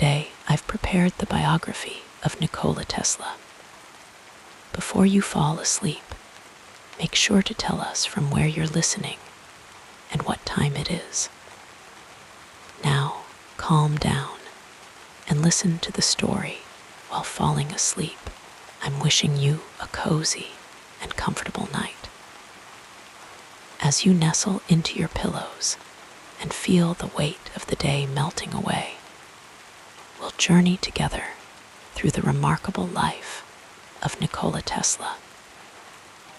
Today, I've prepared the biography of Nikola Tesla. Before you fall asleep, make sure to tell us from where you're listening and what time it is. Now, calm down and listen to the story while falling asleep. I'm wishing you a cozy and comfortable night. As you nestle into your pillows and feel the weight of the day melting away, we'll journey together through the remarkable life of Nikola Tesla,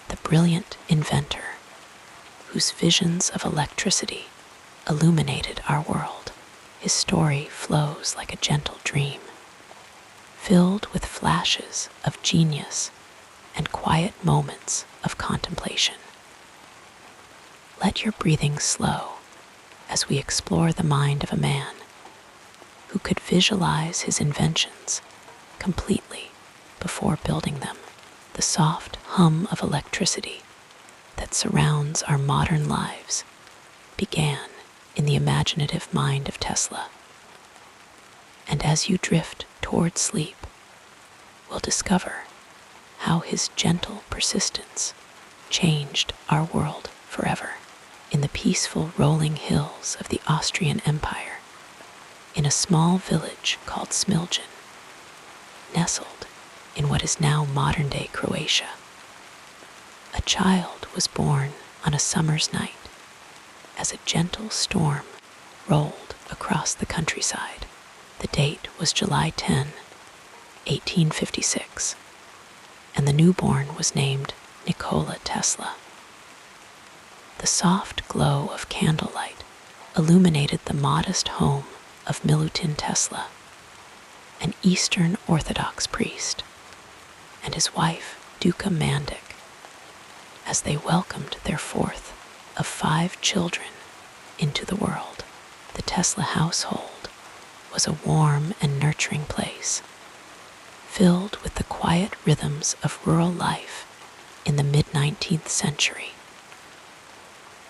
the brilliant inventor whose visions of electricity illuminated our world. His story flows like a gentle dream, filled with flashes of genius and quiet moments of contemplation. Let your breathing slow as we explore the mind of a man who could visualize his inventions completely before building them. The soft hum of electricity that surrounds our modern lives began in the imaginative mind of Tesla. And as you drift toward sleep, we'll discover how his gentle persistence changed our world forever. In the peaceful rolling hills of the Austrian Empire, in a small village called Smiljan, nestled in what is now modern-day Croatia, a child was born on a summer's night as a gentle storm rolled across the countryside. The date was July 10, 1856, and the newborn was named Nikola Tesla. The soft glow of candlelight illuminated the modest home of Milutin Tesla, an Eastern Orthodox priest, and his wife, Duka Mandik, as they welcomed their fourth of 5 children into the world. The Tesla household was a warm and nurturing place, filled with the quiet rhythms of rural life in the mid-19th century.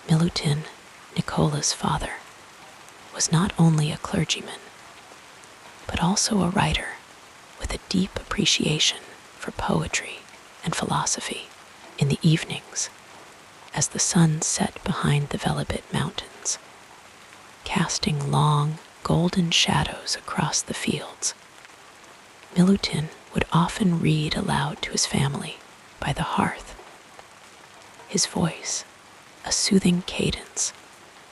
Milutin, Nikola's father, was not only a clergyman, but also a writer with a deep appreciation for poetry and philosophy. In the evenings, as the sun set behind the Velebit Mountains, casting long, golden shadows across the fields, Milutin would often read aloud to his family by the hearth, his voice a soothing cadence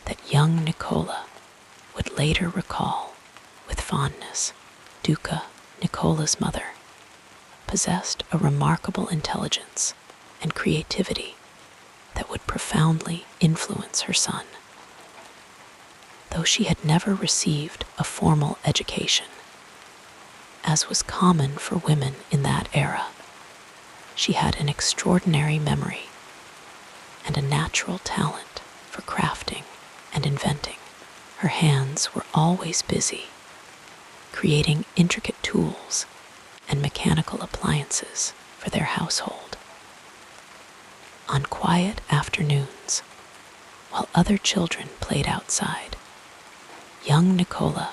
that young Nikola would later recall with fondness. Duka, Nikola's mother, possessed a remarkable intelligence and creativity that would profoundly influence her son. Though she had never received a formal education, as was common for women in that era, she had an extraordinary memory and a natural talent for crafting and inventing. Her hands were always busy, creating intricate tools and mechanical appliances for their household. On quiet afternoons, while other children played outside, young Nikola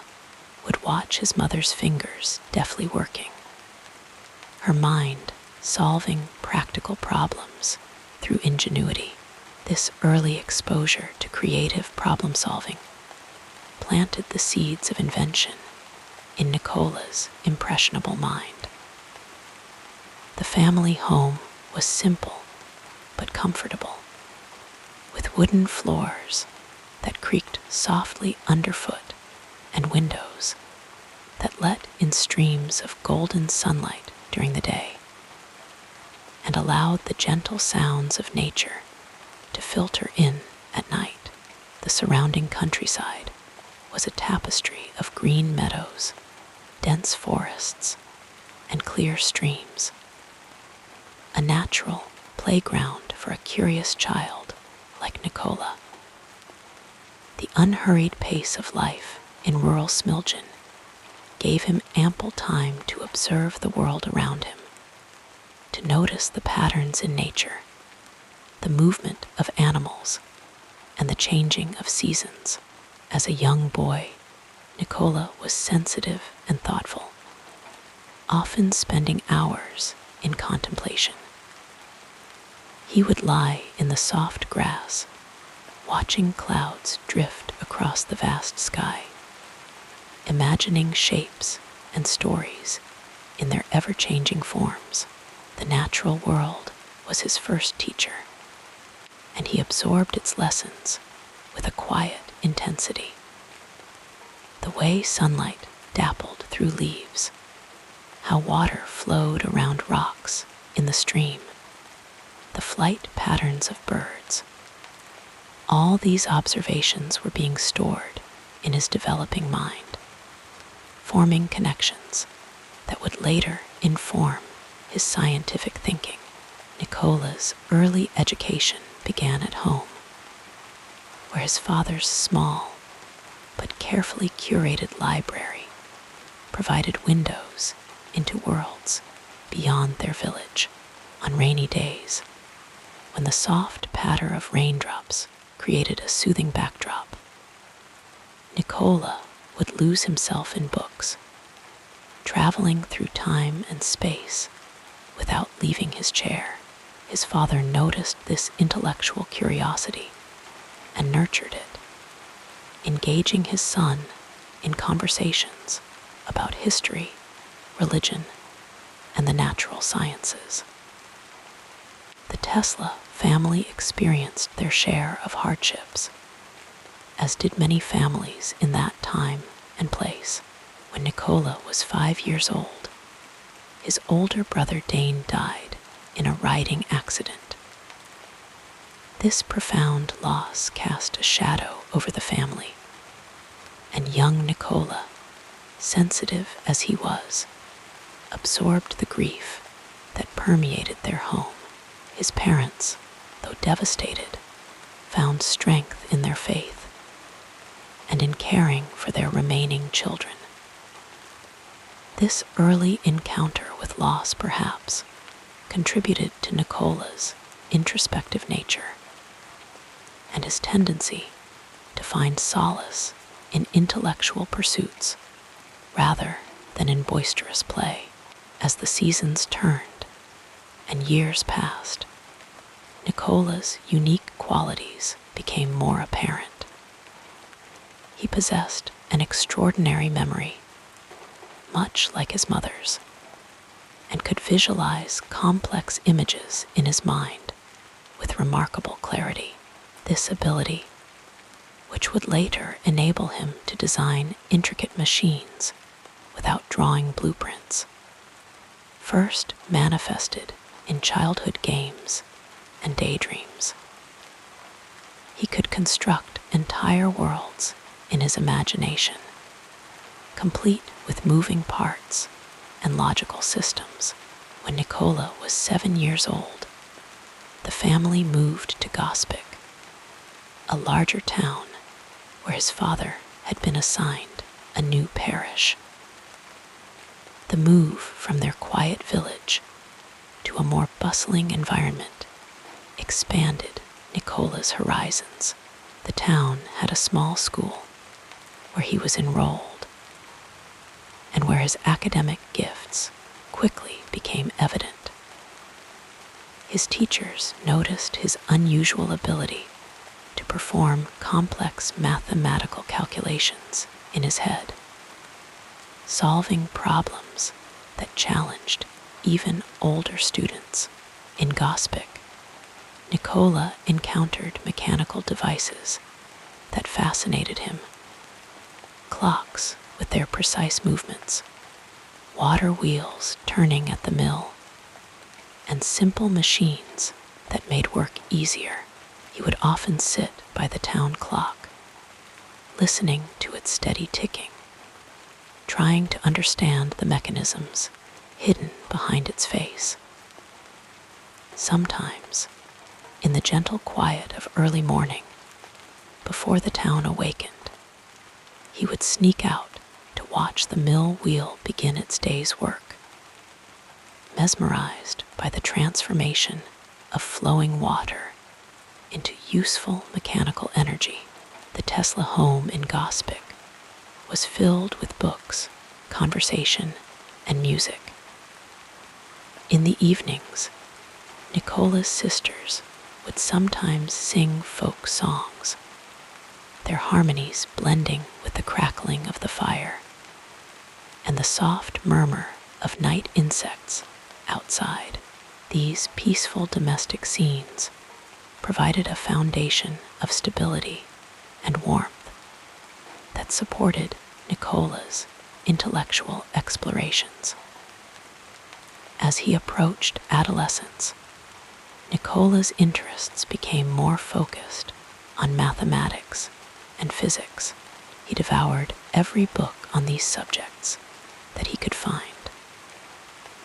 would watch his mother's fingers deftly working, her mind solving practical problems through ingenuity. This early exposure to creative problem-solving planted the seeds of invention in Nikola's impressionable mind. The family home was simple but comfortable, with wooden floors that creaked softly underfoot and windows that let in streams of golden sunlight during the day and allowed the gentle sounds of nature to filter in at night. The surrounding countryside was a tapestry of green meadows, dense forests, and clear streams, a natural playground for a curious child like Nikola. The unhurried pace of life in rural Smiljan gave him ample time to observe the world around him, to notice the patterns in nature, the movement of animals, and the changing of seasons. As a young boy, Nikola was sensitive and thoughtful, often spending hours in contemplation. He would lie in the soft grass, watching clouds drift across the vast sky, imagining shapes and stories in their ever-changing forms. The natural world was his first teacher, and he absorbed its lessons with a quiet intensity. The way sunlight dappled through leaves, how water flowed around rocks in the stream, the flight patterns of birds. All these observations were being stored in his developing mind, forming connections that would later inform his scientific thinking. Nikola's early education began at home, where his father's small but carefully curated library provided windows into worlds beyond their village. On rainy days, when the soft patter of raindrops created a soothing backdrop, Nikola would lose himself in books, traveling through time and space without leaving his chair. His father noticed this intellectual curiosity and nurtured it, engaging his son in conversations about history, religion, and the natural sciences. The Tesla family experienced their share of hardships, as did many families in that time and place. When Nikola was 5 years old, his older brother Dane died in a riding accident. This profound loss cast a shadow over the family, and young Nikola, sensitive as he was, absorbed the grief that permeated their home. His parents, though devastated, found strength in their faith and in caring for their remaining children. This early encounter with loss perhaps contributed to Nikola's introspective nature and his tendency to find solace in intellectual pursuits rather than in boisterous play. As the seasons turned and years passed, Nikola's unique qualities became more apparent. He possessed an extraordinary memory, much like his mother's, and could visualize complex images in his mind with remarkable clarity. This ability, which would later enable him to design intricate machines without drawing blueprints, first manifested in childhood games and daydreams. He could construct entire worlds in his imagination, complete with moving parts and logical systems. When Nikola was 7 years old, the family moved to Gospic, a larger town where his father had been assigned a new parish. The move from their quiet village to a more bustling environment expanded Nikola's horizons. The town had a small school where he was enrolled and where his academic gifts quickly became evident. His teachers noticed his unusual ability to perform complex mathematical calculations in his head, solving problems that challenged even older students. In Gospic, Nikola encountered mechanical devices that fascinated him. Clocks with their precise movements, water wheels turning at the mill, and simple machines that made work easier. He would often sit by the town clock, listening to its steady ticking, trying to understand the mechanisms hidden behind its face. Sometimes, in the gentle quiet of early morning, before the town awakened, he would sneak out to watch the mill wheel begin its day's work. Mesmerized by the transformation of flowing water into useful mechanical energy, the Tesla home in Gospic was filled with books, conversation, and music. In the evenings, Nikola's sisters would sometimes sing folk songs, their harmonies blending with the crackling of the fire and the soft murmur of night insects outside. These peaceful domestic scenes provided a foundation of stability and warmth that supported Nikola's intellectual explorations. As he approached adolescence, Nikola's interests became more focused on mathematics and physics. He devoured every book on these subjects that he could find,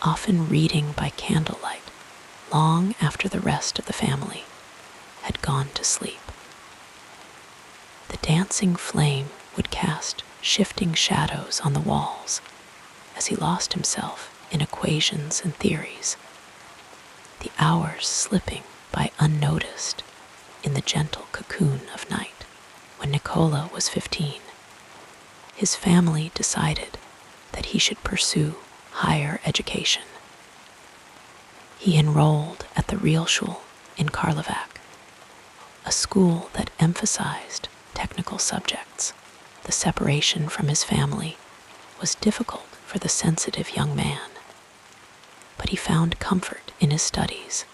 often reading by candlelight long after the rest of the family had gone to sleep. The dancing flame would cast shifting shadows on the walls as he lost himself in equations and theories, the hours slipping by unnoticed in the gentle cocoon of night. When Nikola was 15, his family decided that he should pursue higher education. He enrolled at the Realschule in Karlovac, a school that emphasized technical subjects. The separation from his family was difficult for the sensitive young man, but he found comfort in his studies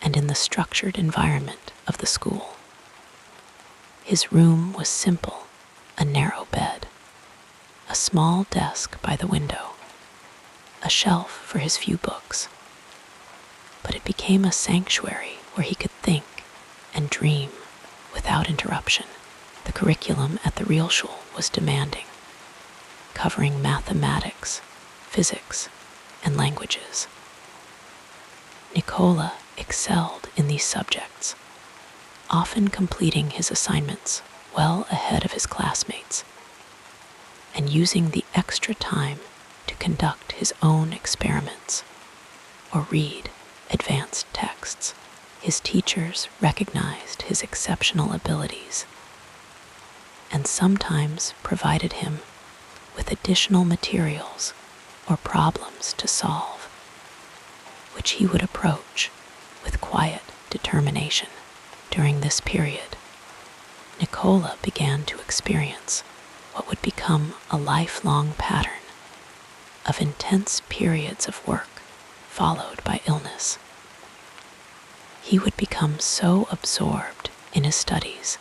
and in the structured environment of the school. His room was simple, a narrow bed, a small desk by the window, a shelf for his few books, but it became a sanctuary where he could think and dream without interruption. The curriculum at the Realschule was demanding, covering mathematics, physics, and languages. Nikola excelled in these subjects, often completing his assignments well ahead of his classmates and using the extra time to conduct his own experiments or read advanced texts. His teachers recognized his exceptional abilities and sometimes provided him with additional materials or problems to solve, which he would approach with quiet determination. During this period, Nikola began to experience what would become a lifelong pattern of intense periods of work followed by illness. He would become so absorbed in his studies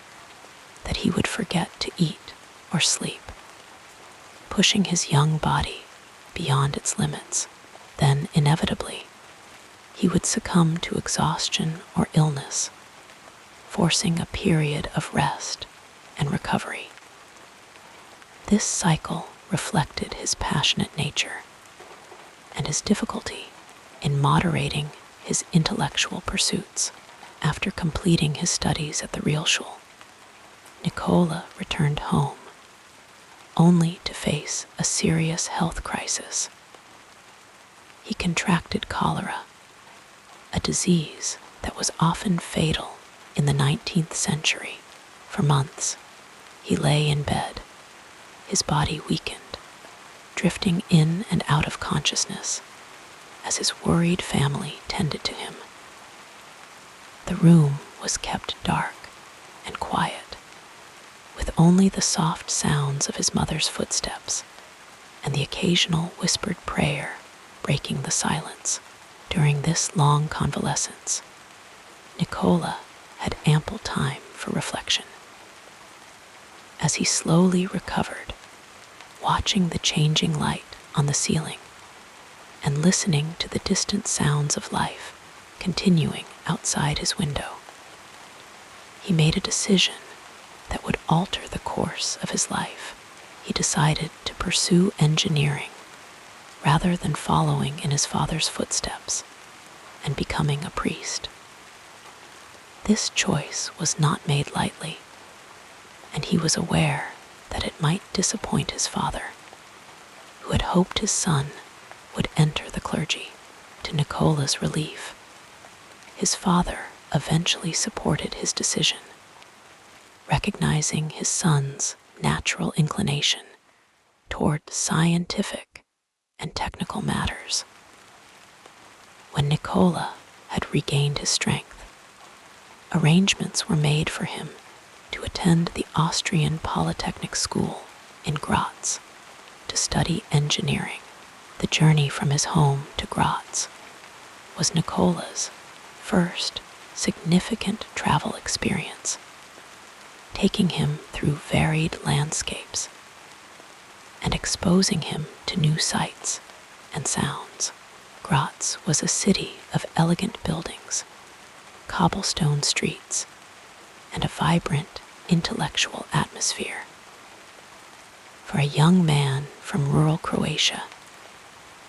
that he would forget to eat or sleep, pushing his young body beyond its limits. Then, inevitably, he would succumb to exhaustion or illness, forcing a period of rest and recovery. This cycle reflected his passionate nature and his difficulty in moderating his intellectual pursuits. After completing his studies at the Realschule, Nikola returned home, only to face a serious health crisis. He contracted cholera, a disease that was often fatal in the 19th century. For months, he lay in bed, his body weakened, drifting in and out of consciousness as his worried family tended to him. The room was kept dark and quiet, with only the soft sounds of his mother's footsteps and the occasional whispered prayer breaking the silence. During this long convalescence, Nikola had ample time for reflection. As he slowly recovered, watching the changing light on the ceiling and listening to the distant sounds of life continuing outside his window, he made a decision that would alter the course of his life. He decided to pursue engineering rather than following in his father's footsteps and becoming a priest. This choice was not made lightly, and he was aware that it might disappoint his father, who had hoped his son would enter the clergy. To Nikola's relief, his father eventually supported his decision, recognizing his son's natural inclination toward scientific and technical matters. When Nikola had regained his strength, arrangements were made for him to attend the Austrian Polytechnic School in Graz to study engineering. The journey from his home to Graz was Nikola's first significant travel experience, taking him through varied landscapes and exposing him to new sights and sounds. Graz was a city of elegant buildings, cobblestone streets, and a vibrant intellectual atmosphere. For a young man from rural Croatia,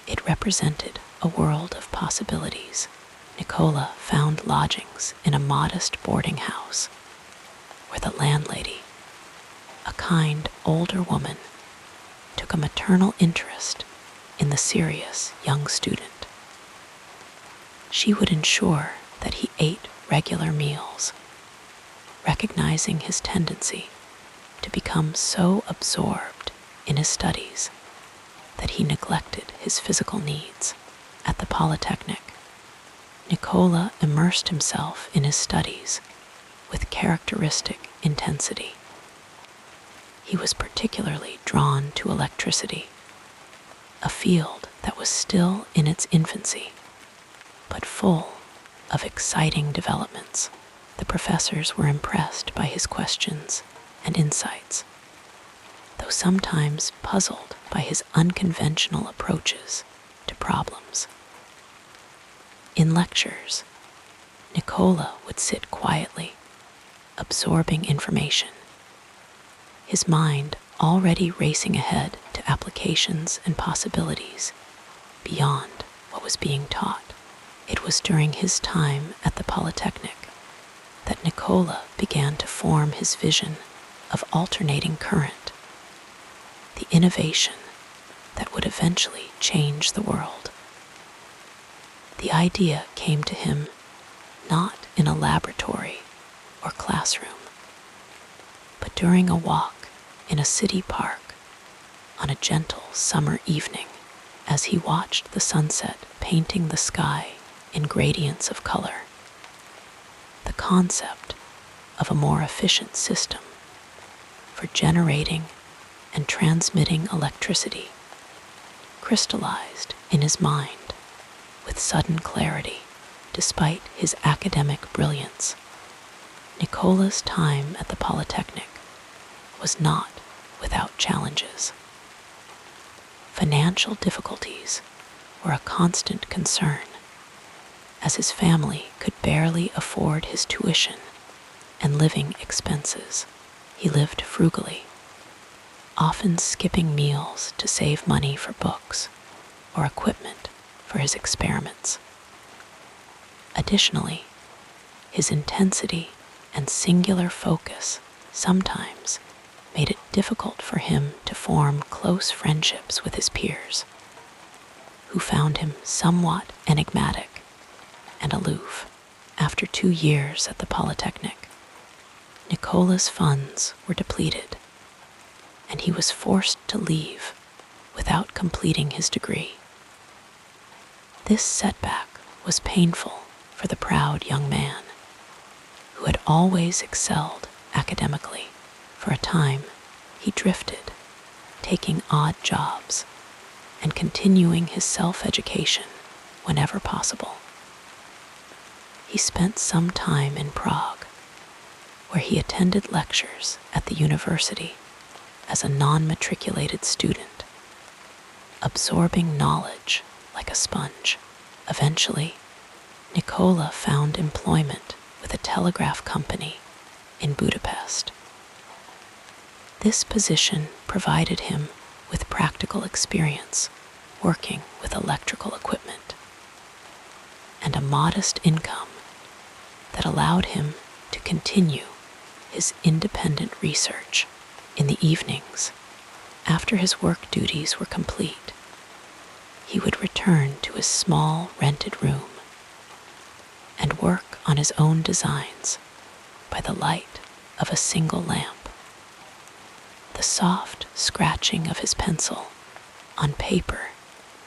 it represented a world of possibilities. Nikola found lodgings in a modest boarding house where the landlady, a kind older woman, took a maternal interest in the serious young student. She would ensure that he ate regular meals, recognizing his tendency to become so absorbed in his studies that he neglected his physical needs. At the Polytechnic, Nikola immersed himself in his studies with characteristic intensity. He was particularly drawn to electricity, a field that was still in its infancy, but full of exciting developments. The professors were impressed by his questions and insights, though sometimes puzzled by his unconventional approaches to problems. In lectures, Nikola would sit quietly, absorbing information, his mind already racing ahead to applications and possibilities beyond what was being taught. It was during his time at the Polytechnic that Nikola began to form his vision of alternating current, the innovation that would eventually change the world. The idea came to him not in a laboratory or classroom, but during a walk in a city park on a gentle summer evening as he watched the sunset painting the sky in gradients of color. The concept of a more efficient system for generating and transmitting electricity crystallized in his mind with sudden clarity. Despite his academic brilliance, Nikola's time at the Polytechnic was not without challenges. Financial difficulties were a constant concern, as his family could barely afford his tuition and living expenses. He lived frugally, often skipping meals to save money for books or equipment for his experiments. Additionally, his intensity and singular focus sometimes made it difficult for him to form close friendships with his peers, who found him somewhat enigmatic and aloof. After 2 years at the Polytechnic, Nikola's funds were depleted, and he was forced to leave without completing his degree. This setback was painful for the proud young man, who had always excelled academically. For a time, he drifted, taking odd jobs and continuing his self-education whenever possible. He spent some time in Prague, where he attended lectures at the university as a non-matriculated student, absorbing knowledge like a sponge. Eventually, Nikola found employment with a telegraph company in Budapest. This position provided him with practical experience working with electrical equipment and a modest income that allowed him to continue his independent research. In the evenings, after his work duties were complete, he would return to his small rented room and work on his own designs by the light of a single lamp. the soft scratching of his pencil on paper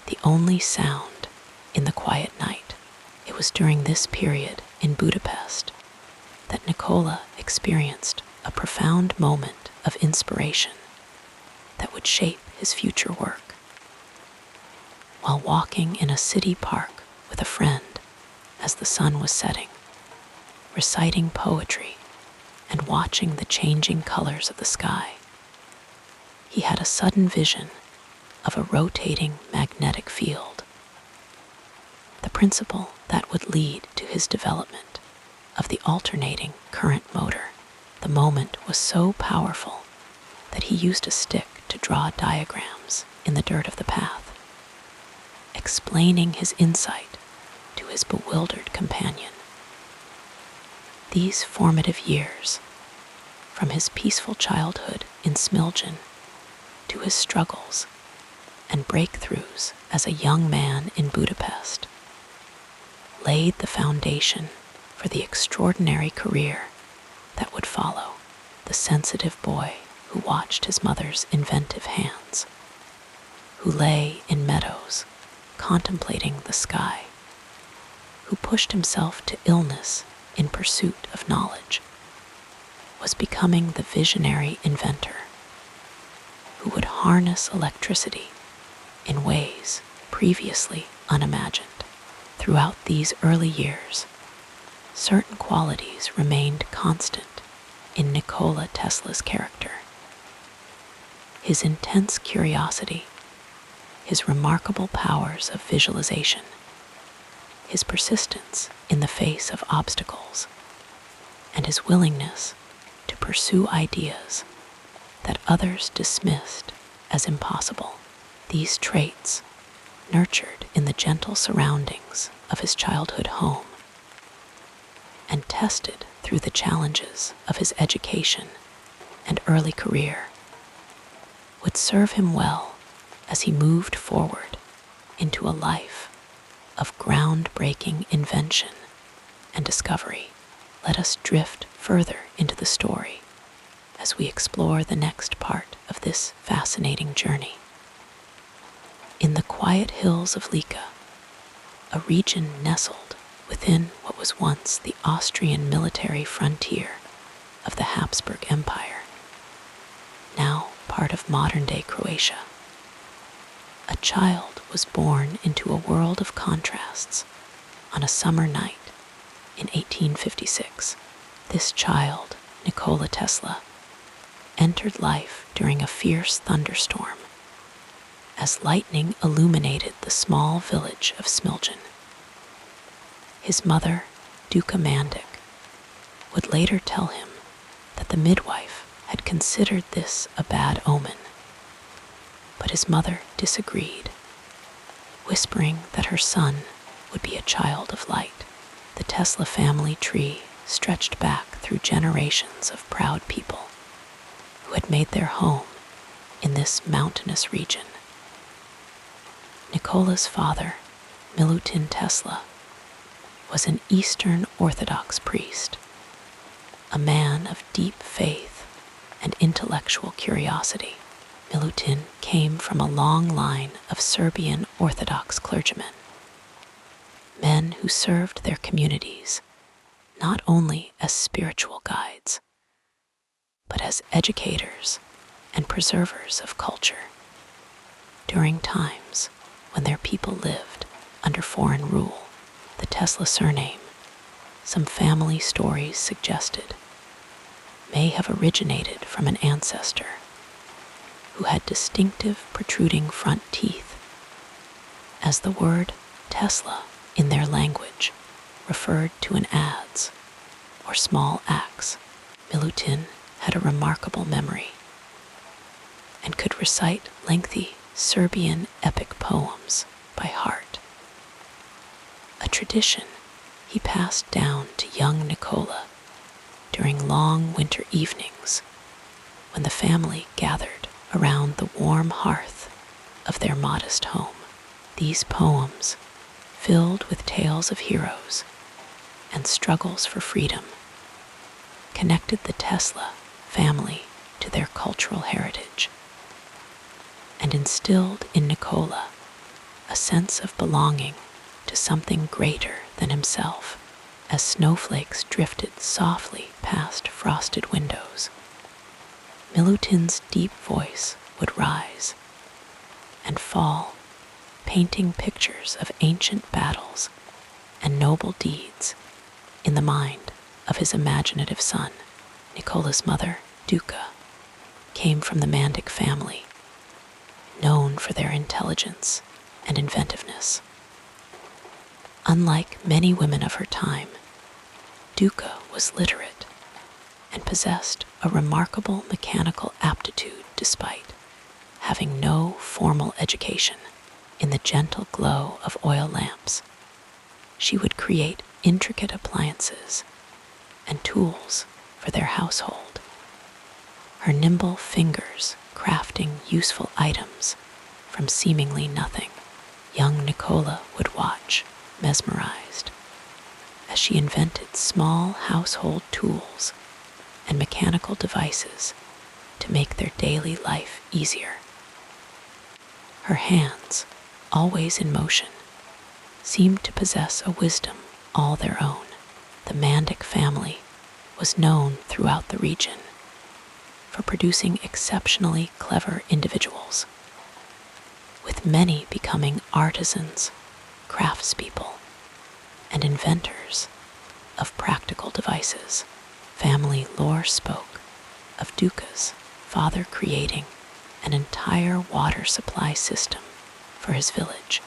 the only sound in the quiet night. It was during this period in Budapest that Nikola experienced a profound moment of inspiration that would shape his future work. While walking in a city park with a friend as the sun was setting, reciting poetry and watching the changing colors of the sky, he had a sudden vision of a rotating magnetic field, the principle that would lead to his development of the alternating current motor. The moment was so powerful that he used a stick to draw diagrams in the dirt of the path, explaining his insight to his bewildered companion. These formative years, from his peaceful childhood in Smiljan to his struggles and breakthroughs as a young man in Budapest, laid the foundation for the extraordinary career that would follow. The sensitive boy who watched his mother's inventive hands, who lay in meadows contemplating the sky, who pushed himself to illness in pursuit of knowledge, was becoming the visionary inventor who would harness electricity in ways previously unimagined. Throughout these early years, certain qualities remained constant in Nikola Tesla's character. His intense curiosity, his remarkable powers of visualization, his persistence in the face of obstacles, and his willingness to pursue ideas that others dismissed as impossible. These traits, nurtured in the gentle surroundings of his childhood home and tested through the challenges of his education and early career, would serve him well as he moved forward into a life of groundbreaking invention and discovery. Let us drift further into the story as we explore the next part of this fascinating journey. In the quiet hills of Lika, a region nestled within what was once the Austrian military frontier of the Habsburg Empire, now part of modern-day Croatia, a child was born into a world of contrasts on a summer night in 1856. This child, Nikola Tesla, entered life during a fierce thunderstorm as lightning illuminated the small village of Smiljan. His mother, Duca Mandic, would later tell him that the midwife had considered this a bad omen. But his mother disagreed, whispering that her son would be a child of light. The Tesla family tree stretched back through generations of proud people who had made their home in this mountainous region. Nikola's father, Milutin Tesla, was an Eastern Orthodox priest, a man of deep faith and intellectual curiosity. Milutin came from a long line of Serbian Orthodox clergymen, men who served their communities not only as spiritual guides, but as educators and preservers of culture. During times when their people lived under foreign rule, the Tesla surname, some family stories suggested, may have originated from an ancestor who had distinctive protruding front teeth, as the word Tesla in their language referred to an adze or small axe. Milutin had a remarkable memory and could recite lengthy Serbian epic poems by heart, a tradition he passed down to young Nikola during long winter evenings when the family gathered around the warm hearth of their modest home. These poems, filled with tales of heroes and struggles for freedom, connected the Tesla family to their cultural heritage, and instilled in Nikola a sense of belonging to something greater than himself as snowflakes drifted softly past frosted windows. Milutin's deep voice would rise and fall, painting pictures of ancient battles and noble deeds in the mind of his imaginative son. Nikola's mother, Duka, came from the Mandic family, known for their intelligence and inventiveness. Unlike many women of her time, Duka was literate and possessed a remarkable mechanical aptitude despite having no formal education. In the gentle glow of oil lamps, she would create intricate appliances and tools for their household, her nimble fingers crafting useful items from seemingly nothing. Young Nikola would watch, mesmerized, as she invented small household tools and mechanical devices to make their daily life easier. Her hands, always in motion, seemed to possess a wisdom all their own. The Mandic family was known throughout the region for producing exceptionally clever individuals, with many becoming artisans, craftspeople, and inventors of practical devices. Family lore spoke of Duka's father creating an entire water supply system for his village,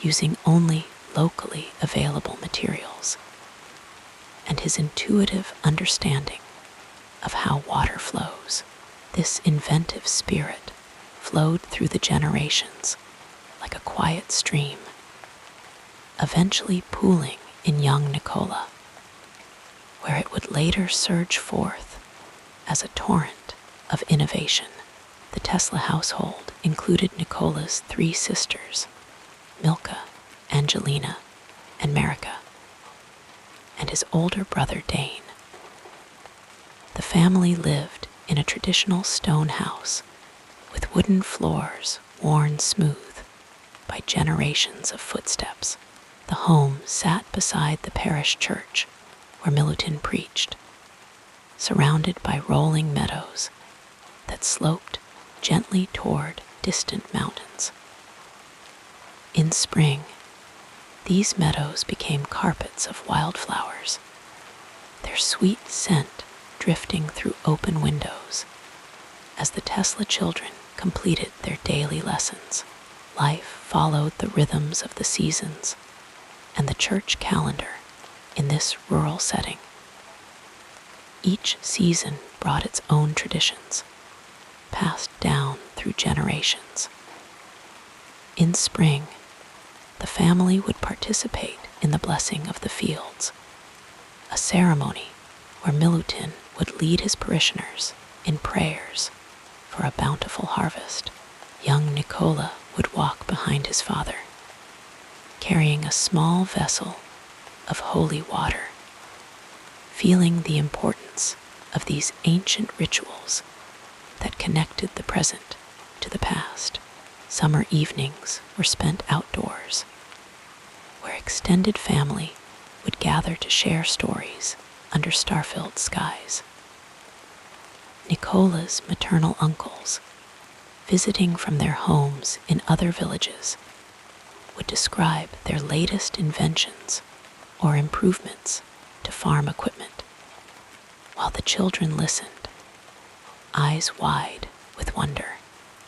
using only locally available materials, and his intuitive understanding of how water flows. This inventive spirit flowed through the generations like a quiet stream, eventually pooling in young Nikola, where it would later surge forth as a torrent of innovation. The Tesla household included Nikola's 3 sisters, Milka, Angelina, and Marika, and his older brother Dane. The family lived in a traditional stone house with wooden floors worn smooth by generations of footsteps. The home sat beside the parish church where Milutin preached, surrounded by rolling meadows that sloped gently toward distant mountains. In spring, these meadows became carpets of wildflowers, their sweet scent drifting through open windows as the Tesla children completed their daily lessons. Life followed the rhythms of the seasons and the church calendar in this rural setting. Each season brought its own traditions, passed down through generations. In spring, the family would participate in the blessing of the fields, a ceremony where Milutin would lead his parishioners in prayers for a bountiful harvest. Young Nikola would walk behind his father, carrying a small vessel of holy water, feeling the importance of these ancient rituals that connected the present to the past. Summer evenings were spent outdoors, where extended family would gather to share stories under star-filled skies. Nikola's maternal uncles, visiting from their homes in other villages, would describe their latest inventions or improvements to farm equipment, while the children listened, eyes wide with wonder.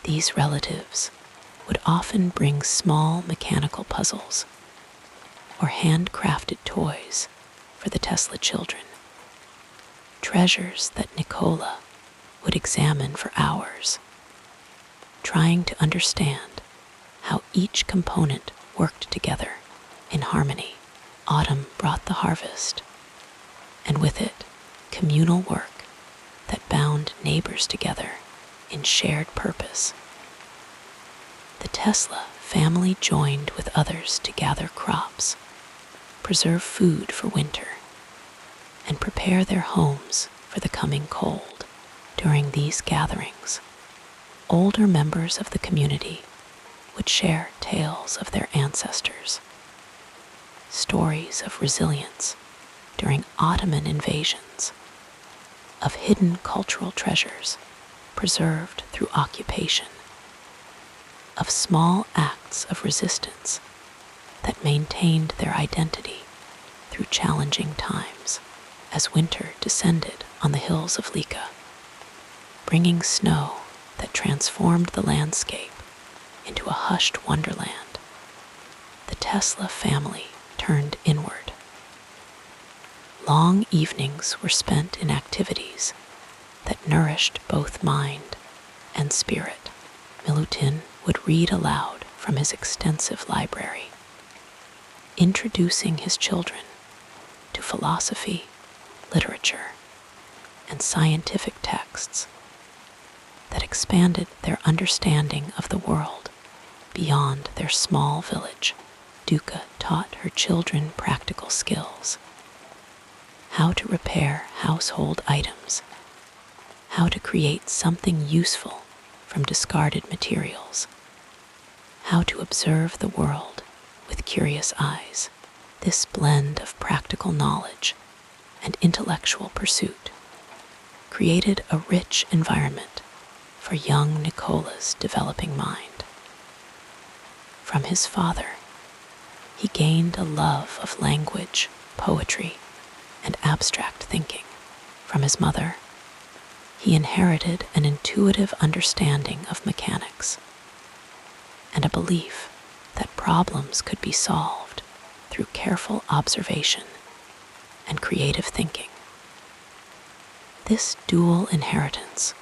These relatives would often bring small mechanical puzzles or handcrafted toys for the Tesla children, treasures that Nikola would examine for hours, trying to understand how each component worked together in harmony. Autumn brought the harvest, and with it, communal work that bound neighbors together in shared purpose. The Tesla family joined with others to gather crops, preserve food for winter, and prepare their homes for the coming cold. During these gatherings, older members of the community would share tales of their ancestors, stories of resilience during Ottoman invasions, of hidden cultural treasures preserved through occupation, of small acts of resistance that maintained their identity through challenging times. As winter descended on the hills of Lika, bringing snow that transformed the landscape into a hushed wonderland, the Tesla family turned inward. Long evenings were spent in activities that nourished both mind and spirit. Milutin would read aloud from his extensive library, introducing his children to philosophy, literature, and scientific texts that expanded their understanding of the world beyond their small village. Duca taught her children practical skills: how to repair household items, how to create something useful from discarded materials, how to observe the world with curious eyes. This blend of practical knowledge and intellectual pursuit created a rich environment for young Nikola's developing mind. From his father, he gained a love of language, poetry, and abstract thinking. From his mother, he inherited an intuitive understanding of mechanics and a belief that problems could be solved through careful observation and creative thinking. This dual inheritance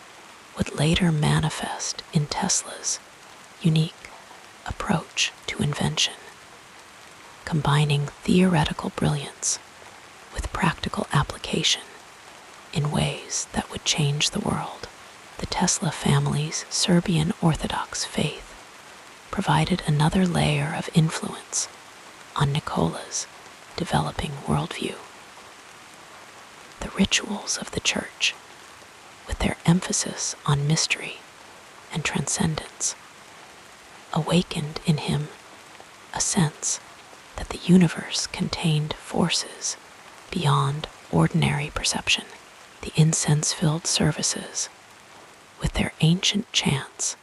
would later manifest in Tesla's unique approach to invention, combining theoretical brilliance with practical application in ways that would change the world. The Tesla family's Serbian Orthodox faith provided another layer of influence on Nikola's developing worldview. The rituals of the church, with their emphasis on mystery and transcendence, awakened in him a sense that the universe contained forces beyond ordinary perception. The incense-filled services, with their ancient chants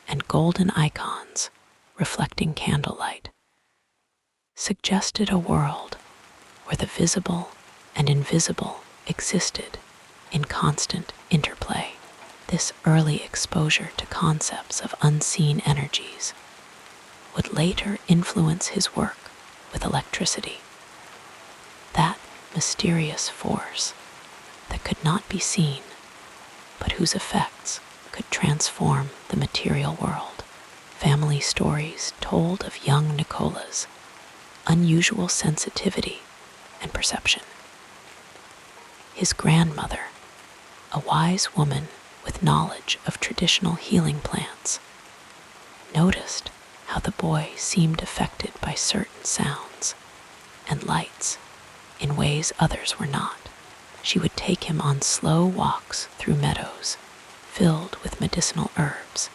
and golden icons reflecting candlelight, suggested a world where the visible and invisible existed in constant interplay. This early exposure to concepts of unseen energies would later influence his work with electricity, that mysterious force that could not be seen, but whose effects could transform the material world. Family stories told of young Nikola's unusual sensitivity and perception. His grandmother, a wise woman with knowledge of traditional healing plants, noticed how the boy seemed affected by certain sounds and lights in ways others were not. She would take him on slow walks through meadows filled with medicinal herbs,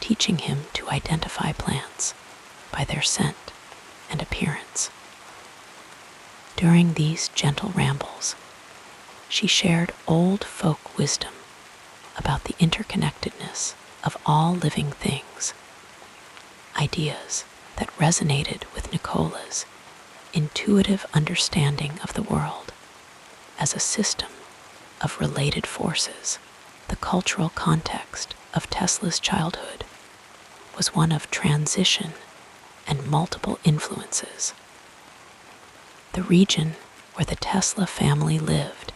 teaching him to identify plants by their scent and appearance. During these gentle rambles, she shared old folk wisdom about the interconnectedness of all living things, ideas that resonated with Nikola's intuitive understanding of the world as a system of related forces. The cultural context of Tesla's childhood was one of transition and multiple influences. The region where the Tesla family lived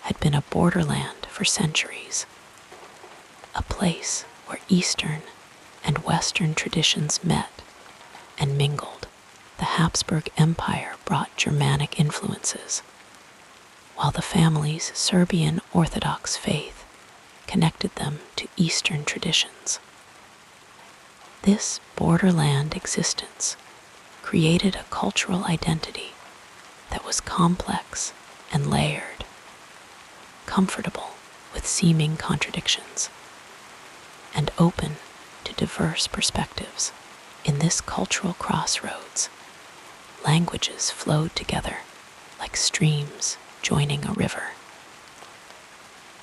had been a borderland for centuries, a place where Eastern and Western traditions met and mingled. The Habsburg Empire brought Germanic influences, while the family's Serbian Orthodox faith connected them to Eastern traditions. This borderland existence created a cultural identity that was complex and layered, comfortable with with seeming contradictions, and open to diverse perspectives. In this cultural crossroads, languages flowed together like streams joining a river.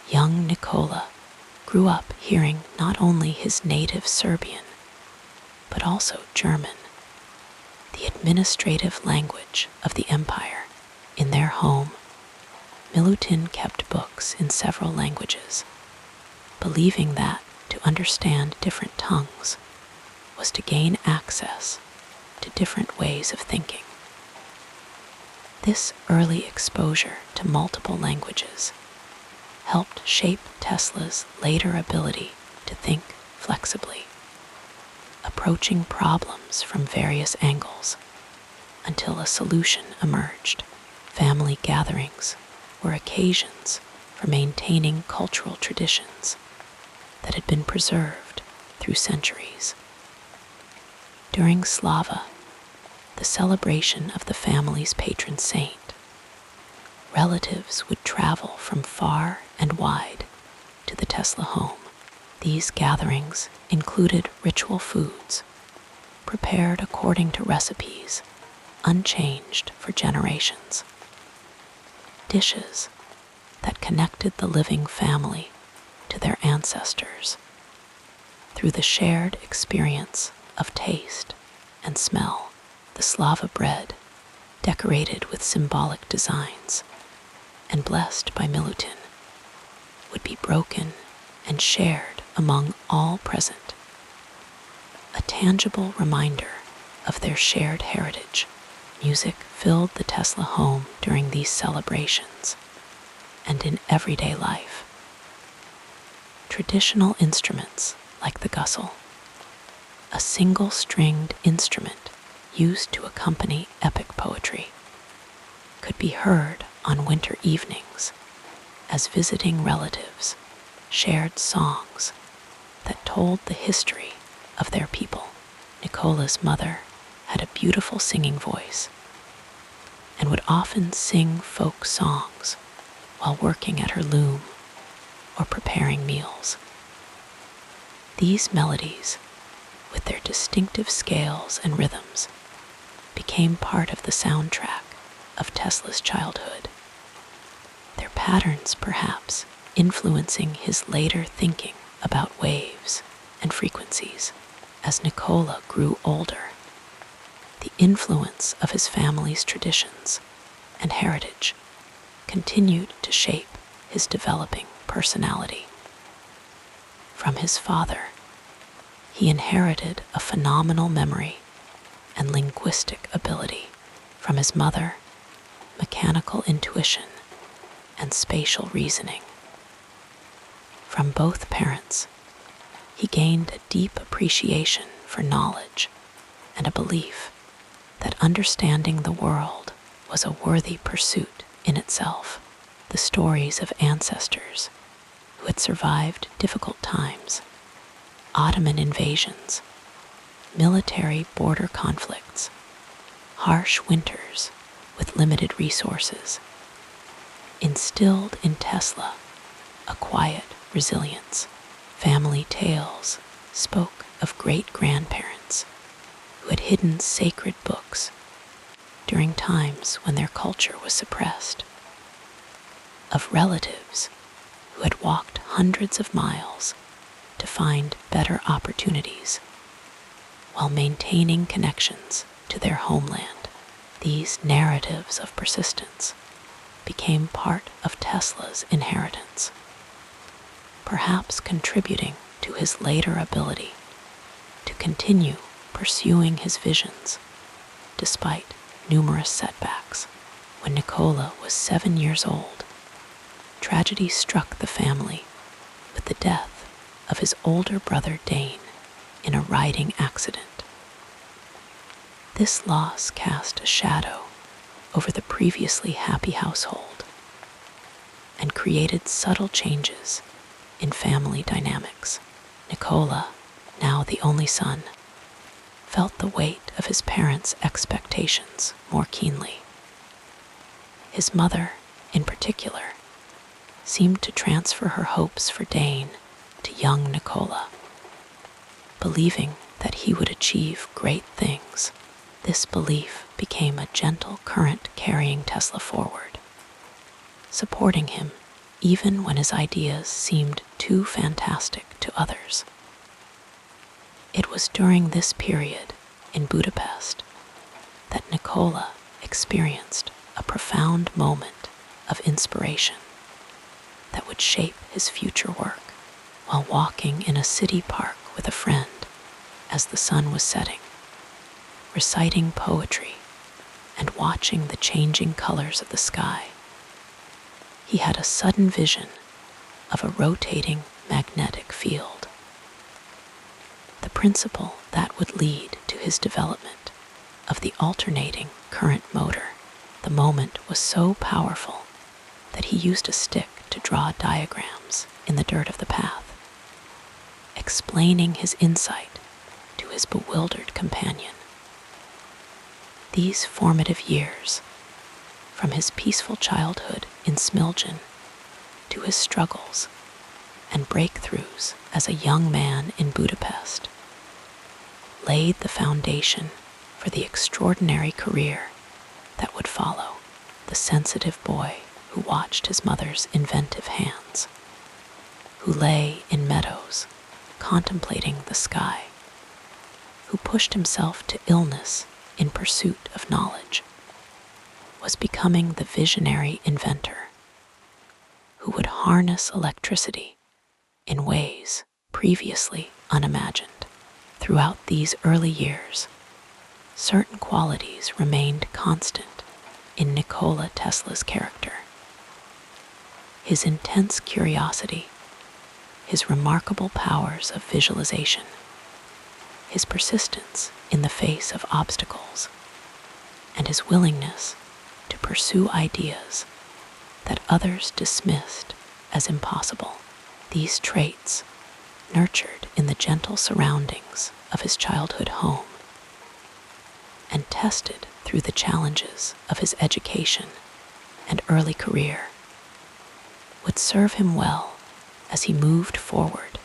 Young Nikola grew up hearing not only his native Serbian, but also German, the administrative language of the empire. In their home, Milutin kept books in several languages, believing that to understand different tongues was to gain access to different ways of thinking. This early exposure to multiple languages helped shape Tesla's later ability to think flexibly, approaching problems from various angles until a solution emerged. Family gatherings were occasions for maintaining cultural traditions that had been preserved through centuries. During Slava, the celebration of the family's patron saint, relatives would travel from far and wide to the Tesla home. These gatherings included ritual foods, prepared according to recipes unchanged for generations. Dishes that connected the living family to their ancestors through the shared experience of taste and smell. The Slava bread, decorated with symbolic designs and blessed by Milutin, would be broken and shared among all present, a tangible reminder of their shared heritage. Music filled the Tesla home during these celebrations and in everyday life. Traditional instruments like the gussel, a single-stringed instrument used to accompany epic poetry, could be heard on winter evenings as visiting relatives shared songs that told the history of their people. Nikola's mother had a beautiful singing voice and would often sing folk songs while working at her loom or preparing meals. These melodies, with their distinctive scales and rhythms, became part of the soundtrack of Tesla's childhood, their patterns perhaps influencing his later thinking about waves and frequencies. As Nikola grew older, the influence of his family's traditions and heritage continued to shape his developing personality. From his father, he inherited a phenomenal memory and linguistic ability. From his mother, mechanical intuition and spatial reasoning. From both parents, he gained a deep appreciation for knowledge and a belief that understanding the world was a worthy pursuit in itself. The stories of ancestors who had survived difficult times, Ottoman invasions, military border conflicts, harsh winters with limited resources, instilled in Tesla a quiet resilience. Family tales spoke of great-grandparents who had hidden sacred books during times when their culture was suppressed, of relatives who had walked hundreds of miles to find better opportunities while maintaining connections to their homeland. These narratives of persistence became part of Tesla's inheritance, perhaps contributing to his later ability to continue pursuing his visions despite numerous setbacks. When Nikola was 7 years old, tragedy struck the family with the death of his older brother Dane in a riding accident. This loss cast a shadow over the previously happy household and created subtle changes in family dynamics. Nikola, now the only son, felt the weight of his parents' expectations more keenly. His mother, in particular, seemed to transfer her hopes for Dane to young Nikola. Believing that he would achieve great things, this belief became a gentle current carrying Tesla forward, supporting him even when his ideas seemed too fantastic to others. It was during this period in Budapest that Nikola experienced a profound moment of inspiration that would shape his future work. While walking in a city park with a friend as the sun was setting, reciting poetry and watching the changing colors of the sky, he had a sudden vision of a rotating magnetic field. The principle that would lead to his development of the alternating current motor. The moment was so powerful that he used a stick to draw diagrams in the dirt of the path, explaining his insight to his bewildered companion. These formative years, from his peaceful childhood in Smiljan to his struggles and breakthroughs as a young man in Budapest, laid the foundation for the extraordinary career that would follow. The sensitive boy who watched his mother's inventive hands, who lay in meadows contemplating the sky, who pushed himself to illness in pursuit of knowledge, was becoming the visionary inventor who would harness electricity in ways previously unimagined. Throughout these early years, certain qualities remained constant in Nikola Tesla's character. His intense curiosity, his remarkable powers of visualization, his persistence in the face of obstacles, and his willingness to pursue ideas that others dismissed as impossible. These traits, nurtured in the gentle surroundings of his childhood home and tested through the challenges of his education and early career, would serve him well as he moved forward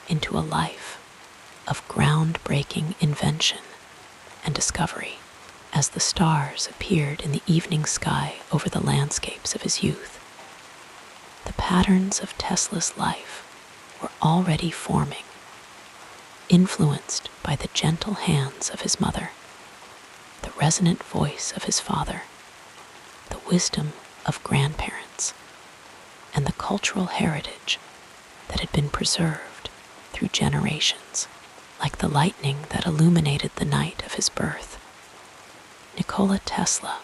into a life of groundbreaking invention and discovery. As the stars appeared in the evening sky over the landscapes of his youth, the patterns of Tesla's life were already forming, influenced by the gentle hands of his mother, the resonant voice of his father, the wisdom of grandparents, and the cultural heritage that had been preserved through generations. Like the lightning that illuminated the night of his birth, Nikola Tesla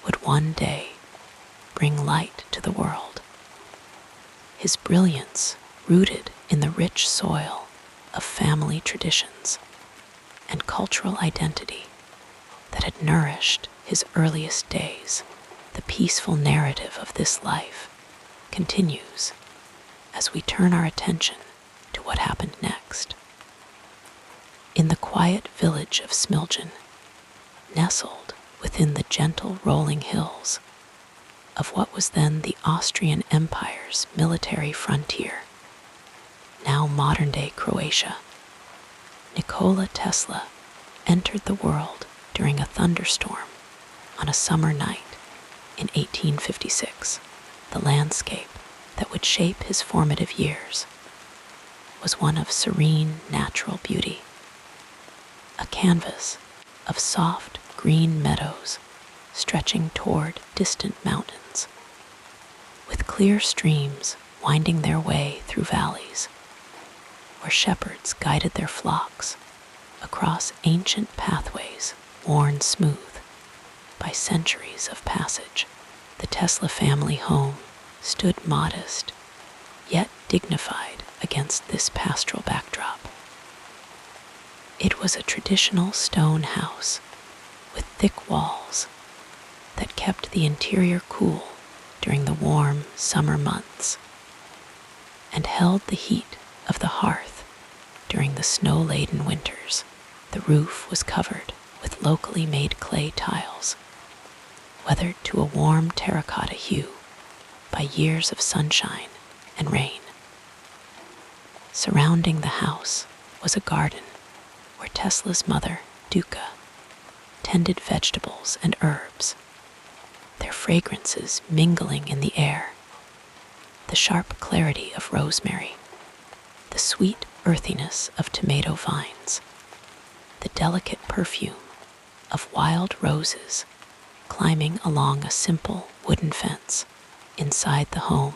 would one day bring light to the world. His brilliance rooted in the rich soil of family traditions and cultural identity that had nourished his earliest days. The peaceful narrative of this life continues as we turn our attention to what happened next. In the quiet village of Smiljan, nestled within the gentle rolling hills of what was then the Austrian Empire's military frontier, now modern-day Croatia, Nikola Tesla entered the world during a thunderstorm on a summer night in 1856. The landscape that would shape his formative years was one of serene natural beauty, a canvas of soft green meadows stretching toward distant mountains, with clear streams winding their way through valleys, where shepherds guided their flocks across ancient pathways worn smooth by centuries of passage. The Tesla family home stood modest, yet dignified against this pastoral backdrop. It was a traditional stone house with thick walls that kept the interior cool during the warm summer months and held the heat of the hearth during the snow-laden winters. The roof was covered with locally made clay tiles, weathered to a warm terracotta hue by years of sunshine and rain. Surrounding the house was a garden where Tesla's mother, Duca, tended vegetables and herbs, their fragrances mingling in the air, the sharp clarity of rosemary, the sweet earthiness of tomato vines, the delicate perfume of wild roses climbing along a simple wooden fence. Inside the home,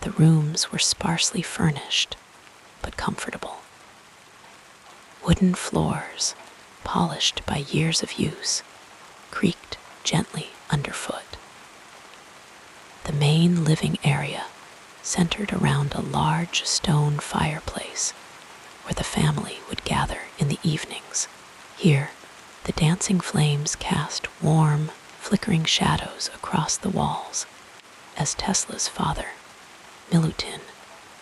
the rooms were sparsely furnished but comfortable. Wooden floors, polished by years of use, creaked gently underfoot. The main living area centered around a large stone fireplace where the family would gather in the evenings. Here, the dancing flames cast warm, flickering shadows across the walls as Tesla's father, Milutin,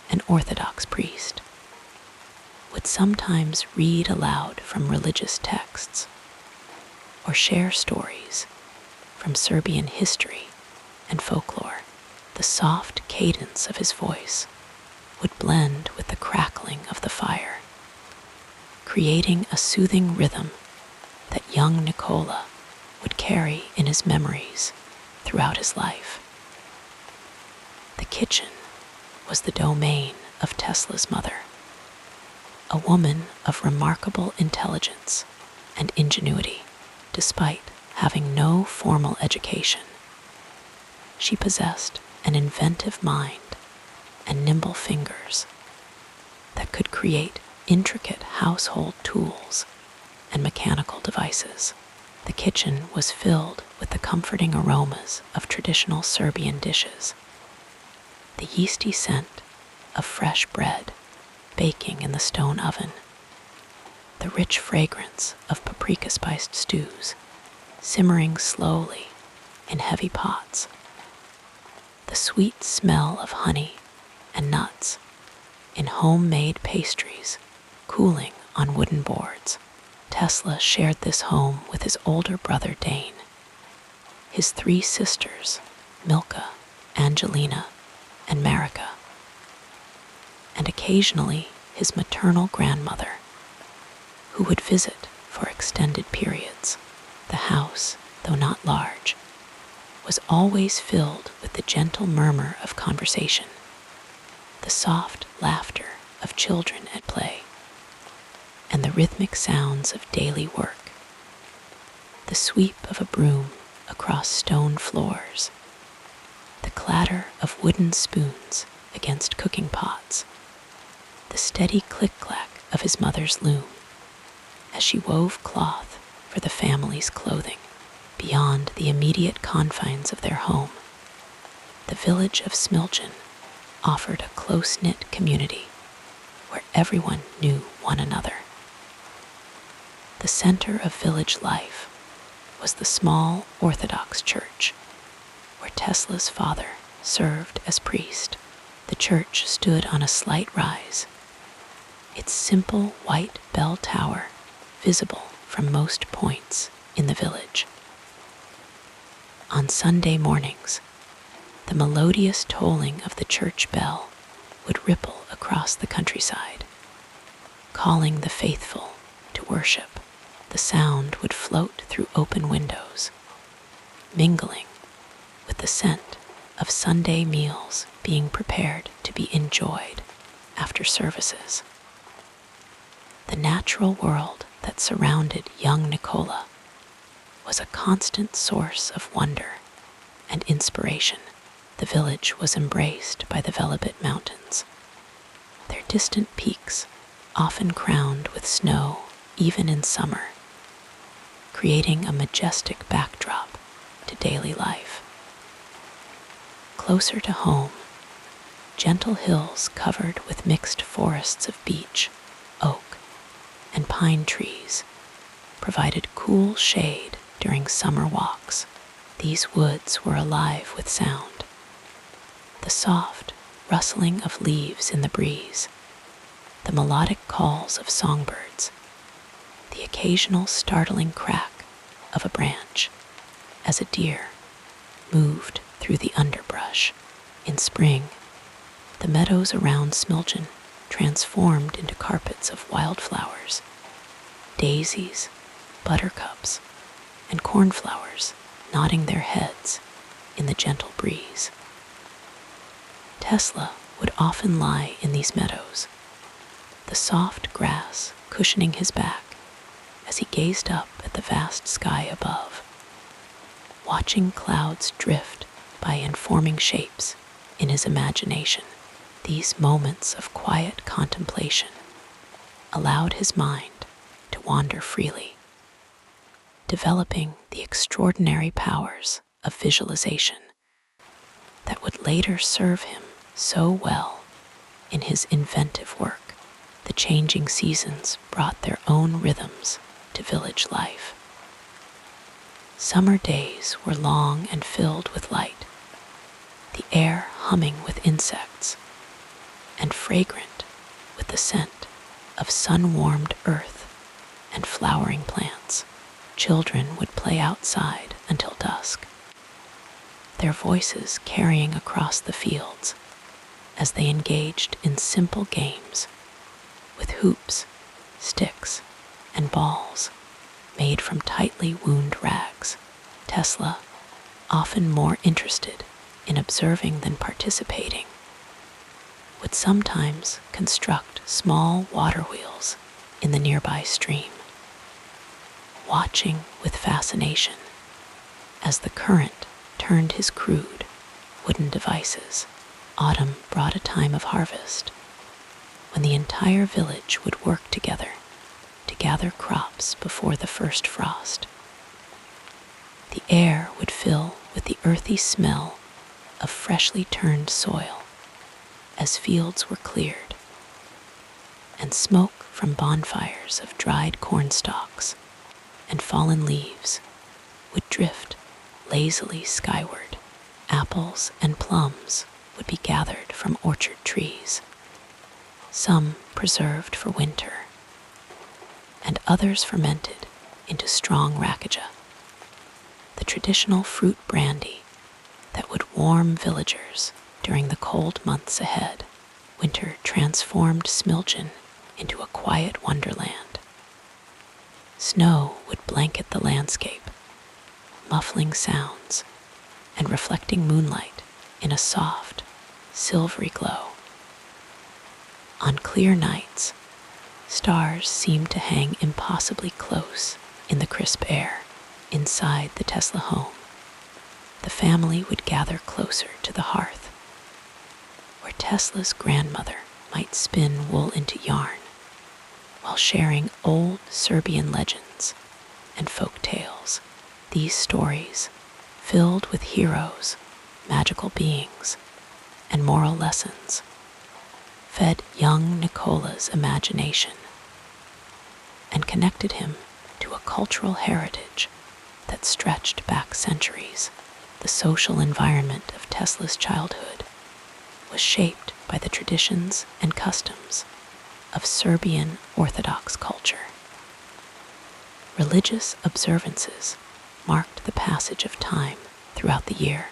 an Orthodox priest, would sometimes read aloud from religious texts or share stories from Serbian history and folklore. The soft cadence of his voice would blend with the crackling of the fire, creating a soothing rhythm that young Nikola would carry in his memories throughout his life. The kitchen was the domain of Tesla's mother, a woman of remarkable intelligence and ingenuity. Despite having no formal education, she possessed an inventive mind and nimble fingers that could create intricate household tools and mechanical devices. The kitchen was filled with the comforting aromas of traditional Serbian dishes, the yeasty scent of fresh bread baking in the stone oven, the rich fragrance of paprika-spiced stews simmering slowly in heavy pots, the sweet smell of honey and nuts in homemade pastries cooling on wooden boards. Tesla shared this home with his older brother Dane, his 3 sisters, Milka, Angelina, and Marika, and occasionally his maternal grandmother, who would visit for extended periods. The house, though not large, was always filled with the gentle murmur of conversation, the soft laughter of children at play, and the rhythmic sounds of daily work, the sweep of a broom across stone floors, the clatter of wooden spoons against cooking pots, the steady click-clack of his mother's loom as she wove cloth for the family's clothing. Beyond the immediate confines of their home, the village of Smiljan offered a close-knit community where everyone knew one another. The center of village life was the small Orthodox church where Tesla's father served as priest. The church stood on a slight rise, its simple white bell tower visible from most points in the village. On Sunday mornings, the melodious tolling of the church bell would ripple across the countryside, calling the faithful to worship. The sound would float through open windows, mingling with the scent of Sunday meals being prepared to be enjoyed after services. The natural world that surrounded young Nikola was a constant source of wonder and inspiration. The village was embraced by the Velebit Mountains, their distant peaks often crowned with snow even in summer, creating a majestic backdrop to daily life. Closer to home, gentle hills covered with mixed forests of beech, oak, and pine trees provided cool shade during summer walks. These woods were alive with sound, the soft rustling of leaves in the breeze, the melodic calls of songbirds, the occasional startling crack of a branch as a deer moved through the underbrush. In spring, the meadows around Smiljan transformed into carpets of wildflowers, daisies, buttercups, and cornflowers nodding their heads in the gentle breeze. Tesla would often lie in these meadows, the soft grass cushioning his back as he gazed up at the vast sky above, watching clouds drift by informing shapes in his imagination. These moments of quiet contemplation allowed his mind to wander freely, developing the extraordinary powers of visualization that would later serve him so well in his inventive work. The changing seasons brought their own rhythms to village life. Summer days were long and filled with light, the air humming with insects and fragrant with the scent of sun-warmed earth and flowering plants. Children would play outside until dusk, their voices carrying across the fields as they engaged in simple games with hoops, sticks, and balls made from tightly wound rags. Tesla, often more interested in observing than participating, would sometimes construct small water wheels in the nearby stream, watching with fascination as the current turned his crude wooden devices. Autumn brought a time of harvest when the entire village would work together to gather crops before the first frost. The air would fill with the earthy smell of freshly turned soil as fields were cleared, and smoke from bonfires of dried corn stalks and fallen leaves would drift lazily skyward. Apples and plums would be gathered from orchard trees, some preserved for winter, and others fermented into strong rakuja, the traditional fruit brandy that would warm villagers during the cold months ahead. Winter transformed Smiljan into a quiet wonderland. Snow would blanket the landscape, muffling sounds and reflecting moonlight in a soft, silvery glow. On clear nights, stars seemed to hang impossibly close in the crisp air. Inside the Tesla home, the family would gather closer to the hearth, where Tesla's grandmother might spin wool into yarn while sharing old Serbian legends and folk tales. These stories, filled with heroes, magical beings, and moral lessons, fed young Nikola's imagination and connected him to a cultural heritage that stretched back centuries. The social environment of Tesla's childhood was shaped by the traditions and customs of Serbian Orthodox culture. Religious observances marked the passage of time throughout the year,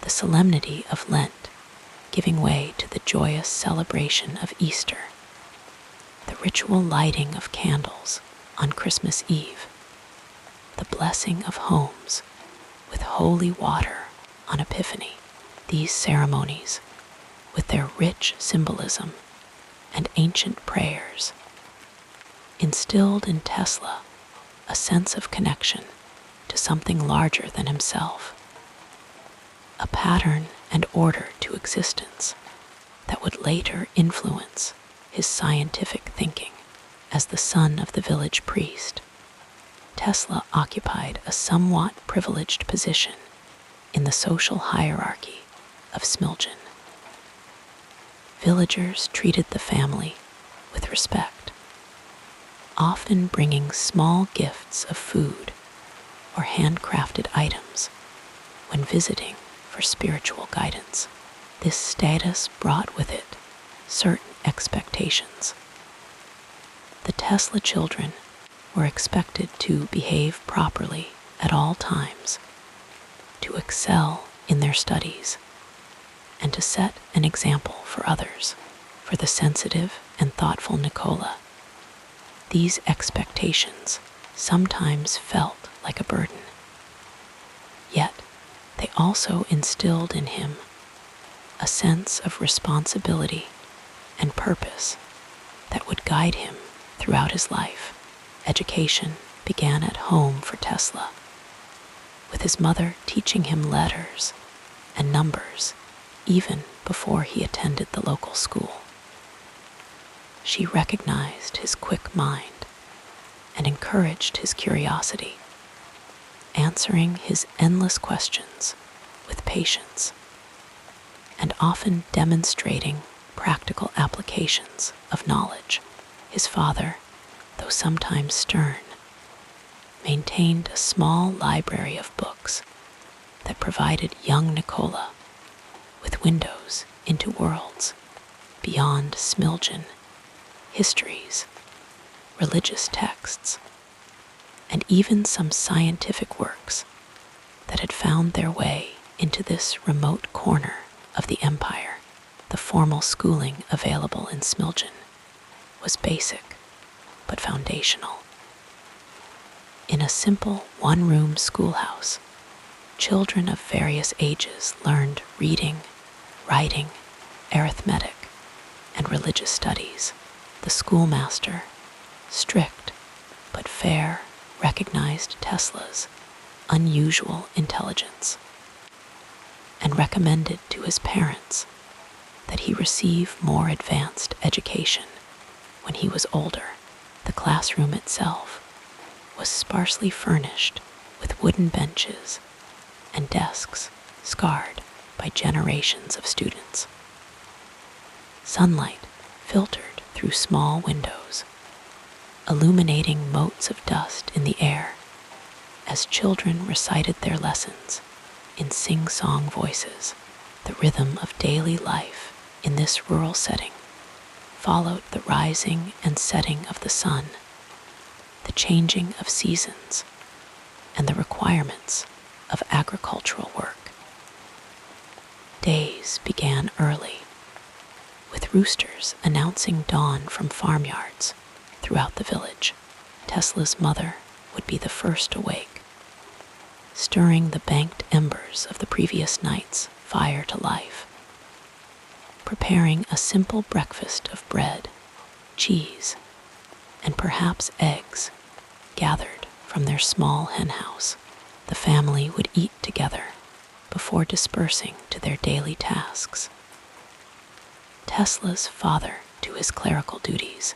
the solemnity of Lent giving way to the joyous celebration of Easter, the ritual lighting of candles on Christmas Eve, the blessing of homes with holy water on Epiphany. These ceremonies, with their rich symbolism and ancient prayers, instilled in Tesla a sense of connection to something larger than himself, a pattern and order to existence that would later influence his scientific thinking. As the son of the village priest, Tesla occupied a somewhat privileged position in the social hierarchy of Smiljan. Villagers treated the family with respect, often bringing small gifts of food or handcrafted items when visiting for spiritual guidance. This status brought with it certain expectations. The Tesla children were expected to behave properly at all times, to excel in their studies, and to set an example for others. For the sensitive and thoughtful Nikola, these expectations sometimes felt like a burden. Yet, they also instilled in him a sense of responsibility and purpose that would guide him throughout his life. Education began at home for Tesla, with his mother teaching him letters and numbers even before he attended the local school. She recognized his quick mind and encouraged his curiosity, answering his endless questions with patience and often demonstrating practical applications of knowledge. His father, though sometimes stern, maintained a small library of books that provided young Nikola with windows into worlds beyond Smiljan, histories, religious texts, and even some scientific works that had found their way into this remote corner of the empire. The formal schooling available in Smiljan was basic but foundational. In a simple one-room schoolhouse, children of various ages learned reading, writing, arithmetic, and religious studies. The schoolmaster, strict but fair, recognized Tesla's unusual intelligence and recommended to his parents that he receive more advanced education when he was older. The classroom itself was sparsely furnished with wooden benches and desks scarred by generations of students. Sunlight filtered through small windows, illuminating motes of dust in the air as children recited their lessons in sing-song voices. The rhythm of daily life in this rural setting followed the rising and setting of the sun, the changing of seasons, and the requirements of agricultural work. Days began early, with roosters announcing dawn from farmyards throughout the village. Tesla's mother would be the first awake, stirring the banked embers of the previous night's fire to life, preparing a simple breakfast of bread, cheese, and perhaps eggs gathered from their small henhouse. The family would eat together before dispersing to their daily tasks. Tesla's father to his clerical duties,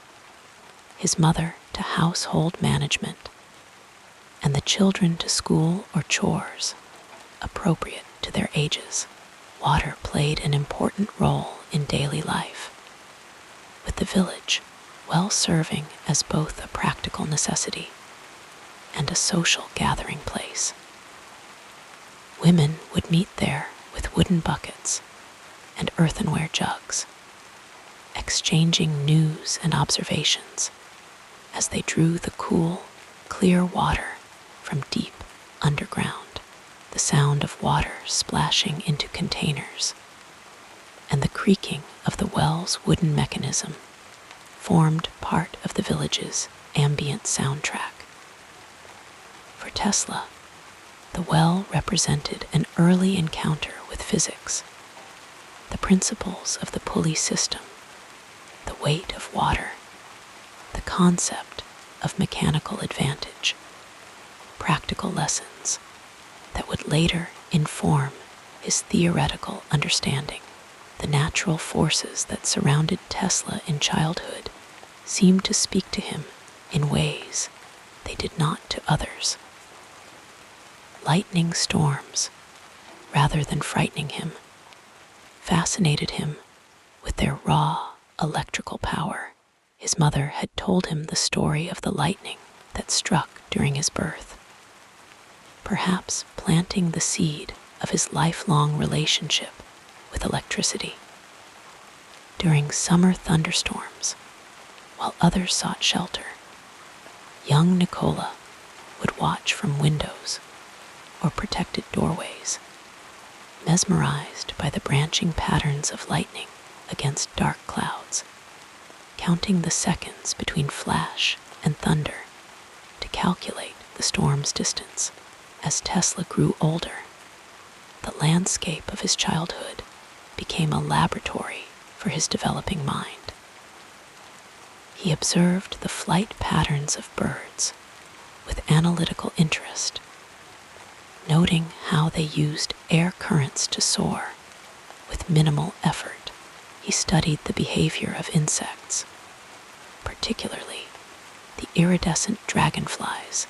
his mother to household management, and the children to school or chores appropriate to their ages. Water played an important role in daily life, with the village well serving as both a practical necessity and a social gathering place. Women would meet there with wooden buckets and earthenware jugs, exchanging news and observations as they drew the cool, clear water from deep underground. The sound of water splashing into containers and the creaking of the well's wooden mechanism formed part of the village's ambient soundtrack. For Tesla, the well represented an early encounter with physics, the principles of the pulley system, the weight of water, the concept of mechanical advantage, practical lessons that would later inform his theoretical understanding. The natural forces that surrounded Tesla in childhood seemed to speak to him in ways they did not to others. Lightning storms, rather than frightening him, fascinated him with their raw electrical power. His mother had told him the story of the lightning that struck during his birth, perhaps planting the seed of his lifelong relationship with electricity. During summer thunderstorms, while others sought shelter, young Nikola would watch from windows or protected doorways, mesmerized by the branching patterns of lightning against dark clouds, counting the seconds between flash and thunder to calculate the storm's distance. As Tesla grew older, the landscape of his childhood became a laboratory for his developing mind. He observed the flight patterns of birds with analytical interest, noting how they used air currents to soar with minimal effort. He studied the behavior of insects, particularly the iridescent dragonflies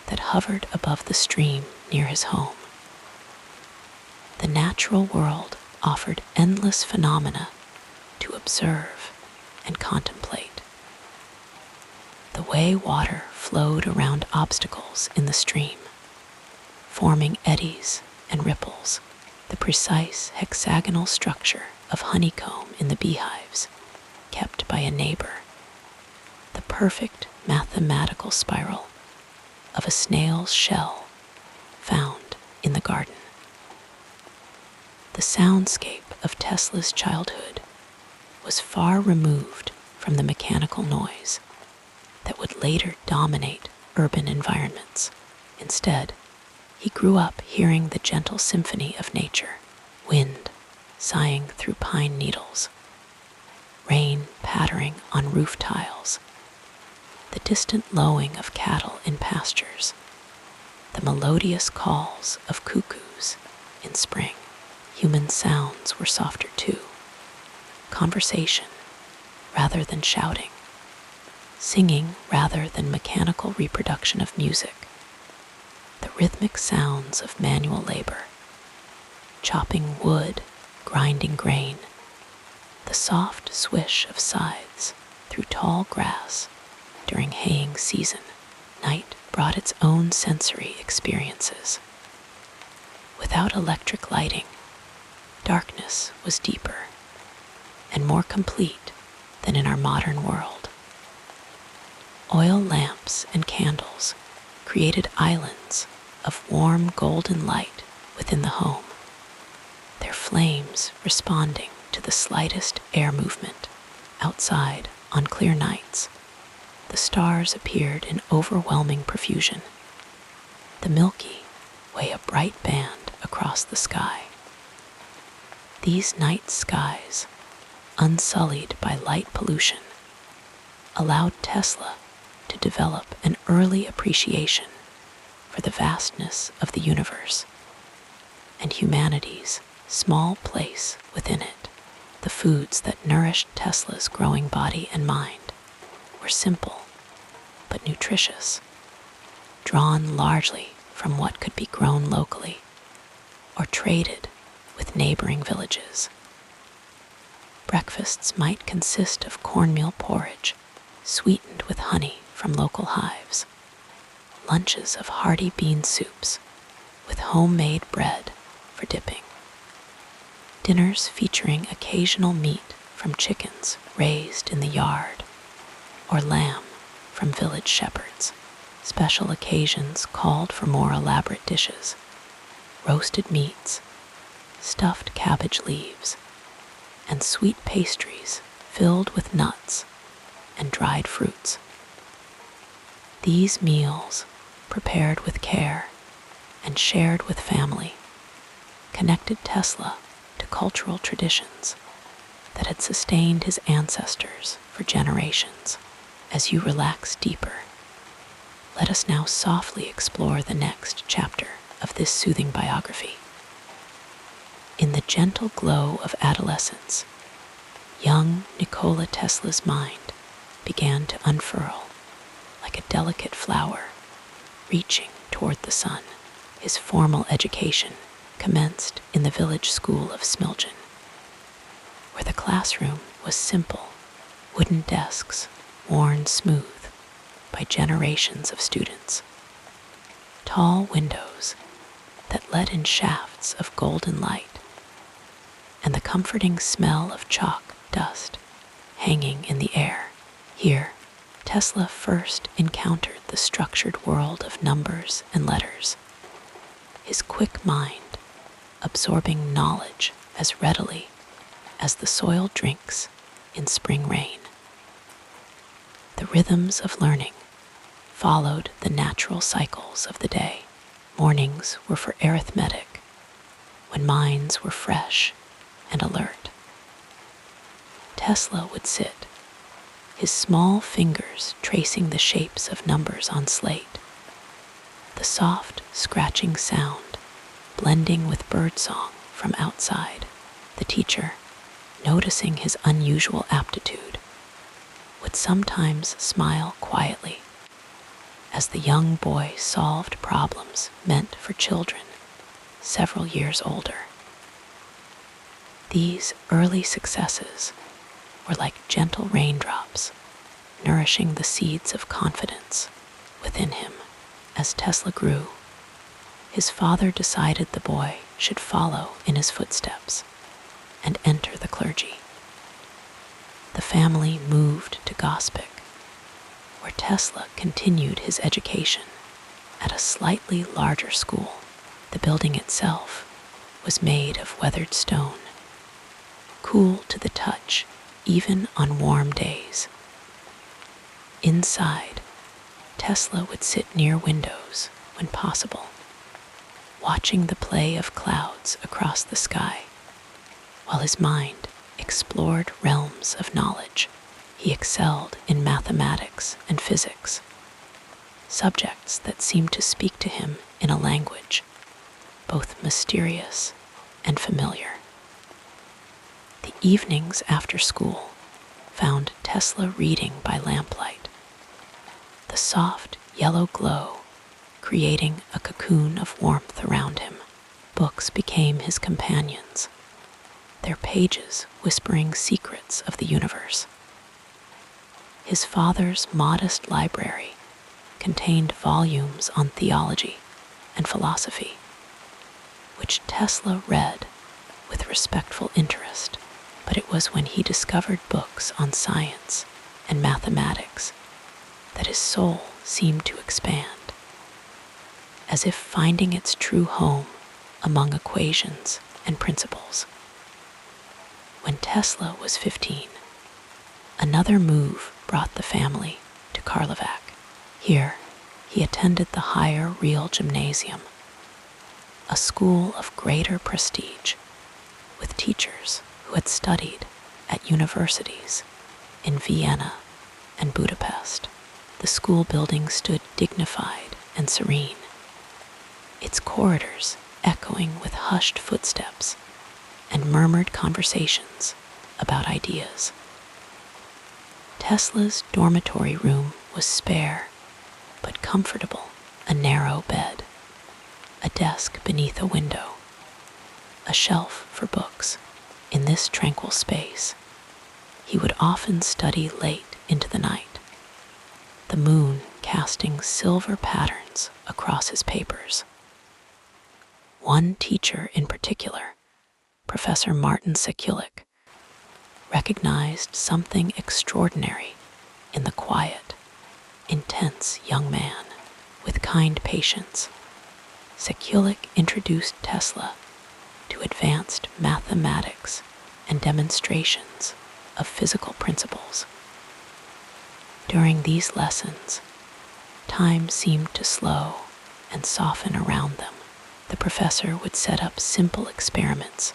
that hovered above the stream near his home. The natural world offered endless phenomena to observe and contemplate. The way water flowed around obstacles in the stream, forming eddies and ripples, the precise hexagonal structure of honeycomb in the beehives kept by a neighbor, the perfect mathematical spiral of a snail's shell found in the garden. The soundscape of Tesla's childhood was far removed from the mechanical noise that would later dominate urban environments. Instead, he grew up hearing the gentle symphony of nature, wind sighing through pine needles, rain pattering on roof tiles, the distant lowing of cattle in pastures, the melodious calls of cuckoos in spring. Human sounds were softer too, conversation rather than shouting, singing rather than mechanical reproduction of music, the rhythmic sounds of manual labor, chopping wood, grinding grain, the soft swish of scythes through tall grass during haying season. Night brought its own sensory experiences. Without electric lighting, darkness was deeper and more complete than in our modern world. Oil lamps and candles created islands of warm golden light within the home, their flames responding to the slightest air movement. Outside, on clear nights, the stars appeared in overwhelming profusion, the Milky Way a bright band across the sky. These night skies, unsullied by light pollution, allowed Tesla to develop an early appreciation for the vastness of the universe and humanity's small place within it. The foods that nourished Tesla's growing body and mind were simple but nutritious, drawn largely from what could be grown locally or traded with neighboring villages. Breakfasts might consist of cornmeal porridge sweetened with honey from local hives, lunches of hearty bean soups with homemade bread for dipping, dinners featuring occasional meat from chickens raised in the yard or lamb from village shepherds. Special occasions called for more elaborate dishes, roasted meats, stuffed cabbage leaves, and sweet pastries filled with nuts and dried fruits. These meals, prepared with care and shared with family, connected Tesla to cultural traditions that had sustained his ancestors for generations. As you relax deeper, let us now softly explore the next chapter of this soothing biography. In the gentle glow of adolescence, young Nikola Tesla's mind began to unfurl like a delicate flower reaching toward the sun. His formal education commenced in the village school of Smiljan, where the classroom was simple, wooden desks worn smooth by generations of students, tall windows that let in shafts of golden light, and the comforting smell of chalk dust hanging in the air. Here, Tesla first encountered the structured world of numbers and letters. His quick mind absorbing knowledge as readily as the soil drinks in spring rain. The rhythms of learning followed the natural cycles of the day. Mornings were for arithmetic, when minds were fresh and alert. Tesla would sit, his small fingers tracing the shapes of numbers on slate, the soft, scratching sound blending with birdsong from outside. The teacher, noticing his unusual aptitude, would sometimes smile quietly as the young boy solved problems meant for children several years older. These early successes were like gentle raindrops, nourishing the seeds of confidence within him. As Tesla grew, his father decided the boy should follow in his footsteps and enter the clergy. The family moved to Gospic, where Tesla continued his education at a slightly larger school. The building itself was made of weathered stone, cool to the touch even on warm days. Inside, Tesla would sit near windows when possible, watching the play of clouds across the sky, while his mind explored realms of knowledge. He excelled in mathematics and physics, subjects that seemed to speak to him in a language both mysterious and familiar. The evenings after school found Tesla reading by lamplight, the soft yellow glow creating a cocoon of warmth around him. Books became his companions, their pages whispering secrets of the universe. His father's modest library contained volumes on theology and philosophy, which Tesla read with respectful interest. But it was when he discovered books on science and mathematics that his soul seemed to expand, as if finding its true home among equations and principles. When Tesla was 15, another move brought the family to Karlovac. Here, he attended the Higher Real Gymnasium, a school of greater prestige, with teachers who had studied at universities in Vienna and Budapest. The school building stood dignified and serene, its corridors echoing with hushed footsteps and murmured conversations about ideas. Tesla's dormitory room was spare but comfortable, a narrow bed, a desk beneath a window, a shelf for books. In this tranquil space, he would often study late into the night, the moon casting silver patterns across his papers. One teacher in particular, Professor Martin Sekulic, recognized something extraordinary in the quiet, intense young man with kind patience. Sekulic introduced Tesla to advanced mathematics and demonstrations of physical principles. During these lessons, time seemed to slow and soften around them. The professor would set up simple experiments,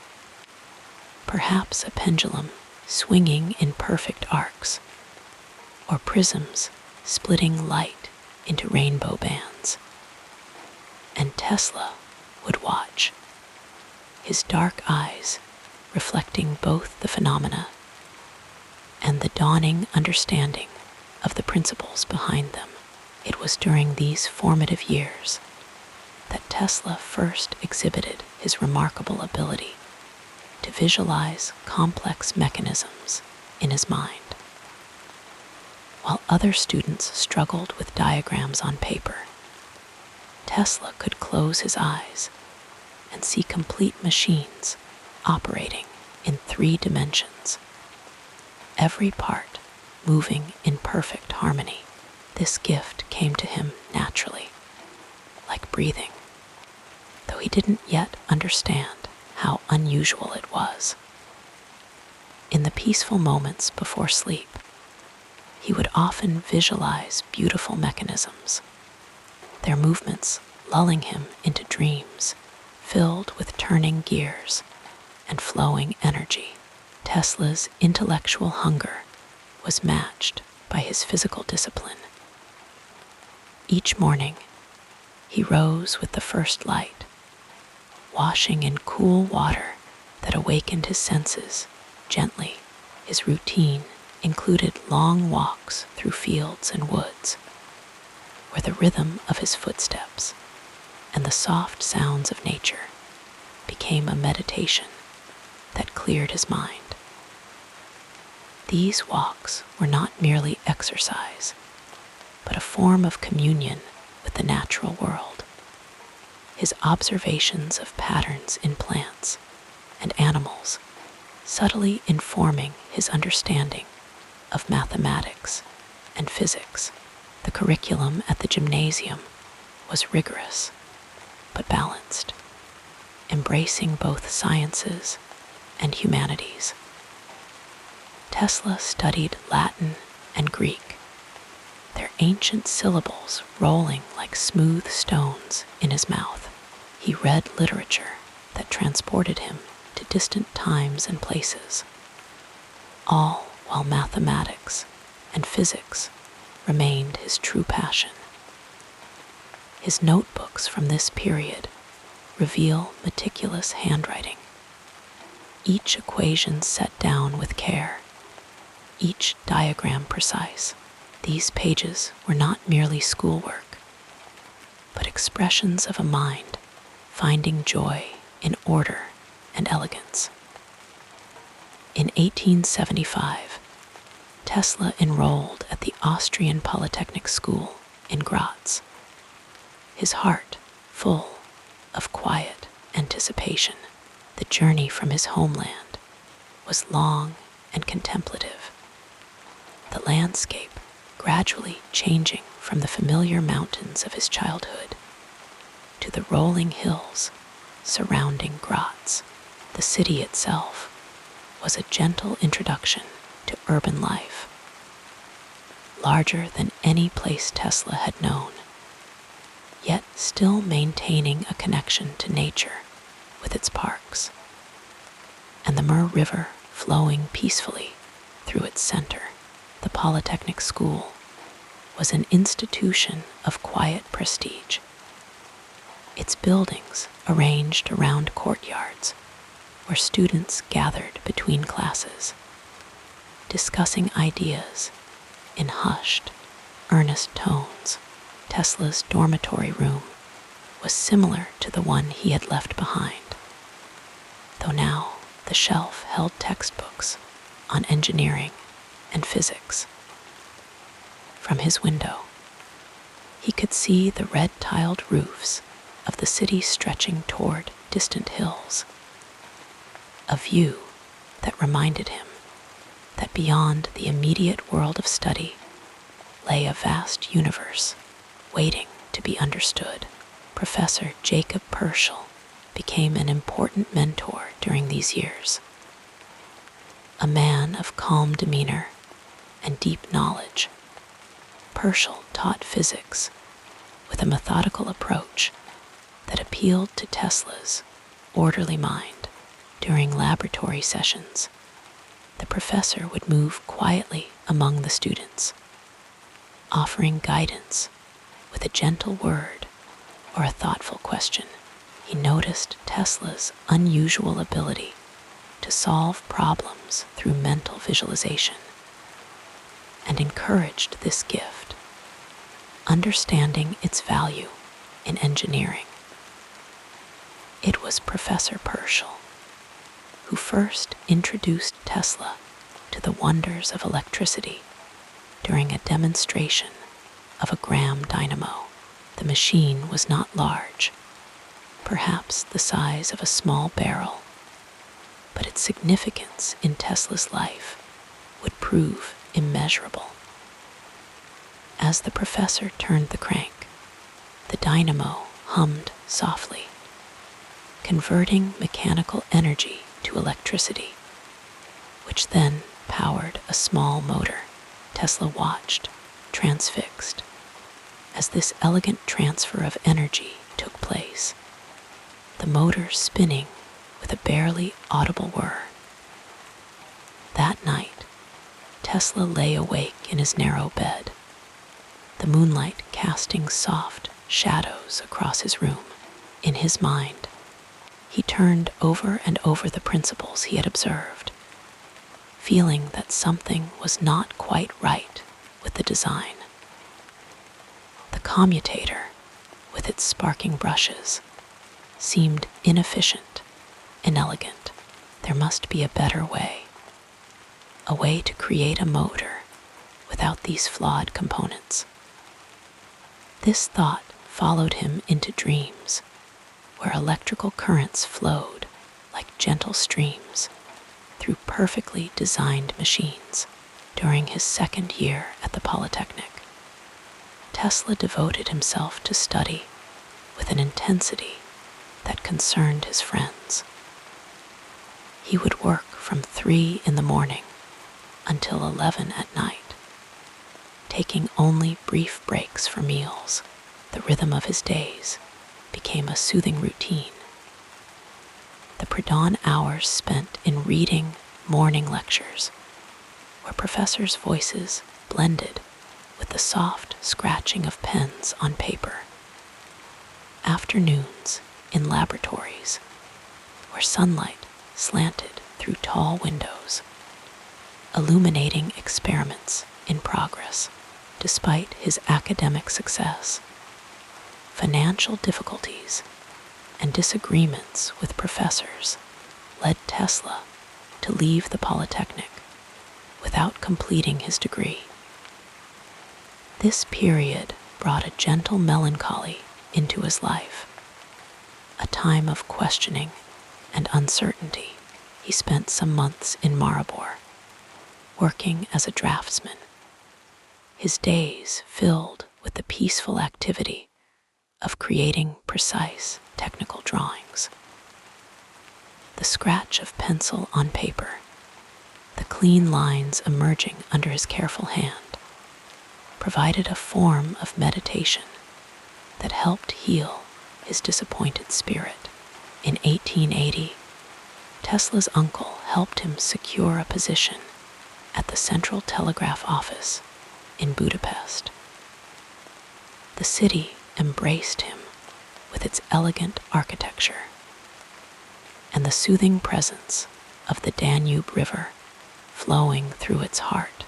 perhaps a pendulum swinging in perfect arcs, or prisms splitting light into rainbow bands. And Tesla would watch, his dark eyes reflecting both the phenomena and the dawning understanding of the principles behind them. It was during these formative years that Tesla first exhibited his remarkable ability to visualize complex mechanisms in his mind. While other students struggled with diagrams on paper, Tesla could close his eyes and see complete machines operating in 3 dimensions, every part moving in perfect harmony. This gift came to him naturally, like breathing, though he didn't yet understand how unusual it was. In the peaceful moments before sleep, he would often visualize beautiful mechanisms, their movements lulling him into dreams filled with turning gears and flowing energy. Tesla's intellectual hunger was matched by his physical discipline. Each morning, he rose with the first light, washing in cool water that awakened his senses gently. His routine included long walks through fields and woods, where the rhythm of his footsteps and the soft sounds of nature became a meditation that cleared his mind. These walks were not merely exercise, but a form of communion with the natural world. His observations of patterns in plants and animals subtly informing his understanding of mathematics and physics. The curriculum at the gymnasium was rigorous but balanced, embracing both sciences and humanities. Tesla studied Latin and Greek, their ancient syllables rolling like smooth stones in his mouth. He read literature that transported him to distant times and places, all while mathematics and physics remained his true passion. His notebooks from this period reveal meticulous handwriting, each equation set down with care, each diagram precise. These pages were not merely schoolwork, but expressions of a mind finding joy in order and elegance. In 1875, Tesla enrolled at the Austrian Polytechnic School in Graz, his heart full of quiet anticipation. The journey from his homeland was long and contemplative, the landscape gradually changing from the familiar mountains of his childhood to the rolling hills surrounding Graz. The city itself was a gentle introduction to urban life, larger than any place Tesla had known, yet still maintaining a connection to nature with its parks, and the Mur River flowing peacefully through its center. The Polytechnic School was an institution of quiet prestige, its buildings arranged around courtyards where students gathered between classes, discussing ideas in hushed, earnest tones. Tesla's dormitory room was similar to the one he had left behind, though now the shelf held textbooks on engineering and physics. From his window, he could see the red-tiled roofs of the city stretching toward distant hills, a view that reminded him that beyond the immediate world of study lay a vast universe waiting to be understood. Professor Jacob Purcell became an important mentor during these years. A man of calm demeanor and deep knowledge, Purcell taught physics with a methodical approach that appealed to Tesla's orderly mind. During laboratory sessions, the professor would move quietly among the students, offering guidance with a gentle word or a thoughtful question. He noticed Tesla's unusual ability to solve problems through mental visualization and encouraged this gift, understanding its value in engineering. It was Professor Purcell who first introduced Tesla to the wonders of electricity during a demonstration of a Gram dynamo. The machine was not large, perhaps the size of a small barrel, but its significance in Tesla's life would prove immeasurable. As the professor turned the crank, the dynamo hummed softly, converting mechanical energy to electricity, which then powered a small motor. Tesla watched, transfixed, as this elegant transfer of energy took place, the motor spinning with a barely audible whir. That night, Tesla lay awake in his narrow bed, the moonlight casting soft shadows across his room. In his mind, he turned over and over the principles he had observed, feeling that something was not quite right with the design. The commutator, with its sparking brushes, seemed inefficient, inelegant. There must be a better way, a way to create a motor without these flawed components. This thought followed him into dreams, where electrical currents flowed like gentle streams through perfectly designed machines. During his second year at the Polytechnic, Tesla devoted himself to study with an intensity that concerned his friends. He would work from 3 in the morning until 11 at night, taking only brief breaks for meals. The rhythm of his days became a soothing routine. The pre-dawn hours spent in reading morning lectures, where professors' voices blended with the soft scratching of pens on paper. Afternoons in laboratories, where sunlight slanted through tall windows, illuminating experiments in progress. Despite his academic success, financial difficulties and disagreements with professors led Tesla to leave the Polytechnic without completing his degree. This period brought a gentle melancholy into his life, a time of questioning and uncertainty. He spent some months in Maribor, working as a draftsman, his days filled with the peaceful activity of creating precise technical drawings. The scratch of pencil on paper, the clean lines emerging under his careful hand, provided a form of meditation that helped heal his disappointed spirit. In 1880, Tesla's uncle helped him secure a position at the Central Telegraph Office in Budapest. The city embraced him with its elegant architecture and the soothing presence of the Danube River flowing through its heart.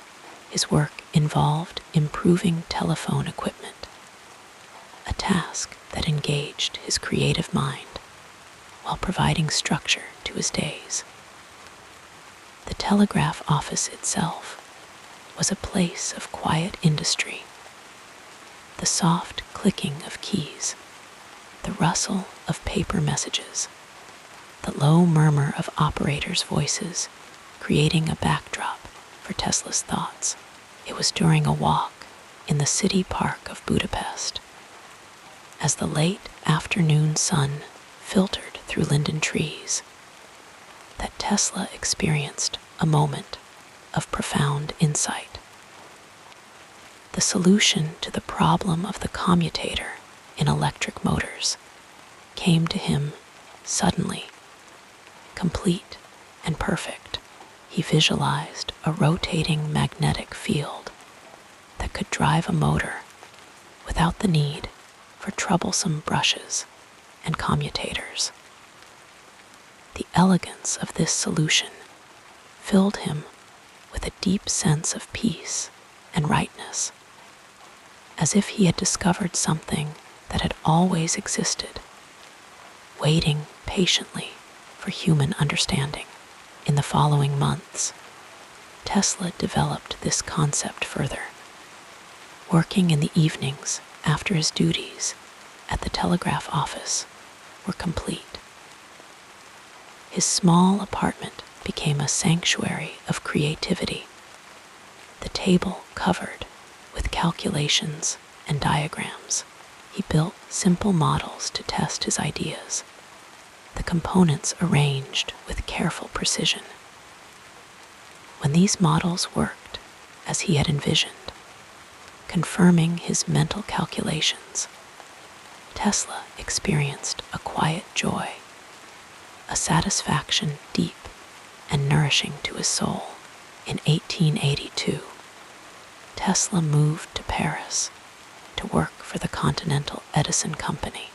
His work involved improving telephone equipment, a task that engaged his creative mind while providing structure to his days. The telegraph office itself was a place of quiet industry. The soft clicking of keys, the rustle of paper messages, the low murmur of operators' voices creating a backdrop for Tesla's thoughts. It was during a walk in the city park of Budapest, as the late afternoon sun filtered through linden trees, that Tesla experienced a moment of profound insight. The solution to the problem of the commutator in electric motors came to him suddenly, complete and perfect. He visualized a rotating magnetic field that could drive a motor without the need for troublesome brushes and commutators. The elegance of this solution filled him with a deep sense of peace and rightness, as if he had discovered something that had always existed, waiting patiently for human understanding. In the following months, Tesla developed this concept further, working in the evenings after his duties at the telegraph office were complete. His small apartment became a sanctuary of creativity, the table covered with calculations and diagrams. He built simple models to test his ideas, the components arranged with careful precision. When these models worked as he had envisioned, confirming his mental calculations, Tesla experienced a quiet joy, a satisfaction deep and nourishing to his soul. In 1882, Tesla moved to Paris to work for the Continental Edison Company.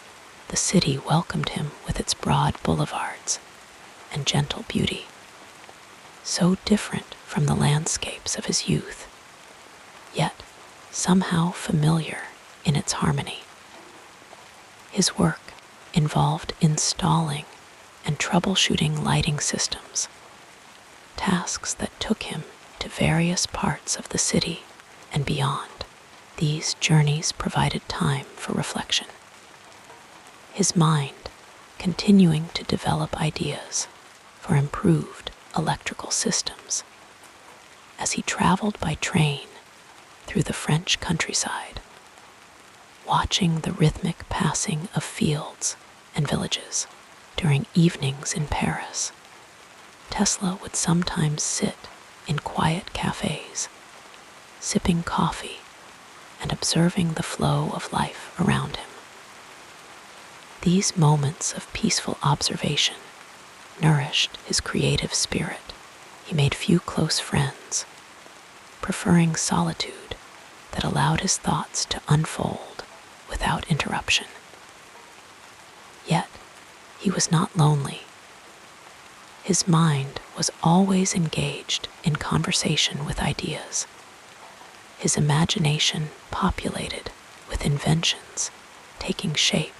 The city welcomed him with its broad boulevards and gentle beauty, so different from the landscapes of his youth, yet somehow familiar in its harmony. His work involved installing and troubleshooting lighting systems, tasks that took him to various parts of the city and beyond. These journeys provided time for reflection, his mind continuing to develop ideas for improved electrical systems. As he traveled by train through the French countryside, watching the rhythmic passing of fields and villages during evenings in Paris, Tesla would sometimes sit in quiet cafes, sipping coffee and observing the flow of life around him. These moments of peaceful observation nourished his creative spirit. He made few close friends, preferring solitude that allowed his thoughts to unfold without interruption. Yet, he was not lonely. His mind was always engaged in conversation with ideas, his imagination populated with inventions taking shape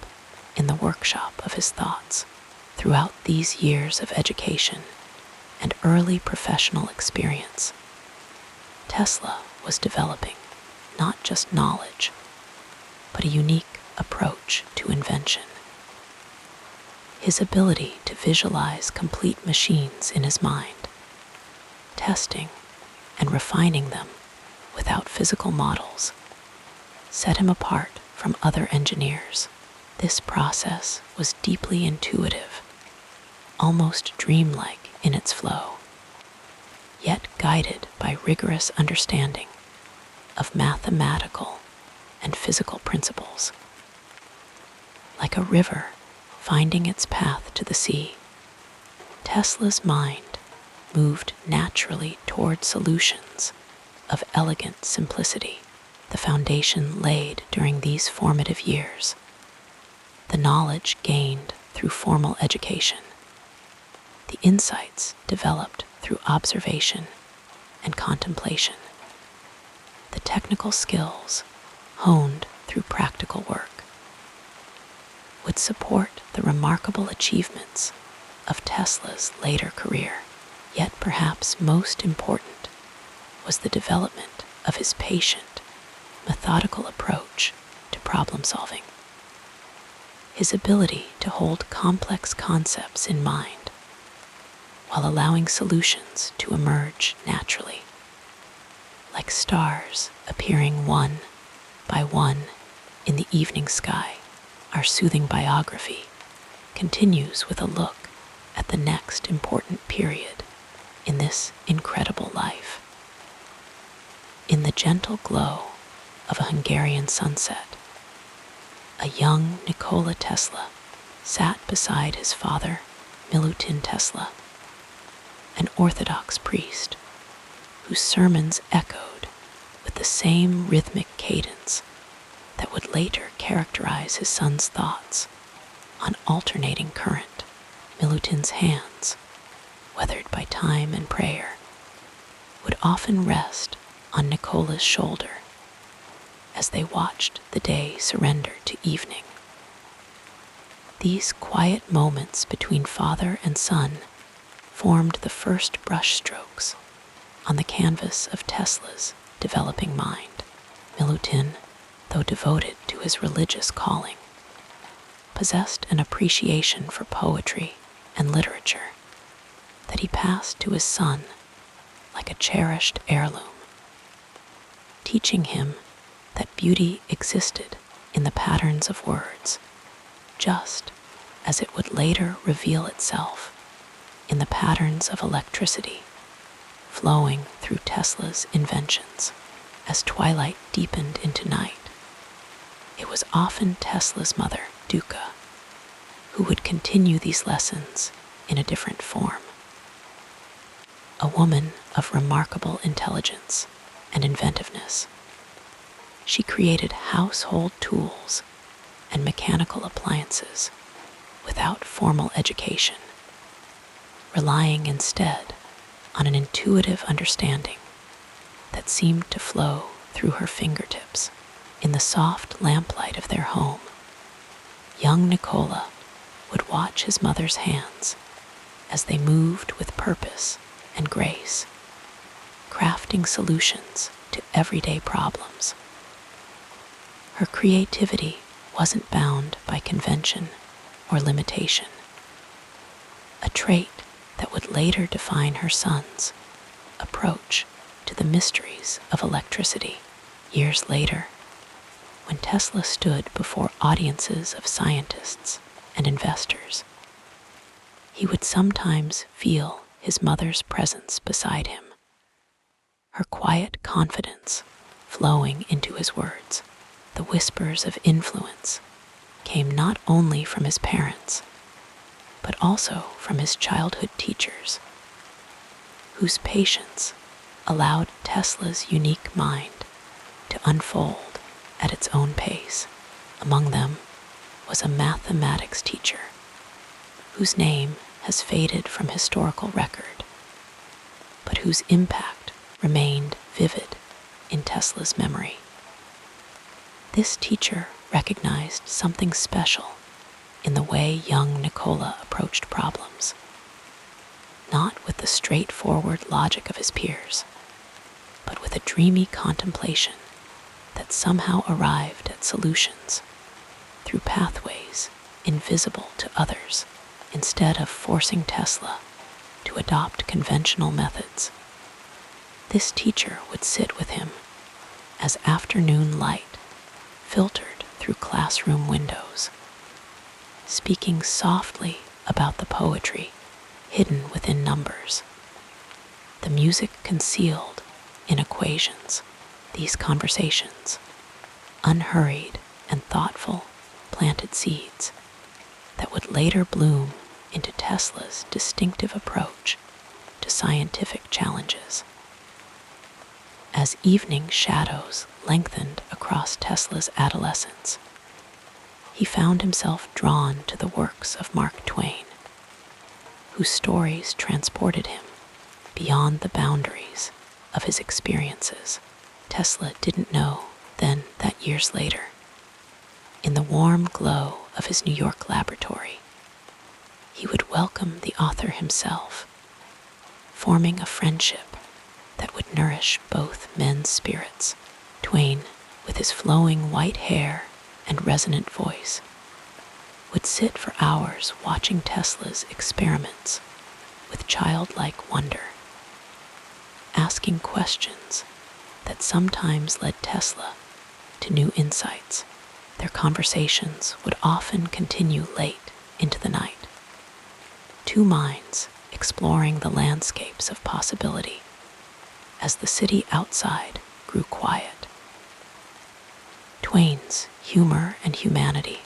in the workshop of his thoughts. Throughout these years of education and early professional experience, Tesla was developing not just knowledge, but a unique approach to invention. His ability to visualize complete machines in his mind, testing and refining them without physical models, set him apart from other engineers. This process was deeply intuitive, almost dreamlike in its flow, yet guided by rigorous understanding of mathematical and physical principles. Like a river finding its path to the sea, Tesla's mind moved naturally toward solutions of elegant simplicity. The foundation laid during these formative years, the knowledge gained through formal education, the insights developed through observation and contemplation, the technical skills honed through practical work, would support the remarkable achievements of Tesla's later career. Yet perhaps most important was the development of his patient, methodical approach to problem solving. His ability to hold complex concepts in mind while allowing solutions to emerge naturally, like stars appearing one by one in the evening sky. Our soothing biography continues with a look at the next important period in this incredible life. In the gentle glow of a Hungarian sunset, a young Nikola Tesla sat beside his father, Milutin Tesla, an Orthodox priest whose sermons echoed with the same rhythmic cadence that would later characterize his son's thoughts. On alternating current, Milutin's hands, weathered by time and prayer, would often rest on Nikola's shoulder as they watched the day surrender to evening. These quiet moments between father and son formed the first brushstrokes on the canvas of Tesla's developing mind. Milutin, though devoted to his religious calling, possessed an appreciation for poetry and literature that he passed to his son like a cherished heirloom, teaching him that beauty existed in the patterns of words, just as it would later reveal itself in the patterns of electricity flowing through Tesla's inventions. As twilight deepened into night, it was often Tesla's mother, Duca, who would continue these lessons in a different form. A woman of remarkable intelligence and inventiveness, she created household tools and mechanical appliances without formal education, relying instead on an intuitive understanding that seemed to flow through her fingertips. In the soft lamplight of their home, young Nikola would watch his mother's hands as they moved with purpose and grace, crafting solutions to everyday problems. Her creativity wasn't bound by convention or limitation, a trait that would later define her son's approach to the mysteries of electricity. Years later, when Tesla stood before audiences of scientists and investors, he would sometimes feel his mother's presence beside him, her quiet confidence flowing into his words. The whispers of influence came not only from his parents, but also from his childhood teachers, whose patience allowed Tesla's unique mind to unfold at its own pace. Among them was a mathematics teacher whose name has faded from historical record, but whose impact remained vivid in Tesla's memory. This teacher recognized something special in the way young Nikola approached problems, not with the straightforward logic of his peers, but with a dreamy contemplation that somehow arrived at solutions through pathways invisible to others. Instead of forcing Tesla to adopt conventional methods, this teacher would sit with him as afternoon light filtered through classroom windows, speaking softly about the poetry hidden within numbers, the music concealed in equations. These conversations, unhurried and thoughtful, planted seeds that would later bloom into Tesla's distinctive approach to scientific challenges. As evening shadows lengthened across Tesla's adolescence, he found himself drawn to the works of Mark Twain, whose stories transported him beyond the boundaries of his experiences. Tesla didn't know then that years later, in the warm glow of his New York laboratory, he would welcome the author himself, forming a friendship that would nourish both men's spirits. Twain, with his flowing white hair and resonant voice, would sit for hours watching Tesla's experiments with childlike wonder, asking questions that sometimes led Tesla to new insights. Their conversations would often continue late into the night, two minds exploring the landscapes of possibility as the city outside grew quiet. Twain's humor and humanity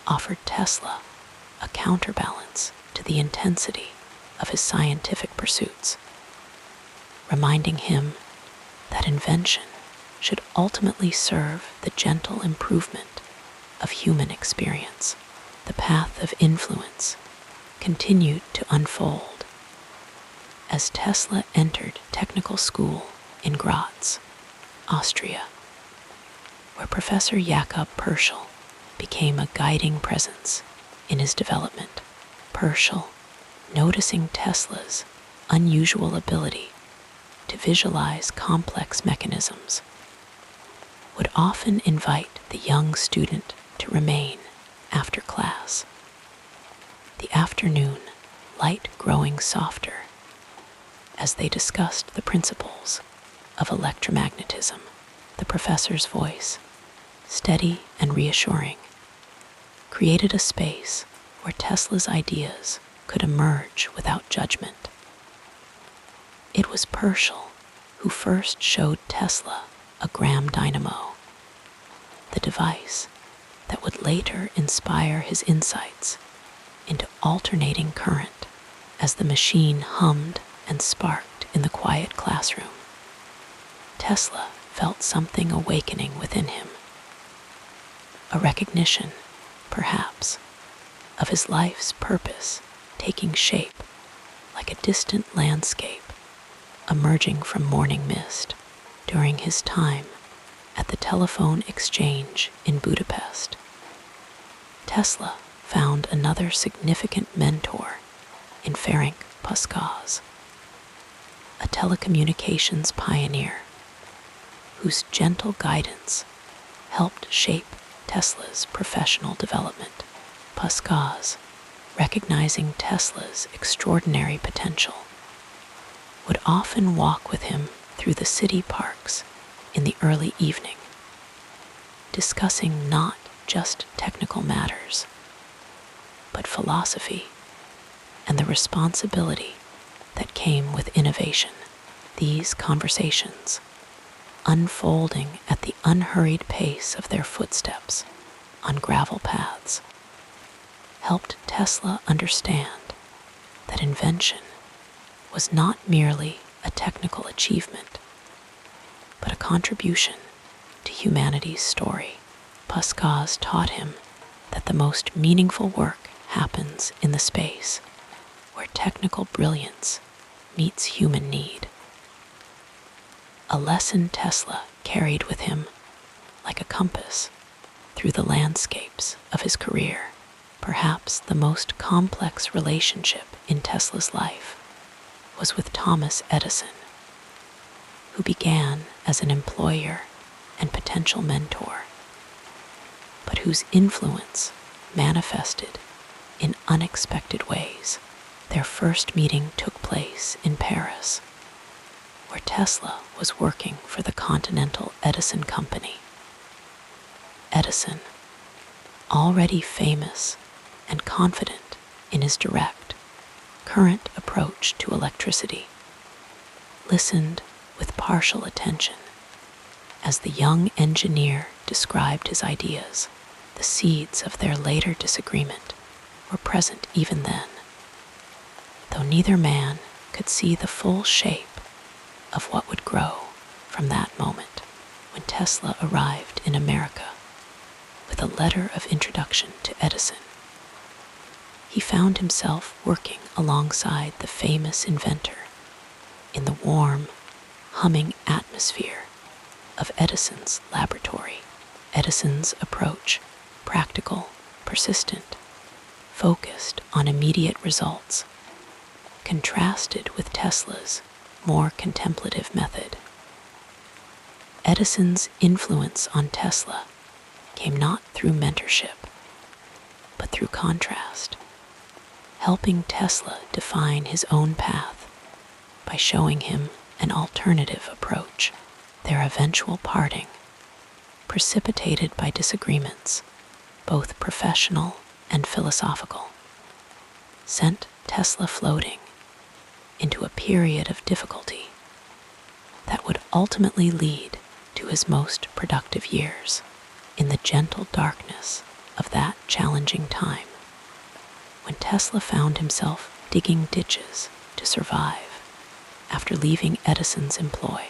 offered Tesla a counterbalance to the intensity of his scientific pursuits, reminding him that invention should ultimately serve the gentle improvement of human experience. The path of influence continued to unfold as Tesla entered technical school in Graz, Austria, where Professor Jakob Purcell became a guiding presence in his development. Purcell, noticing Tesla's unusual ability to visualize complex mechanisms, would often invite the young student to remain after class. The afternoon light growing softer as they discussed the principles of electromagnetism. The professor's voice, steady and reassuring, created a space where Tesla's ideas could emerge without judgment. It was Herschel who first showed Tesla a Graham dynamo, the device that would later inspire his insights into alternating current as the machine hummed and sparked in the quiet classroom. Tesla felt something awakening within him, a recognition, perhaps, of his life's purpose taking shape like a distant landscape emerging from morning mist during his time at the telephone exchange in Budapest. Tesla found another significant mentor in Ferenc Puskás, a telecommunications pioneer whose gentle guidance helped shape Tesla's professional development. Puskás, recognizing Tesla's extraordinary potential, would often walk with him through the city parks in the early evening, discussing not just technical matters, but philosophy and the responsibility that came with innovation. These conversations, unfolding at the unhurried pace of their footsteps on gravel paths, helped Tesla understand that invention was not merely a technical achievement, but a contribution to humanity's story. Puskás taught him that the most meaningful work happens in the space where technical brilliance meets human need. A lesson Tesla carried with him like a compass through the landscapes of his career. Perhaps the most complex relationship in Tesla's life was with Thomas Edison, who began as an employer and potential mentor, but whose influence manifested in unexpected ways. Their first meeting took place in Paris, where Tesla was working for the Continental Edison Company. Edison, already famous and confident in his direct, current approach to electricity, listened with partial attention as the young engineer described his ideas. The seeds of their later disagreement were present even then, though neither man could see the full shape of what would grow from that moment. When Tesla arrived in America with a letter of introduction to Edison, he found himself working alongside the famous inventor in the warm, humming atmosphere of Edison's laboratory. Edison's approach, practical, persistent, focused on immediate results, contrasted with Tesla's more contemplative method. Edison's influence on Tesla came not through mentorship, but through contrast, helping Tesla define his own path by showing him an alternative approach. Their eventual parting, precipitated by disagreements, both professional and philosophical, sent Tesla floating into a period of difficulty that would ultimately lead to his most productive years. In the gentle darkness of that challenging time, when Tesla found himself digging ditches to survive after leaving Edison's employ,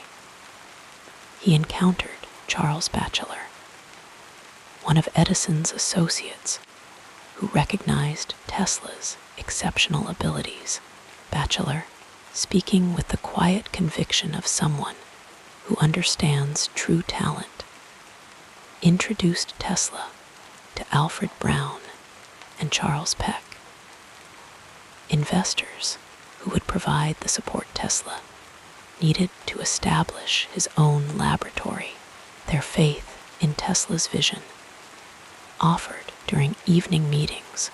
he encountered Charles Batchelor, one of Edison's associates who recognized Tesla's exceptional abilities. Batchelor, speaking with the quiet conviction of someone who understands true talent, introduced Tesla to Alfred Brown and Charles Peck, investors who would provide the support Tesla needed to establish his own laboratory. Their faith in Tesla's vision, offered during evening meetings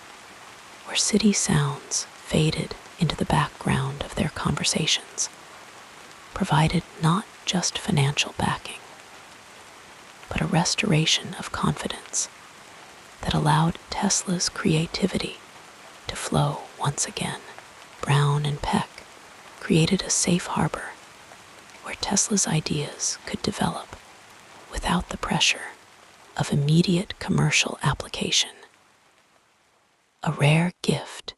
where city sounds faded into the background of their conversations, provided not just financial backing, but a restoration of confidence that allowed Tesla's creativity to flow once again. Brown and Peck created a safe harbor where Tesla's ideas could develop without the pressure of immediate commercial application. A rare gift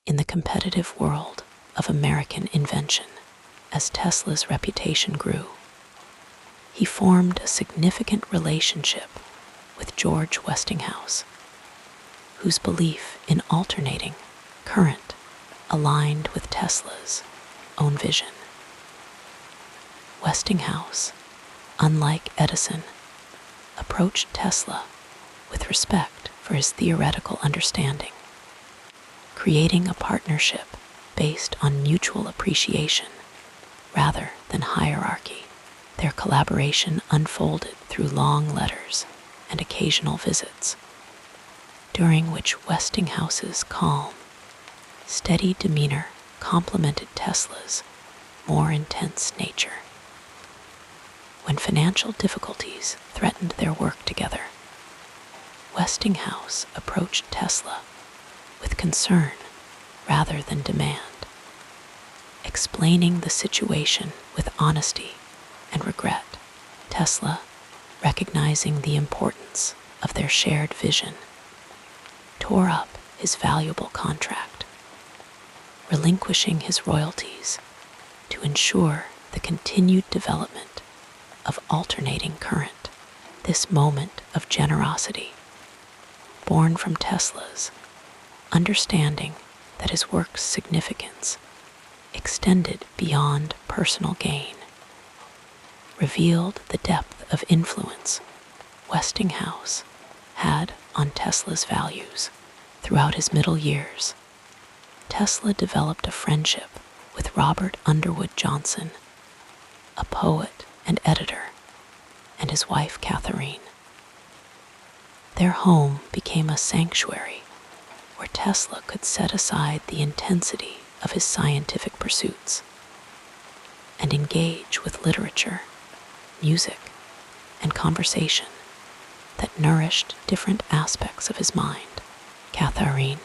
in the competitive world of American invention. As Tesla's reputation grew, he formed a significant relationship with George Westinghouse, whose belief in alternating current aligned with Tesla's own vision. Westinghouse, unlike Edison, approached Tesla with respect for his theoretical understanding, creating a partnership based on mutual appreciation rather than hierarchy. Their collaboration unfolded through long letters and occasional visits, during which Westinghouse's calm, steady demeanor complemented Tesla's more intense nature. When financial difficulties threatened their work together, Westinghouse approached Tesla with concern rather than demand, explaining the situation with honesty and regret. Tesla, recognizing the importance of their shared vision, tore up his valuable contract, relinquishing his royalties to ensure the continued development of alternating current. This moment of generosity, born from Tesla's understanding that his work's significance extended beyond personal gain, revealed the depth of influence Westinghouse had on Tesla's values. Throughout his middle years, Tesla developed a friendship with Robert Underwood Johnson, a poet and editor, and his wife Catherine. Their home became a sanctuary where Tesla could set aside the intensity of his scientific pursuits and engage with literature, music, and conversation that nourished different aspects of his mind. Catherine,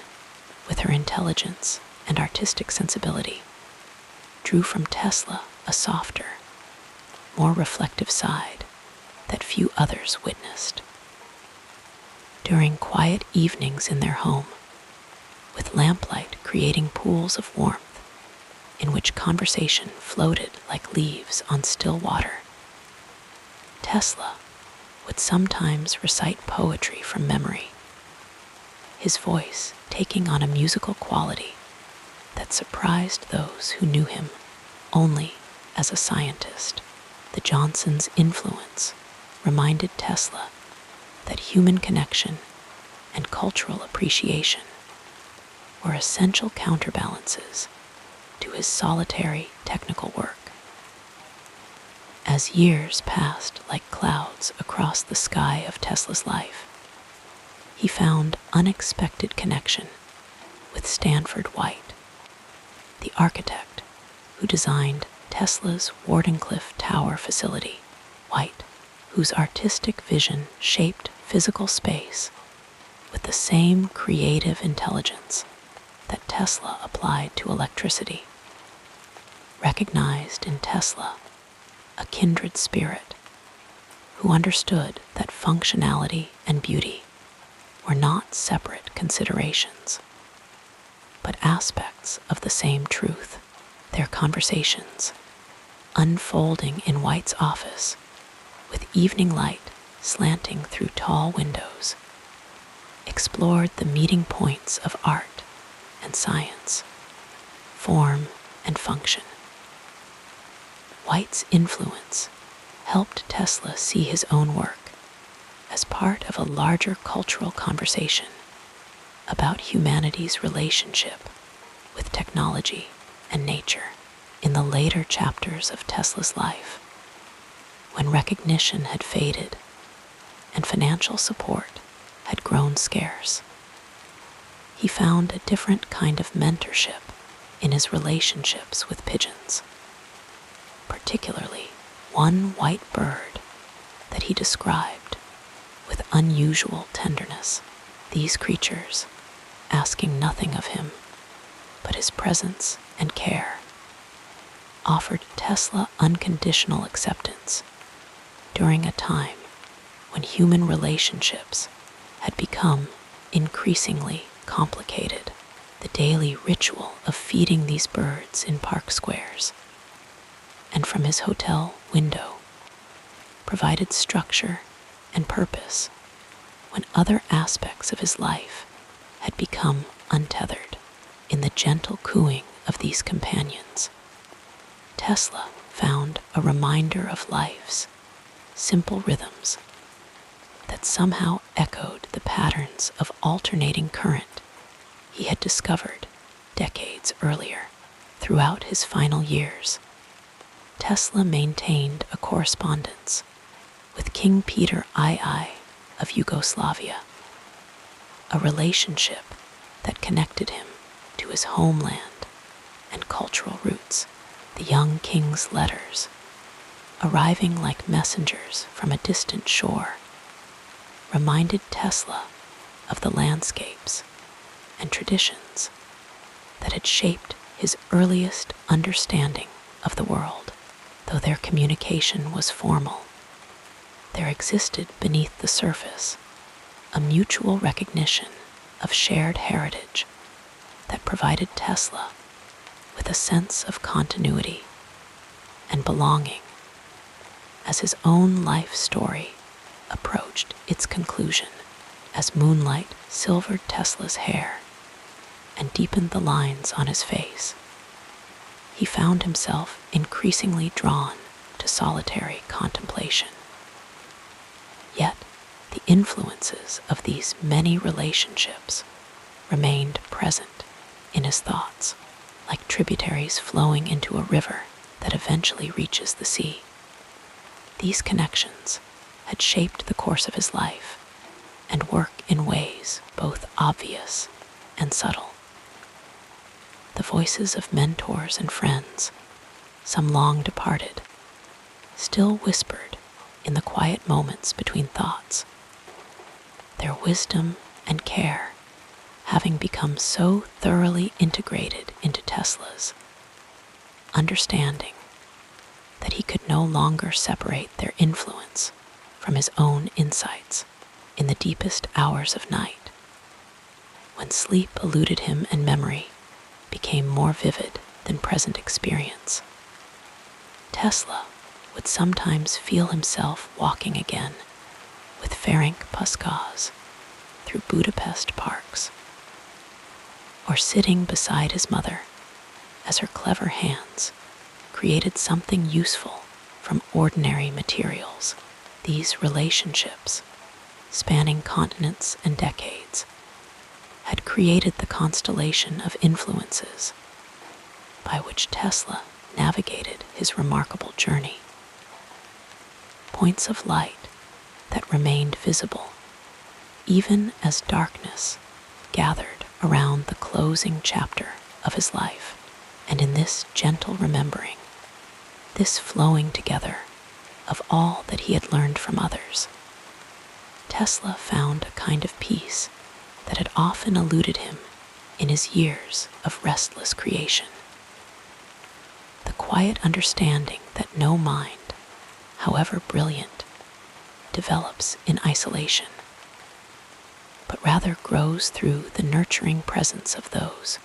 with her intelligence and artistic sensibility, drew from Tesla a softer, more reflective side that few others witnessed. During quiet evenings in their home, with lamplight creating pools of warmth in which conversation floated like leaves on still water, Tesla would sometimes recite poetry from memory, his voice taking on a musical quality that surprised those who knew him only as a scientist. The Johnsons' influence reminded Tesla that human connection and cultural appreciation were essential counterbalances to his solitary technical work. As years passed like clouds across the sky of Tesla's life, he found unexpected connection with Stanford White, the architect who designed Tesla's Wardenclyffe Tower facility. White, whose artistic vision shaped physical space with the same creative intelligence that Tesla applied to electricity, recognized in Tesla a kindred spirit who understood that functionality and beauty were not separate considerations, but aspects of the same truth. Their conversations, unfolding in White's office with evening light slanting through tall windows, explored the meeting points of art and science, form and function. White's influence helped Tesla see his own work as part of a larger cultural conversation about humanity's relationship with technology and nature. In the later chapters of Tesla's life, when recognition had faded and financial support had grown scarce, he found a different kind of mentorship in his relationships with pigeons, particularly one white bird that he described with unusual tenderness. These creatures, asking nothing of him but his presence and care, offered Tesla unconditional acceptance during a time when human relationships had become increasingly complicated. The daily ritual of feeding these birds in park squares and from his hotel window provided structure and purpose when other aspects of his life had become untethered. In the gentle cooing of these companions, Tesla found a reminder of life's simple rhythms that somehow echoed the patterns of alternating current he had discovered decades earlier. Throughout his final years, Tesla maintained a correspondence with King Peter II of Yugoslavia, a relationship that connected him to his homeland and cultural roots. The young king's letters, arriving like messengers from a distant shore, reminded Tesla of the landscapes and traditions that had shaped his earliest understanding of the world. Though their communication was formal, there existed beneath the surface a mutual recognition of shared heritage that provided Tesla with a sense of continuity and belonging as his own life story approached its conclusion. As moonlight silvered Tesla's hair and deepened the lines on his face, he found himself increasingly drawn to solitary contemplation. Yet, the influences of these many relationships remained present in his thoughts, like tributaries flowing into a river that eventually reaches the sea. These connections had shaped the course of his life and work in ways both obvious and subtle. The voices of mentors and friends, some long departed, still whispered in the quiet moments between thoughts, their wisdom and care having become so thoroughly integrated into Tesla's understanding that he could no longer separate their influence from his own insights. In the deepest hours of night, when sleep eluded him and memory became more vivid than present experience, Tesla would sometimes feel himself walking again with Ferenc Puskás through Budapest parks, or sitting beside his mother as her clever hands created something useful from ordinary materials. These relationships, spanning continents and decades, had created the constellation of influences by which Tesla navigated his remarkable journey. Points of light that remained visible even as darkness gathered around the closing chapter of his life. And in this gentle remembering, this flowing together of all that he had learned from others, Tesla found a kind of peace that had often eluded him in his years of restless creation. The quiet understanding that no mind, however brilliant, develops in isolation, but rather grows through the nurturing presence of those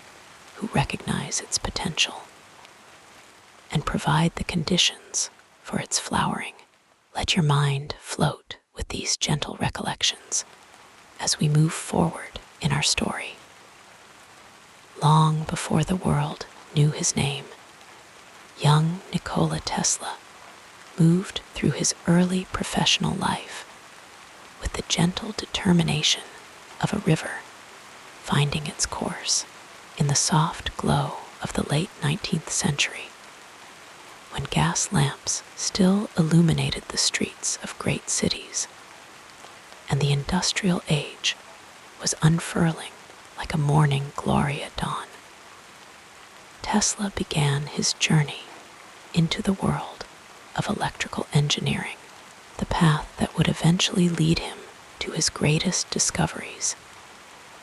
who recognize its potential and provide the conditions for its flowering. Let your mind float with these gentle recollections as we move forward in our story. Long before the world knew his name, young Nikola Tesla moved through his early professional life with the gentle determination of a river finding its course. In the soft glow of the late 19th century, when gas lamps still illuminated the streets of great cities, and the industrial age was unfurling like a morning glory at dawn, Tesla began his journey into the world of electrical engineering, the path that would eventually lead him to his greatest discoveries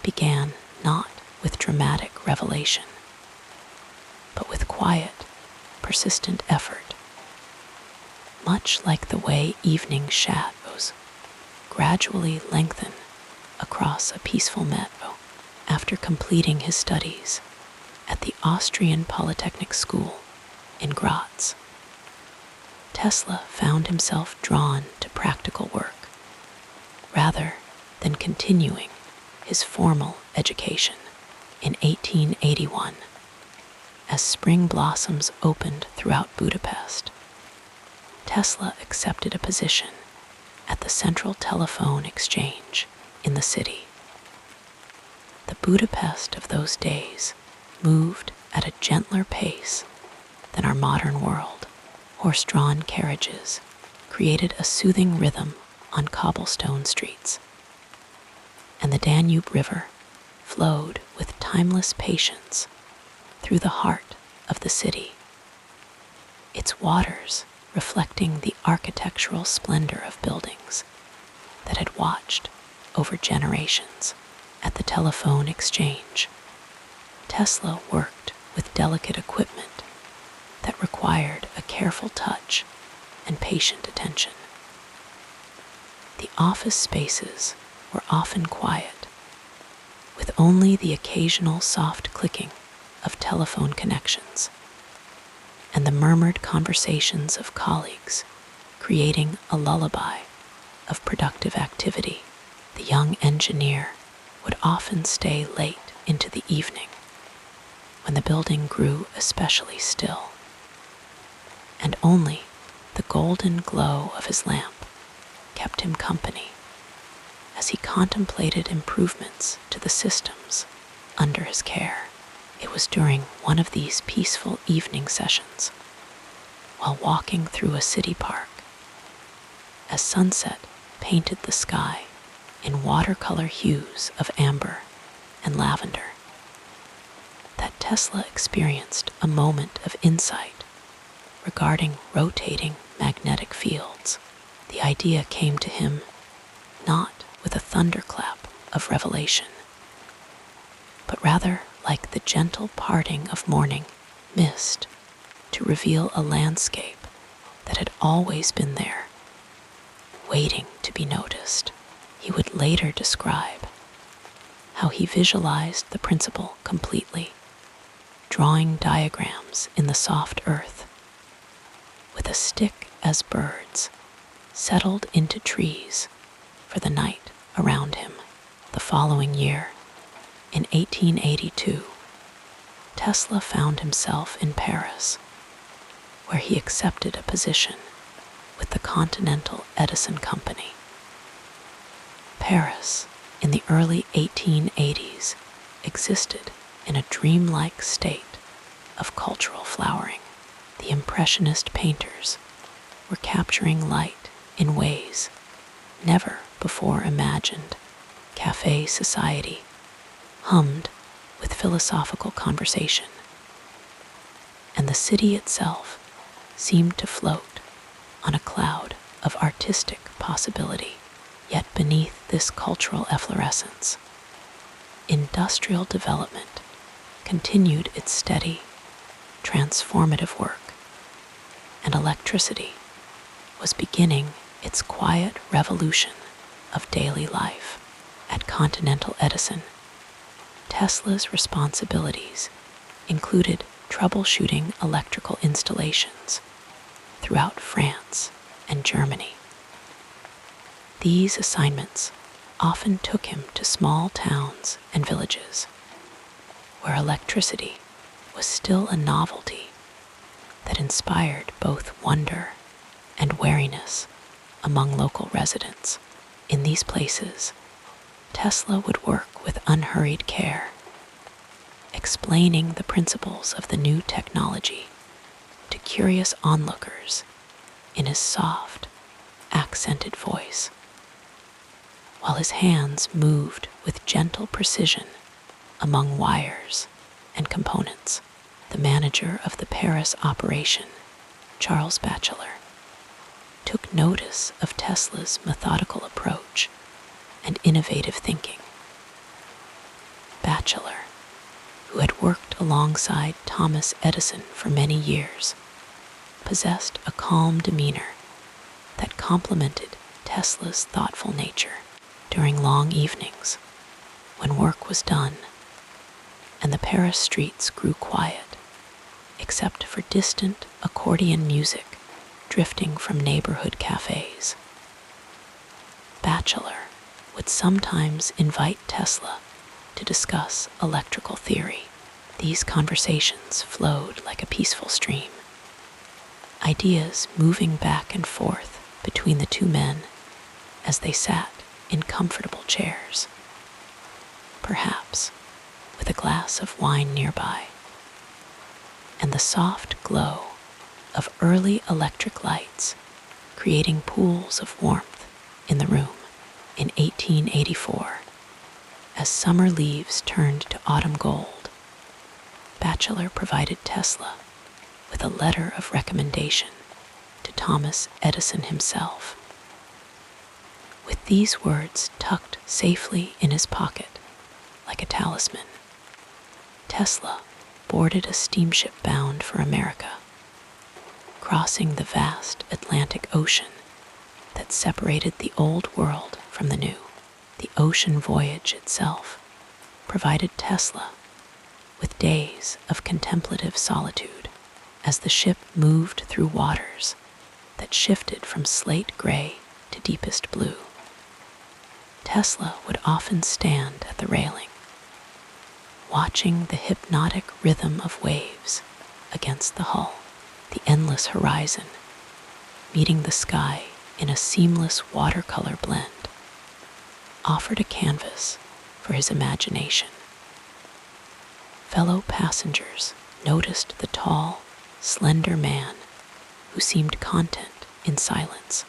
began not with dramatic revelation, but with quiet, persistent effort, much like the way evening shadows gradually lengthen across a peaceful meadow. After completing his studies at the Austrian Polytechnic School in Graz, Tesla found himself drawn to practical work rather than continuing his formal education. In 1881, as spring blossoms opened throughout Budapest, Tesla accepted a position at the Central Telephone Exchange in the city. The Budapest of those days moved at a gentler pace than our modern world. Horse-drawn carriages created a soothing rhythm on cobblestone streets, and the Danube River flowed with timeless patience through the heart of the city, its waters reflecting the architectural splendor of buildings that had watched over generations. At the telephone exchange, Tesla worked with delicate equipment that required a careful touch and patient attention. The office spaces were often quiet, with only the occasional soft clicking of telephone connections and the murmured conversations of colleagues creating a lullaby of productive activity. The young engineer would often stay late into the evening when the building grew especially still, and only the golden glow of his lamp kept him company as he contemplated improvements to the systems under his care. It was during one of these peaceful evening sessions, while walking through a city park, as sunset painted the sky in watercolor hues of amber and lavender, that Tesla experienced a moment of insight regarding rotating magnetic fields. The idea came to him not with a thunderclap of revelation, but rather like the gentle parting of morning mist to reveal a landscape that had always been there, waiting to be noticed. He would later describe how he visualized the principle completely, drawing diagrams in the soft earth, with a stick as birds settled into trees for the night around him. The following year, in 1882, Tesla found himself in Paris, where he accepted a position with the Continental Edison Company. Paris, in the early 1880s, existed in a dreamlike state of cultural flowering. The Impressionist painters were capturing light in ways never before imagined. Café society hummed with philosophical conversation, and the city itself seemed to float on a cloud of artistic possibility. Yet beneath this cultural efflorescence, industrial development continued its steady, transformative work, and electricity was beginning its quiet revolution of daily life. At Continental Edison, Tesla's responsibilities included troubleshooting electrical installations throughout France and Germany. These assignments often took him to small towns and villages, where electricity was still a novelty that inspired both wonder and wariness among local residents. In these places, Tesla would work with unhurried care, explaining the principles of the new technology to curious onlookers in his soft, accented voice, while his hands moved with gentle precision among wires and components. The manager of the Paris operation, Charles Batchelor, took notice of Tesla's methodical approach and innovative thinking. bachelor, who had worked alongside Thomas Edison for many years, possessed a calm demeanor that complemented Tesla's thoughtful nature during long evenings when work was done and the Paris streets grew quiet, except for distant accordion music drifting from neighborhood cafes. Bachelor would sometimes invite Tesla to discuss electrical theory. These conversations flowed like a peaceful stream, ideas moving back and forth between the two men as they sat in comfortable chairs, perhaps with a glass of wine nearby, and the soft glow of early electric lights creating pools of warmth in the room. In 1884, as summer leaves turned to autumn gold, Bachelor provided Tesla with a letter of recommendation to Thomas Edison himself. With these words tucked safely in his pocket like a talisman, Tesla boarded a steamship bound for America, crossing the vast Atlantic Ocean that separated the old world from the new. The ocean voyage itself provided Tesla with days of contemplative solitude as the ship moved through waters that shifted from slate gray to deepest blue. Tesla would often stand at the railing, watching the hypnotic rhythm of waves against the hull, the endless horizon meeting the sky in a seamless watercolor blend, offered a canvas for his imagination. Fellow passengers noticed the tall, slender man who seemed content in silence,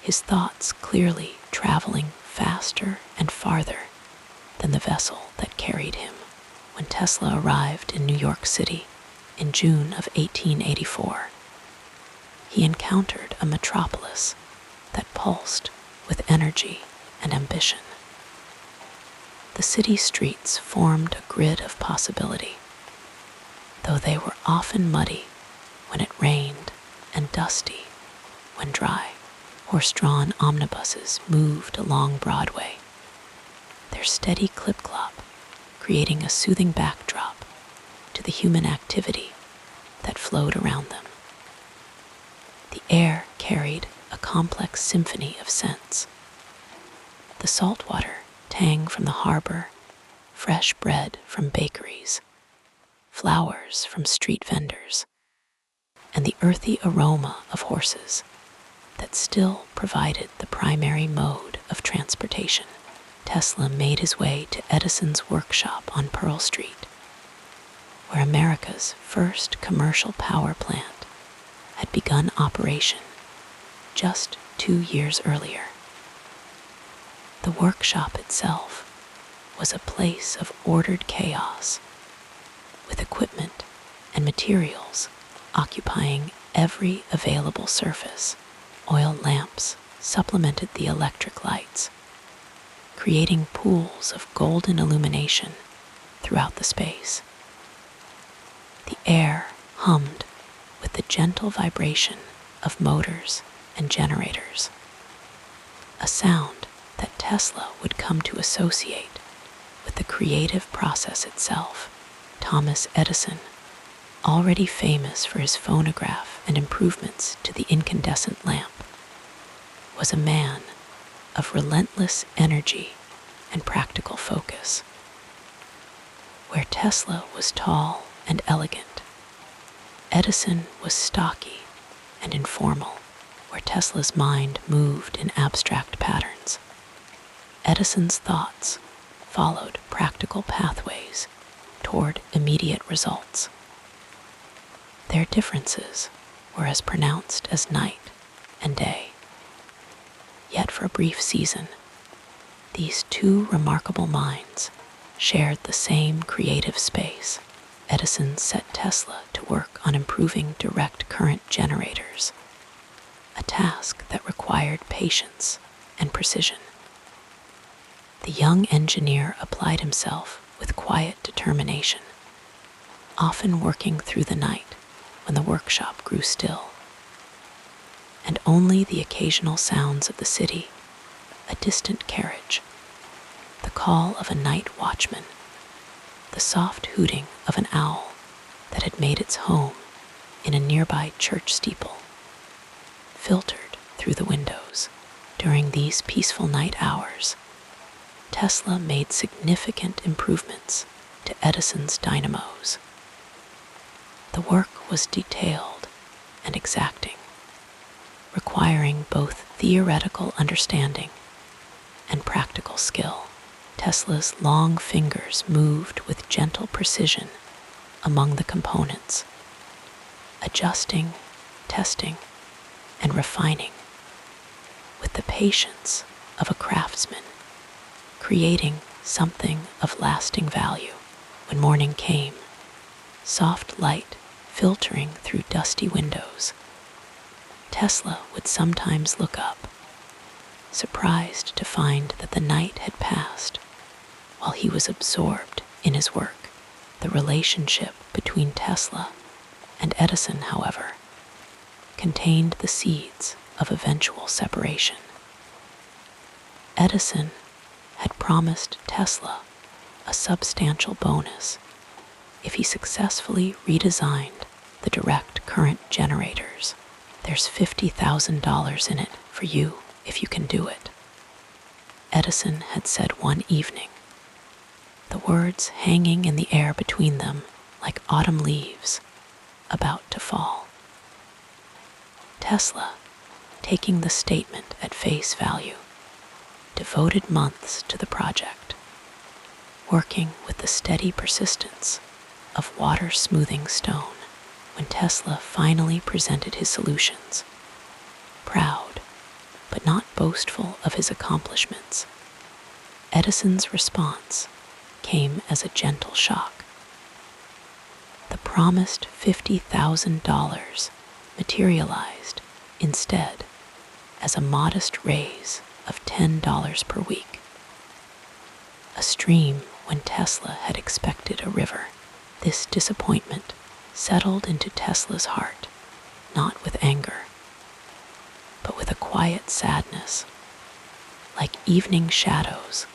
his thoughts clearly traveling faster and farther than the vessel that carried him. When Tesla arrived in New York City in June of 1884, he encountered a metropolis that pulsed with energy and ambition. The city streets formed a grid of possibility, though they were often muddy when it rained and dusty when dry. Horse-drawn omnibuses moved along Broadway, their steady clip-clop creating a soothing backdrop to the human activity that flowed around them. The air carried a complex symphony of scents. The saltwater tang from the harbor, fresh bread from bakeries, flowers from street vendors, and the earthy aroma of horses that still provided the primary mode of transportation. Tesla made his way to Edison's workshop on Pearl Street, where America's first commercial power plant had begun operation just 2 years earlier. The workshop itself was a place of ordered chaos, with equipment and materials occupying every available surface. Oil lamps supplemented the electric lights, creating pools of golden illumination throughout the space. The air hummed with the gentle vibration of motors and generators, a sound that Tesla would come to associate with the creative process itself. Thomas Edison, already famous for his phonograph and improvements to the incandescent lamp, was a man of relentless energy and practical focus. Where Tesla was tall and elegant, Edison was stocky and informal. Where Tesla's mind moved in abstract patterns, Edison's thoughts followed practical pathways toward immediate results. Their differences were as pronounced as night and day. Yet for a brief season, these two remarkable minds shared the same creative space. Edison set Tesla to work on improving direct current generators, a task that required patience and precision. The young engineer applied himself with quiet determination, often working through the night when the workshop grew still, and only the occasional sounds of the city, a distant carriage, the call of a night watchman, the soft hooting of an owl that had made its home in a nearby church steeple, filtered through the windows. During these peaceful night hours, Tesla made significant improvements to Edison's dynamos. The work was detailed and exacting, requiring both theoretical understanding and practical skill. Tesla's long fingers moved with gentle precision among the components, adjusting, testing, and refining with the patience of a craftsman, creating something of lasting value. When morning came, soft light filtering through dusty windows, Tesla would sometimes look up, surprised to find that the night had passed while he was absorbed in his work. The relationship between Tesla and Edison, however, contained the seeds of eventual separation. Edison had promised Tesla a substantial bonus if he successfully redesigned the direct current generators. "There's $50,000 in it for you if you can do it," Edison had said one evening, the words hanging in the air between them like autumn leaves about to fall. Tesla, taking the statement at face value, devoted months to the project, working with the steady persistence of water-smoothing stone. When Tesla finally presented his solutions, proud but not boastful of his accomplishments, Edison's response came as a gentle shock. The promised $50,000 materialized instead as a modest raise of $10 per week, a stream when Tesla had expected a river. This disappointment settled into Tesla's heart, not with anger, but with a quiet sadness, like evening shadows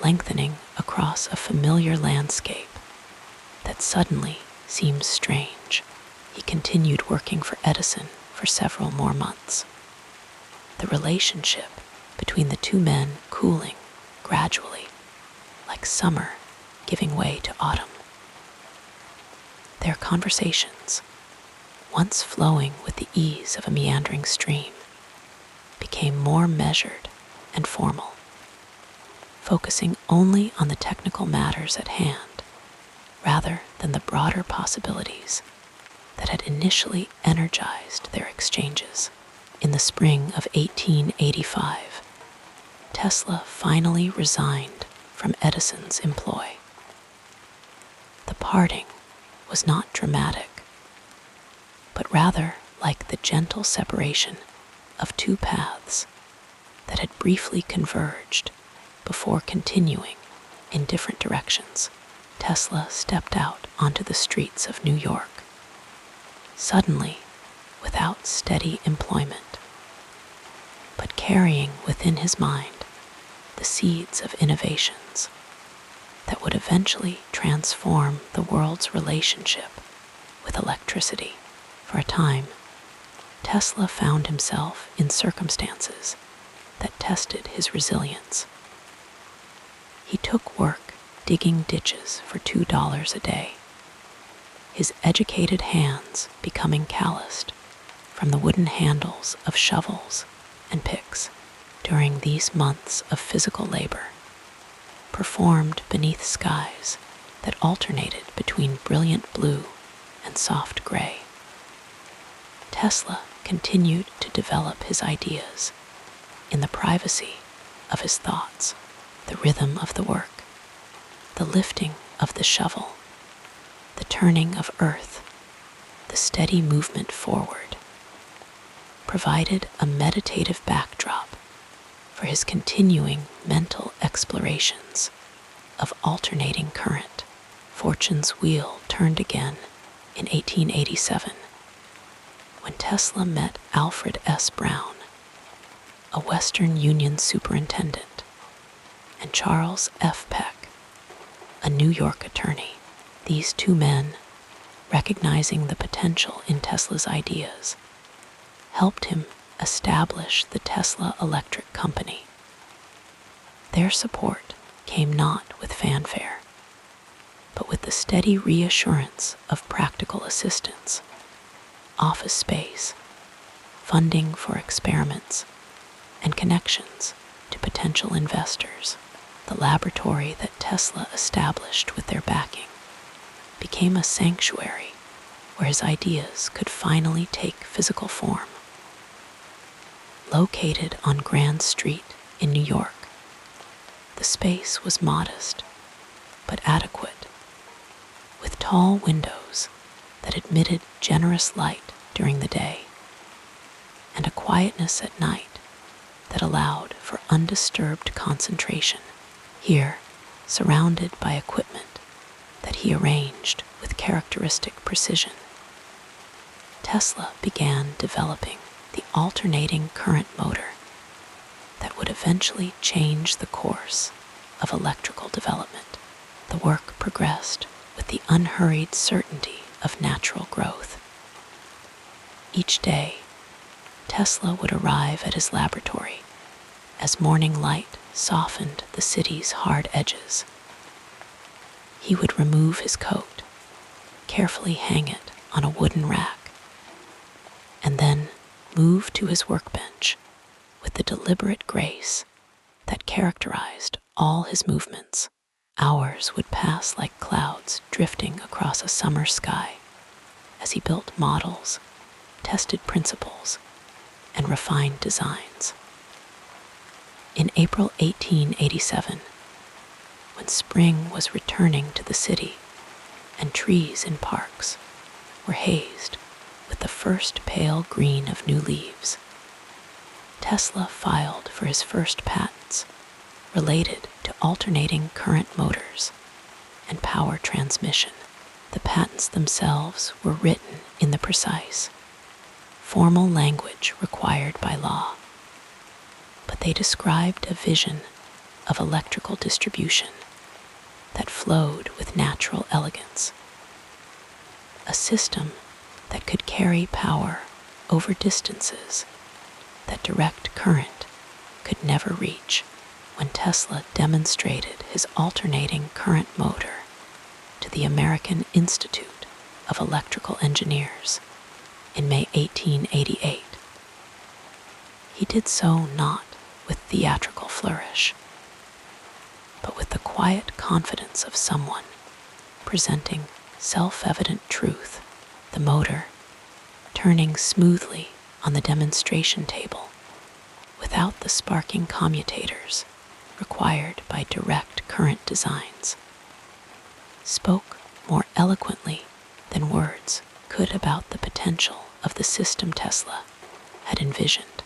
lengthening across a familiar landscape that suddenly seems strange. He continued working for Edison for several more months, the relationship between the two men cooling gradually, like summer giving way to autumn. Their conversations, once flowing with the ease of a meandering stream, became more measured and formal, focusing only on the technical matters at hand rather than the broader possibilities that had initially energized their exchanges. In the spring of 1885, Tesla finally resigned from Edison's employ. The parting was not dramatic, but rather like the gentle separation of two paths that had briefly converged before continuing in different directions. Tesla stepped out onto the streets of New York, suddenly without steady employment, but carrying within his mind the seeds of innovations that would eventually transform the world's relationship with electricity. For a time, Tesla found himself in circumstances that tested his resilience. He took work digging ditches for $2 a day, his educated hands becoming calloused from the wooden handles of shovels and picks. During these months of physical labor, performed beneath skies that alternated between brilliant blue and soft gray, Tesla continued to develop his ideas in the privacy of his thoughts. The rhythm of the work, the lifting of the shovel, the turning of earth, the steady movement forward, provided a meditative backdrop for his continuing mental explorations of alternating current. Fortune's wheel turned again in 1887 when Tesla met Alfred S. Brown, a Western Union superintendent, and Charles F. Peck, a New York attorney. These two men, recognizing the potential in Tesla's ideas, helped him establish the Tesla Electric Company. Their support came not with fanfare, but with the steady reassurance of practical assistance, office space, funding for experiments, and connections to potential investors. The laboratory that Tesla established with their backing became a sanctuary where his ideas could finally take physical form. Located on Grand Street in New York, the space was modest but adequate, with tall windows that admitted generous light during the day and a quietness at night that allowed for undisturbed concentration. Here, surrounded by equipment that he arranged with characteristic precision, Tesla began developing the alternating current motor that would eventually change the course of electrical development. The work progressed with the unhurried certainty of natural growth. Each day, Tesla would arrive at his laboratory as morning light softened the city's hard edges. He would remove his coat, carefully hang it on a wooden rack, and then move to his workbench with the deliberate grace that characterized all his movements. Hours would pass like clouds drifting across a summer sky as he built models, tested principles, and refined designs. In April 1887, when spring was returning to the city and trees in parks were hazed with the first pale green of new leaves, Tesla filed for his first patents related to alternating current motors and power transmission. The patents themselves were written in the precise, formal language required by law, but they described a vision of electrical distribution that flowed with natural elegance, a system that could carry power over distances that direct current could never reach. When Tesla demonstrated his alternating current motor to the American Institute of Electrical Engineers in May 1888, he did so not with theatrical flourish, but with the quiet confidence of someone presenting self-evident truth. The motor, turning smoothly on the demonstration table without the sparking commutators required by direct current designs, spoke more eloquently than words could about the potential of the system Tesla had envisioned.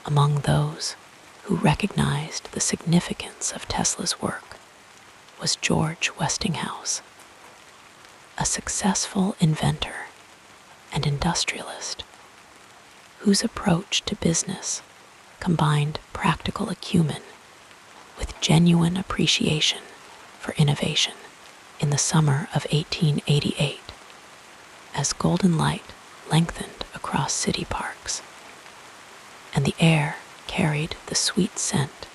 Among those who recognized the significance of Tesla's work was George Westinghouse, a successful inventor and industrialist whose approach to business combined practical acumen with genuine appreciation for innovation. In the summer of 1888, as golden light lengthened across city parks and the air carried the sweet scent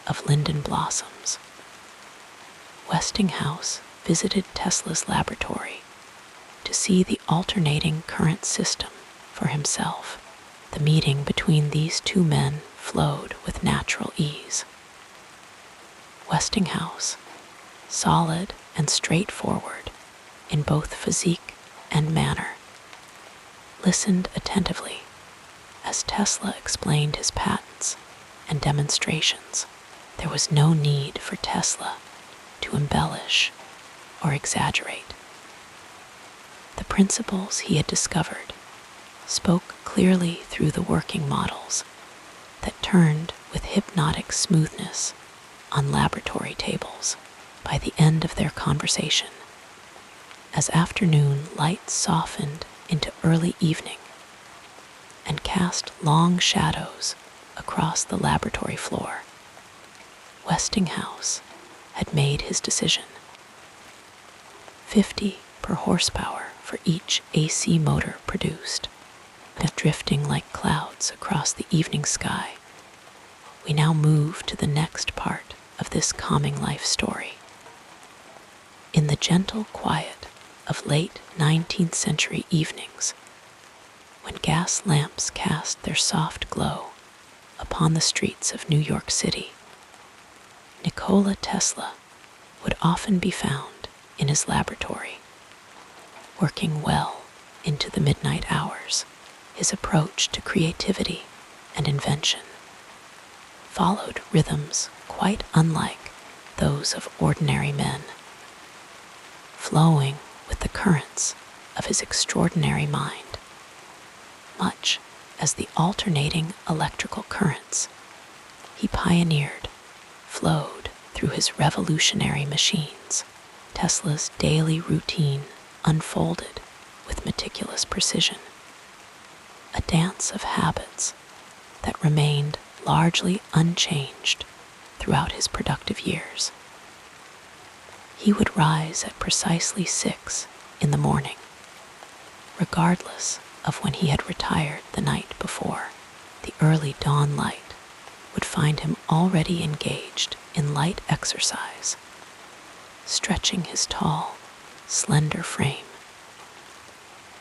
of linden blossoms, Westinghouse visited Tesla's laboratory to see the alternating current system for himself. The meeting between these two men flowed with natural ease. Westinghouse, solid and straightforward in both physique and manner, listened attentively as Tesla explained his patents and demonstrations. There was no need for Tesla to embellish or exaggerate. The principles he had discovered spoke clearly through the working models that turned with with hypnotic smoothness on laboratory tables by the end of their conversation. As afternoon light softened into early evening and cast long shadows across the laboratory floor, Westinghouse had made his decision. 50 per horsepower for each AC motor produced, and drifting like clouds across the evening sky, we now move to the next part of this calming life story. In the gentle quiet of late 19th century evenings, when gas lamps cast their soft glow upon the streets of New York City, Nikola Tesla would often be found in his laboratory, working well into the midnight hours. His approach to creativity and invention followed rhythms quite unlike those of ordinary men, flowing with the currents of his extraordinary mind, much as the alternating electrical currents he pioneered flowed through his revolutionary machines. Tesla's daily routine unfolded with meticulous precision, a dance of habits that remained largely unchanged throughout his productive years. He would rise at precisely 6 in the morning, regardless of when he had retired the night before. The early dawn light would find him already engaged in light exercise, stretching his tall, slender frame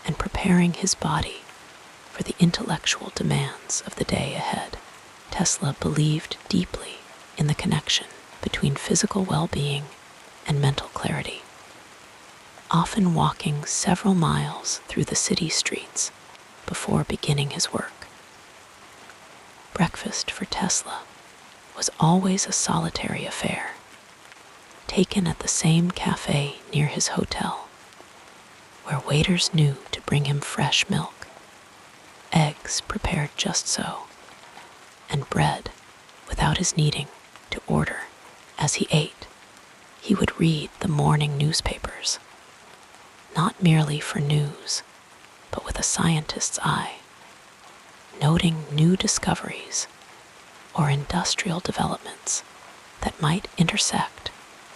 and preparing his body for the intellectual demands of the day ahead. Tesla believed deeply in the connection between physical well-being and mental clarity, often walking several miles through the city streets before beginning his work. Breakfast for Tesla was always a solitary affair, taken at the same cafe near his hotel, where waiters knew to bring him fresh milk, eggs prepared just so, and bread without his needing to order. As he ate, he would read the morning newspapers, not merely for news, but with a scientist's eye, noting new discoveries or industrial developments that might intersect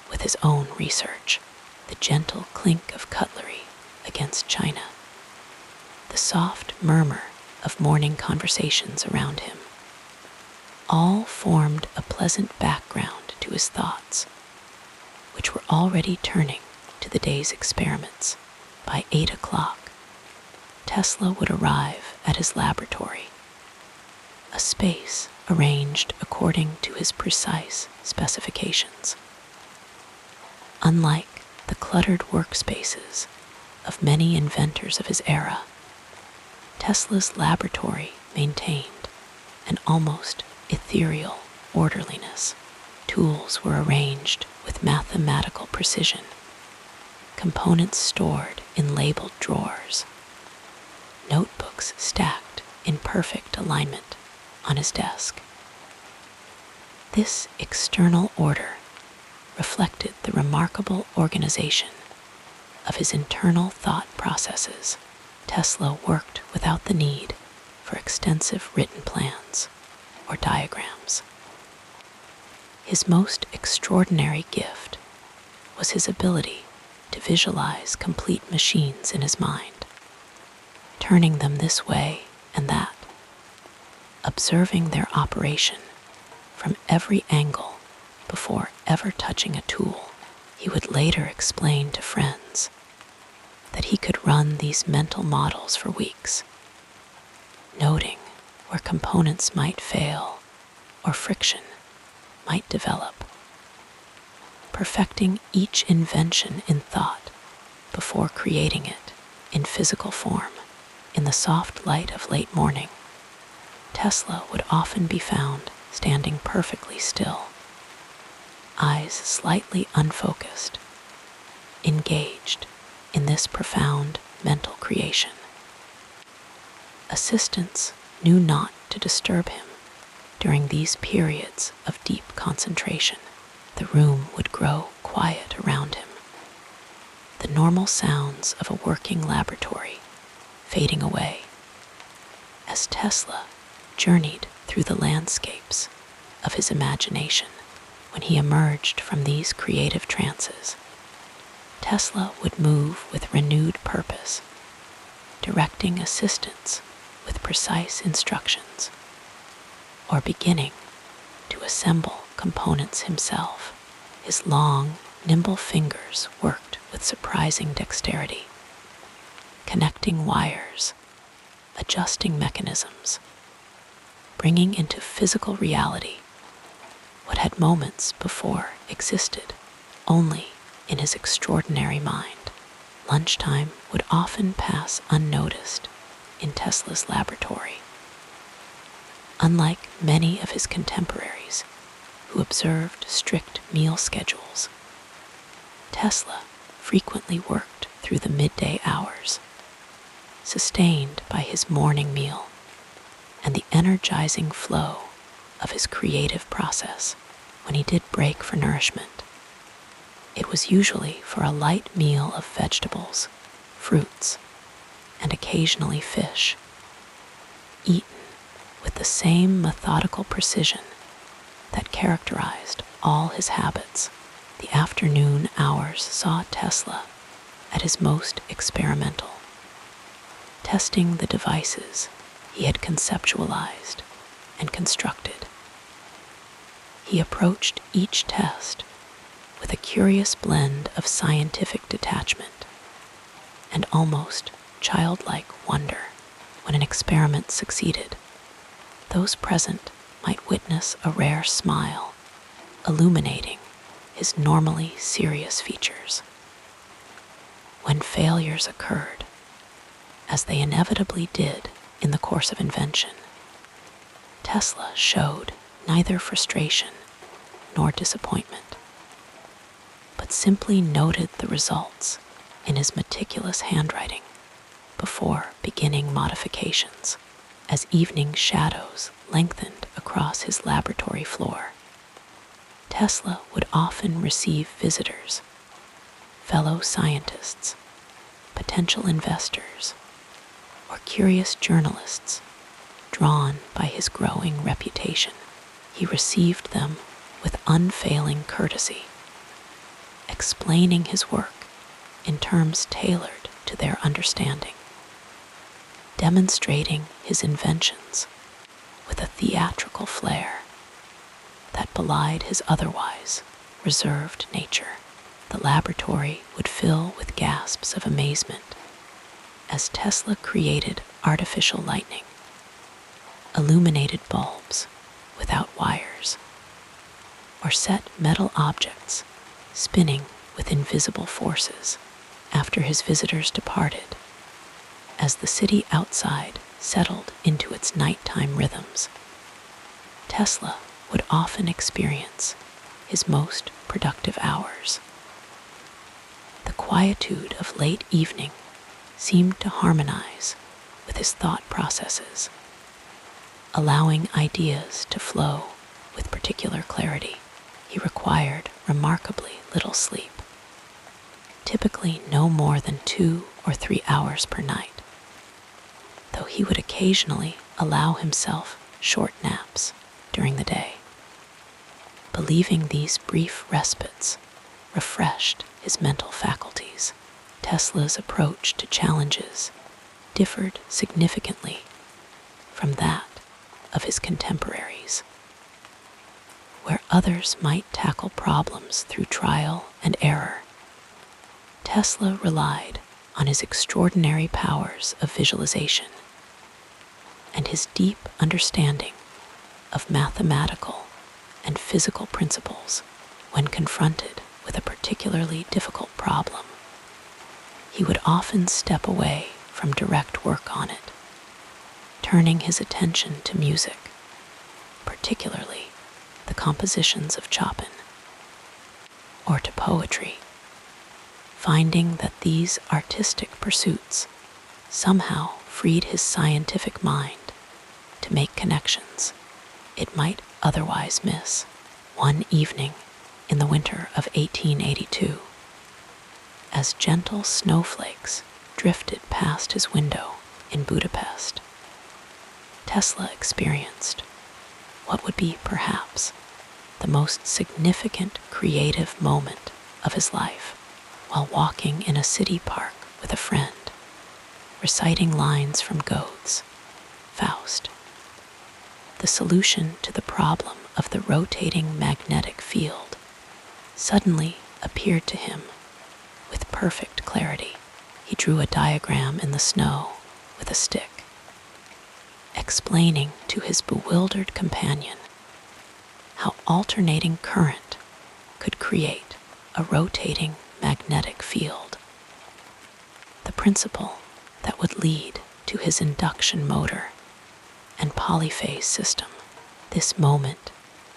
with his own research. The gentle clink of cutlery against china, the soft murmur of morning conversations around him, all formed a pleasant background to his thoughts, which were already turning to the day's experiments. By 8 o'clock, Tesla would arrive at his laboratory, a space arranged according to his precise specifications. Unlike the cluttered workspaces of many inventors of his era, Tesla's laboratory maintained an almost ethereal orderliness. Tools were arranged with mathematical precision, components stored in labeled drawers, notebooks stacked in perfect alignment on his desk. This external order reflected the remarkable organization of his internal thought processes. Tesla worked without the need for extensive written plans or diagrams. His most extraordinary gift was his ability to visualize complete machines in his mind, turning them this way and that, observing their operation from every angle before ever touching a tool. He would later explain to friends that he could run these mental models for weeks, noting where components might fail or friction might develop, perfecting each invention in thought before creating it in physical form. In the soft light of late morning, Tesla would often be found standing perfectly still, eyes slightly unfocused, engaged in this profound mental creation. Assistants knew not to disturb him During these periods of deep concentration, the room would grow quiet around him, the normal sounds of a working laboratory fading away. As Tesla journeyed through the landscapes of his imagination, when he emerged from these creative trances, Tesla would move with renewed purpose, directing assistants with precise instructions, or beginning to assemble components himself. His long, nimble fingers worked with surprising dexterity, connecting wires, adjusting mechanisms, bringing into physical reality what had moments before existed only in his extraordinary mind. Lunchtime would often pass unnoticed in Tesla's laboratory. Unlike many of his contemporaries who observed strict meal schedules, Tesla frequently worked through the midday hours, sustained by his morning meal and the energizing flow of his creative process. When he did break for nourishment, it was usually for a light meal of vegetables, fruits, and occasionally fish, eaten with the same methodical precision that characterized all his habits. The afternoon hours saw Tesla at his most experimental, testing the devices he had conceptualized and constructed. He approached each test with a curious blend of scientific detachment and almost childlike wonder. When an experiment succeeded, those present might witness a rare smile illuminating his normally serious features. When failures occurred, as they inevitably did in the course of invention, Tesla showed neither frustration nor disappointment, but simply noted the results in his meticulous handwriting before beginning modifications. As evening shadows lengthened across his laboratory floor, Tesla would often receive visitors, fellow scientists, potential investors, or curious journalists drawn by his growing reputation. He received them with unfailing courtesy, explaining his work in terms tailored to their understanding, demonstrating his inventions with a theatrical flair that belied his otherwise reserved nature. The laboratory would fill with gasps of amazement as Tesla created artificial lightning, illuminated bulbs without wires, or set metal objects spinning with invisible forces. After his visitors departed, as the city outside settled into its nighttime rhythms, Tesla would often experience his most productive hours. The quietude of late evening seemed to harmonize with his thought processes, allowing ideas to flow with particular clarity. He required remarkably little sleep, typically no more than 2 or 3 hours per night, though he would occasionally allow himself short naps during the day, believing these brief respites refreshed his mental faculties. Tesla's approach to challenges differed significantly from that of his contemporaries. Where others might tackle problems through trial and error, Tesla relied on his extraordinary powers of visualization and his deep understanding of mathematical and physical principles. When confronted with a particularly difficult problem, he would often step away from direct work on it, turning his attention to music, particularly the compositions of Chopin, or to poetry, finding that these artistic pursuits somehow freed his scientific mind to make connections it might otherwise miss. One evening in the winter of 1882, as gentle snowflakes drifted past his window in Budapest, Tesla experienced what would be perhaps the most significant creative moment of his life while walking in a city park with a friend, reciting lines from Goethe's Faust. The solution to the problem of the rotating magnetic field suddenly appeared to him with perfect clarity. He drew a diagram in the snow with a stick, explaining to his bewildered companion how alternating current could create a rotating magnetic field. The principle that would lead to his induction motor and polyphase system. This moment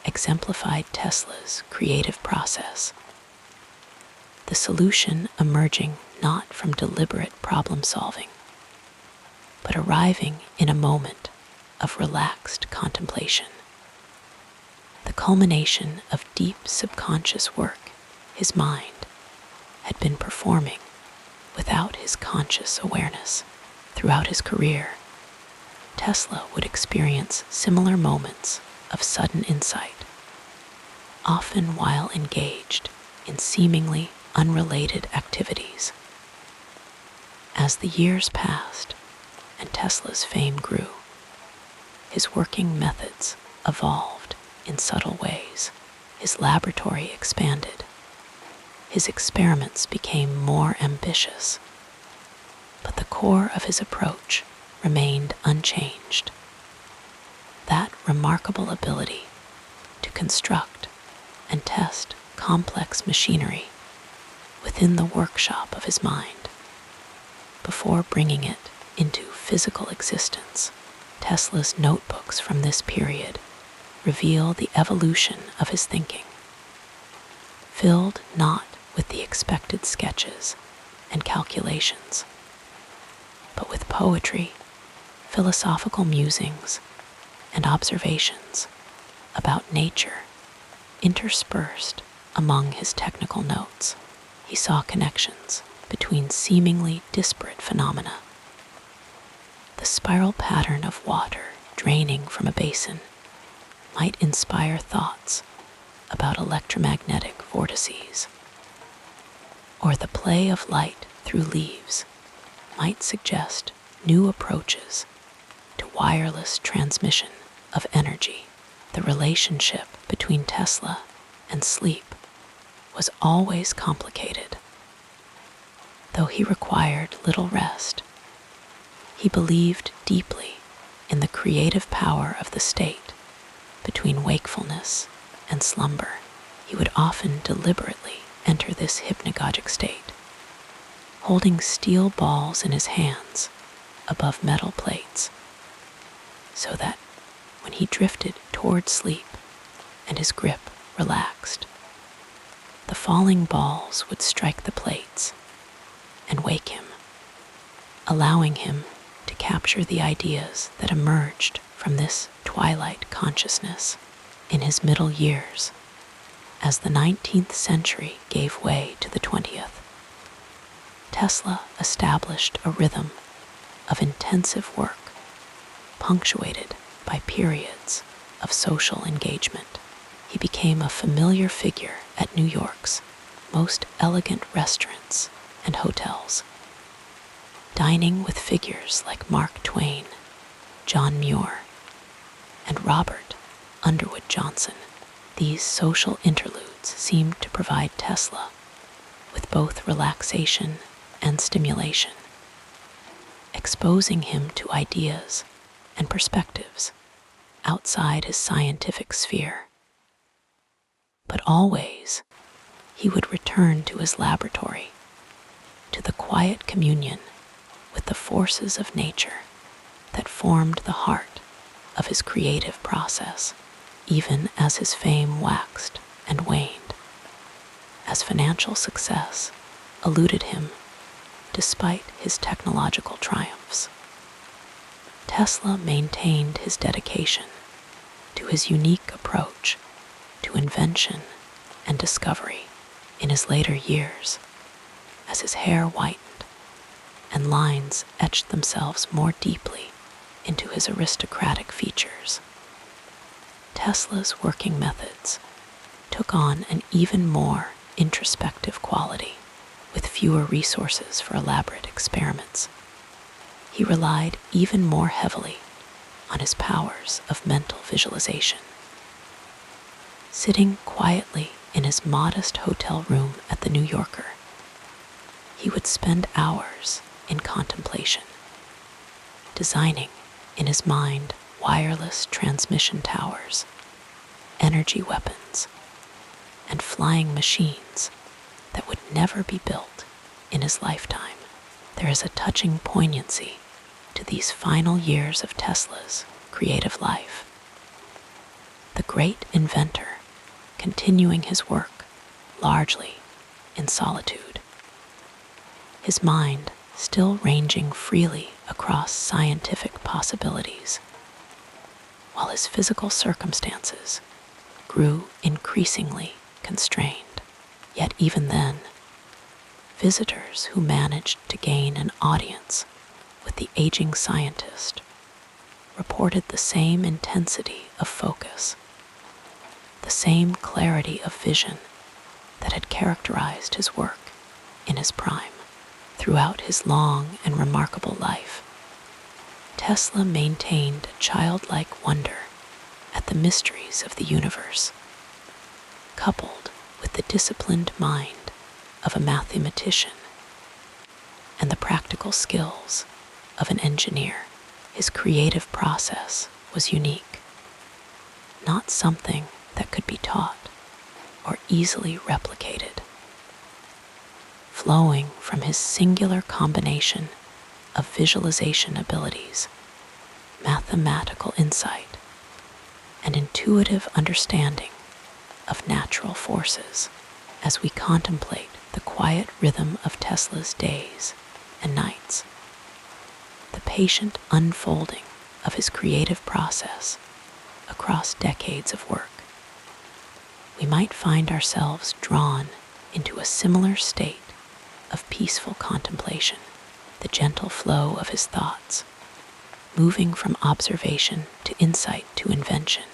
exemplified Tesla's creative process, the solution emerging not from deliberate problem solving, but arriving in a moment of relaxed contemplation, the culmination of deep subconscious work his mind had been performing without his conscious awareness. Throughout his career, Tesla would experience similar moments of sudden insight, often while engaged in seemingly unrelated activities. As the years passed and Tesla's fame grew, his working methods evolved in subtle ways. His laboratory expanded. His experiments became more ambitious, but the core of his approach remained unchanged. That remarkable ability to construct and test complex machinery within the workshop of his mind before bringing it into physical existence. Tesla's notebooks from this period reveal the evolution of his thinking, filled not with the expected sketches and calculations, but with poetry, philosophical musings, and observations about nature interspersed among his technical notes. He saw connections between seemingly disparate phenomena. The spiral pattern of water draining from a basin might inspire thoughts about electromagnetic vortices, or the play of light through leaves might suggest new approaches to wireless transmission of energy. The relationship between Tesla and sleep was always complicated. Though he required little rest, he believed deeply in the creative power of the state between wakefulness and slumber. He would often deliberately enter this hypnagogic state, holding steel balls in his hands above metal plates, so that when he drifted toward sleep and his grip relaxed, the falling balls would strike the plates and wake him, allowing him to capture the ideas that emerged from this twilight consciousness. In his middle years, as the 19th century gave way to the 20th, Tesla established a rhythm of intensive work, punctuated by periods of social engagement. He became a familiar figure at New York's most elegant restaurants and hotels, dining with figures like Mark Twain, John Muir, and Robert Underwood Johnson. These social interludes seemed to provide Tesla with both relaxation and stimulation, exposing him to ideas and perspectives outside his scientific sphere. But always, he would return to his laboratory, to the quiet communion with the forces of nature that formed the heart of his creative process. Even as his fame waxed and waned, as financial success eluded him despite his technological triumphs, Tesla maintained his dedication to to his unique approach to invention and discovery in his later years, as his hair whitened and lines etched themselves more deeply into his aristocratic features. Tesla's working methods took on an even more introspective quality, with fewer resources for elaborate experiments. He relied even more heavily on his powers of mental visualization. Sitting quietly in his modest hotel room at the New Yorker, he would spend hours in contemplation, designing in his mind wireless transmission towers, energy weapons, and flying machines that would never be built in his lifetime. There is a touching poignancy to these final years of Tesla's creative life. The great inventor continuing his work largely in solitude, his mind still ranging freely across scientific possibilities, while his physical circumstances grew increasingly constrained. Yet even then, visitors who managed to gain an audience with the aging scientist reported the same intensity of focus, the same clarity of vision that had characterized his work in his prime. Throughout his long and remarkable life, Tesla maintained a childlike wonder at the mysteries of the universe, coupled with the disciplined mind of a mathematician and the practical skills of an engineer. His creative process was unique, not something that could be taught or easily replicated. Flowing from his singular combination of visualization abilities, mathematical insight, and intuitive understanding of natural forces, as we contemplate the quiet rhythm of Tesla's days and nights, the patient unfolding of his creative process across decades of work, we might find ourselves drawn into a similar state of peaceful contemplation. The gentle flow of his thoughts, moving from observation to insight to invention,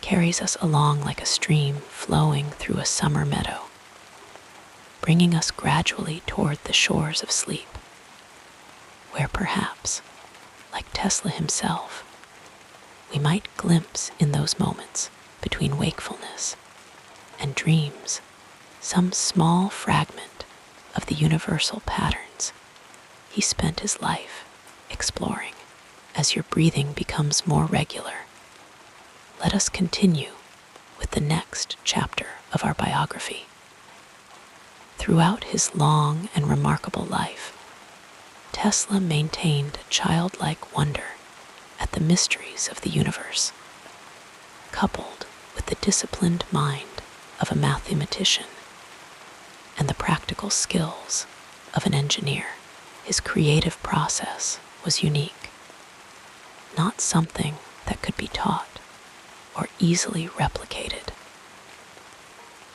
carries us along like a stream flowing through a summer meadow, bringing us gradually toward the shores of sleep, where perhaps, like Tesla himself, we might glimpse in those moments between wakefulness and dreams some small fragment of the universal patterns he spent his life exploring. As your breathing becomes more regular, let us continue with the next chapter of our biography. Throughout his long and remarkable life, Tesla maintained a childlike wonder at the mysteries of the universe, coupled with the disciplined mind of a mathematician and the practical skills of an engineer. His creative process was unique, not something that could be taught or easily replicated.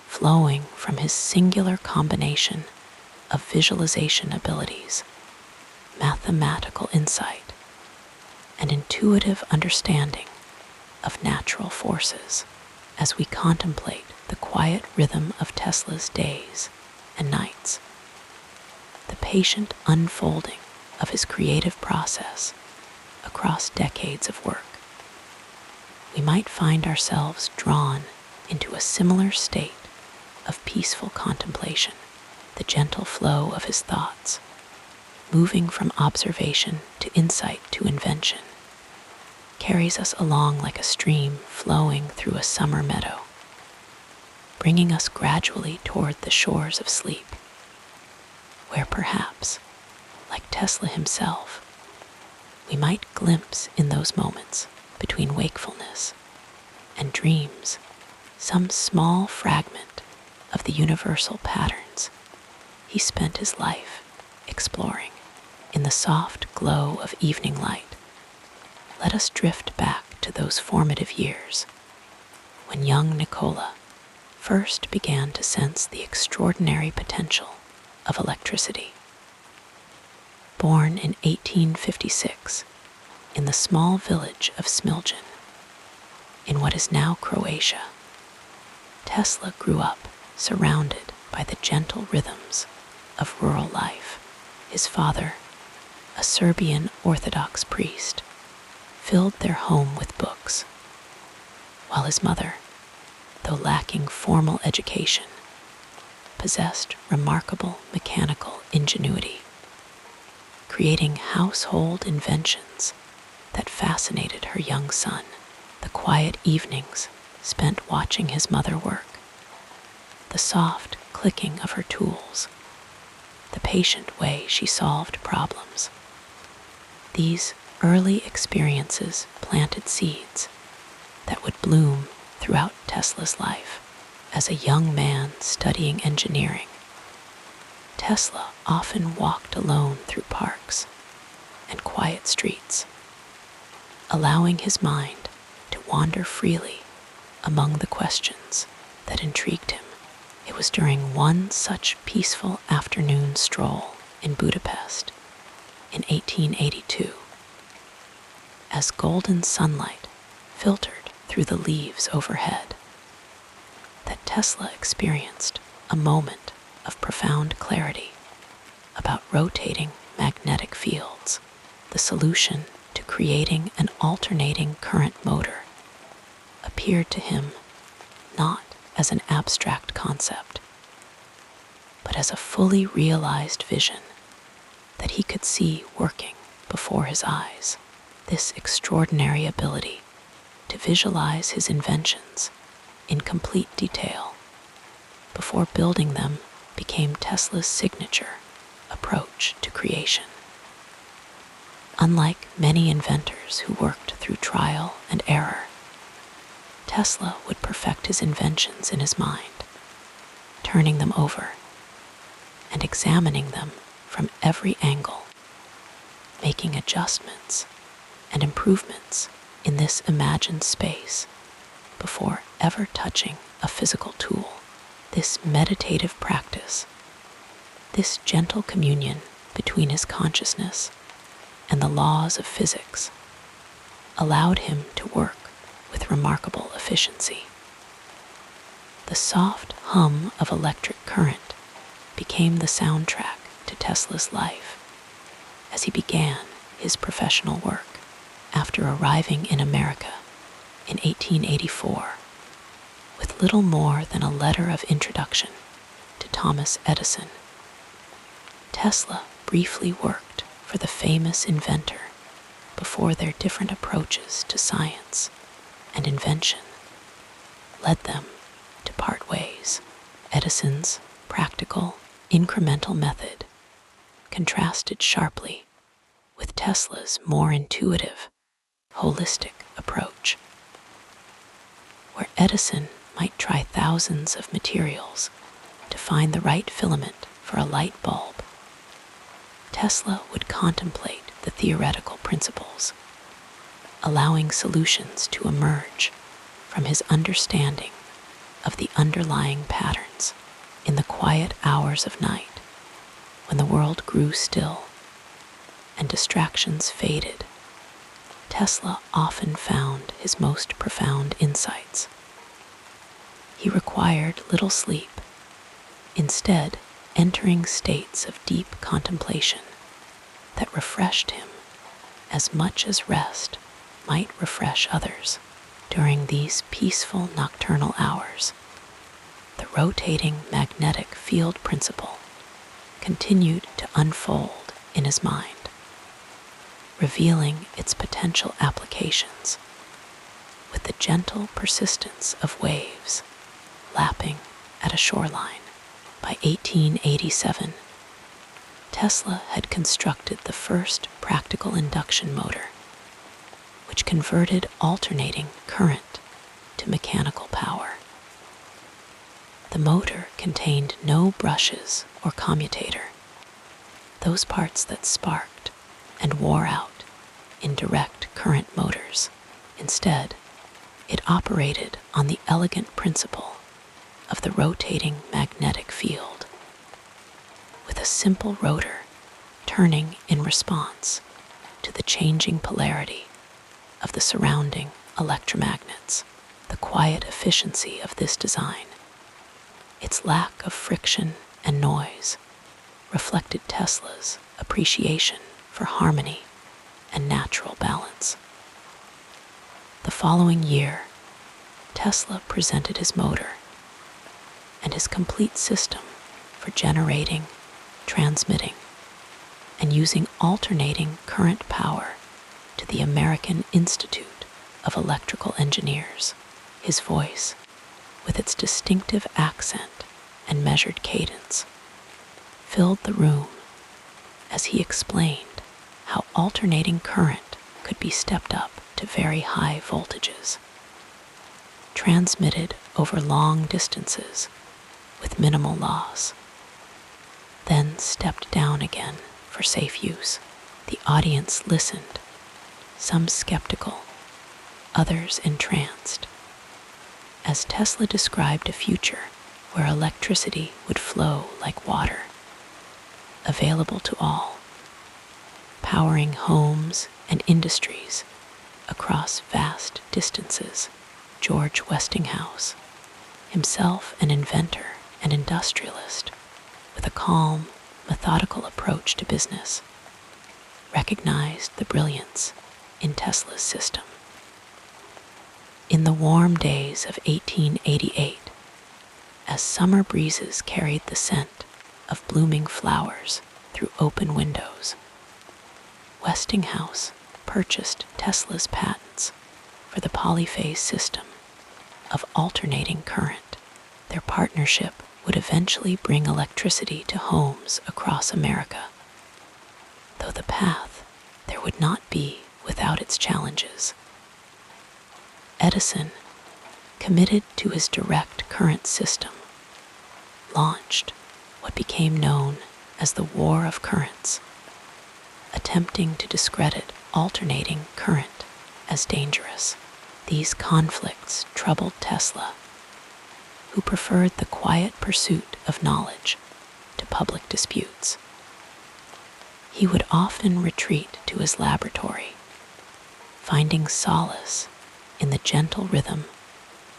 Flowing from his singular combination of visualization abilities, mathematical insight, and intuitive understanding of natural forces, as we contemplate the quiet rhythm of Tesla's days and nights, the patient unfolding of his creative process across decades of work, we might find ourselves drawn into a similar state of peaceful contemplation. The gentle flow of his thoughts, moving from observation to insight to invention, carries us along like a stream flowing through a summer meadow, bringing us gradually toward the shores of sleep, where perhaps, like Tesla himself, we might glimpse in those moments between wakefulness and dreams some small fragment of the universal patterns he spent his life exploring. In the soft glow of evening light, let us drift back back to those formative years when young Nikola first began to sense the extraordinary potential of electricity. Born in 1856 in the small village of Smiljan, in what is now Croatia, Tesla grew up surrounded by the gentle rhythms of rural life. His father, a Serbian Orthodox priest, filled their home with books, while his mother, though lacking formal education, possessed remarkable mechanical ingenuity, creating household inventions that fascinated her young son. The quiet evenings spent watching his mother work, the soft clicking of her tools, the patient way she solved problems. These early experiences planted seeds that would bloom throughout Tesla's life. As a young man studying engineering, Tesla often walked alone through parks and quiet streets, allowing his mind to wander freely among the questions that intrigued him. It was during one such peaceful afternoon stroll in Budapest in 1882, as golden sunlight filtered through the leaves overhead, that Tesla experienced a moment of profound clarity about rotating magnetic fields. The solution to creating an alternating current motor appeared to him not as an abstract concept, but as a fully realized vision that he could see working before his eyes. This extraordinary ability to visualize his inventions in complete detail before building them became Tesla's signature approach to creation. Unlike many inventors who worked through trial and error, Tesla would perfect his inventions in his mind, turning them over and examining them from every angle, making adjustments and improvements in this imagined space before ever touching a physical tool. This meditative practice, this gentle communion between his consciousness and the laws of physics, allowed him to work with remarkable efficiency. The soft hum of electric current became the soundtrack to Tesla's life as he began his professional work. After arriving in America in 1884, with little more than a letter of introduction to Thomas Edison, Tesla briefly worked for the famous inventor before their different approaches to science and invention led them to part ways. Edison's practical, incremental method contrasted sharply with Tesla's more intuitive, holistic approach. Where Edison might try thousands of materials to find the right filament for a light bulb, Tesla would contemplate the theoretical principles, allowing solutions to emerge from his understanding of the underlying patterns. In the quiet hours of night, when the world grew still and distractions faded, Tesla often found his most profound insights. He required little sleep, instead entering states of deep contemplation that refreshed him as much as rest might refresh others. During these peaceful nocturnal hours, the rotating magnetic field principle continued to unfold in his mind, revealing its potential applications with the gentle persistence of waves lapping at a shoreline. By 1887, Tesla had constructed the first practical induction motor, which converted alternating current to mechanical power. The motor contained no brushes or commutator, those parts that sparked and wore out in direct current motors. Instead, it operated on the elegant principle of the rotating magnetic field, with a simple rotor turning in response to the changing polarity of the surrounding electromagnets. The quiet efficiency of this design, its lack of friction and noise, reflected Tesla's appreciation for harmony and natural balance. The following year, Tesla presented his motor and his complete system for generating, transmitting, and using alternating current power to the American Institute of Electrical Engineers. His voice, with its distinctive accent and measured cadence, filled the room as he explained how alternating current could be stepped up to very high voltages, transmitted over long distances with minimal loss, then stepped down again for safe use. The audience listened, some skeptical, others entranced, as Tesla described a future where electricity would flow like water, available to all, powering homes and industries across vast distances. George Westinghouse, himself an inventor and industrialist with a calm, methodical approach to business, recognized the brilliance in Tesla's system. In the warm days of 1888, as summer breezes carried the scent of blooming flowers through open windows, Westinghouse purchased Tesla's patents for the polyphase system of alternating current. Their partnership would eventually bring electricity to homes across America, though the path there would not be without its challenges. Edison, committed to his direct current system, launched what became known as the War of Currents, attempting to discredit alternating current as dangerous. These conflicts troubled Tesla, who preferred the quiet pursuit of knowledge to public disputes. He would often retreat to his laboratory, finding solace in the gentle rhythm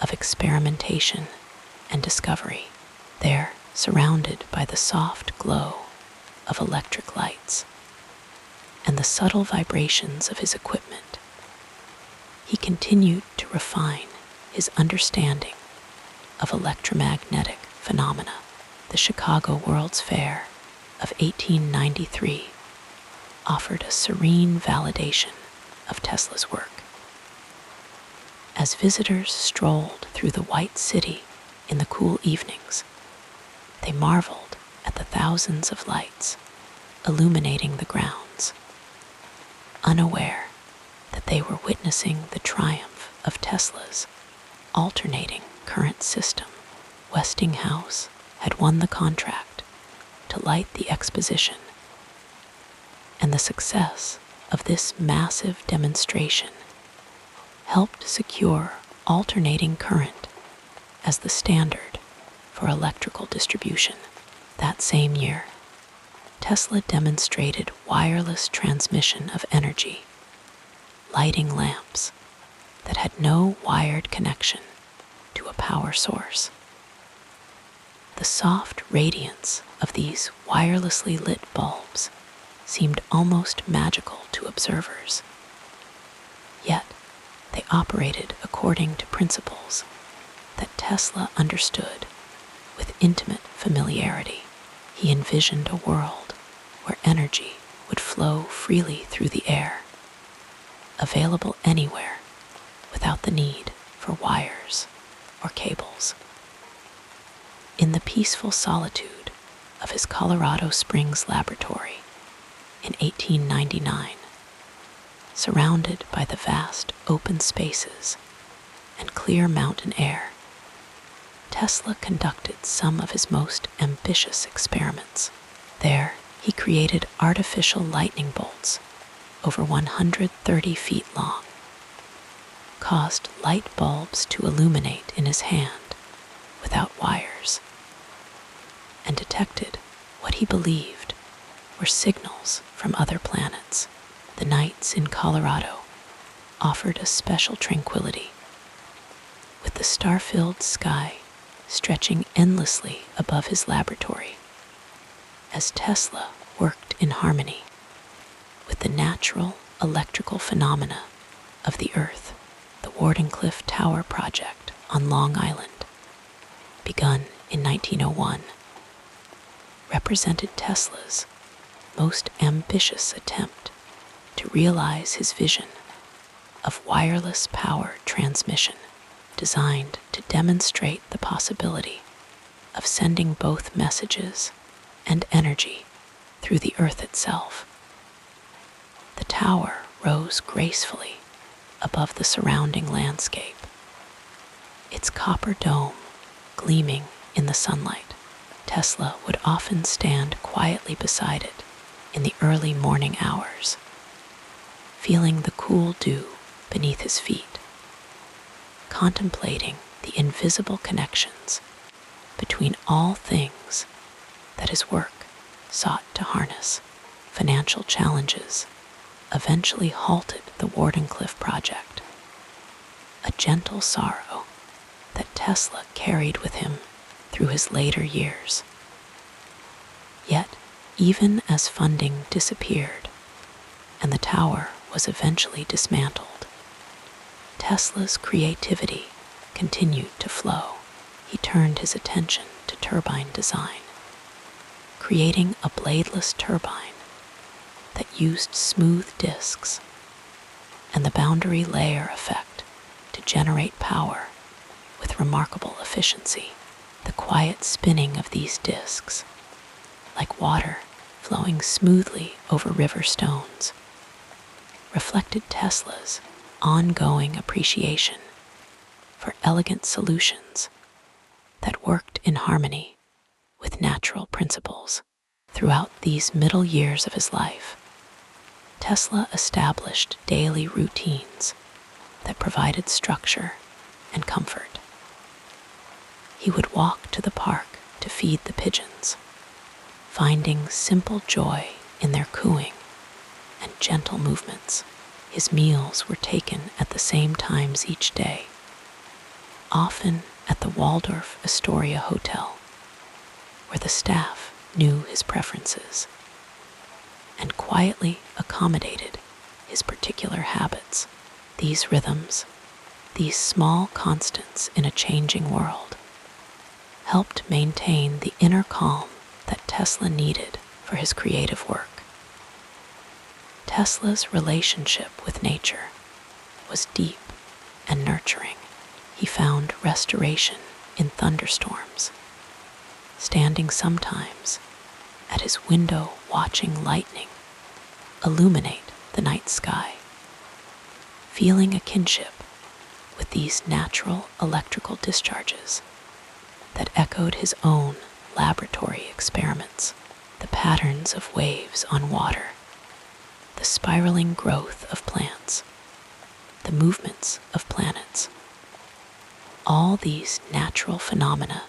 of experimentation and discovery. There, surrounded by the soft glow of electric lights and the subtle vibrations of his equipment, he continued to refine his understanding of electromagnetic phenomena. The Chicago World's Fair of 1893 offered a serene validation of Tesla's work. As visitors strolled through the White City in the cool evenings, they marveled at the thousands of lights illuminating the grounds, unaware that they were witnessing the triumph of Tesla's alternating current system. Westinghouse had won the contract to light the exposition, and the success of this massive demonstration helped secure alternating current as the standard for electrical distribution. That same year, Tesla demonstrated wireless transmission of energy, lighting lamps that had no wired connection to a power source. The soft radiance of these wirelessly lit bulbs seemed almost magical to observers. Yet, they operated according to principles that Tesla understood with intimate familiarity. He envisioned a world where energy would flow freely through the air, available anywhere without the need for wires or cables. In the peaceful solitude of his Colorado Springs laboratory in 1899, surrounded by the vast open spaces and clear mountain air, Tesla conducted some of his most ambitious experiments. There, he created artificial lightning bolts over 130 feet long, caused light bulbs to illuminate in his hand without wires, and detected what he believed were signals from other planets. The nights in Colorado offered a special tranquility, with the star-filled sky stretching endlessly above his laboratory, as Tesla worked in harmony with the natural electrical phenomena of the Earth. The Wardenclyffe Tower project on Long Island, begun in 1901, represented Tesla's most ambitious attempt to realize his vision of wireless power transmission, designed to demonstrate the possibility of sending both messages and energy through the Earth itself. The tower rose gracefully above the surrounding landscape, its copper dome gleaming in the sunlight. Tesla would often stand quietly beside it in the early morning hours, feeling the cool dew beneath his feet, contemplating the invisible connections between all things that his work sought to harness. Financial challenges eventually halted the Wardenclyffe project, a gentle sorrow that Tesla carried with him through his later years. Yet, even as funding disappeared and the tower was eventually dismantled, Tesla's creativity continued to flow. He turned his attention to turbine design, creating a bladeless turbine that used smooth disks and the boundary layer effect to generate power with remarkable efficiency. The quiet spinning of these disks, like water flowing smoothly over river stones, reflected Tesla's ongoing appreciation for elegant solutions that worked in harmony with natural principles. Throughout these middle years of his life, Tesla established daily routines that provided structure and comfort. He would walk to the park to feed the pigeons, finding simple joy in their cooing and gentle movements. His meals were taken at the same times each day, often at the Waldorf Astoria Hotel, where the staff knew his preferences and quietly accommodated his particular habits. These rhythms, these small constants in a changing world, helped maintain the inner calm that Tesla needed for his creative work. Tesla's relationship with nature was deep and nurturing. He found restoration in thunderstorms, standing sometimes at his window watching lightning illuminate the night sky, feeling a kinship with these natural electrical discharges that echoed his own laboratory experiments. The patterns of waves on water, the spiraling growth of plants, the movements of planets. All these natural phenomena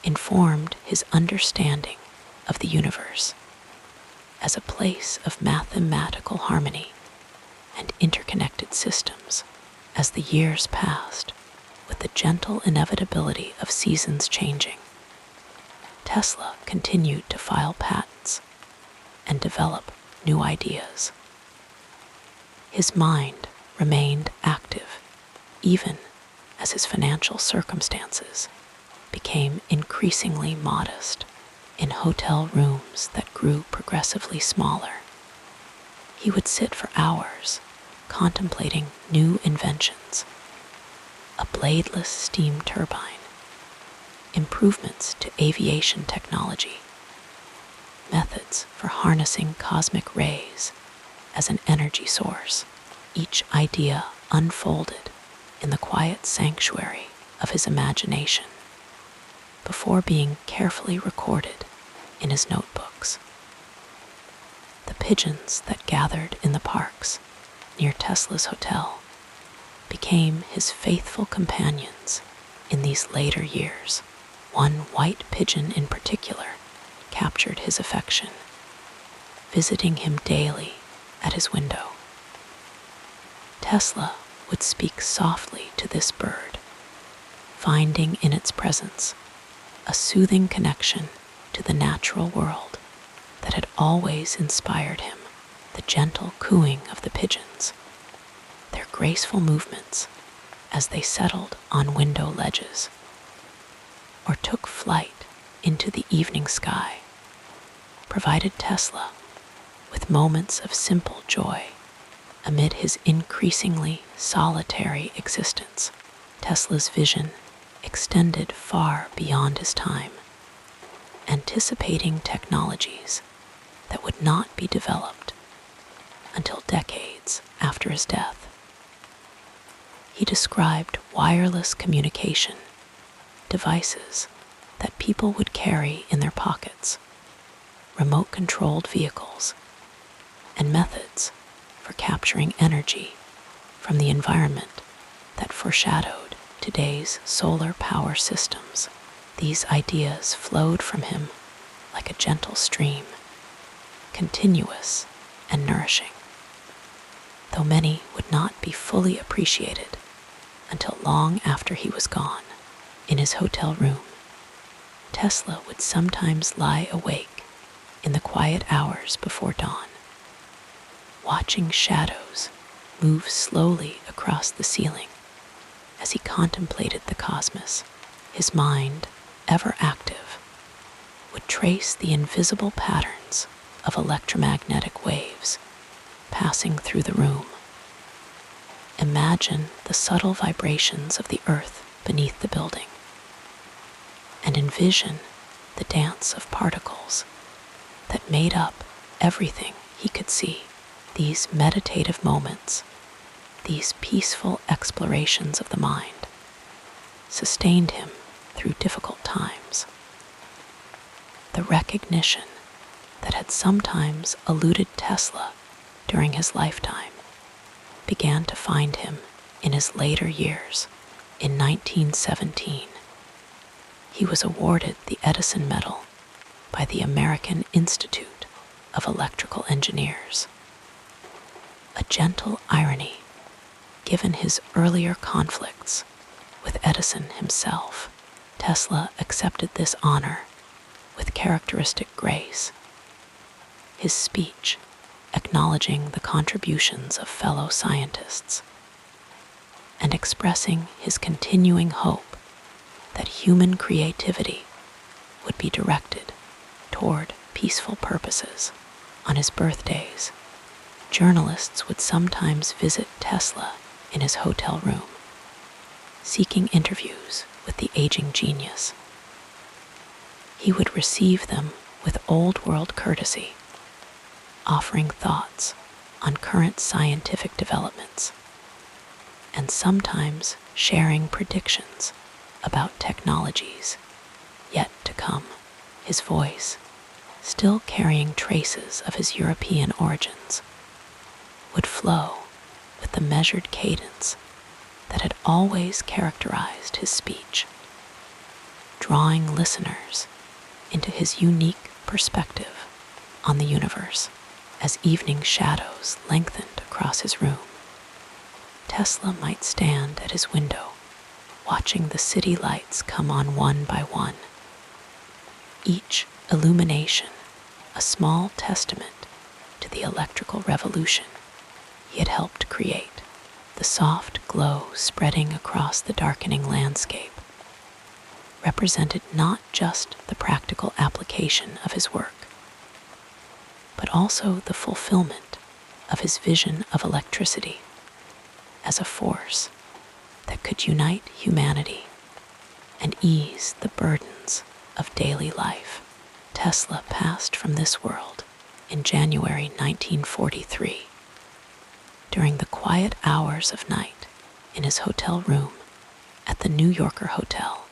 informed his understanding of the universe as a place of mathematical harmony and interconnected systems. As the years passed, with the gentle inevitability of seasons changing, Tesla continued to file patents and develop new ideas. His mind remained active even as his financial circumstances became increasingly modest. In hotel rooms that grew progressively smaller, he would sit for hours contemplating new inventions, a bladeless steam turbine, improvements to aviation technology, methods for harnessing cosmic rays as an energy source. Each idea unfolded in the quiet sanctuary of his imagination before being carefully recorded in his notebooks. The pigeons that gathered in the parks near Tesla's hotel became his faithful companions in these later years. One white pigeon in particular captured his affection, visiting him daily at his window. Tesla would speak softly to this bird, finding in its presence a soothing connection to the natural world that had always inspired him. The gentle cooing of the pigeons, their graceful movements as they settled on window ledges or took flight into the evening sky, provided Tesla with moments of simple joy amid his increasingly solitary existence. Tesla's vision extended far beyond his time, anticipating technologies that would not be developed until decades after his death. He described wireless communication devices that people would carry in their pockets, remote-controlled vehicles, and methods for capturing energy from the environment that foreshadowed today's solar power systems. These ideas flowed from him like a gentle stream, continuous and nourishing, though many would not be fully appreciated until long after he was gone. In his hotel room, Tesla would sometimes lie awake in the quiet hours before dawn, watching shadows move slowly across the ceiling as he contemplated the cosmos. His mind, ever active, would trace the invisible patterns of electromagnetic waves passing through the room. Imagine the subtle vibrations of the earth beneath the building, and envision the dance of particles that made up everything he could see. These meditative moments, these peaceful explorations of the mind, sustained him through difficult times. The recognition that had sometimes eluded Tesla during his lifetime began to find him in his later years. In 1917, he was awarded the Edison Medal by the American Institute of Electrical Engineers. A gentle irony, given his earlier conflicts with Edison himself. Tesla accepted this honor with characteristic grace. His speech acknowledging the contributions of fellow scientists and expressing his continuing hope that human creativity would be directed toward peaceful purposes. On his birthdays, journalists would sometimes visit Tesla in his hotel room, seeking interviews with the aging genius. He would receive them with old-world courtesy, offering thoughts on current scientific developments, and sometimes sharing predictions about technologies yet to come. His voice, still carrying traces of his European origins, would flow with the measured cadence that had always characterized his speech, drawing listeners into his unique perspective on the universe. As evening shadows lengthened across his room, Tesla might stand at his window, watching the city lights come on one by one, each illumination a small testament to the electrical revolution he had helped create. The soft glow spreading across the darkening landscape represented not just the practical application of his work, but also the fulfillment of his vision of electricity as a force that could unite humanity and ease the burdens of daily life. Tesla passed from this world in January 1943, during the quiet hours of night in his hotel room at the New Yorker Hotel.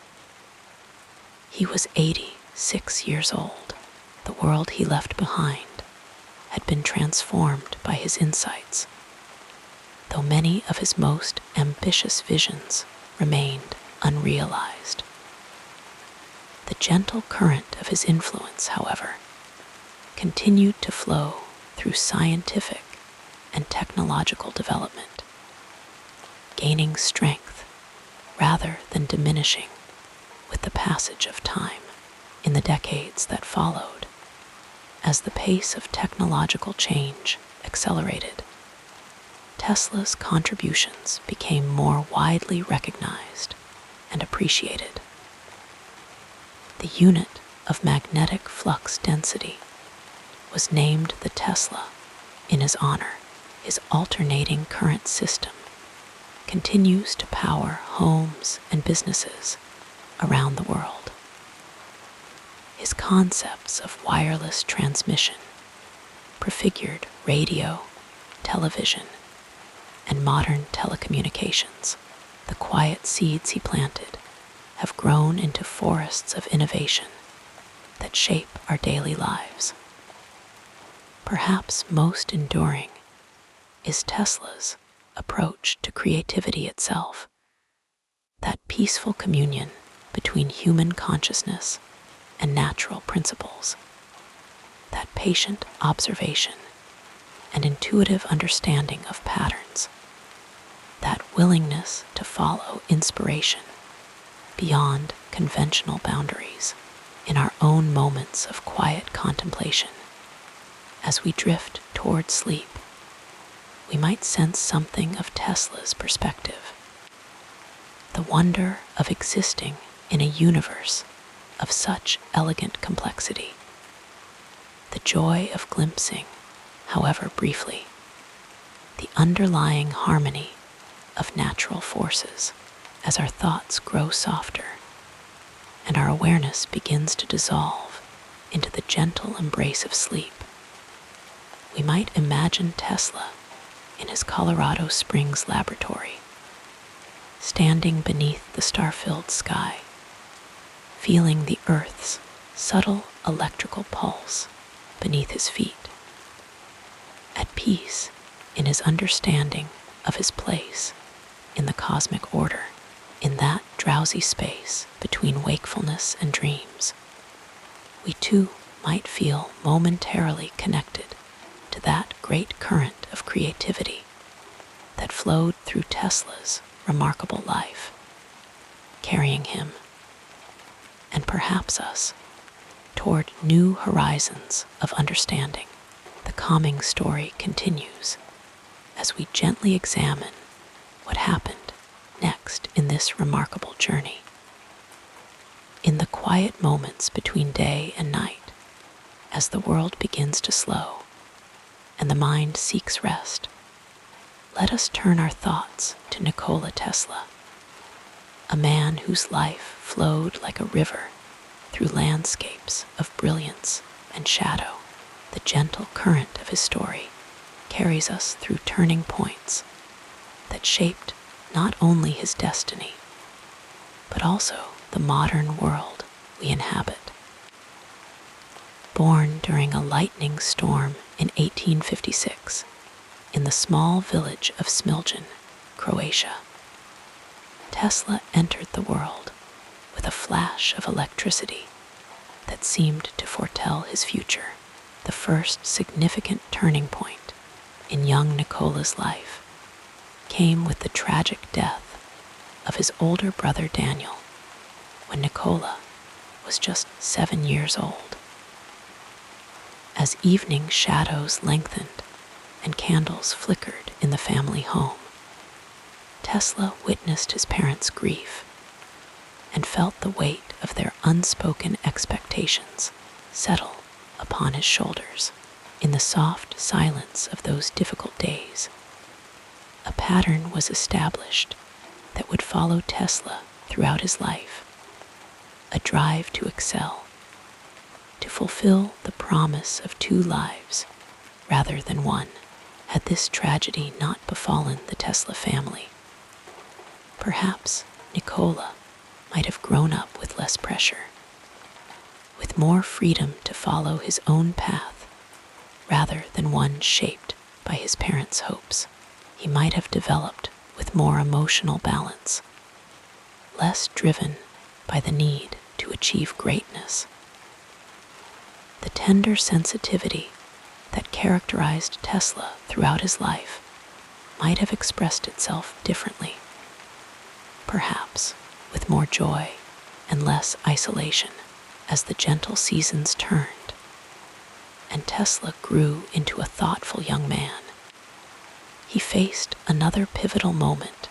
He was 86 years old. The world he left behind had been transformed by his insights, though many of his most ambitious visions remained unrealized. The gentle current of his influence, however, continued to flow through scientific and technological development, gaining strength rather than diminishing with the passage of time. In the decades that followed, as the pace of technological change accelerated, Tesla's contributions became more widely recognized and appreciated. The unit of magnetic flux density was named the Tesla in his honor. His alternating current system continues to power homes and businesses around the world. His concepts of wireless transmission, prefigured radio, television, and modern telecommunications, the quiet seeds he planted, have grown into forests of innovation that shape our daily lives. Perhaps most enduring is Tesla's approach to creativity itself, that peaceful communion between human consciousness and natural principles, that patient observation and intuitive understanding of patterns, that willingness to follow inspiration beyond conventional boundaries in our own moments of quiet contemplation. As we drift toward sleep, we might sense something of Tesla's perspective, the wonder of existing in a universe of such elegant complexity, the joy of glimpsing, however briefly, the underlying harmony of natural forces as our thoughts grow softer and our awareness begins to dissolve into the gentle embrace of sleep. We might imagine Tesla in his Colorado Springs laboratory, standing beneath the star-filled sky, feeling the Earth's subtle electrical pulse beneath his feet, at peace in his understanding of his place in the cosmic order. In that drowsy space between wakefulness and dreams, we too might feel momentarily connected to that great current of creativity that flowed through Tesla's remarkable life, carrying him, and perhaps us, toward new horizons of understanding. The calming story continues as we gently examine what happened next in this remarkable journey. In the quiet moments between day and night, as the world begins to slow and the mind seeks rest, let us turn our thoughts to Nikola Tesla, a man whose life flowed like a river through landscapes of brilliance and shadow. The gentle current of his story carries us through turning points that shaped not only his destiny, but also the modern world we inhabit. Born during a lightning storm in 1856 in the small village of Smiljan, Croatia, Tesla entered the world with a flash of electricity that seemed to foretell his future. The first significant turning point in young Nikola's life came with the tragic death of his older brother Daniel when Nikola was just 7 years old. As evening shadows lengthened and candles flickered in the family home, Tesla witnessed his parents' grief and felt the weight of their unspoken expectations settle upon his shoulders. In the soft silence of those difficult days, a pattern was established that would follow Tesla throughout his life, a drive to excel, to fulfill the promise of 2 lives rather than one. Had this tragedy not befallen the Tesla family, perhaps Nikola might have grown up with less pressure, with more freedom to follow his own path rather than one shaped by his parents' hopes. he might have developed with more emotional balance, less driven by the need to achieve greatness. The tender sensitivity that characterized Tesla throughout his life might have expressed itself differently, perhaps with more joy and less isolation as the gentle seasons turned, and Tesla grew into a thoughtful young man. He faced another pivotal moment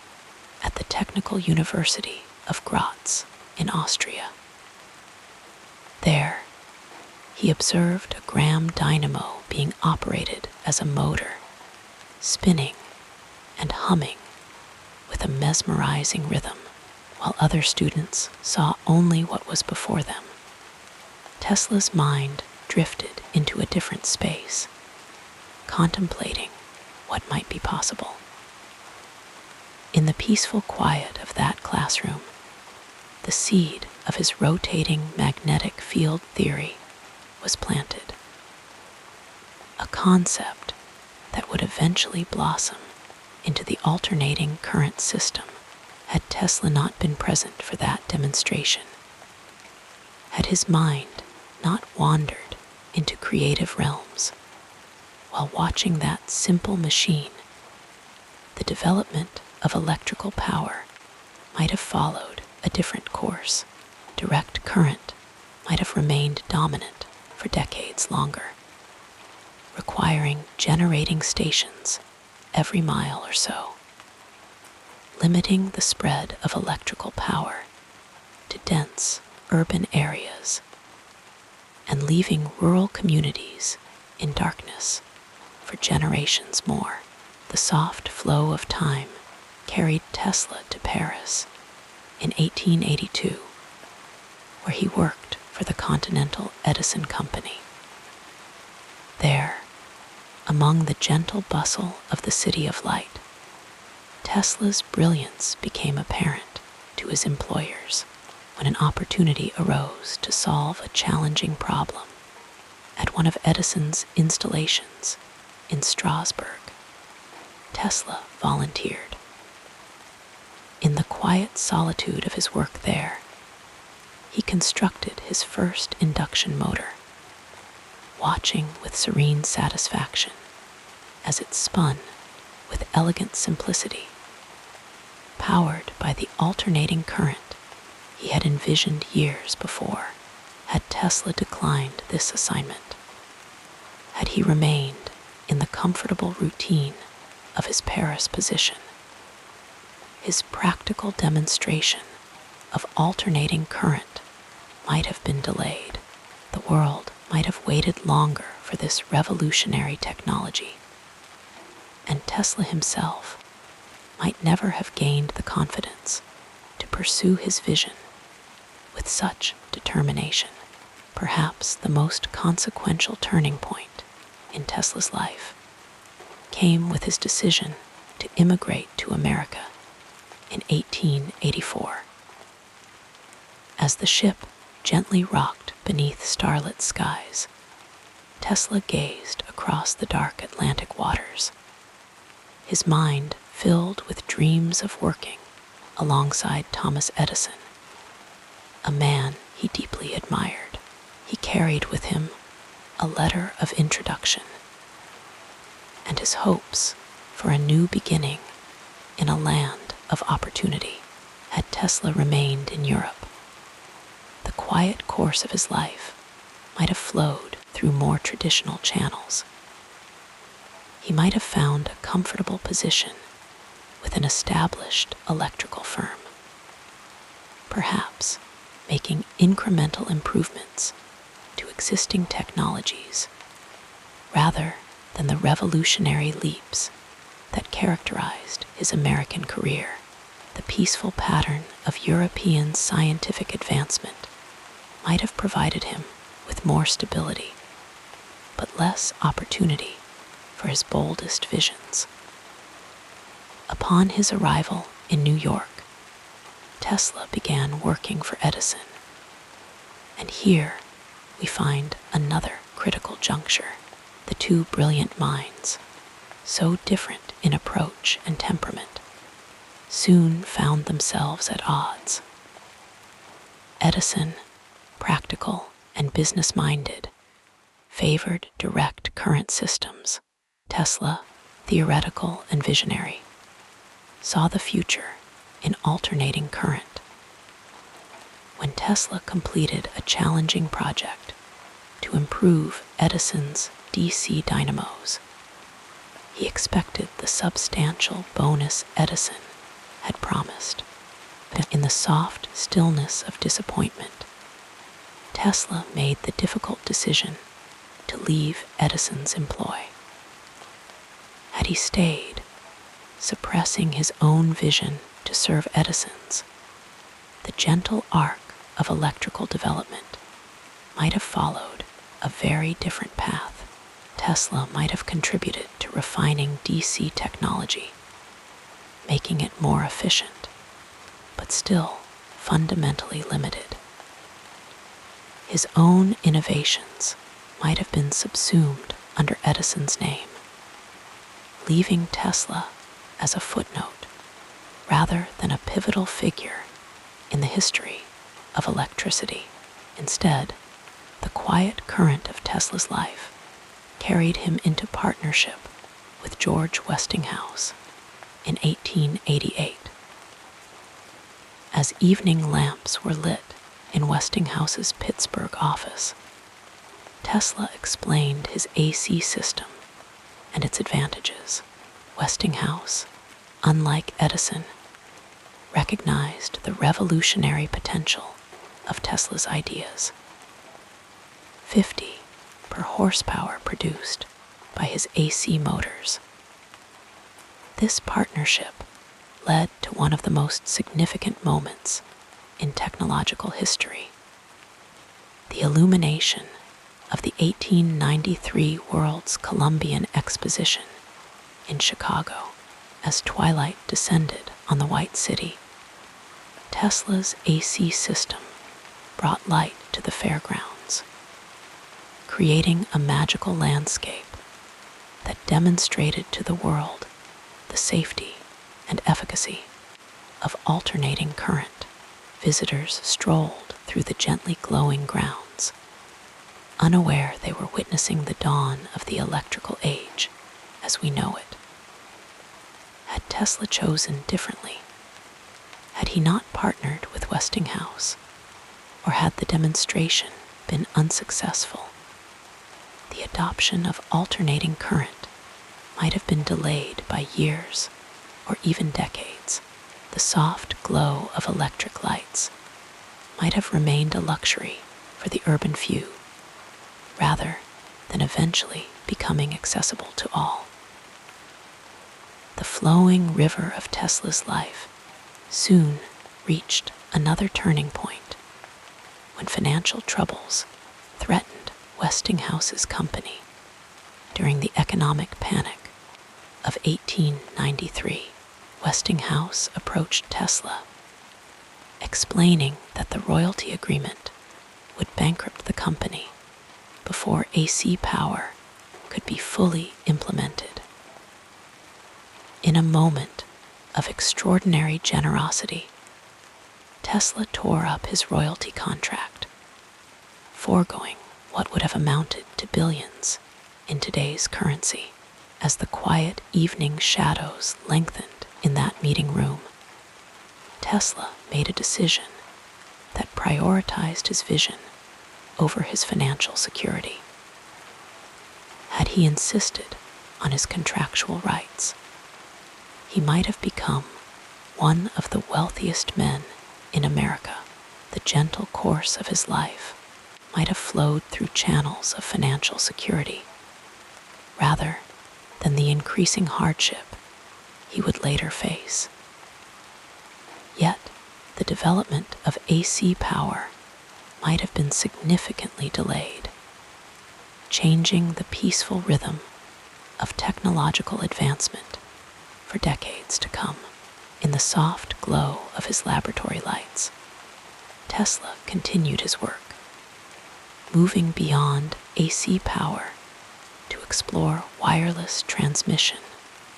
at the Technical University of Graz in Austria. There, he observed a Graham dynamo being operated as a motor, spinning and humming with a mesmerizing rhythm, while other students saw only what was before them. Tesla's mind drifted into a different space, contemplating what might be possible. In the peaceful quiet of that classroom, the seed of his rotating magnetic field theory was planted, a concept that would eventually blossom into the alternating current system had Tesla not been present for that demonstration. Had his mind not wandered into creative realms while watching that simple machine, the development of electrical power might have followed a different course. Direct current might have remained dominant for decades longer, requiring generating stations every mile or so, limiting the spread of electrical power to dense urban areas and leaving rural communities in darkness for generations more. The soft flow of time carried Tesla to Paris in 1882, where he worked for the Continental Edison Company. There, among the gentle bustle of the City of Light, Tesla's brilliance became apparent to his employers when an opportunity arose to solve a challenging problem at one of Edison's installations in Strasbourg. Tesla volunteered. In the quiet solitude of his work there, he constructed his first induction motor, watching with serene satisfaction as it spun with elegant simplicity, powered by the alternating current he had envisioned years before. Had Tesla declined this assignment, had he remained in the comfortable routine of his Paris position, his practical demonstration of alternating current might have been delayed. The world might have waited longer for this revolutionary technology, and Tesla himself might never have gained the confidence to pursue his vision with such determination. Perhaps the most consequential turning point in Tesla's life came with his decision to immigrate to America in 1884. As the ship gently rocked beneath starlit skies, Tesla gazed across the dark Atlantic waters, his mind filled with dreams of working alongside Thomas Edison, a man he deeply admired. He carried with him a letter of introduction and his hopes for a new beginning in a land of opportunity. Had Tesla remained in Europe, the quiet course of his life might have flowed through more traditional channels. He might have found a comfortable position with an established electrical firm, perhaps making incremental improvements to existing technologies rather than the revolutionary leaps that characterized his American career. The peaceful pattern of European scientific advancement might have provided him with more stability, but less opportunity for his boldest visions. Upon his arrival in New York, Tesla began working for Edison, and here we find another critical juncture. The two brilliant minds, so different in approach and temperament, soon found themselves at odds. Edison, practical and business-minded, favored direct current systems. Tesla, theoretical and visionary, saw the future in alternating current. When Tesla completed a challenging project to improve Edison's DC dynamos, he expected the substantial bonus Edison had promised. But in the soft stillness of disappointment, Tesla made the difficult decision to leave Edison's employ. Had he stayed, suppressing his own vision to serve Edison's, the gentle arc of electrical development might have followed a very different path. Tesla might have contributed to refining DC technology, making it more efficient, but still fundamentally limited. His own innovations might have been subsumed under Edison's name, leaving Tesla as a footnote rather than a pivotal figure in the history of electricity. Instead, the quiet current of Tesla's life carried him into partnership with George Westinghouse in 1888. As evening lamps were lit in Westinghouse's Pittsburgh office, Tesla explained his AC system and its advantages. Westinghouse, unlike Edison, recognized the revolutionary potential of Tesla's ideas. 50 per horsepower produced by his AC motors. This partnership led to one of the most significant moments in technological history: the illumination of the 1893 World's Columbian Exposition in Chicago. As twilight descended on the White City, Tesla's AC system brought light to the fairgrounds, creating a magical landscape that demonstrated to the world the safety and efficacy of alternating current. Visitors strolled through the gently glowing grounds, unaware they were witnessing the dawn of the electrical age as we know it. Had Tesla chosen differently? Had he not partnered with Westinghouse? Or had the demonstration been unsuccessful? The adoption of alternating current might have been delayed by years or even decades. The soft glow of electric lights might have remained a luxury for the urban few, rather than eventually becoming accessible to all. The flowing river of Tesla's life soon reached another turning point when financial troubles threatened Westinghouse's company during the economic panic of 1893. Westinghouse approached Tesla, explaining that the royalty agreement would bankrupt the company before AC power could be fully implemented. In a moment of extraordinary generosity, Tesla tore up his royalty contract, foregoing what would have amounted to billions in today's currency. As the quiet evening shadows lengthened in that meeting room, Tesla made a decision that prioritized his vision over his financial security. Had he insisted on his contractual rights, he might have become one of the wealthiest men in America. The gentle course of his life might have flowed through channels of financial security, rather than the increasing hardship he would later face. Yet, the development of AC power might have been significantly delayed, changing the peaceful rhythm of technological advancement for decades to come. In the soft glow of his laboratory lights, Tesla continued his work, moving beyond AC power to explore wireless transmission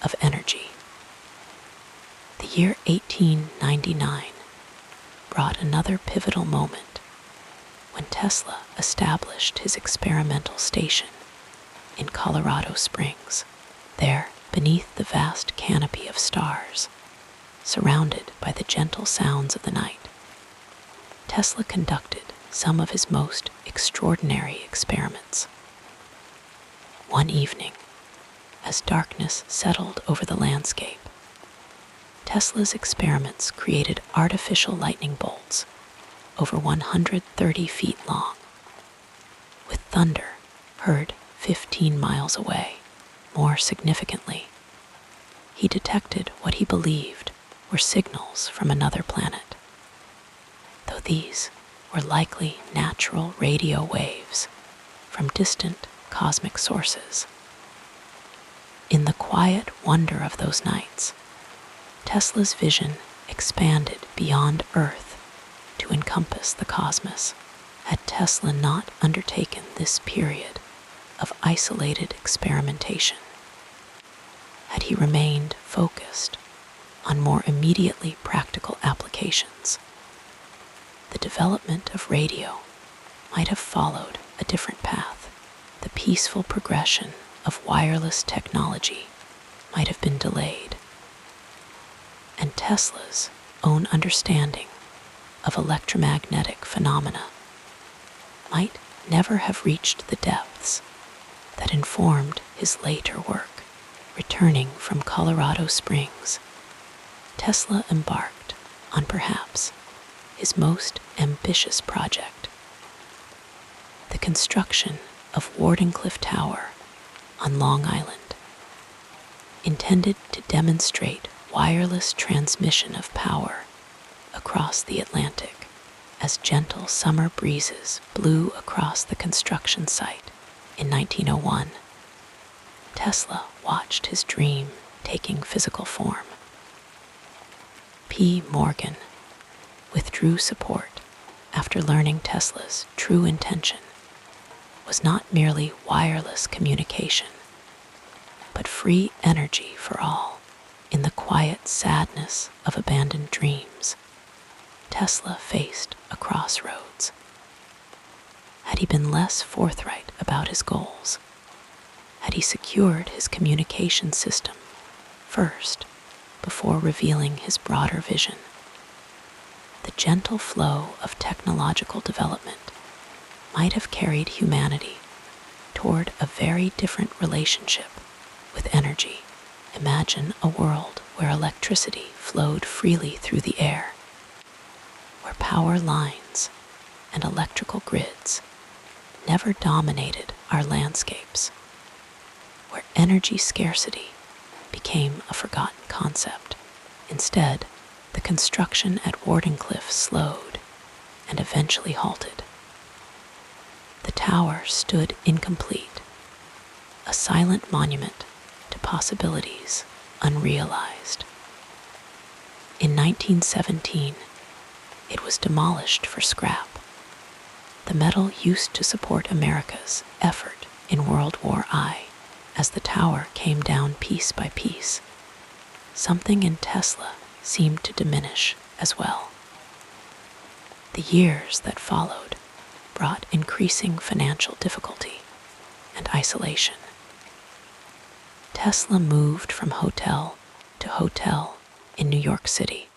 of energy. The year 1899 brought another pivotal moment when Tesla established his experimental station in Colorado Springs. There, beneath the vast canopy of stars, surrounded by the gentle sounds of the night, Tesla conducted some of his most extraordinary experiments. One evening, as darkness settled over the landscape, Tesla's experiments created artificial lightning bolts over 130 feet long, with thunder heard 15 miles away. More significantly, he detected what he believed were signals from another planet, though these were likely natural radio waves from distant cosmic sources. In the quiet wonder of those nights, Tesla's vision expanded beyond Earth to encompass the cosmos. Had Tesla not undertaken this period of isolated experimentation, had he remained focused on more immediately practical applications, the development of radio might have followed a different path. The peaceful progression of wireless technology might have been delayed, and Tesla's own understanding of electromagnetic phenomena might never have reached the depths that informed his later work. Returning from Colorado Springs, Tesla embarked on perhaps his most ambitious project, the construction of Wardenclyffe Tower on Long Island, intended to demonstrate wireless transmission of power across the Atlantic. As gentle summer breezes blew across the construction site in 1901, Tesla watched his dream taking physical form. P. Morgan withdrew support after learning Tesla's true intention was not merely wireless communication, but free energy for all. In the quiet sadness of abandoned dreams, Tesla faced a crossroads. Had he been less forthright about his goals? Had he secured his communication system first before revealing his broader vision? The gentle flow of technological development might have carried humanity toward a very different relationship with energy. Imagine a world where electricity flowed freely through the air, where power lines and electrical grids never dominated our landscapes, where energy scarcity became a forgotten concept. Instead, the construction at Wardenclyffe slowed and eventually halted. The tower stood incomplete, a silent monument to possibilities unrealized. In 1917, it was demolished for scrap. The metal used to support America's effort in World War I. As the tower came down piece by piece, something in Tesla seemed to diminish as well. The years that followed brought increasing financial difficulty and isolation. Tesla moved from hotel to hotel in New York City,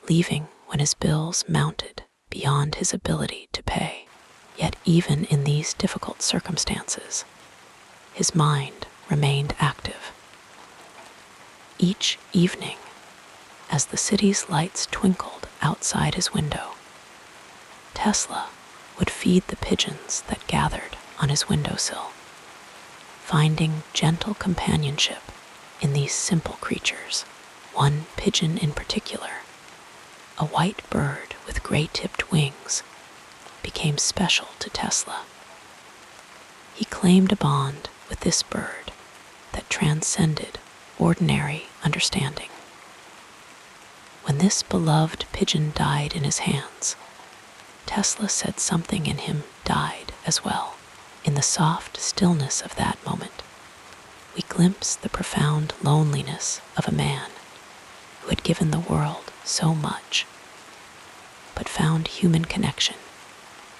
leaving when his bills mounted beyond his ability to pay. Yet even in these difficult circumstances, his mind remained active. Each evening, as the city's lights twinkled outside his window, Tesla would feed the pigeons that gathered on his windowsill, finding gentle companionship in these simple creatures. One pigeon in particular, a white bird with gray-tipped wings, became special to Tesla. He claimed a bond with this bird that transcended ordinary understanding. When this beloved pigeon died in his hands, Tesla said something in him died as well. In the soft stillness of that moment, we glimpse the profound loneliness of a man who had given the world so much, but found human connection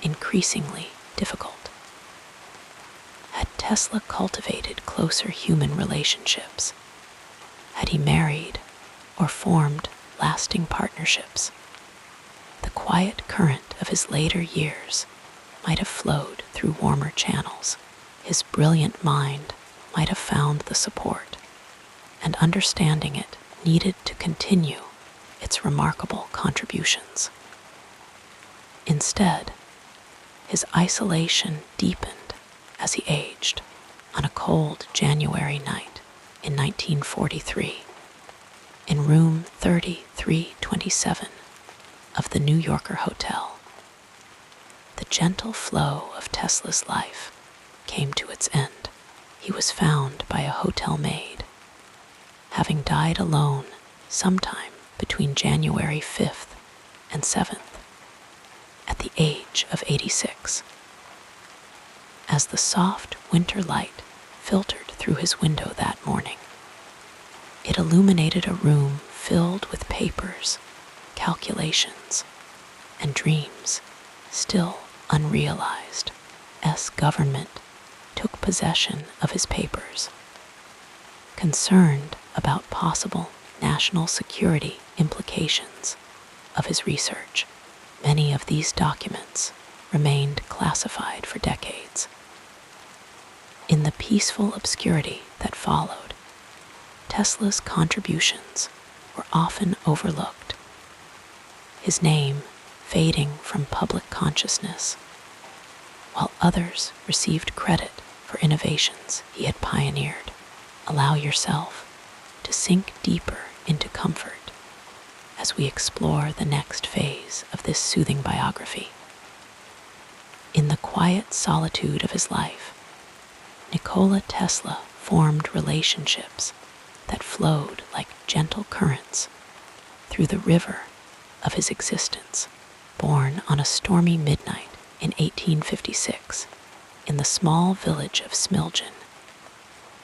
increasingly difficult. Had Tesla cultivated closer human relationships? Had he married or formed lasting partnerships? The quiet current of his later years might have flowed through warmer channels. His brilliant mind might have found the support, and understanding it needed to continue its remarkable contributions. Instead, his isolation deepened as he aged. On a cold January night in 1943, in room 3327 of the New Yorker Hotel, the gentle flow of Tesla's life came to its end. He was found by a hotel maid, having died alone sometime between January 5th and 7th, at the age of 86. As the soft winter light filtered through his window that morning, it illuminated a room filled with papers, calculations, and dreams still unrealized. Government took possession of his papers. Concerned about possible national security implications of his research, many of these documents remained classified for decades. In the peaceful obscurity that followed, Tesla's contributions were often overlooked, his name fading from public consciousness, while others received credit for innovations he had pioneered. Allow yourself to sink deeper into comfort as we explore the next phase of this soothing biography. In the quiet solitude of his life, Nikola Tesla formed relationships that flowed like gentle currents through the river of his existence. Born on a stormy midnight in 1856 in the small village of Smiljan,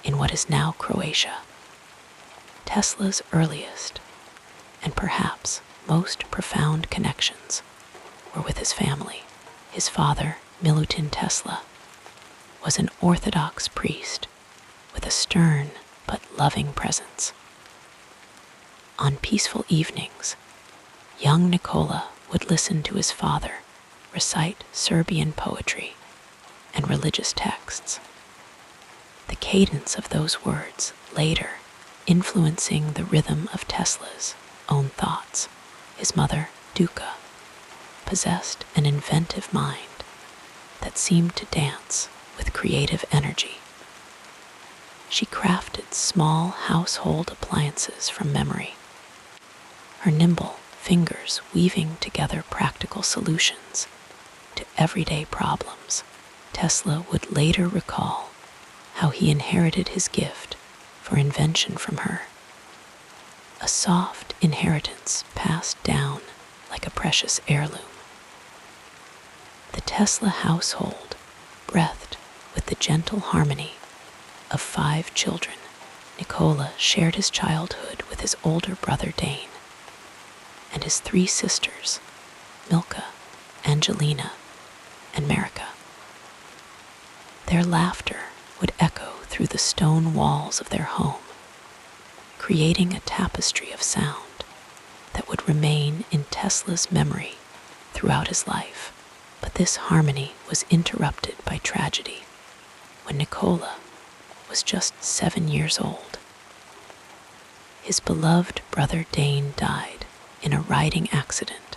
in what is now Croatia, Tesla's earliest and perhaps most profound connections were with his family. His father, Milutin Tesla, was an Orthodox priest with a stern but loving presence. On peaceful evenings, young Nikola would listen to his father recite Serbian poetry and religious texts, the cadence of those words later influencing the rhythm of Tesla's own thoughts. His mother, Duka, possessed an inventive mind that seemed to dance with creative energy. She crafted small household appliances from memory, her nimble fingers weaving together practical solutions to everyday problems. Tesla would later recall how he inherited his gift for invention from her, a soft inheritance passed down like a precious heirloom. The Tesla household breathed with the gentle harmony of 5 children. Nikola shared his childhood with his older brother Dane and his 3 sisters, Milka, Angelina, and Marika. Their laughter would echo through the stone walls of their home, creating a tapestry of sound that would remain in Tesla's memory throughout his life. But this harmony was interrupted by tragedy when Nikola was just 7 years old. His beloved brother Dane died in a riding accident,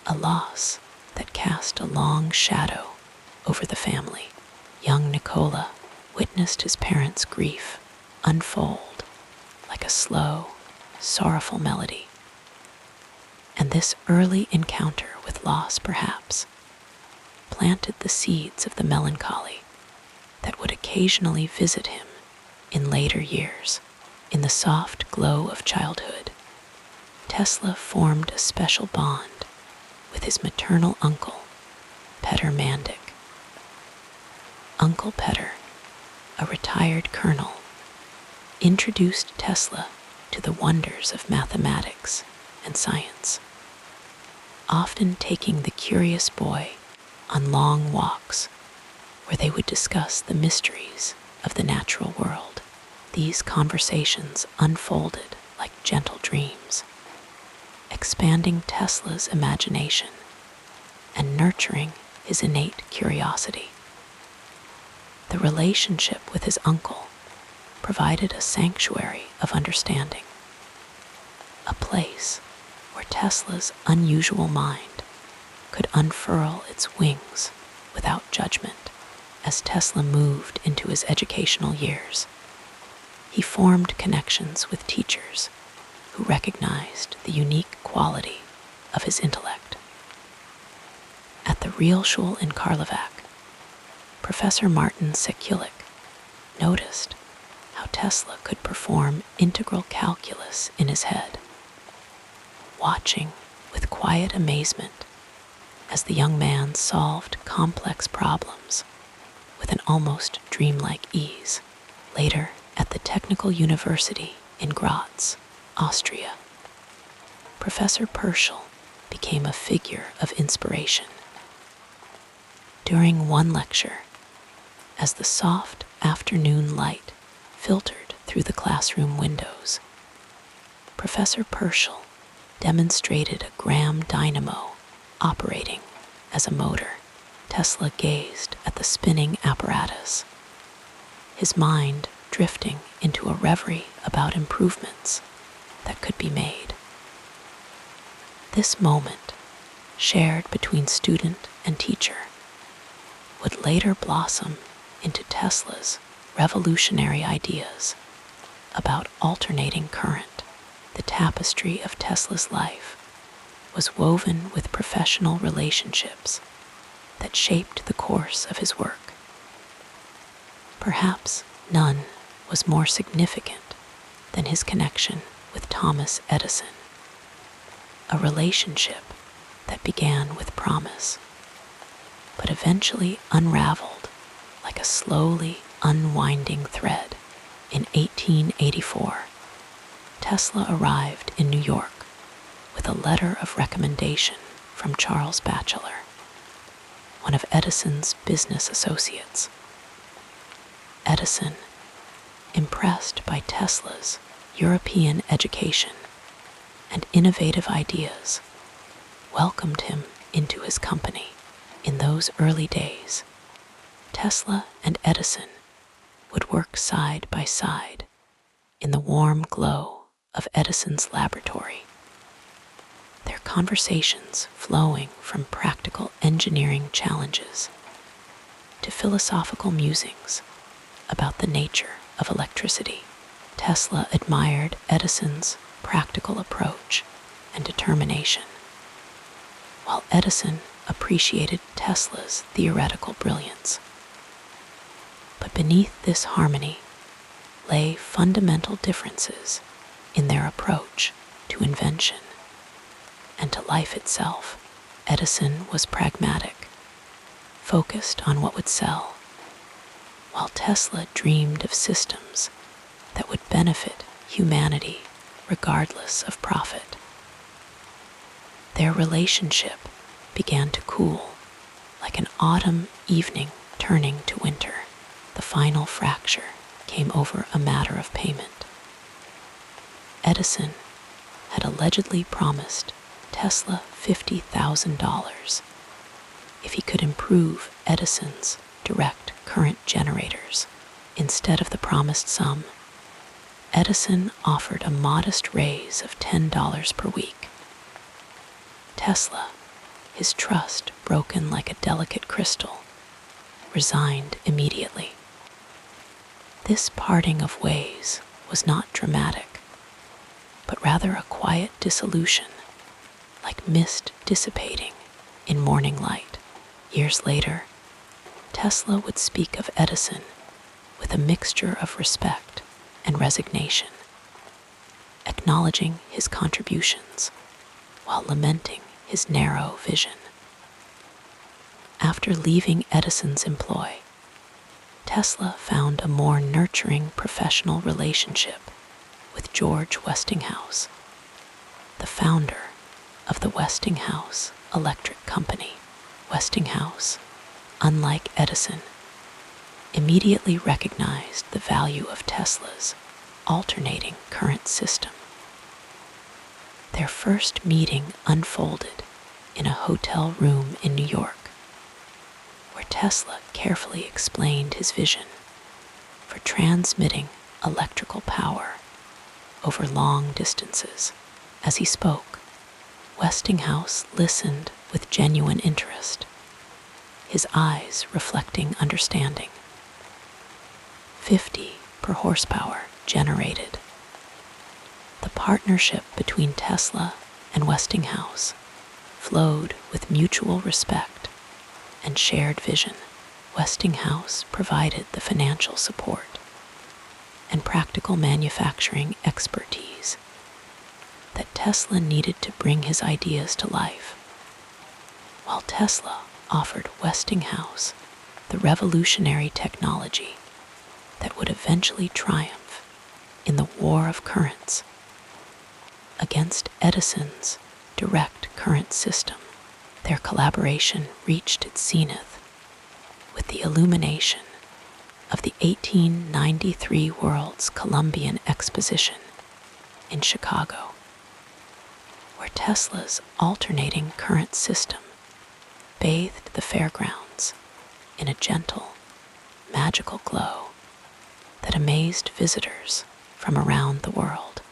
a loss that cast a long shadow over the family. Young Nikola witnessed his parents' grief unfold like a slow, sorrowful melody. And this early encounter with loss perhaps planted the seeds of the melancholy that would occasionally visit him in later years. In the soft glow of childhood, Tesla formed a special bond with his maternal uncle, Petr Mandic. Uncle Petr a retired colonel, introduced Tesla to the wonders of mathematics and science, often taking the curious boy on long walks where they would discuss the mysteries of the natural world. These conversations unfolded like gentle dreams, expanding Tesla's imagination and nurturing his innate curiosity. The relationship with his uncle provided a sanctuary of understanding, a place where Tesla's unusual mind could unfurl its wings without judgment. As Tesla moved into his educational years, he formed connections with teachers who recognized the unique quality of his intellect. At the Realschule in Karlovac, Professor Martin Sekulik noticed how Tesla could perform integral calculus in his head, watching with quiet amazement as the young man solved complex problems with an almost dreamlike ease. Later, at the Technical University in Graz, Austria, Professor Perschel became a figure of inspiration. During one lecture, as the soft afternoon light filtered through the classroom windows, Professor Perschel demonstrated a Graham dynamo operating as a motor. Tesla gazed at the spinning apparatus, his mind drifting into a reverie about improvements that could be made. This moment, shared between student and teacher, would later blossom into Tesla's revolutionary ideas about alternating current. The tapestry of Tesla's life was woven with professional relationships that shaped the course of his work. Perhaps none was more significant than his connection with Thomas Edison, a relationship that began with promise, but eventually unraveled like a slowly unwinding thread. In 1884, Tesla arrived in New York with a letter of recommendation from Charles Batchelor, one of Edison's business associates. Edison, impressed by Tesla's European education and innovative ideas, welcomed him into his company. In those early days, Tesla and Edison would work side by side in the warm glow of Edison's laboratory, their conversations flowing from practical engineering challenges to philosophical musings about the nature of electricity. Tesla admired Edison's practical approach and determination, while Edison appreciated Tesla's theoretical brilliance. But beneath this harmony lay fundamental differences in their approach to invention and to life itself. Edison was pragmatic, focused on what would sell, while Tesla dreamed of systems that would benefit humanity regardless of profit. Their relationship began to cool, like an autumn evening turning to winter. The final fracture came over a matter of payment. Edison had allegedly promised Tesla $50,000 if he could improve Edison's direct current generators. Instead of the promised sum, Edison offered a modest raise of $10 per week. Tesla, his trust broken like a delicate crystal, resigned immediately. This parting of ways was not dramatic, but rather a quiet dissolution, like mist dissipating in morning light. Years later, Tesla would speak of Edison with a mixture of respect and resignation, acknowledging his contributions while lamenting his narrow vision. After leaving Edison's employ, Tesla found a more nurturing professional relationship with George Westinghouse, the founder of the Westinghouse Electric Company. Westinghouse, unlike Edison, immediately recognized the value of Tesla's alternating current system. Their first meeting unfolded in a hotel room in New York, where Tesla carefully explained his vision for transmitting electrical power over long distances. As he spoke, Westinghouse listened with genuine interest, his eyes reflecting understanding. 50 per horsepower generated. The partnership between Tesla and Westinghouse flowed with mutual respect and shared vision. Westinghouse provided the financial support and practical manufacturing expertise that Tesla needed to bring his ideas to life, while Tesla offered Westinghouse the revolutionary technology that would eventually triumph in the war of currents against Edison's direct current system. Their collaboration reached its zenith with the illumination of the 1893 World's Columbian Exposition in Chicago, where Tesla's alternating current system bathed the fairgrounds in a gentle, magical glow that amazed visitors from around the world.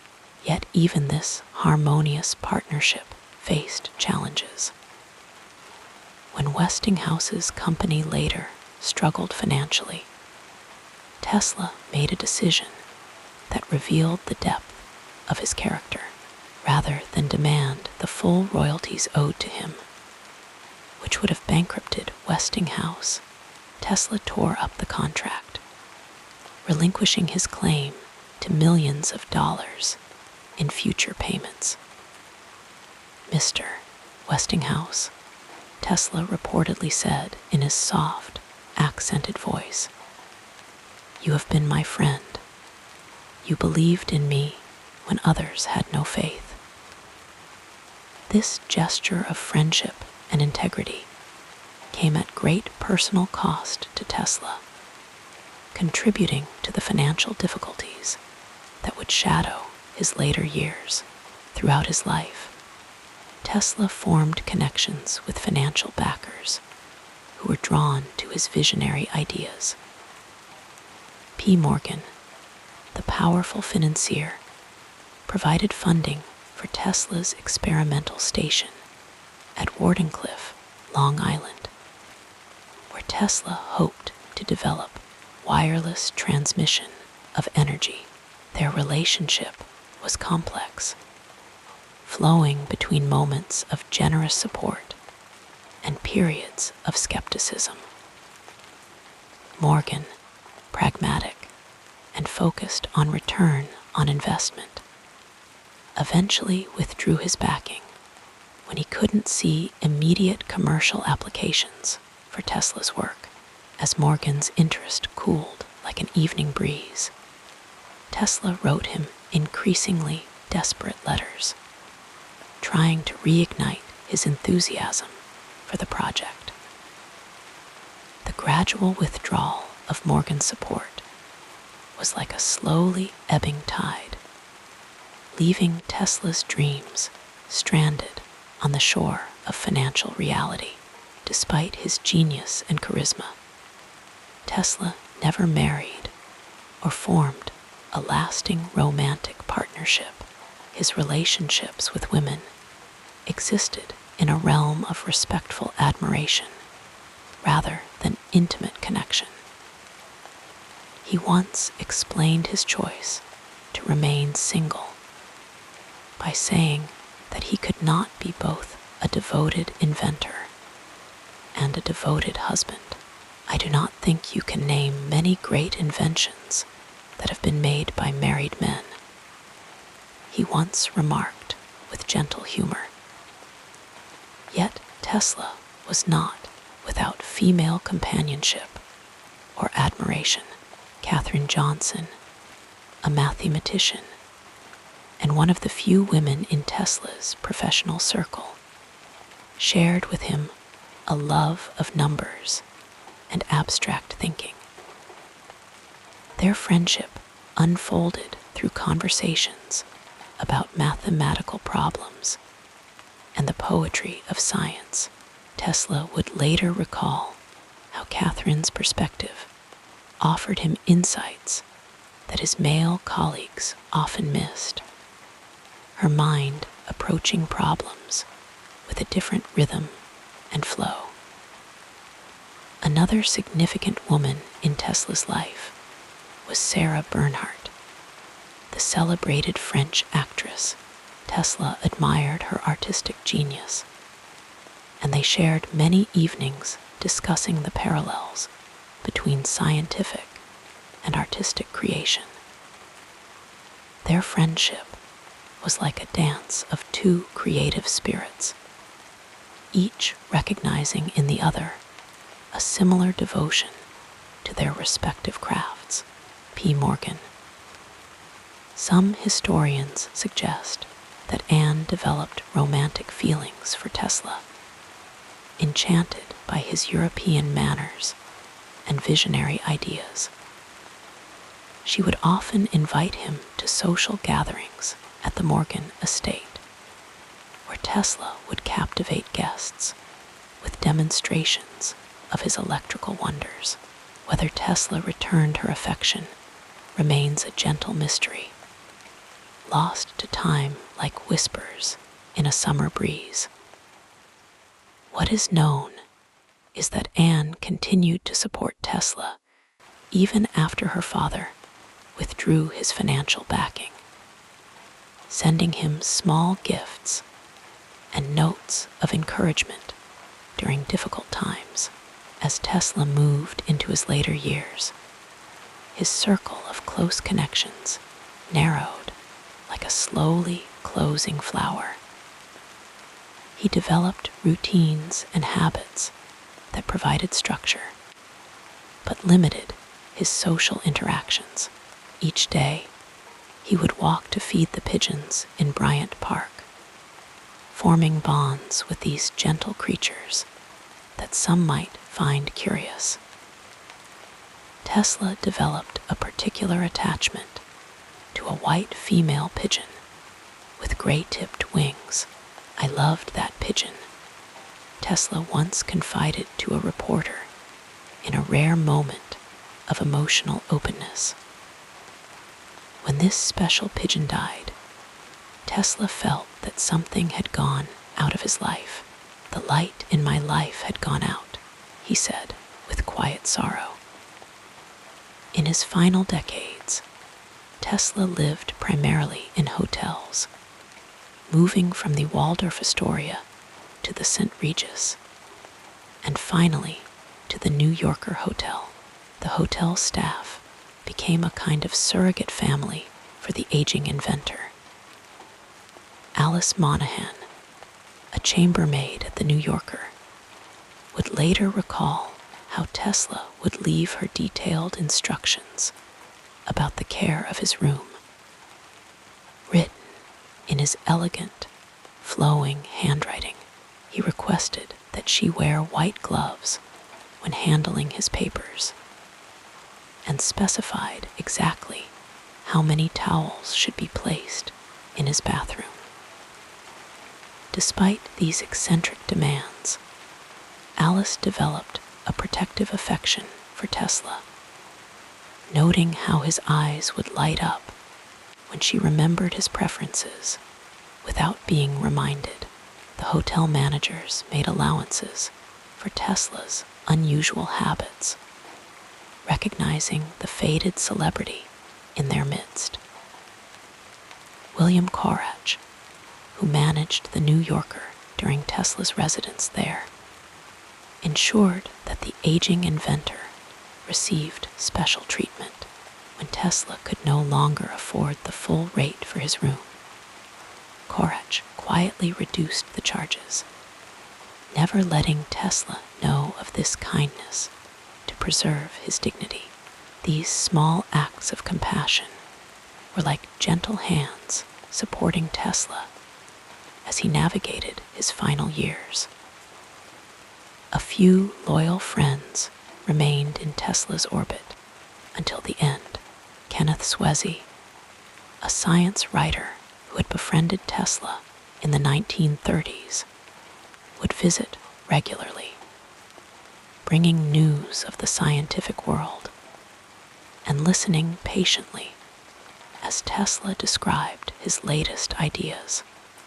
Yet even this harmonious partnership faced challenges. When Westinghouse's company later struggled financially, Tesla made a decision that revealed the depth of his character. Rather than demand the full royalties owed to him, which would have bankrupted Westinghouse, Tesla tore up the contract, relinquishing his claim to millions of dollars in future payments. "Mr. Westinghouse," Tesla reportedly said in his soft, accented voice, "you have been my friend. You believed in me when others had no faith." This gesture of friendship and integrity came at great personal cost to Tesla, contributing to the financial difficulties that would shadow his later years. Throughout his life, Tesla formed connections with financial backers who were drawn to his visionary ideas. P. Morgan, the powerful financier, provided funding for Tesla's experimental station at Wardenclyffe, Long Island, where Tesla hoped to develop wireless transmission of energy. Their relationship was complex, flowing between moments of generous support and periods of skepticism. Morgan, pragmatic and focused on return on investment, eventually withdrew his backing when he couldn't see immediate commercial applications for Tesla's work. As Morgan's interest cooled like an evening breeze, Tesla wrote him increasingly desperate letters, trying to reignite his enthusiasm for the project. The gradual withdrawal of Morgan's support was like a slowly ebbing tide, leaving Tesla's dreams stranded on the shore of financial reality. Despite his genius and charisma, Tesla never married or formed a lasting romantic partnership. His relationships with women existed in a realm of respectful admiration rather than intimate connection. He once explained his choice to remain single by saying that he could not be both a devoted inventor and a devoted husband. "I do not think you can name many great inventions that have been made by married men," he once remarked with gentle humor. Yet Tesla was not without female companionship or admiration. Katherine Johnson, a mathematician, and one of the few women in Tesla's professional circle, shared with him a love of numbers and abstract thinking. Their friendship unfolded through conversations about mathematical problems and the poetry of science. Tesla would later recall how Catherine's perspective offered him insights that his male colleagues often missed, her mind approaching problems with a different rhythm and flow. Another significant woman in Tesla's life was Sarah Bernhardt, the celebrated French actress. Tesla admired her artistic genius, and they shared many evenings discussing the parallels between scientific and artistic creation. Their friendship was like a dance of two creative spirits, each recognizing in the other a similar devotion to their respective crafts. P. Morgan. Some historians suggest that Anne developed romantic feelings for Tesla, enchanted by his European manners and visionary ideas. She would often invite him to social gatherings at the Morgan estate, where Tesla would captivate guests with demonstrations of his electrical wonders. Whether Tesla returned her affection remains a gentle mystery, lost to time like whispers in a summer breeze. What is known is that Anne continued to support Tesla even after her father withdrew his financial backing, sending him small gifts and notes of encouragement during difficult times. As Tesla moved into his later years, his circle of close connections narrowed like a slowly closing flower. He developed routines and habits that provided structure, but limited his social interactions. Each day, he would walk to feed the pigeons in Bryant Park, forming bonds with these gentle creatures that some might find curious. Tesla developed a particular attachment to a white female pigeon with gray-tipped wings. "I loved that pigeon," Tesla once confided to a reporter in a rare moment of emotional openness. When this special pigeon died, Tesla felt that something had gone out of his life. "The light in my life had gone out," he said with quiet sorrow. In his final decades, Tesla lived primarily in hotels, moving from the Waldorf Astoria to the St. Regis, and finally to the New Yorker Hotel. The hotel staff became a kind of surrogate family for the aging inventor. Alice Monahan, a chambermaid at the New Yorker, would later recall how Tesla would leave her detailed instructions about the care of his room. Written in his elegant, flowing handwriting, he requested that she wear white gloves when handling his papers, and specified exactly how many towels should be placed in his bathroom. Despite these eccentric demands, Alice developed a protective affection for Tesla, noting how his eyes would light up when she remembered his preferences without being reminded. The hotel managers made allowances for Tesla's unusual habits, recognizing the faded celebrity in their midst. William Corach, who managed the New Yorker during Tesla's residence there, ensured that the aging inventor received special treatment when Tesla could no longer afford the full rate for his room. Corach quietly reduced the charges, never letting Tesla know of this kindness to preserve his dignity. These small acts of compassion were like gentle hands supporting Tesla as he navigated his final years. A few loyal friends remained in Tesla's orbit until the end. Kenneth Swezey, a science writer who had befriended Tesla in the 1930s, would visit regularly, bringing news of the scientific world and listening patiently as Tesla described his latest ideas.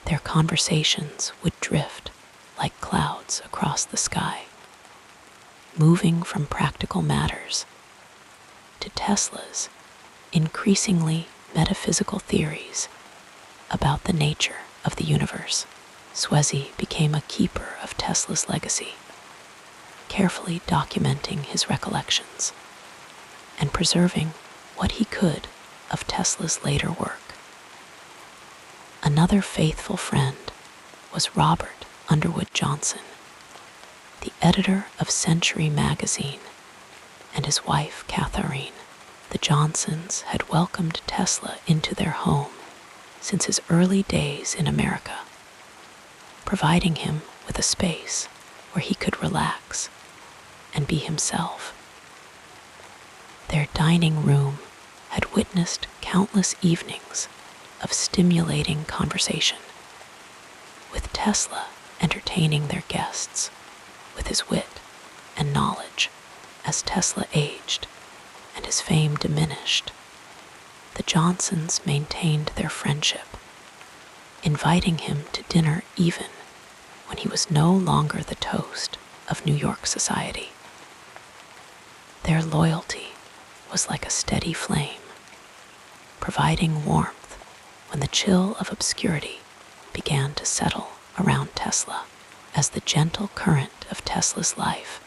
Their conversations would drift like clouds across the sky, moving from practical matters to Tesla's increasingly metaphysical theories about the nature of the universe. Swezey became a keeper of Tesla's legacy, carefully documenting his recollections and preserving what he could of Tesla's later work. Another faithful friend was Robert Underwood Johnson, the editor of Century magazine, and his wife, Catherine. The Johnsons had welcomed Tesla into their home since his early days in America, providing him with a space where he could relax and be himself. Their dining room had witnessed countless evenings of stimulating conversation, with Tesla entertaining their guests with his wit and knowledge. As Tesla aged and his fame diminished, the Johnsons maintained their friendship, inviting him to dinner even when he was no longer the toast of New York society. Their loyalty was like a steady flame, providing warmth when the chill of obscurity began to settle around Tesla. As the gentle current of Tesla's life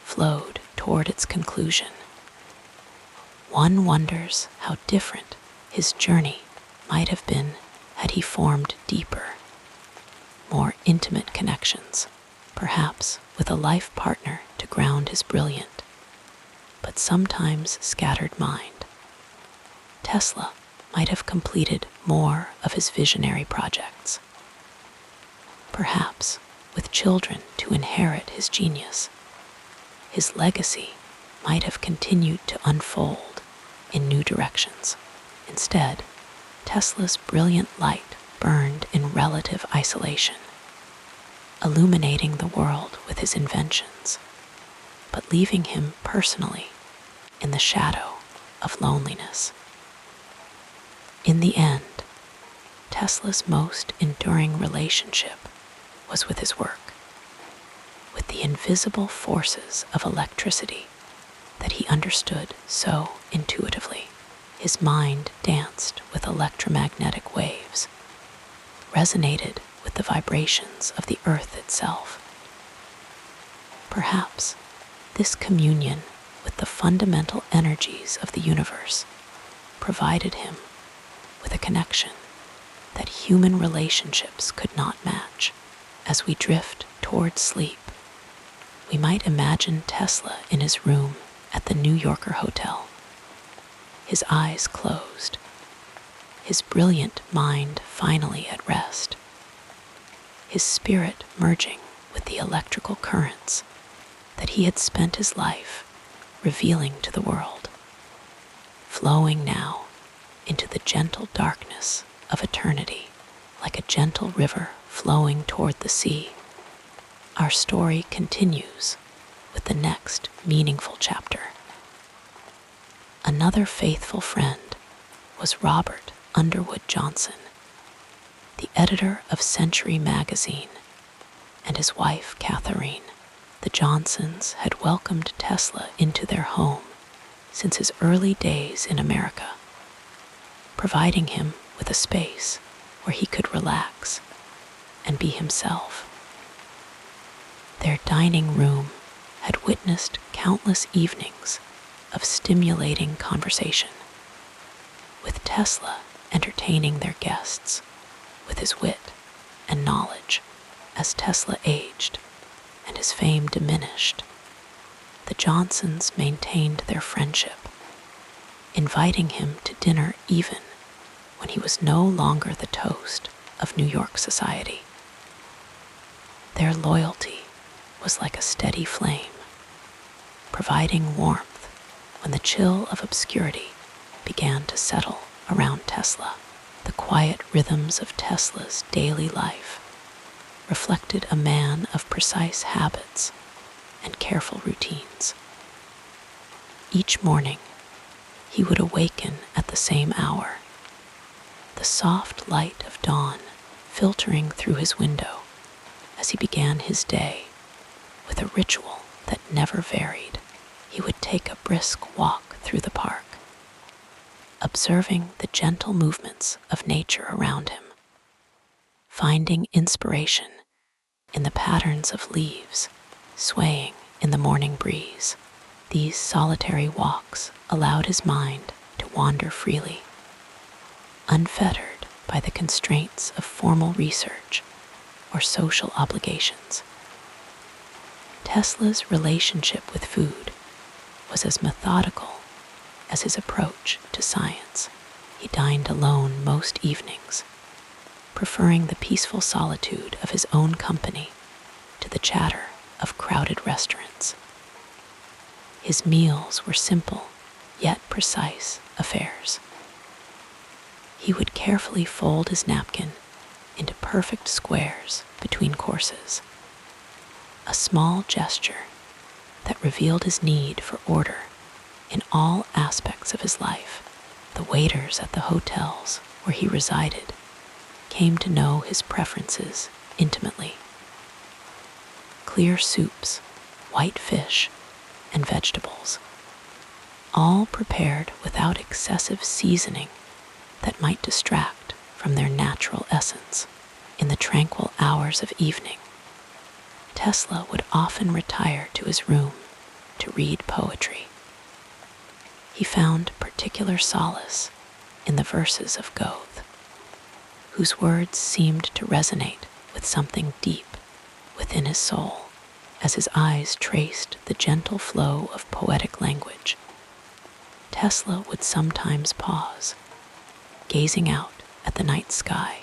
flowed toward its conclusion, one wonders how different his journey might have been had he formed deeper, more intimate connections, perhaps with a life partner to ground his brilliant, but sometimes scattered mind. Tesla might have completed more of his visionary projects, perhaps with children to inherit his genius. His legacy might have continued to unfold in new directions. Instead, Tesla's brilliant light burned in relative isolation, illuminating the world with his inventions, but leaving him personally in the shadow of loneliness. In the end, Tesla's most enduring relationship was with his work, with the invisible forces of electricity that he understood so intuitively. His mind danced with electromagnetic waves, resonated with the vibrations of the earth itself. Perhaps this communion with the fundamental energies of the universe provided him with a connection that human relationships could not match. As we drift toward sleep, we might imagine Tesla in his room at the New Yorker hotel, his eyes closed, his brilliant mind finally at rest, his spirit merging with the electrical currents that he had spent his life revealing to the world, flowing now into the gentle darkness of eternity like a gentle river flowing toward the sea. Our story continues with the next meaningful chapter. Another faithful friend was Robert Underwood Johnson, the editor of Century magazine, and his wife, Catherine. The Johnsons had welcomed Tesla into their home since his early days in America, providing him with a space where he could relax and be himself. Their dining room had witnessed countless evenings of stimulating conversation, with Tesla entertaining their guests with his wit and knowledge. As Tesla aged and his fame diminished, the Johnsons maintained their friendship, inviting him to dinner even when he was no longer the toast of New York society. Their loyalty was like a steady flame, providing warmth when the chill of obscurity began to settle around Tesla. The quiet rhythms of Tesla's daily life reflected a man of precise habits and careful routines. Each morning, he would awaken at the same hour, the soft light of dawn filtering through his window as he began his day with a ritual that never varied. He would take a brisk walk through the park, observing the gentle movements of nature around him, finding inspiration in the patterns of leaves swaying in the morning breeze. These solitary walks allowed his mind to wander freely, unfettered by the constraints of formal research or social obligations. Tesla's relationship with food was as methodical as his approach to science. He dined alone most evenings, preferring the peaceful solitude of his own company to the chatter of crowded restaurants. His meals were simple yet precise affairs. He would carefully fold his napkin into perfect squares between courses, a small gesture that revealed his need for order in all aspects of his life. The waiters at the hotels where he resided came to know his preferences intimately. Clear soups, white fish, and vegetables, all prepared without excessive seasoning that might distract from their natural essence. In the tranquil hours of evening, Tesla would often retire to his room to read poetry. He found particular solace in the verses of Goethe, whose words seemed to resonate with something deep within his soul. As his eyes traced the gentle flow of poetic language, Tesla would sometimes pause, gazing out at the night sky,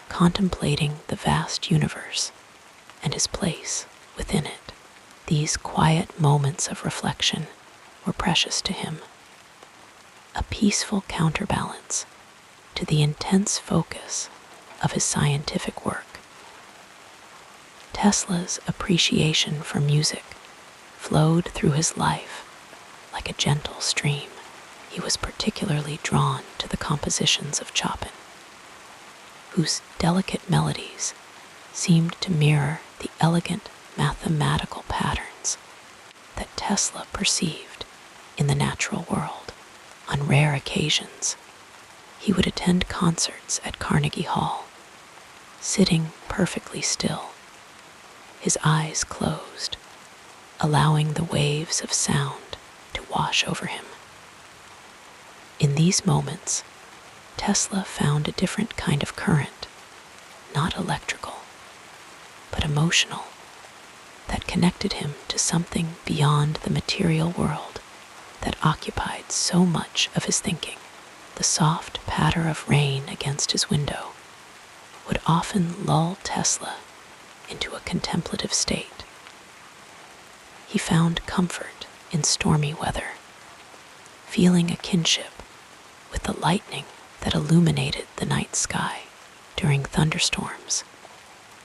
contemplating the vast universe and his place within it. These quiet moments of reflection were precious to him, a peaceful counterbalance to the intense focus of his scientific work. Tesla's appreciation for music flowed through his life like a gentle stream. He was particularly drawn to the compositions of Chopin, whose delicate melodies seemed to mirror the elegant mathematical patterns that Tesla perceived in the natural world. On rare occasions, he would attend concerts at Carnegie Hall, sitting perfectly still, his eyes closed, allowing the waves of sound to wash over him. In these moments, Tesla found a different kind of current, not electrical, but emotional, that connected him to something beyond the material world that occupied so much of his thinking. The soft patter of rain against his window would often lull Tesla into a contemplative state. He found comfort in stormy weather, feeling a kinship with the lightning that illuminated the night sky. During thunderstorms,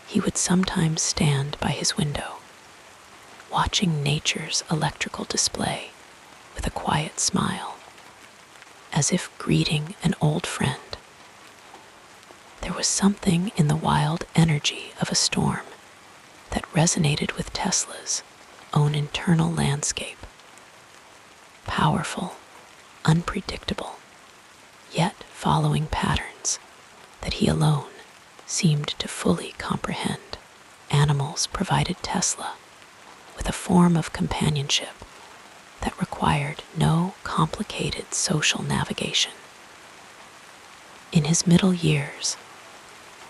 he would sometimes stand by his window, watching nature's electrical display with a quiet smile, as if greeting an old friend. There was something in the wild energy of a storm that resonated with Tesla's own internal landscape. Powerful, unpredictable, yet following patterns that he alone seemed to fully comprehend. Animals provided Tesla with a form of companionship that required no complicated social navigation. In his middle years,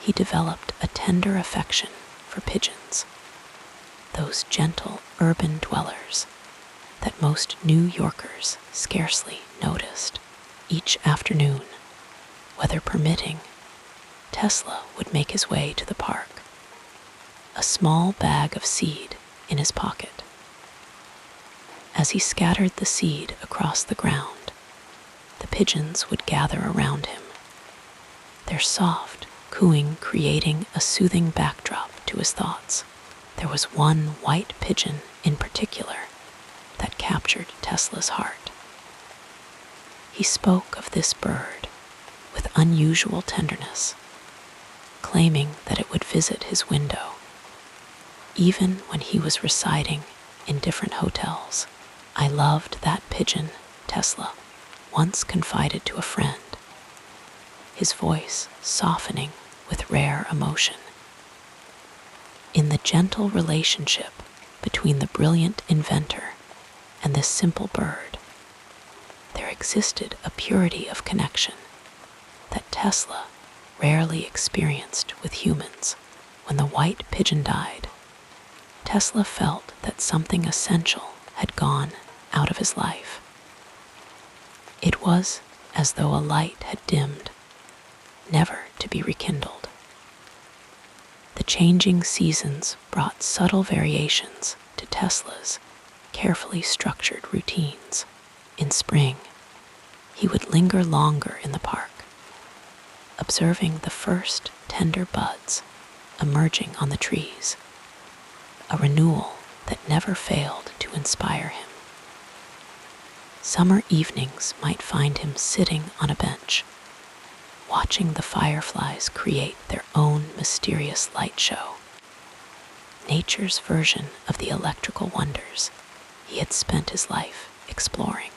he developed a tender affection for pigeons, the those gentle urban dwellers that most New Yorkers scarcely noticed. Each afternoon, weather permitting, Tesla would make his way to the park, a small bag of seed in his pocket. As he scattered the seed across the ground, the pigeons would gather around him, their soft cooing creating a soothing backdrop to his thoughts. There was one white pigeon in particular that captured Tesla's heart. He spoke of this bird with unusual tenderness, claiming that it would visit his window, even when he was residing in different hotels. "I loved that pigeon," Tesla once confided to a friend, his voice softening with rare emotion. In the gentle relationship between the brilliant inventor and this simple bird, there existed a purity of connection that Tesla rarely experienced with humans. When the white pigeon died, Tesla felt that something essential had gone out of his life. It was as though a light had dimmed, never to be rekindled. The changing seasons brought subtle variations to Tesla's carefully structured routines. In spring, he would linger longer in the park, observing the first tender buds emerging on the trees, a renewal that never failed to inspire him. Summer evenings might find him sitting on a bench, watching the fireflies create their own mysterious light show, nature's version of the electrical wonders he had spent his life exploring.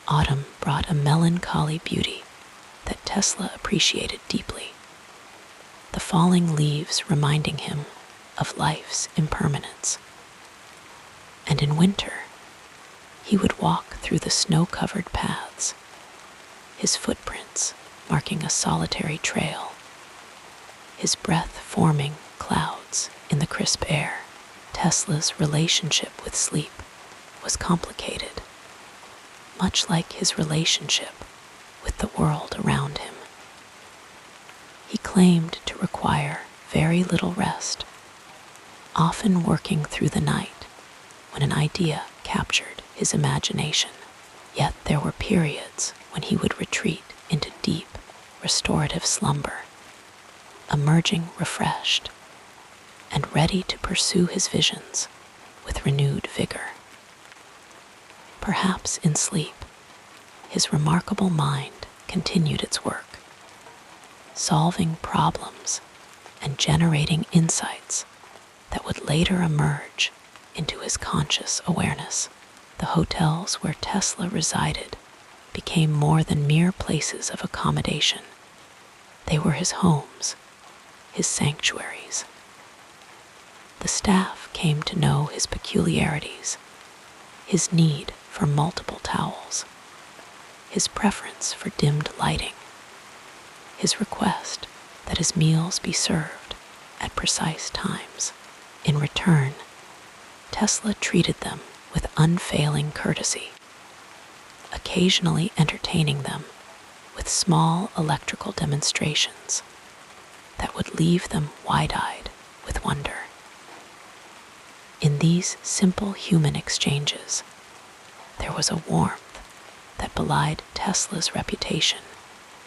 Autumn brought a melancholy beauty that Tesla appreciated deeply, the falling leaves reminding him of life's impermanence. And in winter, he would walk through the snow-covered paths, his footprints marking a solitary trail, his breath forming clouds in the crisp air. Tesla's relationship with sleep was complicated, much like his relationship with the world around him. He claimed to require very little rest, often working through the night when an idea captured his imagination. Yet there were periods when he would retreat into deep, restorative slumber, emerging refreshed and ready to pursue his visions with renewed vigor. Perhaps in sleep, his remarkable mind continued its work, solving problems and generating insights that would later emerge into his conscious awareness. The hotels where Tesla resided became more than mere places of accommodation. They were his homes, his sanctuaries. The staff came to know his peculiarities, his need for multiple towels, his preference for dimmed lighting, his request that his meals be served at precise times. In return, Tesla treated them with unfailing courtesy, occasionally entertaining them with small electrical demonstrations that would leave them wide-eyed with wonder. In these simple human exchanges, there was a warmth that belied Tesla's reputation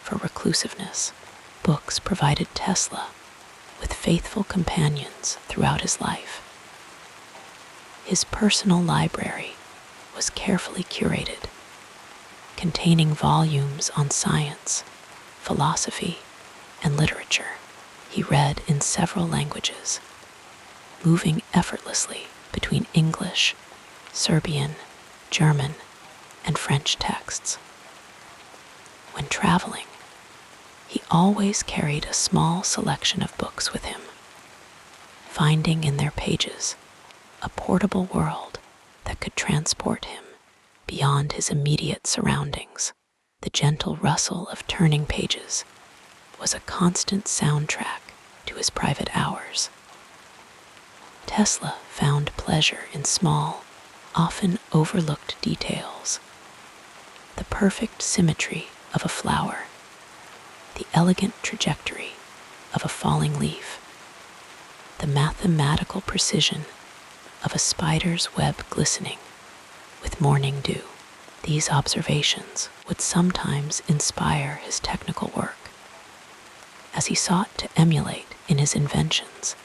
for reclusiveness. Books provided Tesla with faithful companions throughout his life. His personal library was carefully curated, containing volumes on science, philosophy, and literature. He read in several languages, moving effortlessly between English, Serbian, German, and French texts. When traveling, he always carried a small selection of books with him, finding in their pages a portable world that could transport him beyond his immediate surroundings. The gentle rustle of turning pages was a constant soundtrack to his private hours. Tesla found pleasure in small, often overlooked details. The perfect symmetry of a flower, the elegant trajectory of a falling leaf, the mathematical precision of a spider's web glistening with morning dew. These observations would sometimes inspire his technical work, as he sought to emulate in his inventions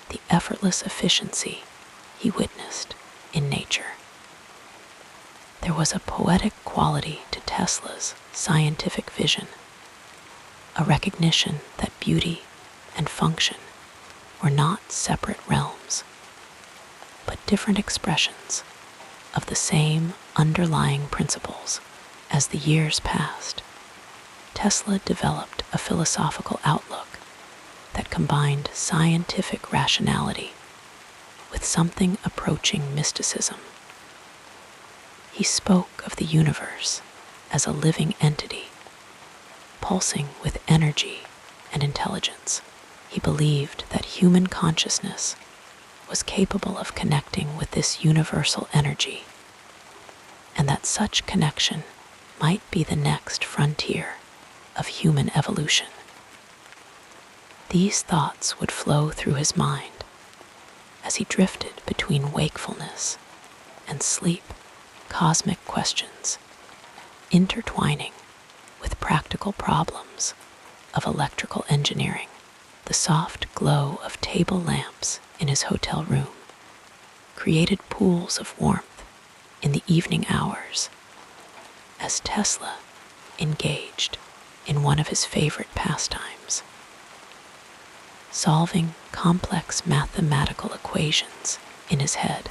the effortless efficiency he witnessed in nature. There was a poetic quality to Tesla's scientific vision, a recognition that beauty and function were not separate realms, but different expressions of the same underlying principles. As the years passed, Tesla developed a philosophical outlook that combined scientific rationality with something approaching mysticism. He spoke of the universe as a living entity, pulsing with energy and intelligence. He believed that human consciousness was capable of connecting with this universal energy, and that such connection might be the next frontier of human evolution. These thoughts would flow through his mind as he drifted between wakefulness and sleep, cosmic questions intertwining with practical problems of electrical engineering. The soft glow of table lamps in his hotel room created pools of warmth in the evening hours as Tesla engaged in one of his favorite pastimes, solving complex mathematical equations in his head.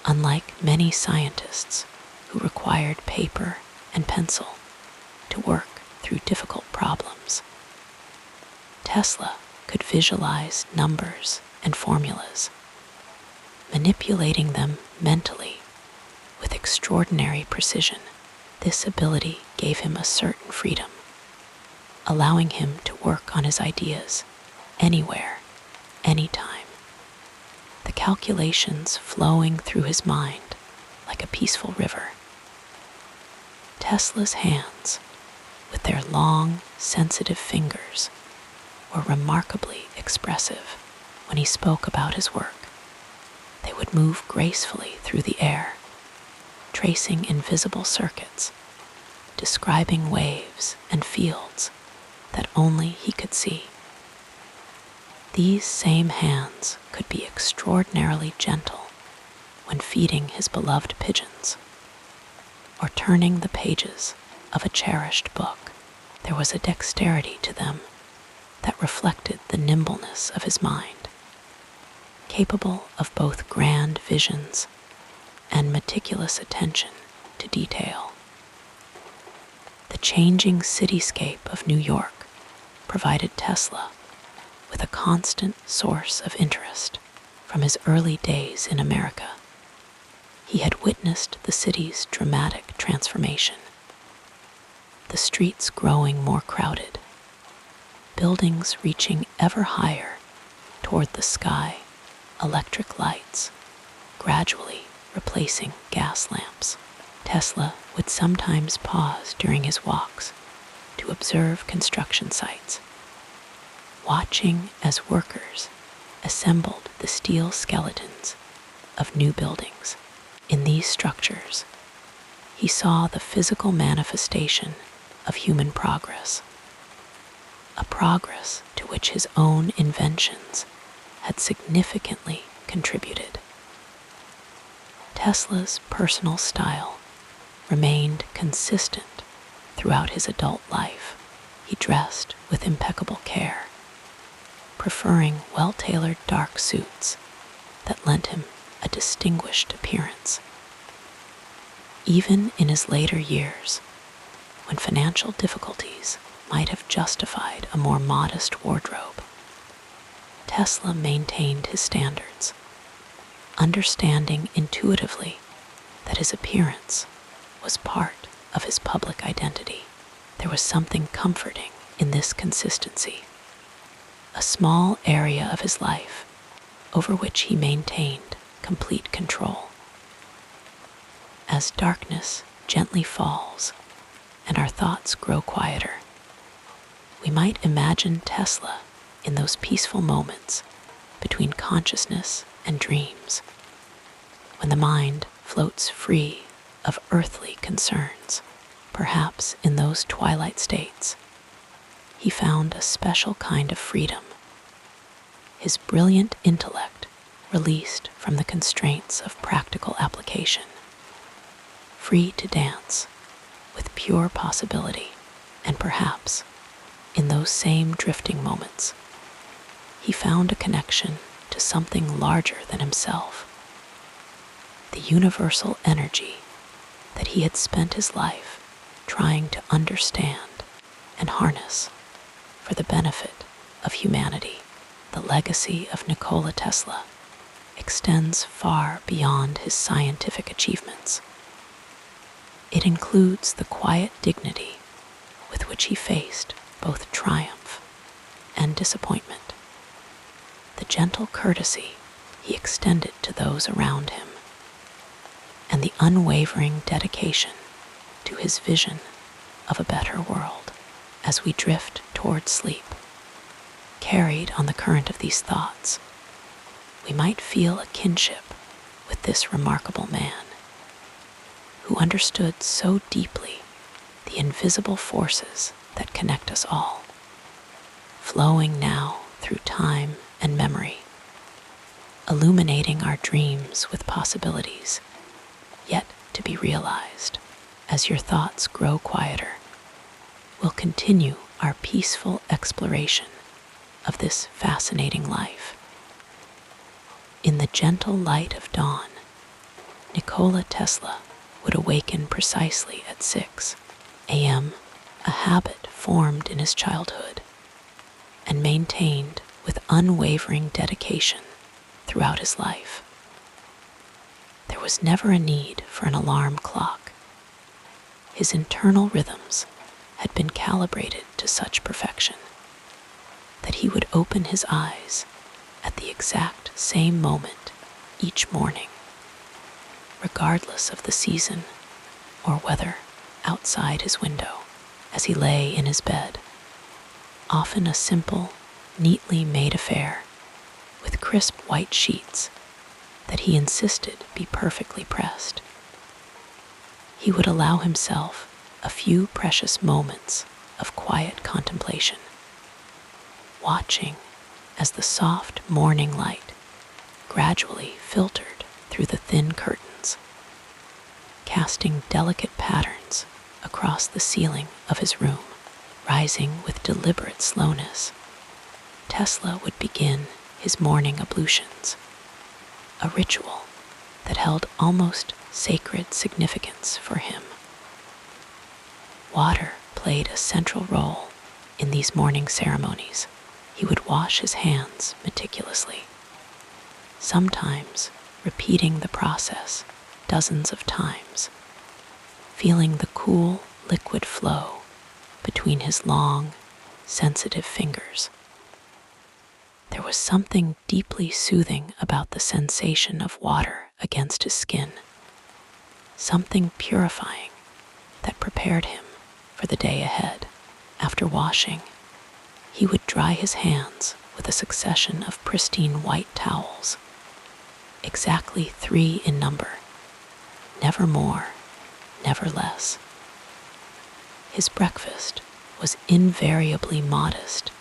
Unlike many scientists who required paper and pencil to work through difficult problems, Tesla could visualize numbers and formulas, manipulating them mentally with extraordinary precision. This ability gave him a certain freedom, allowing him to work on his ideas anywhere, anytime. The calculations flowing through his mind like a peaceful river. Tesla's hands, with their long, sensitive fingers, were remarkably expressive when he spoke about his work. They would move gracefully through the air, tracing invisible circuits, describing waves and fields that only he could see. These same hands could be extraordinarily gentle when feeding his beloved pigeons or turning the pages of a cherished book. There was a dexterity to them that reflected the nimbleness of his mind, capable of both grand visions and meticulous attention to detail. The changing cityscape of New York provided Tesla with a constant source of interest. From his early days in America, he had witnessed the city's dramatic transformation, the streets growing more crowded, buildings reaching ever higher toward the sky, electric lights gradually replacing gas lamps. Tesla would sometimes pause during his walks to observe construction sites, watching as workers assembled the steel skeletons of new buildings. In these structures, he saw the physical manifestation of human progress, a progress to which his own inventions had significantly contributed. Tesla's personal style remained consistent throughout his adult life. He dressed with impeccable care, preferring well-tailored dark suits that lent him a distinguished appearance. Even in his later years, when financial difficulties might have justified a more modest wardrobe, Tesla maintained his standards, understanding intuitively that his appearance was part of his public identity. There was something comforting in this consistency. A small area of his life over which he maintained complete control. As darkness gently falls and our thoughts grow quieter, we might imagine Tesla in those peaceful moments between consciousness and dreams, when the mind floats free of earthly concerns. Perhaps in those twilight states, he found a special kind of freedom, his brilliant intellect released from the constraints of practical application, free to dance with pure possibility. And perhaps in those same drifting moments, he found a connection to something larger than himself, the universal energy that he had spent his life trying to understand and harness for the benefit of humanity. The legacy of Nikola Tesla extends far beyond his scientific achievements. It includes the quiet dignity with which he faced both triumph and disappointment, the gentle courtesy he extended to those around him, and the unwavering dedication to his vision of a better world. As we drift toward sleep, carried on the current of these thoughts, we might feel a kinship with this remarkable man, who understood so deeply the invisible forces that connect us all, flowing now through time and memory, illuminating our dreams with possibilities yet to be realized. As your thoughts grow quieter, we'll continue our peaceful exploration of this fascinating life. In the gentle light of dawn, Nikola Tesla would awaken precisely at 6 a.m., a habit formed in his childhood and maintained with unwavering dedication throughout his life. There was never a need for an alarm clock. His internal rhythms had been calibrated to such perfection that he would open his eyes at the exact same moment each morning, regardless of the season or weather outside his window. As he lay in his bed, often a simple, neatly made affair with crisp white sheets that he insisted be perfectly pressed, he would allow himself a few precious moments of quiet contemplation, watching as the soft morning light gradually filtered through the thin curtains, casting delicate patterns across the ceiling of his room. Rising with deliberate slowness, Tesla would begin his morning ablutions, a ritual that held almost sacred significance for him. Water played a central role in these morning ceremonies. He would wash his hands meticulously, sometimes repeating the process dozens of times, feeling the cool liquid flow between his long, sensitive fingers. There was something deeply soothing about the sensation of water against his skin, something purifying that prepared him for the day ahead. After washing, he would dry his hands with a succession of pristine white towels, exactly 3 in number, never more, never less. His breakfast was invariably modest,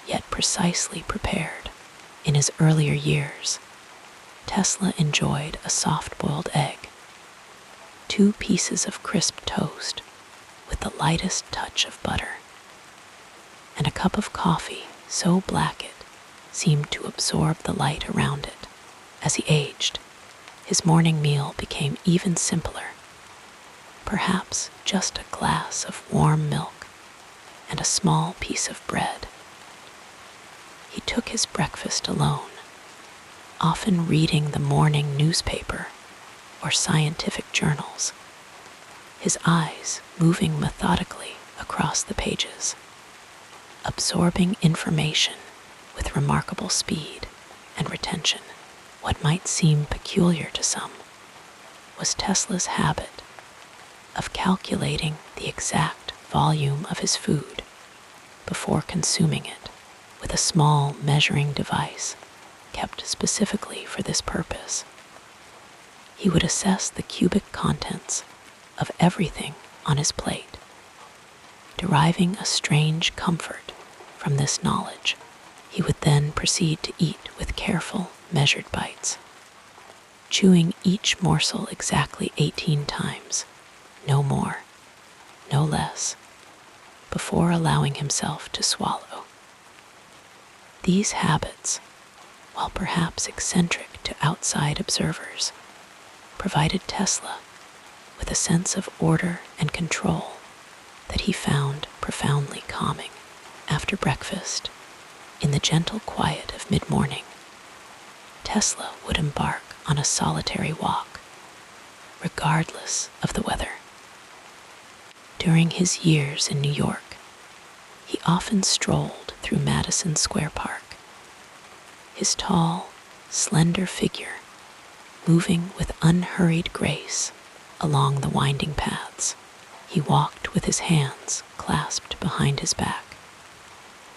yet precisely prepared. In his earlier years, Tesla enjoyed a soft-boiled egg, 2 pieces of crisp toast with the lightest touch of butter, and a cup of coffee so black it seemed to absorb the light around it. As he aged, his morning meal became even simpler, perhaps just a glass of warm milk and a small piece of bread. He took his breakfast alone, often reading the morning newspaper or scientific journals, his eyes moving methodically across the pages, absorbing information with remarkable speed and retention. What might seem peculiar to some was Tesla's habit of calculating the exact volume of his food before consuming it with a small measuring device kept specifically for this purpose. He would assess the cubic contents of everything on his plate, deriving a strange comfort from this knowledge. He would then proceed to eat with careful, measured bites, chewing each morsel exactly 18 times, no more, no less, before allowing himself to swallow. These habits, while perhaps eccentric to outside observers, provided Tesla with a sense of order and control that he found profoundly calming. After breakfast, in the gentle quiet of mid-morning, Tesla would embark on a solitary walk, regardless of the weather. During his years in New York, he often strolled through Madison Square Park, his tall, slender figure moving with unhurried grace along the winding paths. He walked with his hands clasped behind his back,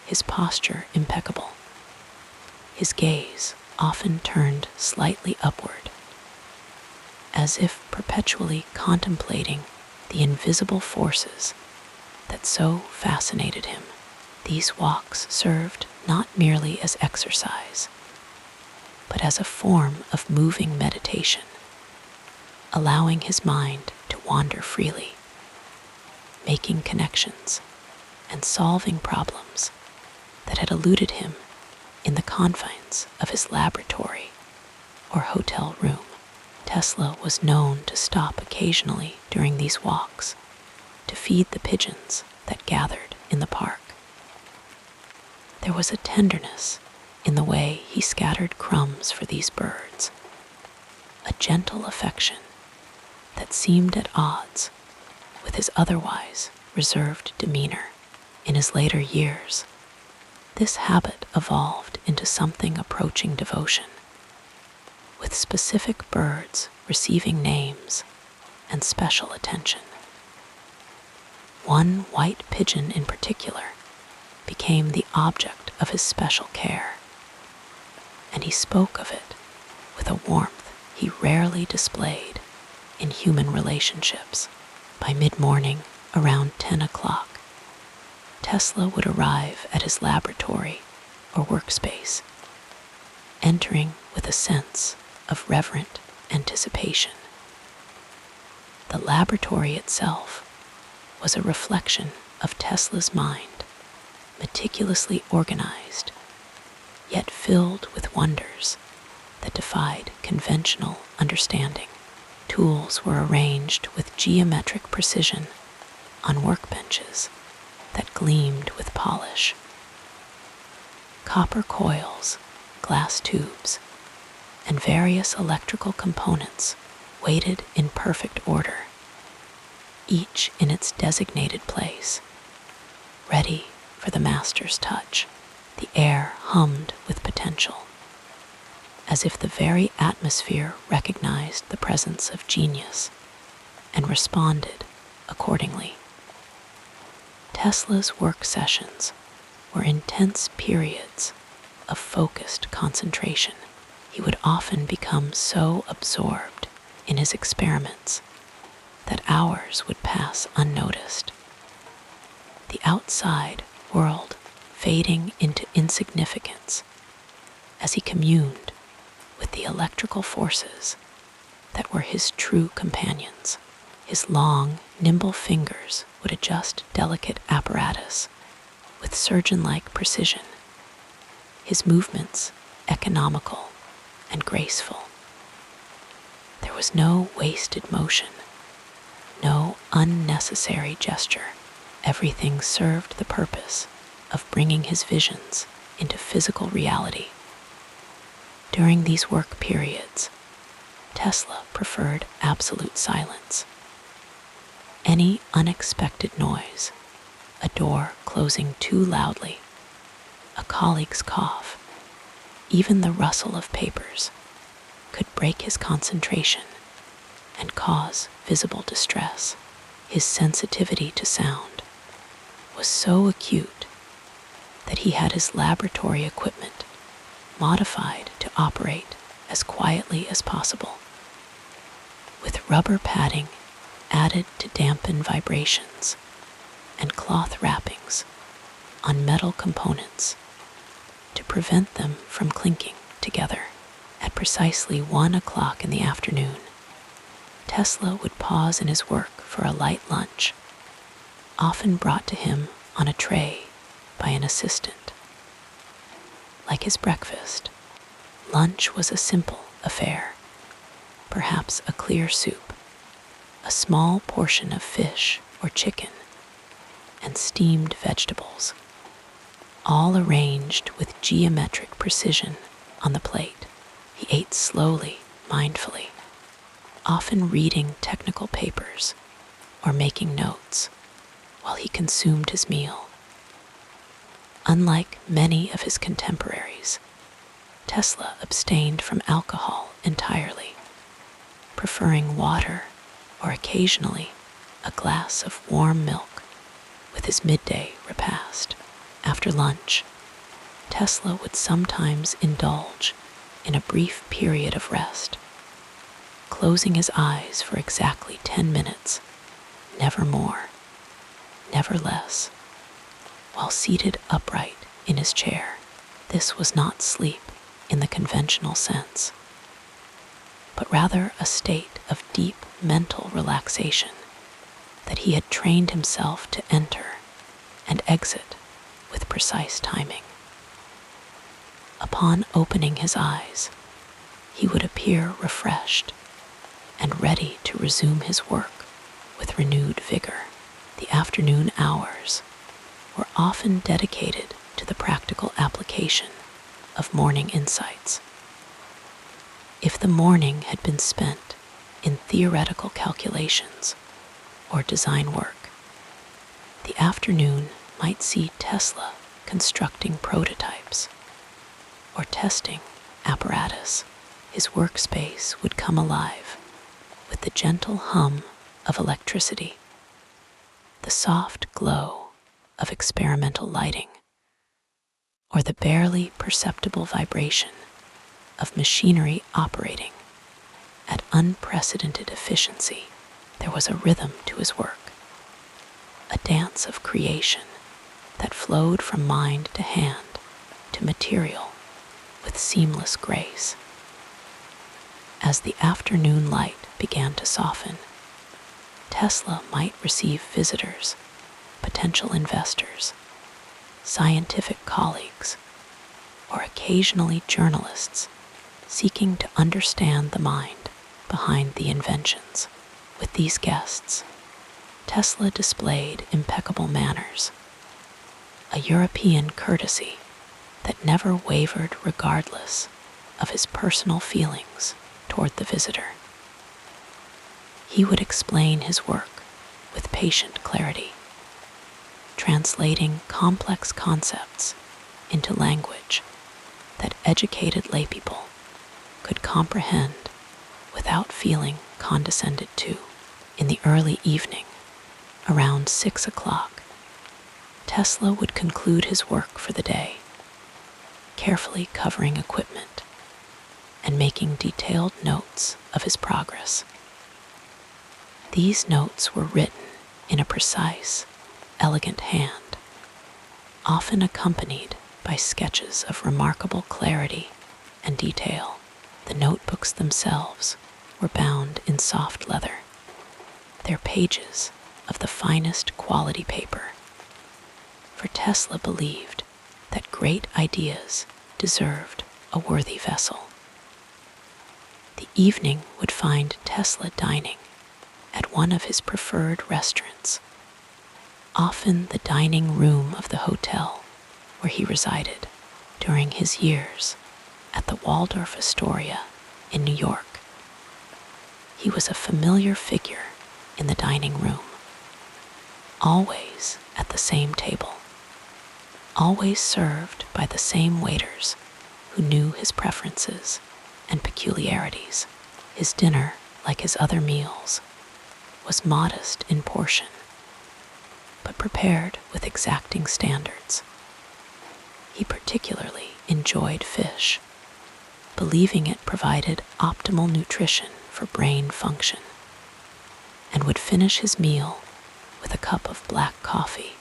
his posture impeccable, his gaze often turned slightly upward, as if perpetually contemplating the invisible forces that so fascinated him. These walks served not merely as exercise, but as a form of moving meditation, allowing his mind to wander freely, making connections and solving problems that had eluded him in the confines of his laboratory or hotel room. Tesla was known to stop occasionally during these walks to feed the pigeons that gathered in the park. There was a tenderness in the way he scattered crumbs for these birds, a gentle affection that seemed at odds with his otherwise reserved demeanor. In his later years, this habit evolved into something approaching devotion, with specific birds receiving names and special attention. One white pigeon in particular became the object of his special care, and he spoke of it with a warmth he rarely displayed in human relationships. By mid-morning, around 10 o'clock, Tesla would arrive at his laboratory or workspace, entering with a sense of reverent anticipation. The laboratory itself was a reflection of Tesla's mind, meticulously organized, yet filled with wonders that defied conventional understanding. Tools were arranged with geometric precision on workbenches that gleamed with polish. Copper coils, glass tubes, and various electrical components waited in perfect order, each in its designated place, ready for the master's touch. The air hummed with potential, as if the very atmosphere recognized the presence of genius and responded accordingly. Tesla's work sessions were intense periods of focused concentration. He would often become so absorbed in his experiments that hours would pass unnoticed, the outside world fading into insignificance as he communed with the electrical forces that were his true companions. His long, nimble fingers would adjust delicate apparatus with surgeon-like precision, his movements economical and graceful. There was no wasted motion, no unnecessary gesture. Everything served the purpose of bringing his visions into physical reality. During these work periods, Tesla preferred absolute silence. Any unexpected noise, a door closing too loudly, a colleague's cough, Even the rustle of papers could break his concentration and cause visible distress. His sensitivity to sound was so acute that he had his laboratory equipment modified to operate as quietly as possible, with rubber padding added to dampen vibrations and cloth wrappings on metal components to prevent them from clinking together. At precisely 1 o'clock in the afternoon, Tesla would pause in his work for a light lunch, often brought to him on a tray by an assistant. Like his breakfast, lunch was a simple affair, perhaps a clear soup, a small portion of fish or chicken, and steamed vegetables, all arranged with geometric precision on the plate. He ate slowly, mindfully, often reading technical papers or making notes while he consumed his meal. Unlike many of his contemporaries, Tesla abstained from alcohol entirely, preferring water or occasionally a glass of warm milk with his midday repast. After lunch, Tesla would sometimes indulge in a brief period of rest, closing his eyes for exactly 10 minutes, never more, never less, while seated upright in his chair. This was not sleep in the conventional sense, but rather a state of deep mental relaxation that he had trained himself to enter and exit with precise timing. Upon opening his eyes, he would appear refreshed and ready to resume his work with renewed vigor. The afternoon hours were often dedicated to the practical application of morning insights. If the morning had been spent in theoretical calculations or design work, the afternoon might see Tesla constructing prototypes or testing apparatus. His workspace would come alive with the gentle hum of electricity, the soft glow of experimental lighting, or the barely perceptible vibration of machinery operating at unprecedented efficiency. There was a rhythm to his work, a dance of creation that flowed from mind to hand to material with seamless grace. As the afternoon light began to soften, Tesla might receive visitors, potential investors, scientific colleagues, or occasionally journalists seeking to understand the mind behind the inventions. With these guests, Tesla displayed impeccable manners, a European courtesy that never wavered regardless of his personal feelings toward the visitor. He would explain his work with patient clarity, translating complex concepts into language that educated laypeople could comprehend without feeling condescended to. In the early evening, around 6 o'clock, Tesla would conclude his work for the day, carefully covering equipment and making detailed notes of his progress. These notes were written in a precise, elegant hand, often accompanied by sketches of remarkable clarity and detail. The notebooks themselves were bound in soft leather, their pages of the finest quality paper, for Tesla believed that great ideas deserved a worthy vessel. The evening would find Tesla dining at one of his preferred restaurants, often the dining room of the hotel where he resided during his years at the Waldorf Astoria in New York. He was a familiar figure in the dining room, always at the same table, always served by the same waiters who knew his preferences and peculiarities. His dinner, like his other meals, was modest in portion, but prepared with exacting standards. He particularly enjoyed fish, believing it provided optimal nutrition for brain function, and would finish his meal with a cup of black coffee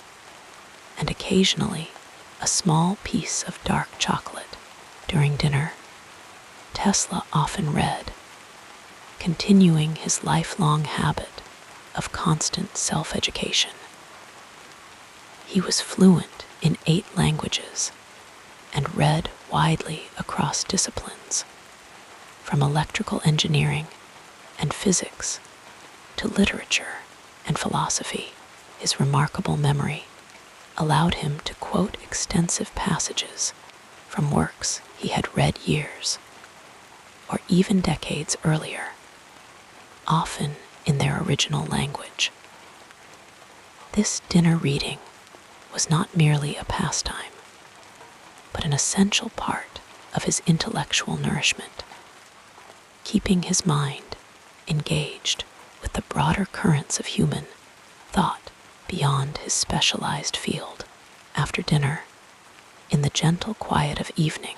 and occasionally a small piece of dark chocolate. During dinner, Tesla often read, continuing his lifelong habit of constant self-education. He was fluent in 8 languages and read widely across disciplines, from electrical engineering and physics to literature and philosophy. His remarkable memory allowed him to quote extensive passages from works he had read years or even decades earlier, often in their original language. This dinner reading was not merely a pastime, but an essential part of his intellectual nourishment, keeping his mind engaged with the broader currents of human thought beyond his specialized field. After dinner, in the gentle quiet of evening,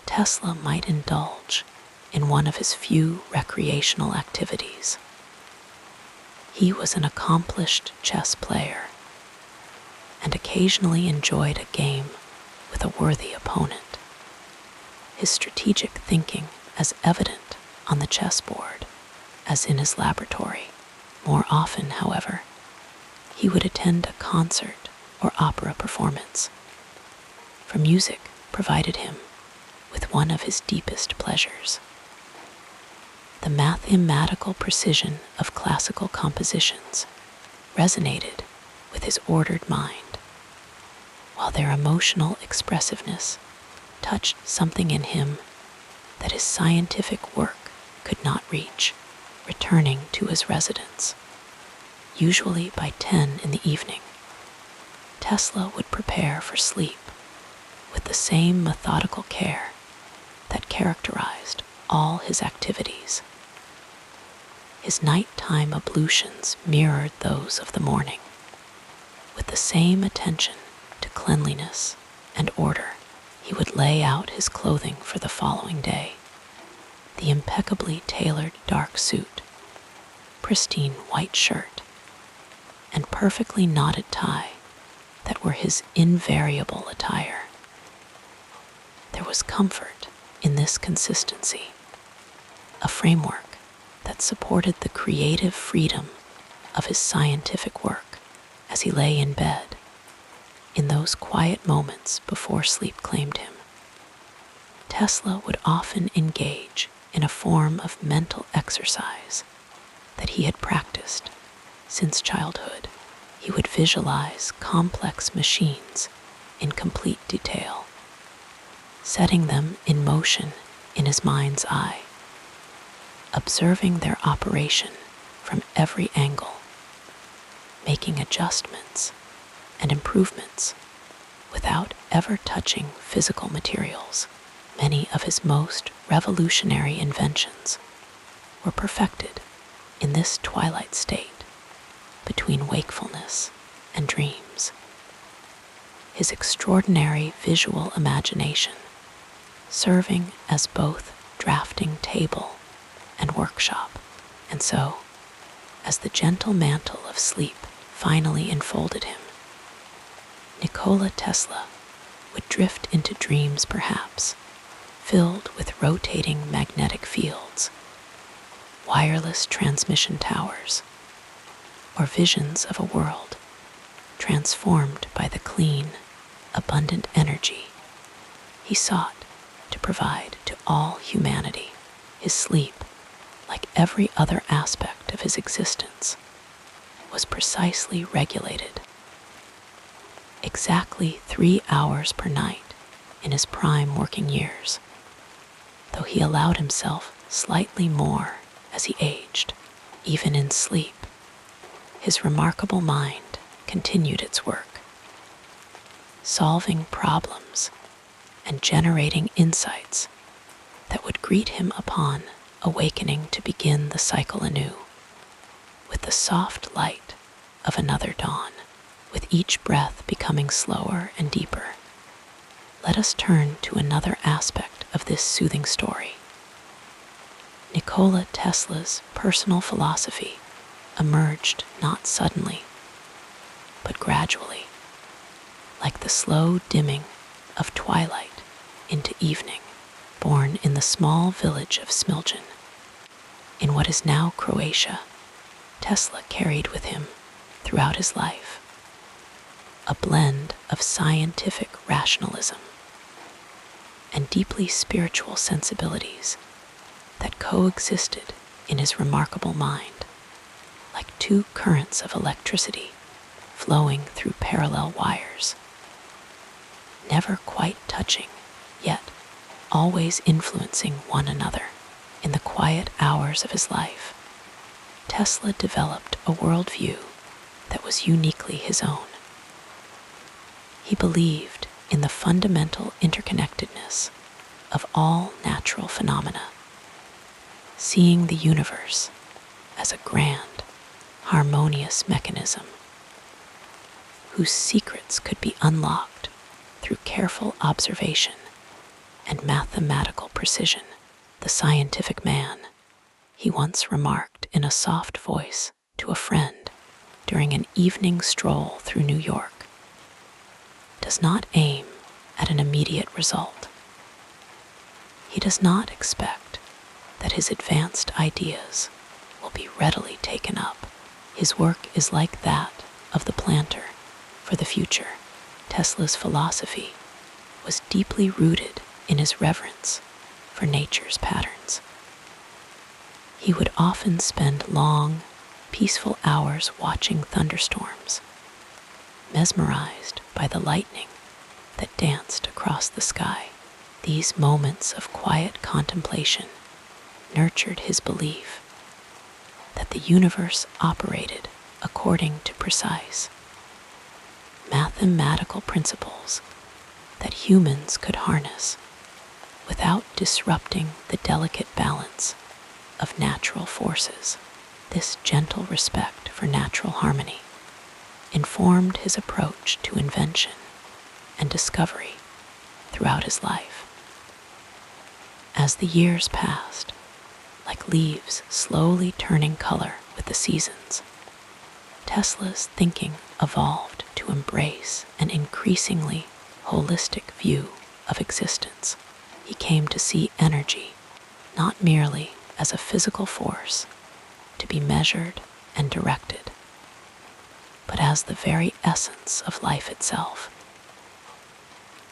Tesla might indulge in one of his few recreational activities. He was an accomplished chess player and occasionally enjoyed a game with a worthy opponent. His strategic thinking as evident on the chessboard as in his laboratory. More often, however, he would attend a concert or opera performance, for music provided him with one of his deepest pleasures. The mathematical precision of classical compositions resonated with his ordered mind, while their emotional expressiveness touched something in him that his scientific work could not reach. Returning to his residence, usually by 10 in the evening, Tesla would prepare for sleep with the same methodical care that characterized all his activities. His nighttime ablutions mirrored those of the morning, with the same attention to cleanliness and order. He would lay out his clothing for the following day. The impeccably tailored dark suit, pristine white shirt, and perfectly knotted tie that were his invariable attire. There was comfort in this consistency, a framework that supported the creative freedom of his scientific work as he lay in bed in those quiet moments before sleep claimed him. Tesla would often engage in a form of mental exercise that he had practiced since childhood. He would visualize complex machines in complete detail, setting them in motion in his mind's eye, observing their operation from every angle, making adjustments and improvements without ever touching physical materials. Many of his most revolutionary inventions were perfected in this twilight state between wakefulness and dreams. His extraordinary visual imagination serving as both drafting table and workshop. And so, as the gentle mantle of sleep finally enfolded him, Nikola Tesla would drift into dreams perhaps filled with rotating magnetic fields, wireless transmission towers, or visions of a world transformed by the clean, abundant energy he sought to provide to all humanity. His sleep, like every other aspect of his existence, was precisely regulated. Exactly 3 hours per night in his prime working years, though he allowed himself slightly more as he aged. Even in sleep, his remarkable mind continued its work, solving problems and generating insights that would greet him upon awakening to begin the cycle anew, with the soft light of another dawn, with each breath becoming slower and deeper. Let us turn to another aspect of this soothing story. Nikola Tesla's personal philosophy emerged not suddenly, but gradually, like the slow dimming of twilight into evening, born in the small village of Smiljan. In what is now Croatia, Tesla carried with him throughout his life a blend of scientific rationalism and deeply spiritual sensibilities that coexisted in his remarkable mind, like two currents of electricity flowing through parallel wires, never quite touching, yet always influencing one another. In the quiet hours of his life, Tesla developed a worldview that was uniquely his own. He believed in the fundamental interconnectedness of all natural phenomena, seeing the universe as a grand, harmonious mechanism whose secrets could be unlocked through careful observation and mathematical precision. The scientific man, he once remarked in a soft voice to a friend during an evening stroll through New York, does not aim at an immediate result. He does not expect that his advanced ideas will be readily taken up. His work is like that of the planter for the future. Tesla's philosophy was deeply rooted in his reverence for nature's patterns. He would often spend long, peaceful hours watching thunderstorms, mesmerized by the lightning that danced across the sky. These moments of quiet contemplation nurtured his belief that the universe operated according to precise, mathematical principles that humans could harness without disrupting the delicate balance of natural forces. This gentle respect for natural harmony informed his approach to invention and discovery throughout his life. As the years passed, like leaves slowly turning color with the seasons, Tesla's thinking evolved to embrace an increasingly holistic view of existence. He came to see energy not merely as a physical force to be measured and directed, but as the very essence of life itself.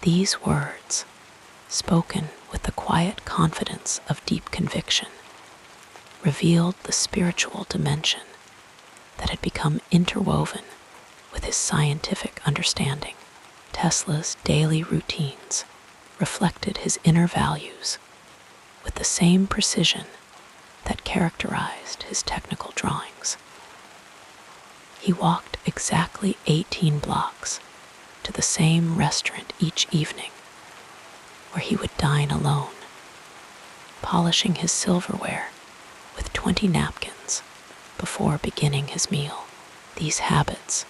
These words, spoken with the quiet confidence of deep conviction, revealed the spiritual dimension that had become interwoven with his scientific understanding. Tesla's daily routines reflected his inner values with the same precision that characterized his technical drawings. He walked exactly 18 blocks to the same restaurant each evening, where he would dine alone, polishing his silverware with 20 napkins before beginning his meal. These habits,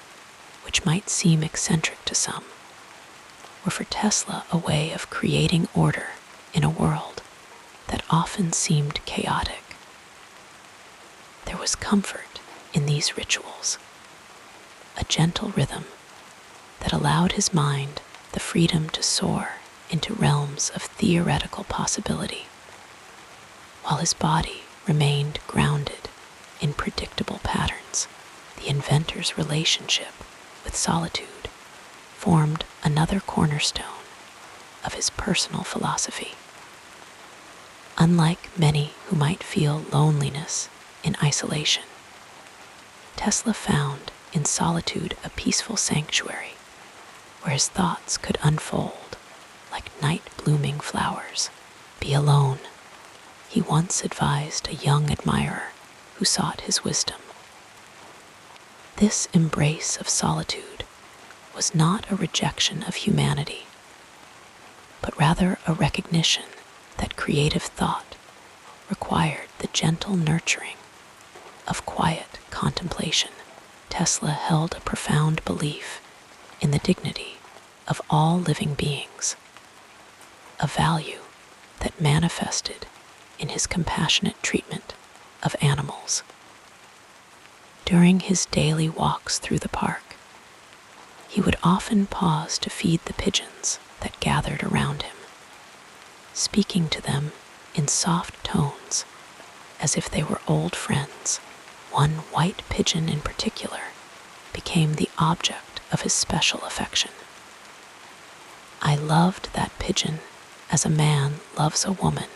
which might seem eccentric to some, were for Tesla a way of creating order in a world that often seemed chaotic. There was comfort in these rituals, a gentle rhythm that allowed his mind the freedom to soar into realms of theoretical possibility, while his body remained grounded in predictable patterns. The inventor's relationship with solitude formed another cornerstone of his personal philosophy. Unlike many who might feel loneliness in isolation, Tesla found in solitude a peaceful sanctuary where his thoughts could unfold like night-blooming flowers. Be alone, he once advised a young admirer who sought his wisdom. This embrace of solitude was not a rejection of humanity, but rather rather a recognition that creative thought required the gentle nurturing of quiet contemplation. Tesla held a profound belief in the dignity of all living beings, a value that manifested in his compassionate treatment of animals. During his daily walks through the park, he would often pause to feed the pigeons that gathered around him, speaking to them in soft tones as if they were old friends. One white pigeon in particular became the object of his special affection. "I loved that pigeon as a man loves a woman,"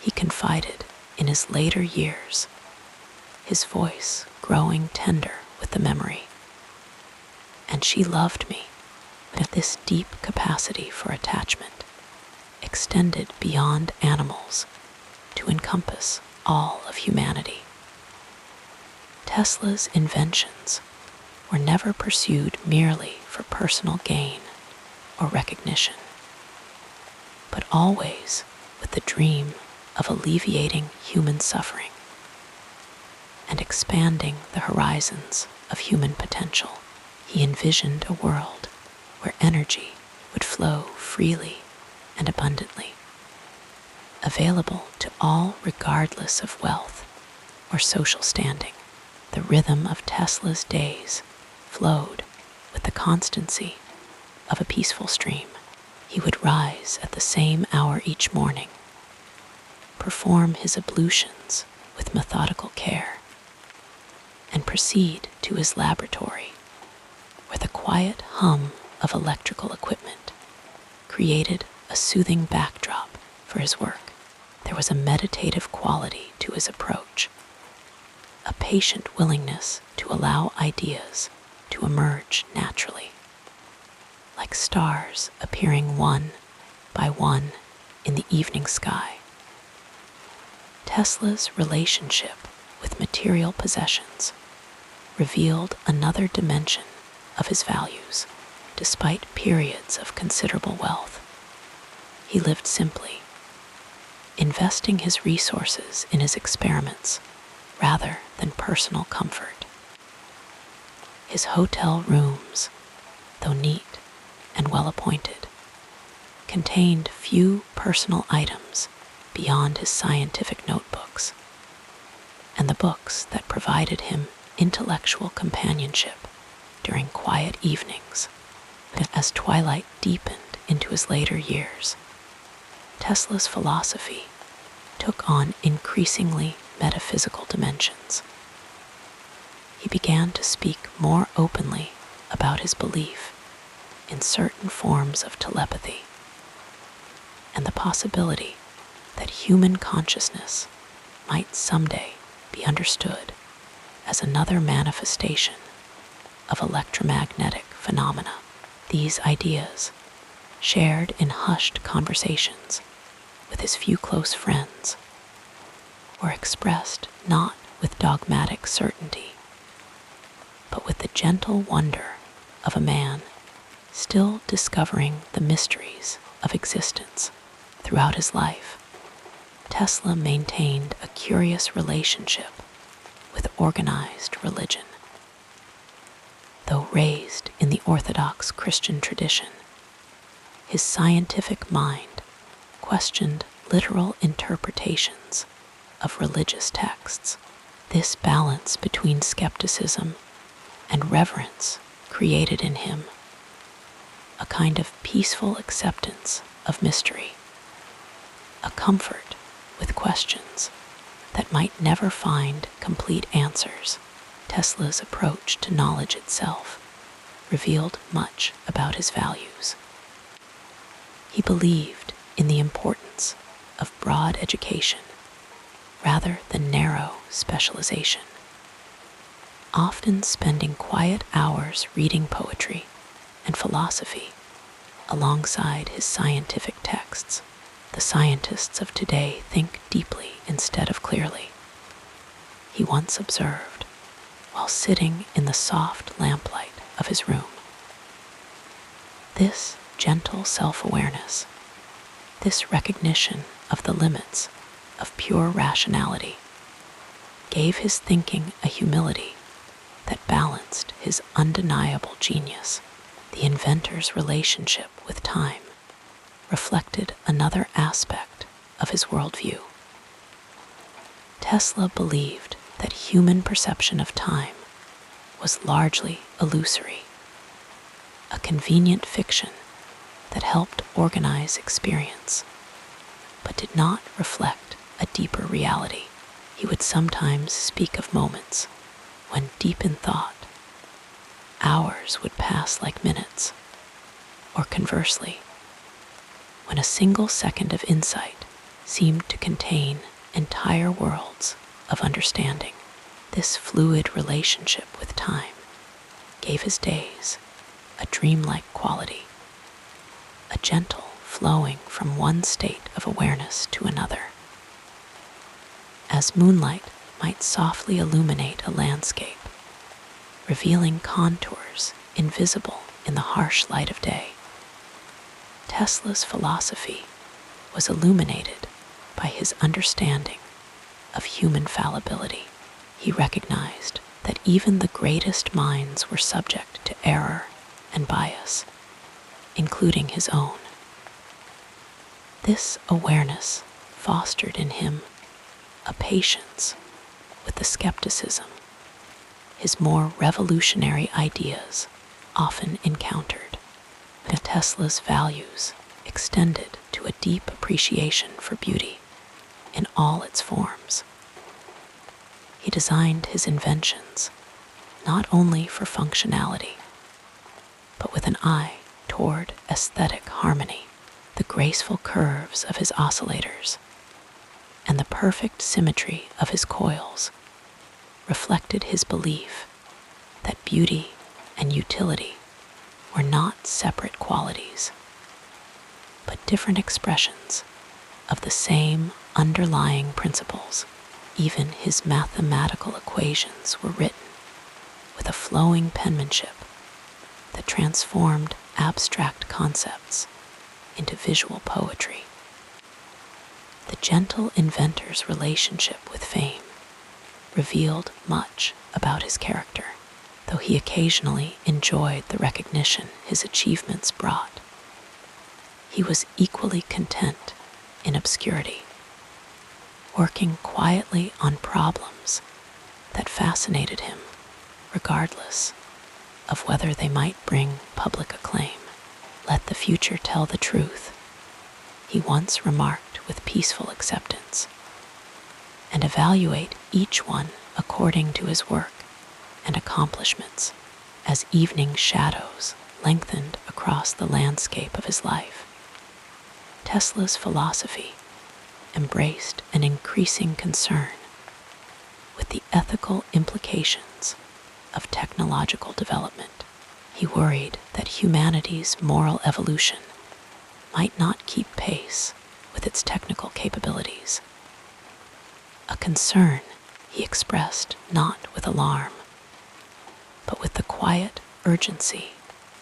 he confided in his later years, his voice growing tender with the memory. "And she loved me." But this deep capacity for attachment extended beyond animals to encompass all of humanity. Tesla's inventions were never pursued merely for personal gain or recognition, but always with the dream of alleviating human suffering and expanding the horizons of human potential. He envisioned a world where energy would flow freely and abundantly, available to all regardless of wealth or social standing. The rhythm of Tesla's days flowed with the constancy of a peaceful stream. He would rise at the same hour each morning, perform his ablutions with methodical care, and proceed to his laboratory, where the quiet hum of electrical equipment created a soothing backdrop for his work. There was a meditative quality to his approach, a patient willingness to allow ideas to emerge naturally, like stars appearing one by one in the evening sky. Tesla's relationship with material possessions revealed another dimension of his values. Despite periods of considerable wealth, he lived simply, investing his resources in his experiments rather than personal comfort. His hotel rooms, though neat and well-appointed, contained few personal items beyond his scientific notebooks and the books that provided him intellectual companionship during quiet evenings. As twilight deepened into his later years, Tesla's philosophy took on increasingly metaphysical dimensions. He began to speak more openly about his belief in certain forms of telepathy and the possibility that human consciousness might someday be understood as another manifestation of electromagnetic phenomena. These ideas, shared in hushed conversations with his few close friends, were expressed not with dogmatic certainty, but with the gentle wonder of a man still discovering the mysteries of existence. Throughout his life, Tesla maintained a curious relationship with organized religion. Though raised in the Orthodox Christian tradition, his scientific mind questioned literal interpretations of religious texts. This balance between skepticism and reverence created in him a kind of peaceful acceptance of mystery, a comfort with questions that might never find complete answers. Tesla's approach to knowledge itself revealed much about his values. He believed in the importance of broad education rather than narrow specialization, often spending quiet hours reading poetry and philosophy alongside his scientific texts. The scientists of today think deeply instead of clearly, he once observed while sitting in the soft lamplight of his room. This gentle self-awareness This recognition of the limits of pure rationality gave his thinking a humility that balanced his undeniable genius. The inventor's relationship with time reflected another aspect of his worldview. Tesla believed that human perception of time was largely illusory, a convenient fiction that helped organize experience, but did not reflect a deeper reality. He would sometimes speak of moments when, deep in thought, hours would pass like minutes, or conversely, when a single second of insight seemed to contain entire worlds of understanding. This fluid relationship with time gave his days a dreamlike quality, a gentle flowing from one state of awareness to another. As moonlight might softly illuminate a landscape, revealing contours invisible in the harsh light of day, Tesla's philosophy was illuminated by his understanding of human fallibility. He recognized that even the greatest minds were subject to error and bias, including his own. This awareness fostered in him a patience with the skepticism his more revolutionary ideas often encountered. Tesla's values extended to a deep appreciation for beauty in all its forms. He designed his inventions not only for functionality, but with an eye toward aesthetic harmony. The graceful curves of his oscillators and the perfect symmetry of his coils reflected his belief that beauty and utility were not separate qualities, but different expressions of the same underlying principles. Even his mathematical equations were written with a flowing penmanship that transformed abstract concepts into visual poetry. The gentle inventor's relationship with fame revealed much about his character. Though he occasionally enjoyed the recognition his achievements brought, he was equally content in obscurity, working quietly on problems that fascinated him, regardless of whether they might bring public acclaim. "Let the future tell the truth," he once remarked with peaceful acceptance, "and evaluate each one according to his work and accomplishments." As evening shadows lengthened across the landscape of his life, Tesla's philosophy embraced an increasing concern with the ethical implications of technological development. He worried that humanity's moral evolution might not keep pace with its technical capabilities, a concern he expressed not with alarm, but with the quiet urgency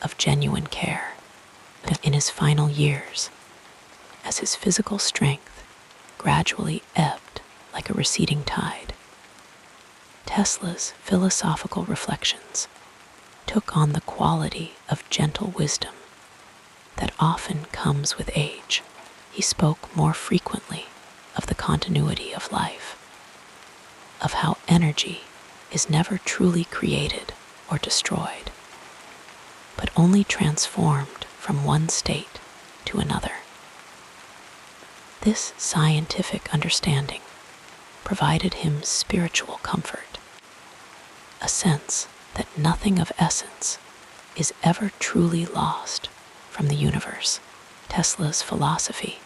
of genuine care. In his final years, as his physical strength gradually ebbed like a receding tide, Tesla's philosophical reflections took on the quality of gentle wisdom that often comes with age. He spoke more frequently of the continuity of life, of how energy is never truly created or destroyed, but only transformed from one state to another. This scientific understanding provided him spiritual comfort, a sense that nothing of essence is ever truly lost from the universe. Tesla's philosophy,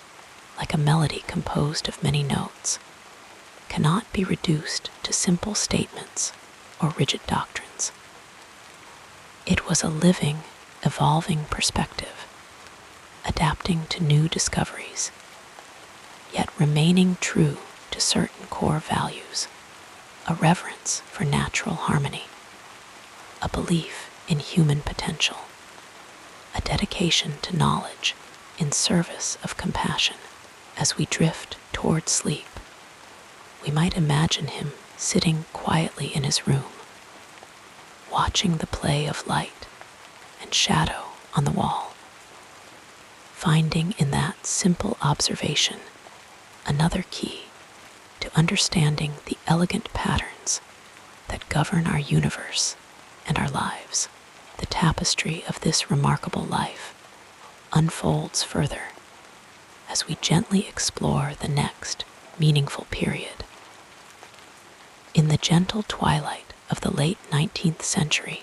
like a melody composed of many notes, cannot be reduced to simple statements or rigid doctrines. It was a living, evolving perspective, adapting to new discoveries, yet remaining true to certain core values: a reverence for natural harmony, a belief in human potential, a dedication to knowledge in service of compassion. As we drift toward sleep, we might imagine him sitting quietly in his room, watching the play of light and shadow on the wall, finding in that simple observation another key to understanding the elegant patterns that govern our universe and our lives. The tapestry of this remarkable life unfolds further as we gently explore the next meaningful period. In the gentle twilight of the late 19th century,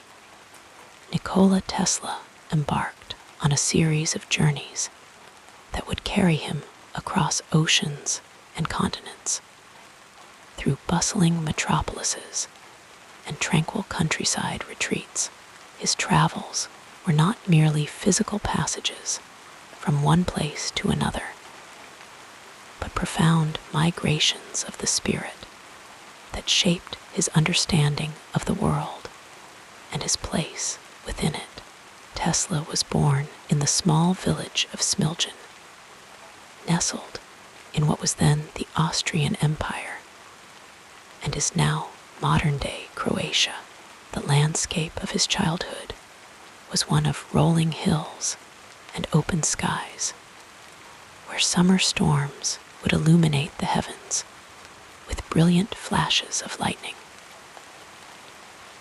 Nikola Tesla embarked on a series of journeys that would carry him across oceans and continents, through bustling metropolises and tranquil countryside retreats. His travels were not merely physical passages from one place to another, but profound migrations of the spirit that shaped his understanding of the world and his place within it. Tesla was born in the small village of Smiljan, nestled in what was then the Austrian Empire and is now modern-day Croatia. The landscape of his childhood was one of rolling hills and open skies, where summer storms would illuminate the heavens with brilliant flashes of lightning.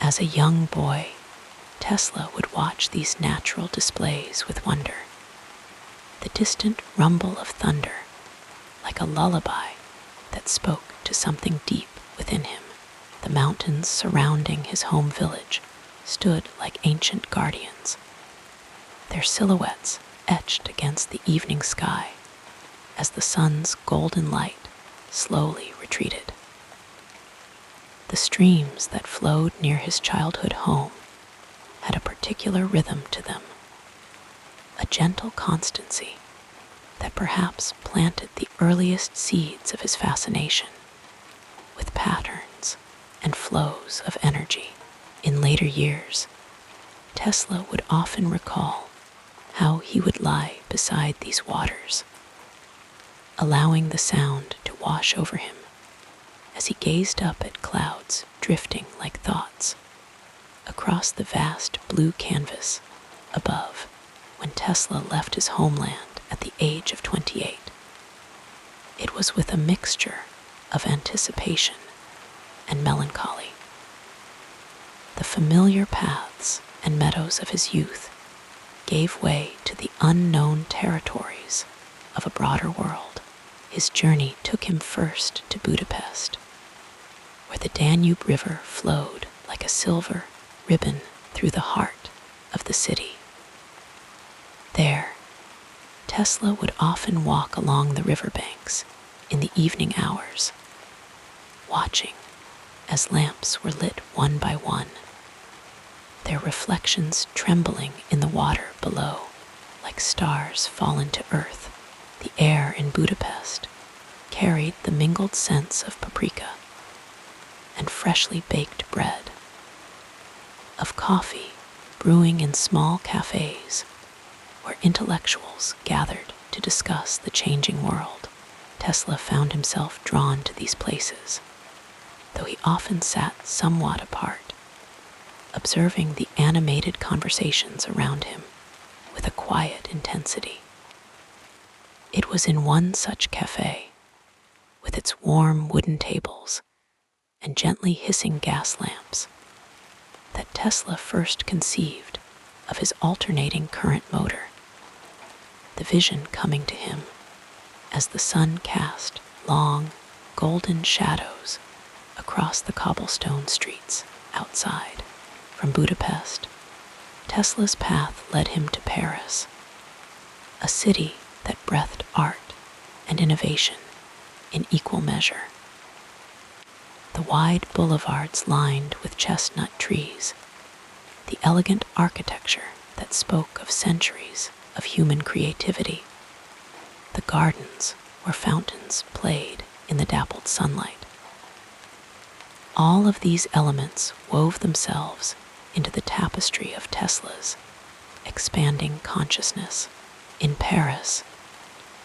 As a young boy, Tesla would watch these natural displays with wonder. The distant rumble of thunder, like a lullaby that spoke to something deep within him. The mountains surrounding his home village stood like ancient guardians, their silhouettes etched against the evening sky as the sun's golden light slowly retreated. The streams that flowed near his childhood home had a particular rhythm to them, a gentle constancy that perhaps planted the earliest seeds of his fascination with patterns and flows of energy. In later years, Tesla would often recall how he would lie beside these waters, allowing the sound to wash over him as he gazed up at clouds drifting like thoughts across the vast blue canvas above. When Tesla left his homeland at the age of 28, it was with a mixture of anticipation and melancholy. The familiar paths and meadows of his youth gave way to the unknown territories of a broader world. His journey took him first to Budapest, where the Danube River flowed like a silver ribbon through the heart of the city. There, Tesla would often walk along the riverbanks in the evening hours, watching as lamps were lit one by one, their reflections trembling in the water below like stars fallen to earth. The air in Budapest carried the mingled scents of paprika and freshly baked bread, of coffee brewing in small cafes where intellectuals gathered to discuss the changing world. Tesla found himself drawn to these places, though he often sat somewhat apart, observing the animated conversations around him with a quiet intensity. It was in one such cafe, with its warm wooden tables and gently hissing gas lamps, that Tesla first conceived of his alternating current motor, the vision coming to him as the sun cast long, golden shadows across the cobblestone streets outside. From Budapest, Tesla's path led him to Paris, a city that breathed art and innovation in equal measure. The wide boulevards lined with chestnut trees, the elegant architecture that spoke of centuries of human creativity, the gardens where fountains played in the dappled sunlight. All of these elements wove themselves into the tapestry of Tesla's expanding consciousness. In Paris,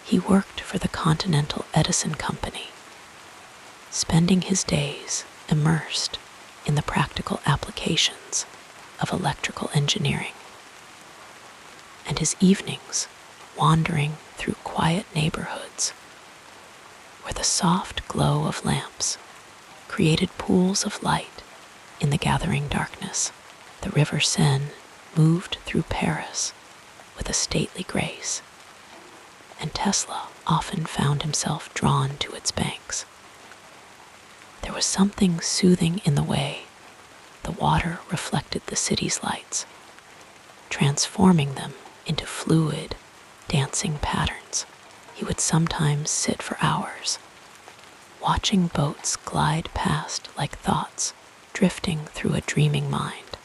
he worked for the Continental Edison Company, spending his days immersed in the practical applications of electrical engineering, and his evenings wandering through quiet neighborhoods where the soft glow of lamps created pools of light in the gathering darkness. The River Seine moved through Paris with a stately grace, and Tesla often found himself drawn to its banks. There was something soothing in the way the water reflected the city's lights, transforming them into fluid, dancing patterns. He would sometimes sit for hours, watching boats glide past like thoughts drifting through a dreaming mind,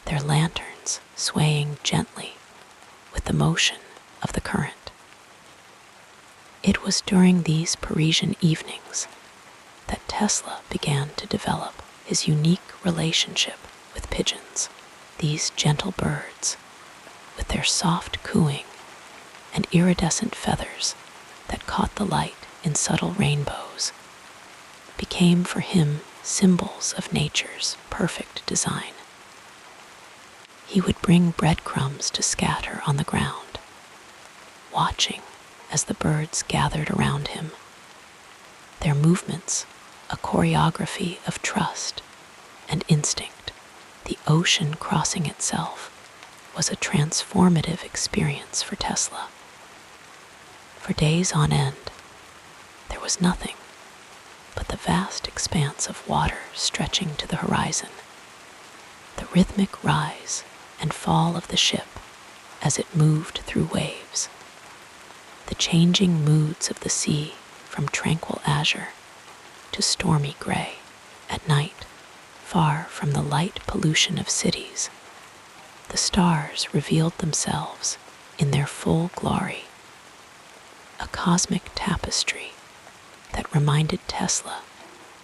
their lanterns swaying gently with the motion of the current. It was during these Parisian evenings that Tesla began to develop his unique relationship with pigeons. These gentle birds, with their soft cooing and iridescent feathers that caught the light in subtle rainbows, became for him symbols of nature's perfect design. He would bring breadcrumbs to scatter on the ground, watching as the birds gathered around him, their movements a choreography of trust and instinct. The ocean crossing itself was a transformative experience for Tesla. For days on end, there was nothing but the vast expanse of water stretching to the horizon, the rhythmic rise and fall of the ship as it moved through waves, the changing moods of the sea from tranquil azure to stormy gray. At night, far from the light pollution of cities, the stars revealed themselves in their full glory, a cosmic tapestry that reminded Tesla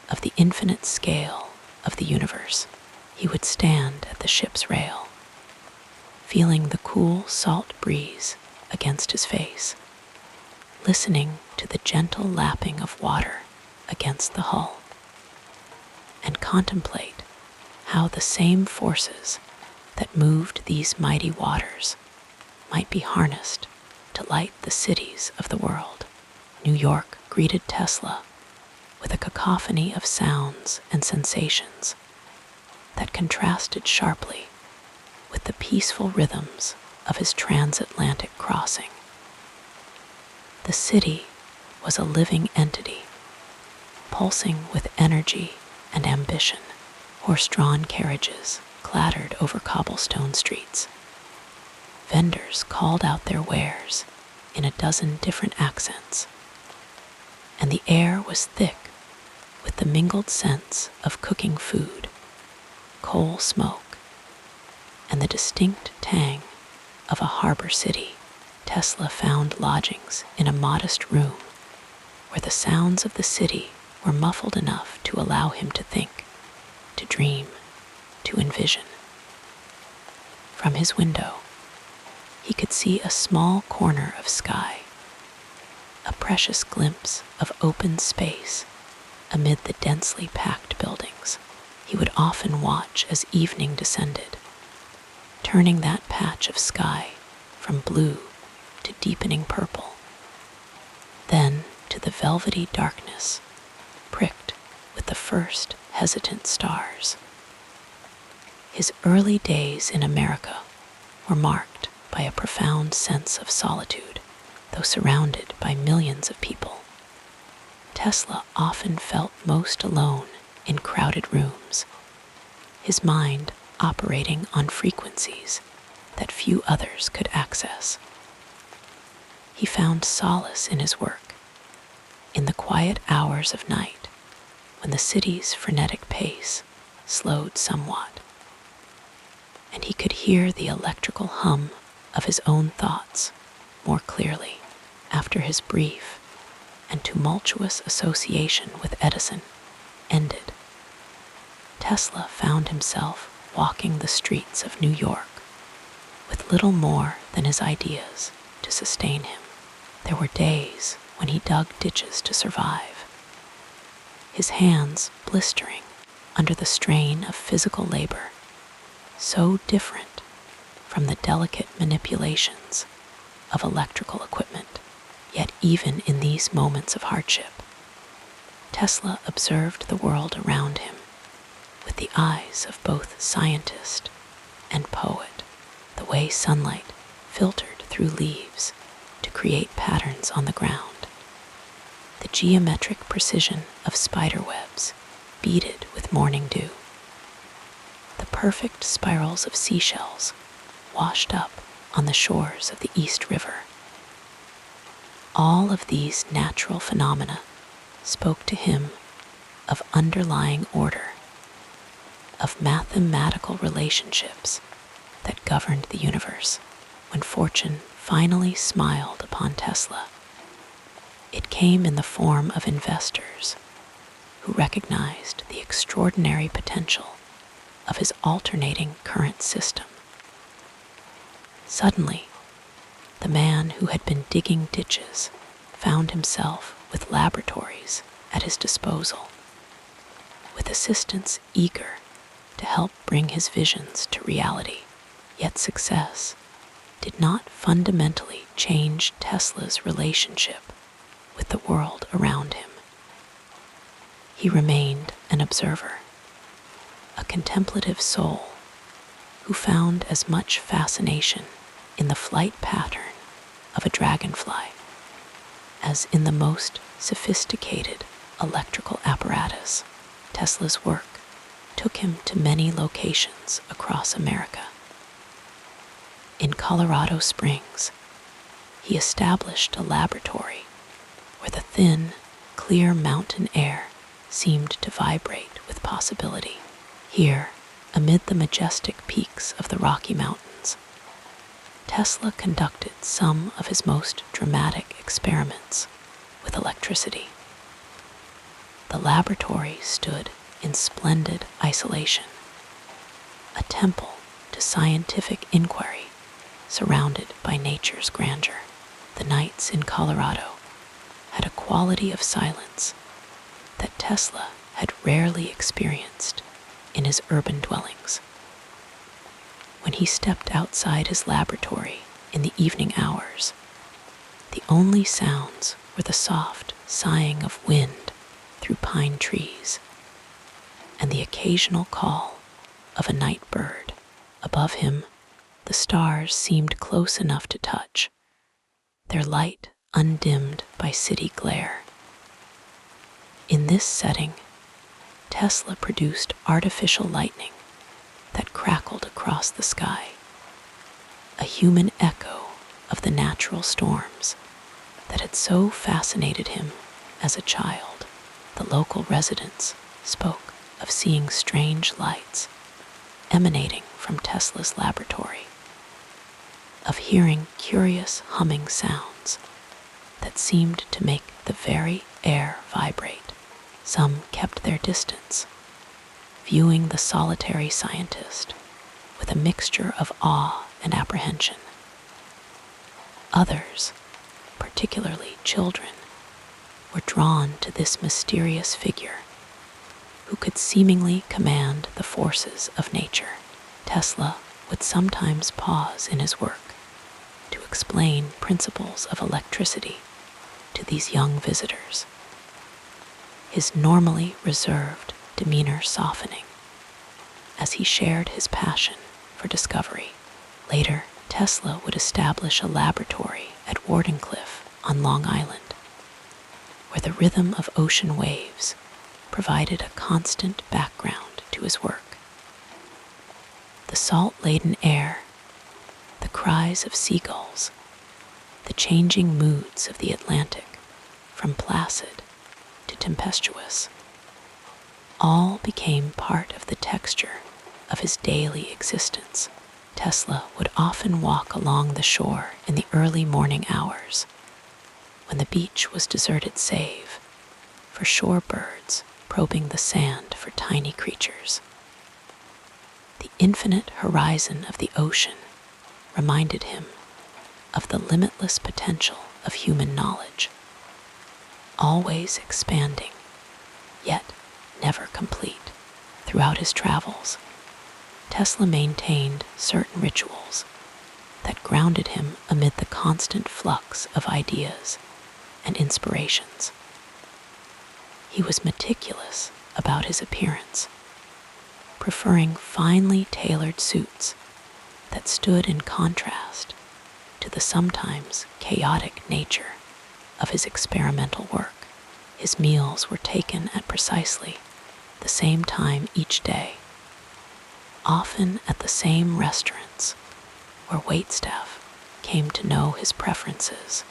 of the infinite scale of the universe. He would stand at the ship's rail, feeling the cool salt breeze against his face, listening to the gentle lapping of water against the hull, and contemplate how the same forces that moved these mighty waters might be harnessed to light the cities of the world. New York greeted Tesla with a cacophony of sounds and sensations that contrasted sharply with the peaceful rhythms of his transatlantic crossing. The city was a living entity, pulsing with energy and ambition. Horse-drawn carriages clattered over cobblestone streets. Vendors called out their wares in a dozen different accents, and the air was thick with the mingled scents of cooking food, coal smoke, and the distinct tang of a harbor city. Tesla found lodgings in a modest room where the sounds of the city were muffled enough to allow him to think, to dream, to envision. From his window, he could see a small corner of sky, a precious glimpse of open space amid the densely packed buildings. He would often watch as evening descended, turning that patch of sky from blue to deepening purple, then to the velvety darkness pricked with the first hesitant stars. His early days in America were marked by a profound sense of solitude. Though surrounded by millions of people, Tesla often felt most alone in crowded rooms, his mind operating on frequencies that few others could access. He found solace in his work, in the quiet hours of night when the city's frenetic pace slowed somewhat, and he could hear the electrical hum of his own thoughts more clearly. After his brief and tumultuous association with Edison ended, Tesla found himself walking the streets of New York with little more than his ideas to sustain him. There were days when he dug ditches to survive, his hands blistering under the strain of physical labor, so different from the delicate manipulations of electrical equipment. Yet even in these moments of hardship, Tesla observed the world around him with the eyes of both scientist and poet, the way sunlight filtered through leaves to create patterns on the ground, the geometric precision of spider webs beaded with morning dew, the perfect spirals of seashells washed up on the shores of the East River. All of these natural phenomena spoke to him of underlying order, of mathematical relationships that governed the universe. When fortune finally smiled upon Tesla, it came in the form of investors who recognized the extraordinary potential of his alternating current system. Suddenly, the man who had been digging ditches found himself with laboratories at his disposal, with assistants eager to help bring his visions to reality. Yet success did not fundamentally change Tesla's relationship with the world around him. He remained an observer, a contemplative soul who found as much fascination in the flight pattern of a dragonfly as in the most sophisticated electrical apparatus. Tesla's work took him to many locations across America. In Colorado Springs, he established a laboratory where the thin, clear mountain air seemed to vibrate with possibility. Here, amid the majestic peaks of the Rocky Mountains, Tesla conducted some of his most dramatic experiments with electricity. The laboratory stood in splendid isolation, a temple to scientific inquiry surrounded by nature's grandeur. The nights in Colorado had a quality of silence that Tesla had rarely experienced in his urban dwellings. When he stepped outside his laboratory in the evening hours, the only sounds were the soft sighing of wind through pine trees and the occasional call of a night bird. Above him, the stars seemed close enough to touch, their light undimmed by city glare. In this setting, Tesla produced artificial lightning that crackled across the sky, a human echo of the natural storms that had so fascinated him as a child. The local residents spoke of seeing strange lights emanating from Tesla's laboratory, of hearing curious humming sounds that seemed to make the very air vibrate. Some kept their distance, viewing the solitary scientist with a mixture of awe and apprehension. Others, particularly children, were drawn to this mysterious figure who could seemingly command the forces of nature. Tesla would sometimes pause in his work to explain principles of electricity to these young visitors, his normally reserved demeanor softening as he shared his passion for discovery. Later, Tesla would establish a laboratory at Wardenclyffe on Long Island, where the rhythm of ocean waves provided a constant background to his work. The salt-laden air, the cries of seagulls, the changing moods of the Atlantic, from placid to tempestuous, all became part of the texture of his daily existence. Tesla would often walk along the shore in the early morning hours, when the beach was deserted save for shorebirds probing the sand for tiny creatures. The infinite horizon of the ocean reminded him of the limitless potential of human knowledge, always expanding, yet never complete. Throughout his travels, Tesla maintained certain rituals that grounded him amid the constant flux of ideas and inspirations. He was meticulous about his appearance, preferring finely tailored suits that stood in contrast to the sometimes chaotic nature of his experimental work. His meals were taken at precisely the same time each day, often at the same restaurants where waitstaff came to know his preferences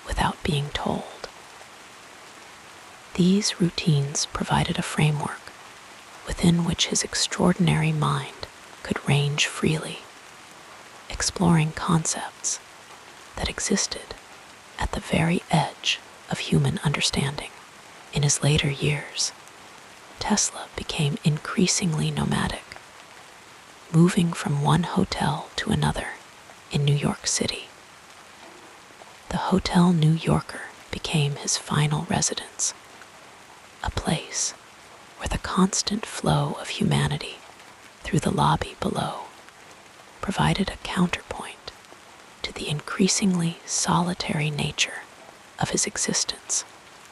without being told. These routines provided a framework within which his extraordinary mind could range freely, exploring concepts that existed at the very edge of human understanding. In his later years, Tesla became increasingly nomadic, moving from one hotel to another in New York City. The Hotel New Yorker became his final residence, a place where the constant flow of humanity through the lobby below provided a counterpoint to the increasingly solitary nature of his existence.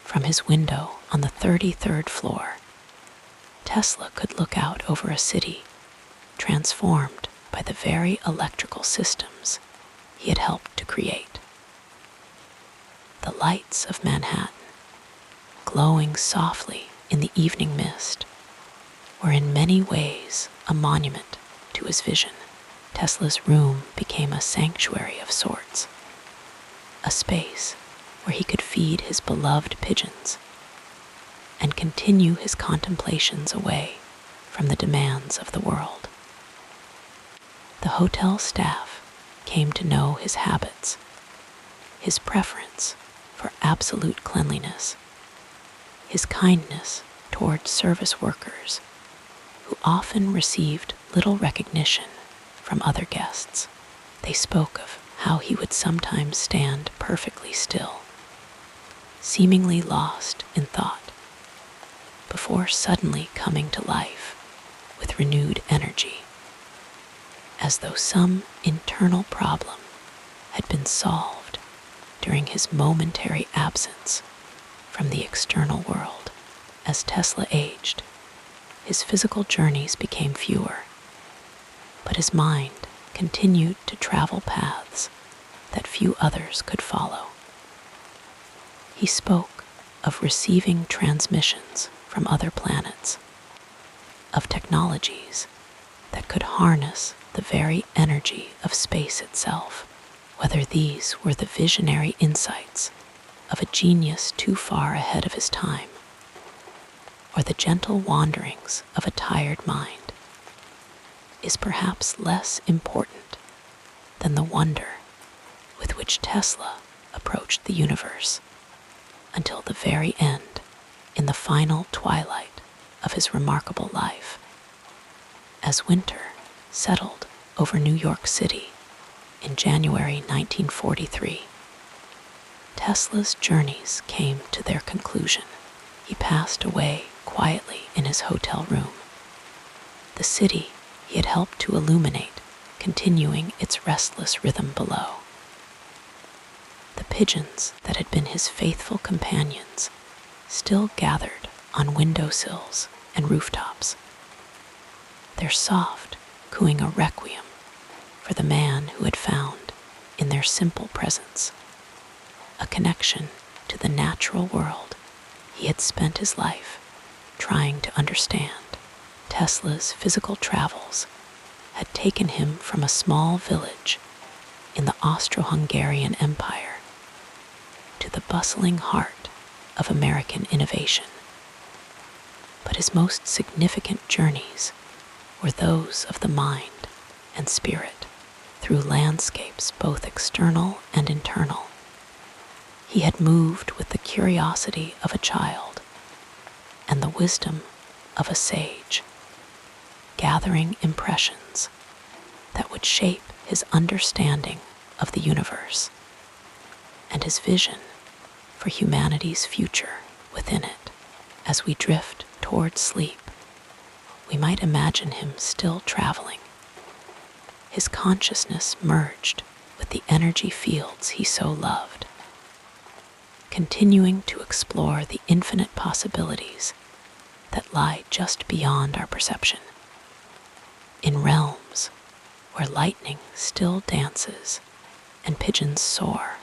From his window on the 33rd floor, Tesla could look out over a city transformed by the very electrical systems he had helped to create. The lights of Manhattan, glowing softly in the evening mist, were in many ways a monument to his vision. Tesla's room became a sanctuary of sorts, a space where he could feed his beloved pigeons and continue his contemplations away from the demands of the world. The hotel staff came to know his habits, his preference for absolute cleanliness, his kindness toward service workers who often received little recognition from other guests. They spoke of how he would sometimes stand perfectly still, seemingly lost in thought, before suddenly coming to life with renewed energy, as though some internal problem had been solved during his momentary absence from the external world. As Tesla aged, his physical journeys became fewer, but his mind continued to travel paths that few others could follow. He spoke of receiving transmissions from other planets, of technologies that could harness the very energy of space itself, whether these were the visionary insights of a genius too far ahead of his time, or the gentle wanderings of a tired mind, is perhaps less important than the wonder with which Tesla approached the universe until the very end, in the final twilight of his remarkable life. As winter settled over New York City in January 1943, Tesla's journeys came to their conclusion. He passed away quietly in his hotel room, the city he had helped to illuminate continuing its restless rhythm below. The pigeons that had been his faithful companions still gathered on windowsills and rooftops, their soft cooing a requiem for the man who had found in their simple presence a connection to the natural world he had spent his life trying to understand. Tesla's physical travels had taken him from a small village in the Austro-Hungarian Empire to the bustling heart of American innovation. But his most significant journeys were those of the mind and spirit, through landscapes both external and internal. He had moved with the curiosity of a child and the wisdom of a sage, gathering impressions that would shape his understanding of the universe, and his vision for humanity's future within it. As we drift toward sleep, we might imagine him still traveling, his consciousness merged with the energy fields he so loved, continuing to explore the infinite possibilities that lie just beyond our perception, in realms where lightning still dances and pigeons soar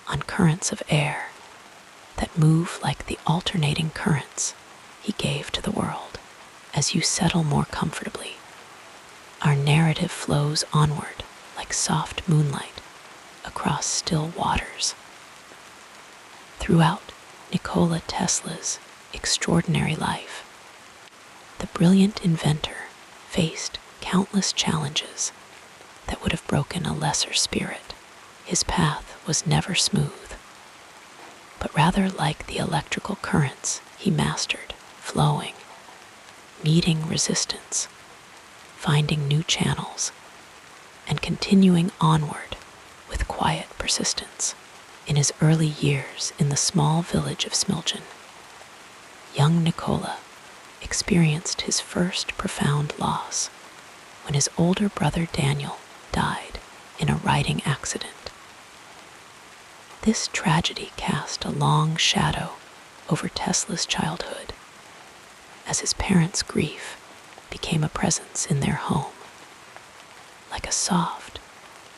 on currents of air that move like the alternating currents he gave to the world. As you settle more comfortably, our narrative flows onward like soft moonlight across still waters. Throughout Nikola Tesla's extraordinary life, the brilliant inventor faced countless challenges that would have broken a lesser spirit. His path was never smooth, but rather like the electrical currents he mastered, flowing, meeting resistance, finding new channels, and continuing onward with quiet persistence. In his early years in the small village of Smiljan, young Nikola experienced his first profound loss when his older brother Daniel died in a riding accident. This tragedy cast a long shadow over Tesla's childhood, as his parents' grief became a presence in their home, like a soft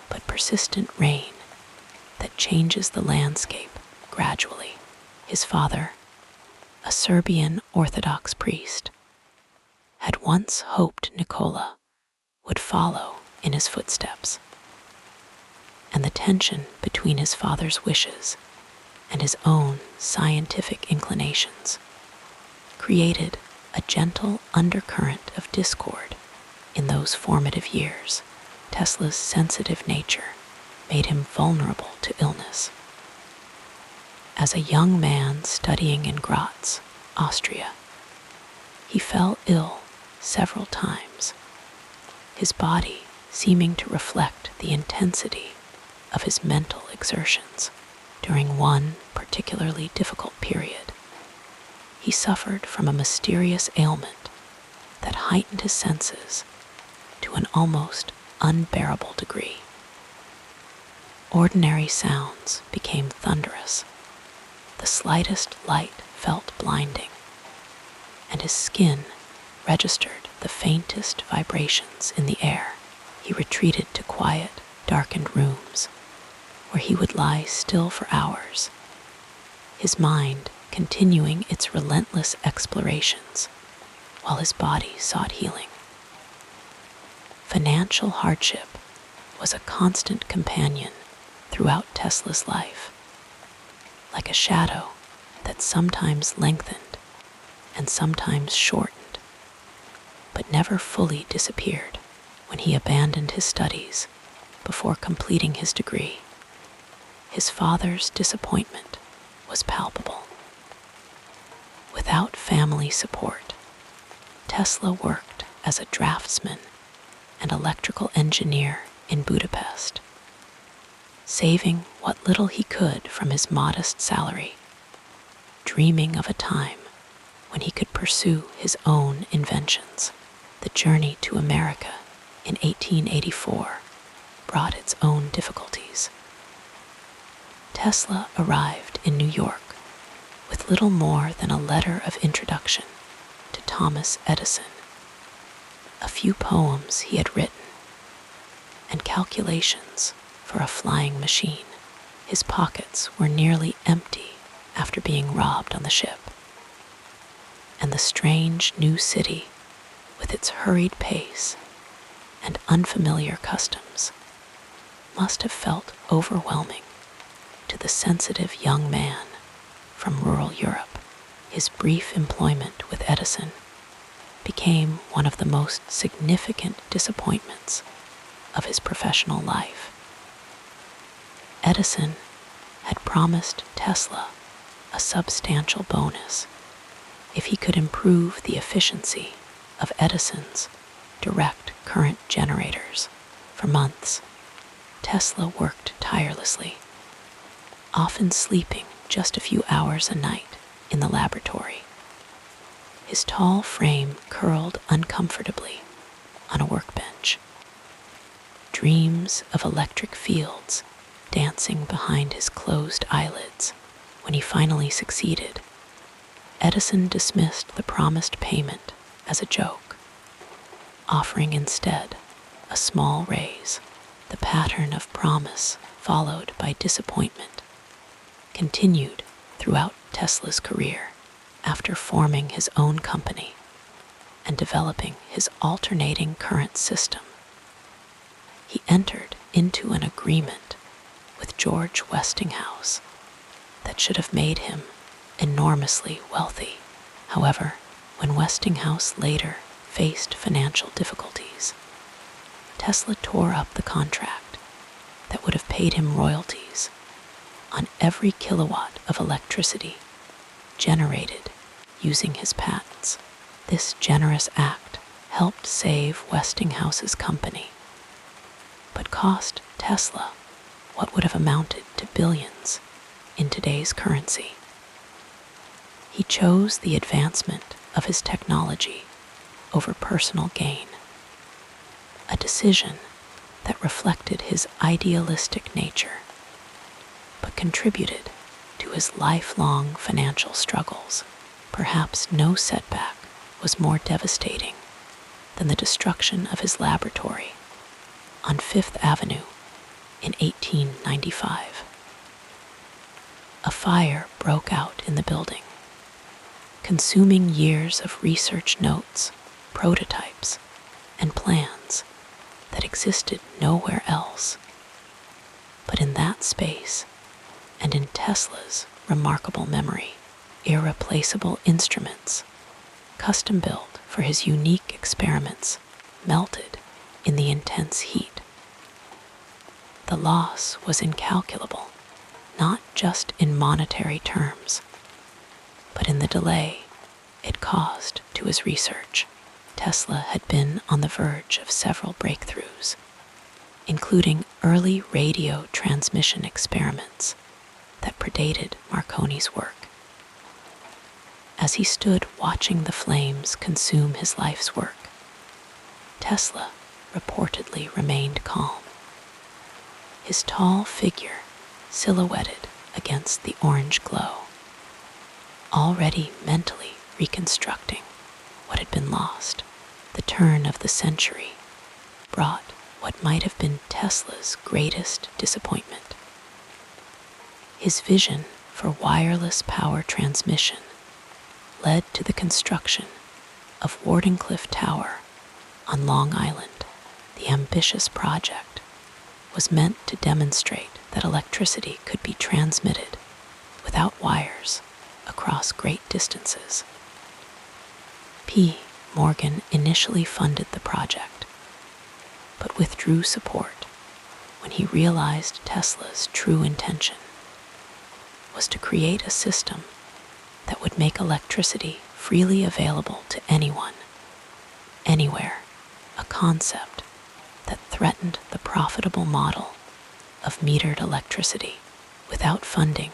but persistent rain that changes the landscape gradually. His father, a Serbian Orthodox priest, had once hoped Nikola would follow in his footsteps, and the tension between his father's wishes and his own scientific inclinations created a gentle undercurrent of discord in those formative years. Tesla's sensitive nature made him vulnerable to illness. As a young man studying in Graz, Austria, he fell ill several times, his body seeming to reflect the intensity of his mental exertions. During one particularly difficult period, he suffered from a mysterious ailment that heightened his senses to an almost unbearable degree. Ordinary sounds became thunderous, the slightest light felt blinding, and his skin registered the faintest vibrations in the air. He retreated to quiet, darkened rooms where he would lie still for hours, his mind continuing its relentless explorations while his body sought healing. Financial hardship was a constant companion throughout Tesla's life, like a shadow that sometimes lengthened and sometimes shortened, but never fully disappeared. When he abandoned his studies before completing his degree, his father's disappointment was palpable. Without family support, Tesla worked as a draftsman and electrical engineer in Budapest, saving what little he could from his modest salary, dreaming of a time when he could pursue his own inventions. The journey to America in 1884 brought its own difficulties. Tesla arrived in New York with little more than a letter of introduction to Thomas Edison, a few poems he had written, and calculations for a flying machine. His pockets were nearly empty after being robbed on the ship, and the strange new city, with its hurried pace and unfamiliar customs, must have felt overwhelming to the sensitive young man from rural Europe. His brief employment with Edison became one of the most significant disappointments of his professional life. Edison had promised Tesla a substantial bonus if he could improve the efficiency of Edison's direct current generators. For months, Tesla worked tirelessly, often sleeping just a few hours a night in the laboratory. His tall frame curled uncomfortably on a workbench. Dreams of electric fields dancing behind his closed eyelids. When he finally succeeded, Edison dismissed the promised payment as a joke, offering instead a small raise. The pattern of promise followed by disappointment continued throughout Tesla's career. After forming his own company and developing his alternating current system, he entered into an agreement with George Westinghouse that should have made him enormously wealthy. However, when Westinghouse later faced financial difficulties, Tesla tore up the contract that would have paid him royalties on every kilowatt of electricity generated using his patents. This generous act helped save Westinghouse's company, but cost Tesla what would have amounted to billions in today's currency. He chose the advancement of his technology over personal gain, a decision that reflected his idealistic nature, but contributed to his lifelong financial struggles. Perhaps no setback was more devastating than the destruction of his laboratory on Fifth Avenue in 1895. A fire broke out in the building, consuming years of research notes, prototypes, and plans that existed nowhere else but in that space and in Tesla's remarkable memory. Irreplaceable instruments, custom-built for his unique experiments, melted in the intense heat. The loss was incalculable, not just in monetary terms, but in the delay it caused to his research. Tesla had been on the verge of several breakthroughs, including early radio transmission experiments that predated Marconi's work. As he stood watching the flames consume his life's work, Tesla reportedly remained calm, his tall figure silhouetted against the orange glow, already mentally reconstructing what had been lost. The turn of the century brought what might have been Tesla's greatest disappointment. His vision for wireless power transmission led to the construction of Wardenclyffe Tower on Long Island. The ambitious project was meant to demonstrate that electricity could be transmitted without wires across great distances. P. Morgan initially funded the project, but withdrew support when he realized Tesla's true intention was to create a system that would make electricity freely available to anyone, anywhere, a concept that threatened the profitable model of metered electricity. Without funding,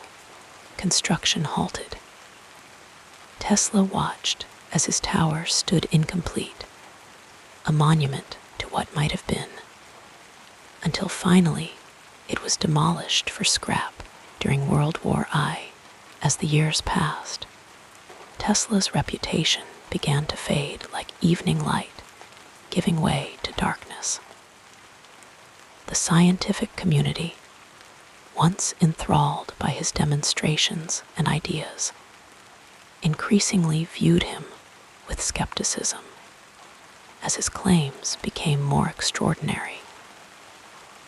construction halted. Tesla watched as his tower stood incomplete, a monument to what might have been, until finally it was demolished for scrap during World War I. As the years passed, Tesla's reputation began to fade like evening light, giving way to darkness. The scientific community, once enthralled by his demonstrations and ideas, increasingly viewed him with skepticism as his claims became more extraordinary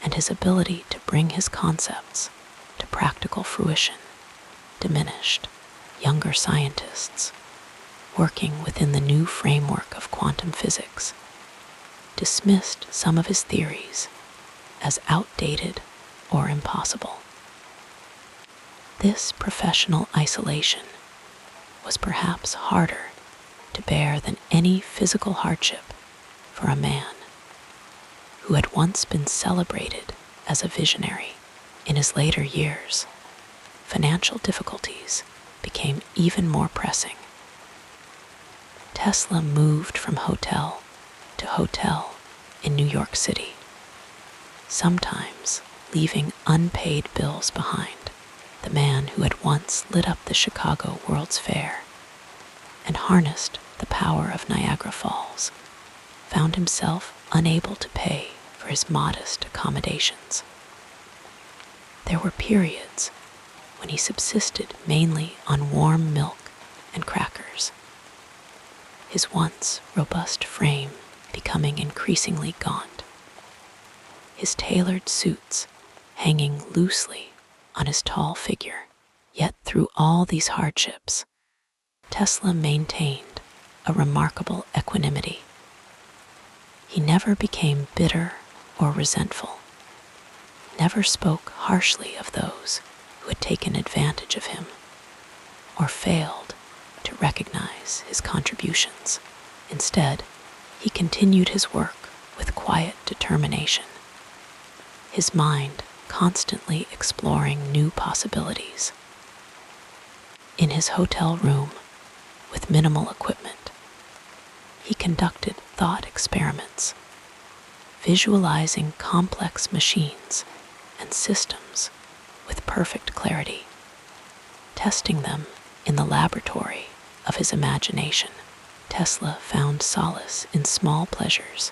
and his ability to bring his concepts to practical fruition diminished. Younger scientists, working within the new framework of quantum physics, dismissed some of his theories as outdated or impossible. This professional isolation was perhaps harder to bear than any physical hardship for a man who had once been celebrated as a visionary. In his later years, financial difficulties became even more pressing. Tesla moved from hotel to hotel in New York City, sometimes leaving unpaid bills behind. The man who had once lit up the Chicago World's Fair and harnessed the power of Niagara Falls found himself unable to pay for his modest accommodations. There were periods when he subsisted mainly on warm milk and crackers, his once robust frame becoming increasingly gaunt, his tailored suits hanging loosely on his tall figure. Yet through all these hardships, Tesla maintained a remarkable equanimity. He never became bitter or resentful, never spoke harshly of those who had taken advantage of him, or failed to recognize his contributions. Instead, he continued his work with quiet determination, his mind constantly exploring new possibilities. In his hotel room, with minimal equipment, he conducted thought experiments, visualizing complex machines and systems with perfect clarity, testing them in the laboratory of his imagination. Tesla found solace in small pleasures,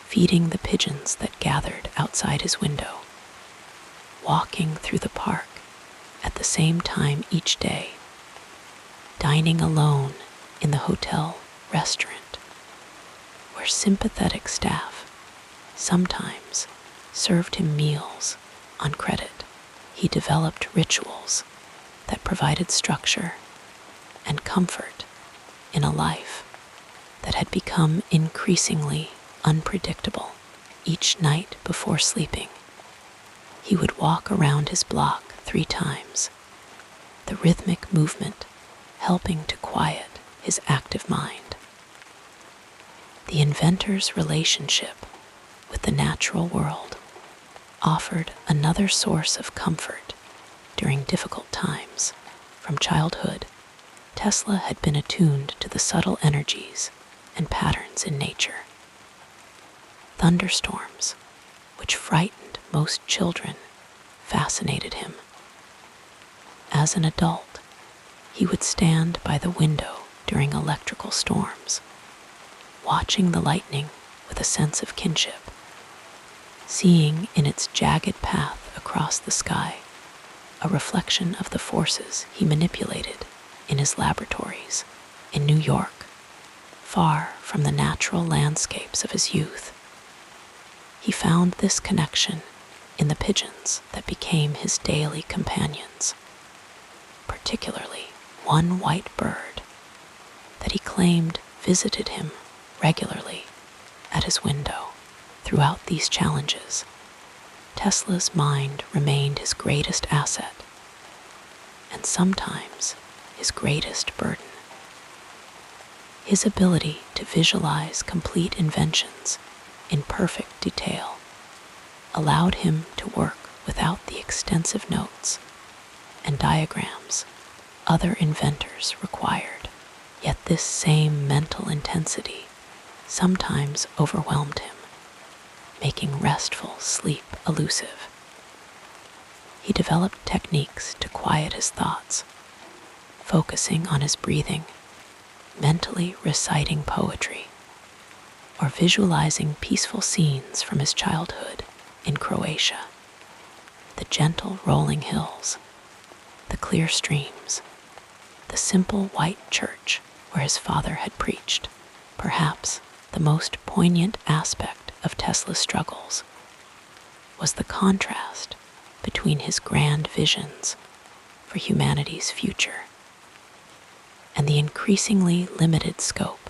feeding the pigeons that gathered outside his window, walking through the park at the same time each day, dining alone in the hotel restaurant, where sympathetic staff sometimes served him meals on credit. He developed rituals that provided structure and comfort in a life that had become increasingly unpredictable. Each night before sleeping, he would walk around his block 3 times, the rhythmic movement helping to quiet his active mind. The inventor's relationship with the natural world offered another source of comfort during difficult times. From childhood, Tesla had been attuned to the subtle energies and patterns in nature. Thunderstorms, which frightened most children, fascinated him. As an adult, he would stand by the window during electrical storms, watching the lightning with a sense of kinship, seeing in its jagged path across the sky a reflection of the forces he manipulated in his laboratories in New York, far from the natural landscapes of his youth. He found this connection in the pigeons that became his daily companions, particularly one white bird that he claimed visited him regularly at his window. Throughout these challenges, Tesla's mind remained his greatest asset, and sometimes his greatest burden. His ability to visualize complete inventions in perfect detail allowed him to work without the extensive notes and diagrams other inventors required. Yet this same mental intensity sometimes overwhelmed him, making restful sleep elusive. He developed techniques to quiet his thoughts, focusing on his breathing, mentally reciting poetry, or visualizing peaceful scenes from his childhood in Croatia. The gentle rolling hills, the clear streams, the simple white church where his father had preached. Perhaps the most poignant aspect of Tesla's struggles was the contrast between his grand visions for humanity's future and the increasingly limited scope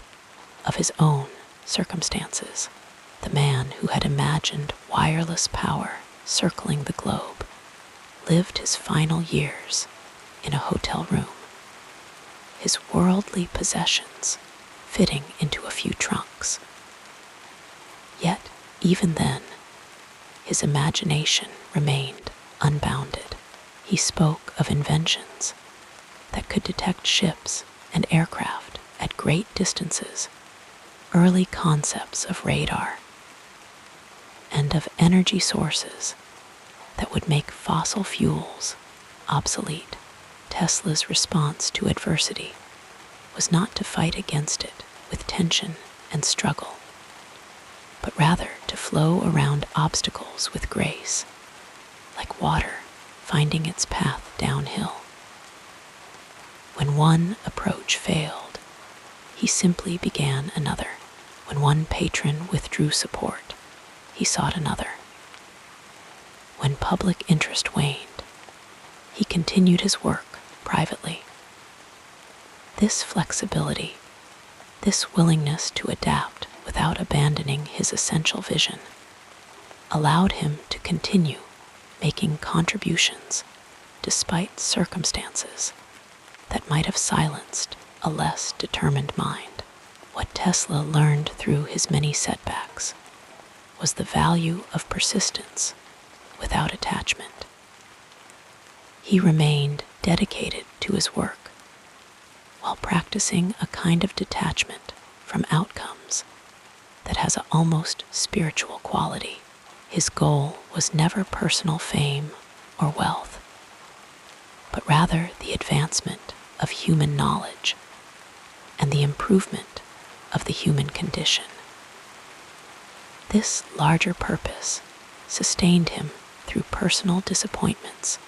of his own circumstances. The man who had imagined wireless power circling the globe lived his final years in a hotel room, his worldly possessions fitting into a few trunks. Yet, even then, his imagination remained unbounded. He spoke of inventions that could detect ships and aircraft at great distances, early concepts of radar, and of energy sources that would make fossil fuels obsolete. Tesla's response to adversity was not to fight against it with tension and struggle, but rather to flow around obstacles with grace, like water finding its path downhill. When one approach failed, he simply began another. When one patron withdrew support, he sought another. When public interest waned, he continued his work privately. This flexibility, this willingness to adapt without abandoning his essential vision, allowed him to continue making contributions despite circumstances that might have silenced a less determined mind. What Tesla learned through his many setbacks was the value of persistence without attachment. He remained dedicated to his work while practicing a kind of detachment from outcomes that has an almost spiritual quality. His goal was never personal fame or wealth, but rather the advancement of human knowledge and the improvement of the human condition. This larger purpose sustained him through personal disappointments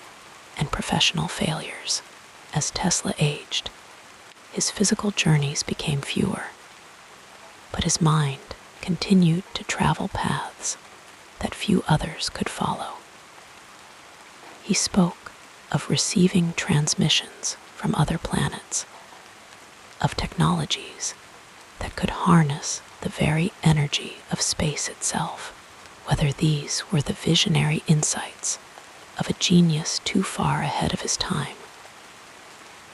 and professional failures. As Tesla aged, his physical journeys became fewer, but his mind continued to travel paths that few others could follow. He spoke of receiving transmissions from other planets, of technologies that could harness the very energy of space itself, whether these were the visionary insights of a genius too far ahead of his time,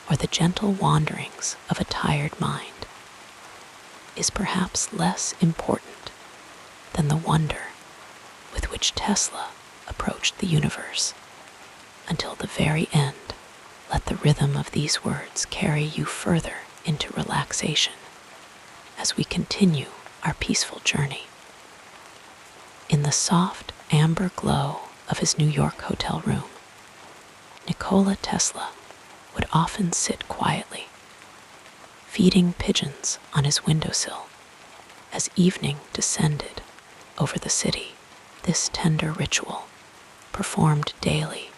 or the gentle wanderings of a tired mind, is perhaps less important than the wonder with which Tesla approached the universe. Until the very end, let the rhythm of these words carry you further into relaxation as we continue our peaceful journey. In the soft amber glow of his New York hotel room, Nikola Tesla would often sit quietly, feeding pigeons on his windowsill as evening descended over the city. This tender ritual, performed daily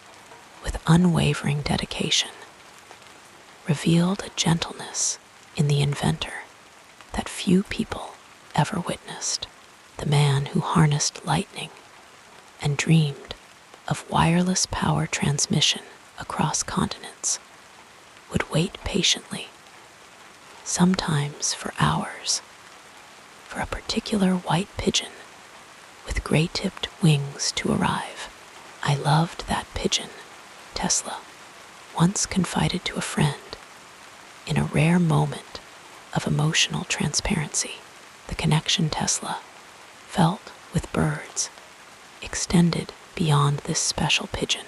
with unwavering dedication, revealed a gentleness in the inventor that few people ever witnessed. The man who harnessed lightning and dreamed of wireless power transmission across continents would wait patiently, sometimes for hours, for a particular white pigeon with gray-tipped wings to arrive. "I loved that pigeon," Tesla once confided to a friend in a rare moment of emotional transparency. The connection Tesla felt with birds extended beyond this special pigeon.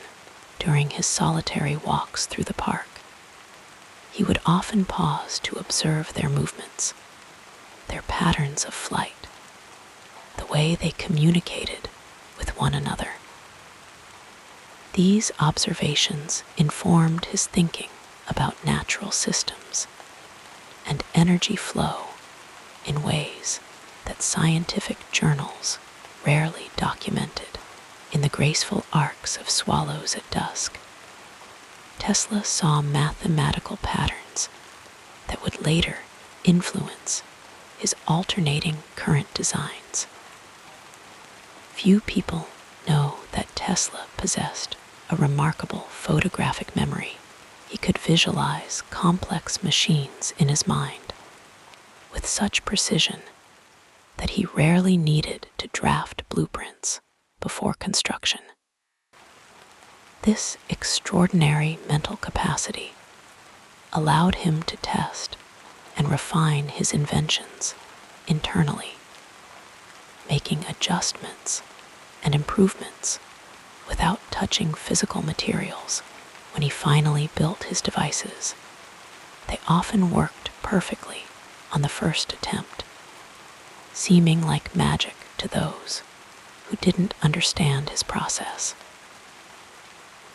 During his solitary walks through the park, he would often pause to observe their movements, their patterns of flight, the way they communicated with one another. These observations informed his thinking about natural systems and energy flow in ways that scientific journals rarely documented. In the graceful arcs of swallows at dusk, Tesla saw mathematical patterns that would later influence his alternating current designs. Few people know that Tesla possessed a remarkable photographic memory. He could visualize complex machines in his mind with such precision that he rarely needed to draft blueprints before construction. This extraordinary mental capacity allowed him to test and refine his inventions internally, making adjustments and improvements without touching physical materials. When he finally built his devices, they often worked perfectly on the first attempt, seeming like magic to those who didn't understand his process.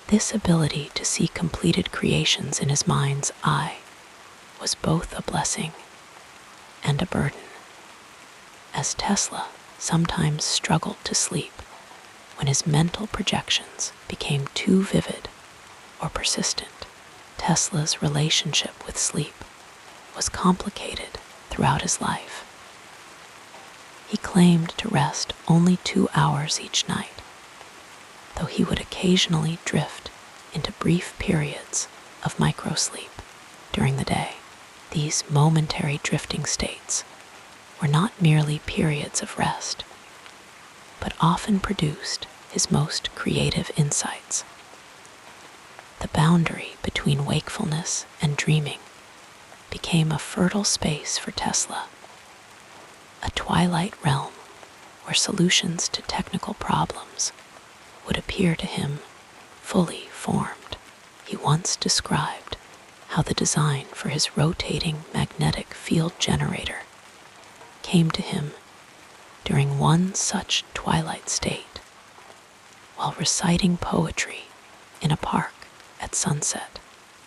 This ability to see completed creations in his mind's eye was both a blessing and a burden, as Tesla sometimes struggled to sleep when his mental projections became too vivid or persistent. Tesla's relationship with sleep was complicated throughout his life. He claimed to rest only 2 hours each night, though he would occasionally drift into brief periods of microsleep during the day. These momentary drifting states were not merely periods of rest, but often produced his most creative insights. The boundary between wakefulness and dreaming became a fertile space for Tesla, a twilight realm where solutions to technical problems would appear to him fully formed. He once described how the design for his rotating magnetic field generator came to him during one such twilight state, while reciting poetry in a park at sunset.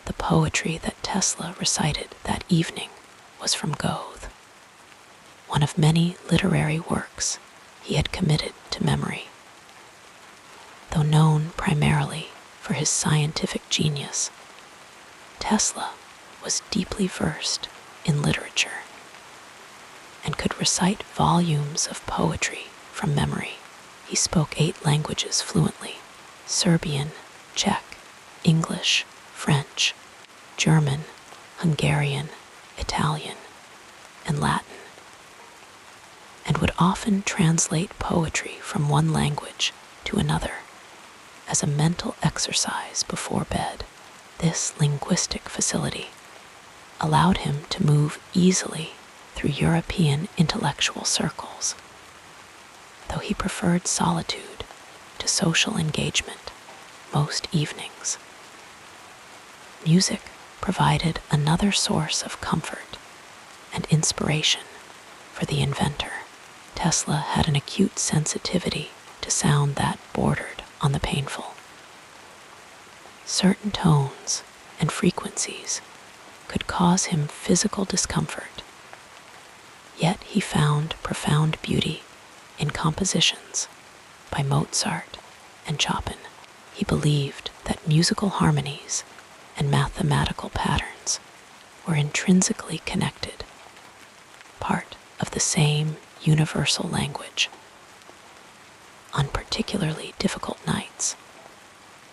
The poetry that Tesla recited that evening was from Goethe, one of many literary works he had committed to memory. Though known primarily for his scientific genius, Tesla was deeply versed in literature and could recite volumes of poetry from memory. He spoke 8 languages fluently: Serbian, Czech, English, French, German, Hungarian, Italian, and Latin, and would often translate poetry from one language to another as a mental exercise before bed. This linguistic facility allowed him to move easily through European intellectual circles, though he preferred solitude to social engagement most evenings. Music provided another source of comfort and inspiration for the inventor. Tesla had an acute sensitivity to sound that bordered on the painful. Certain tones and frequencies could cause him physical discomfort, yet he found profound beauty in compositions by Mozart and Chopin. He believed that musical harmonies and mathematical patterns were intrinsically connected, part of the same universal language. On particularly difficult nights,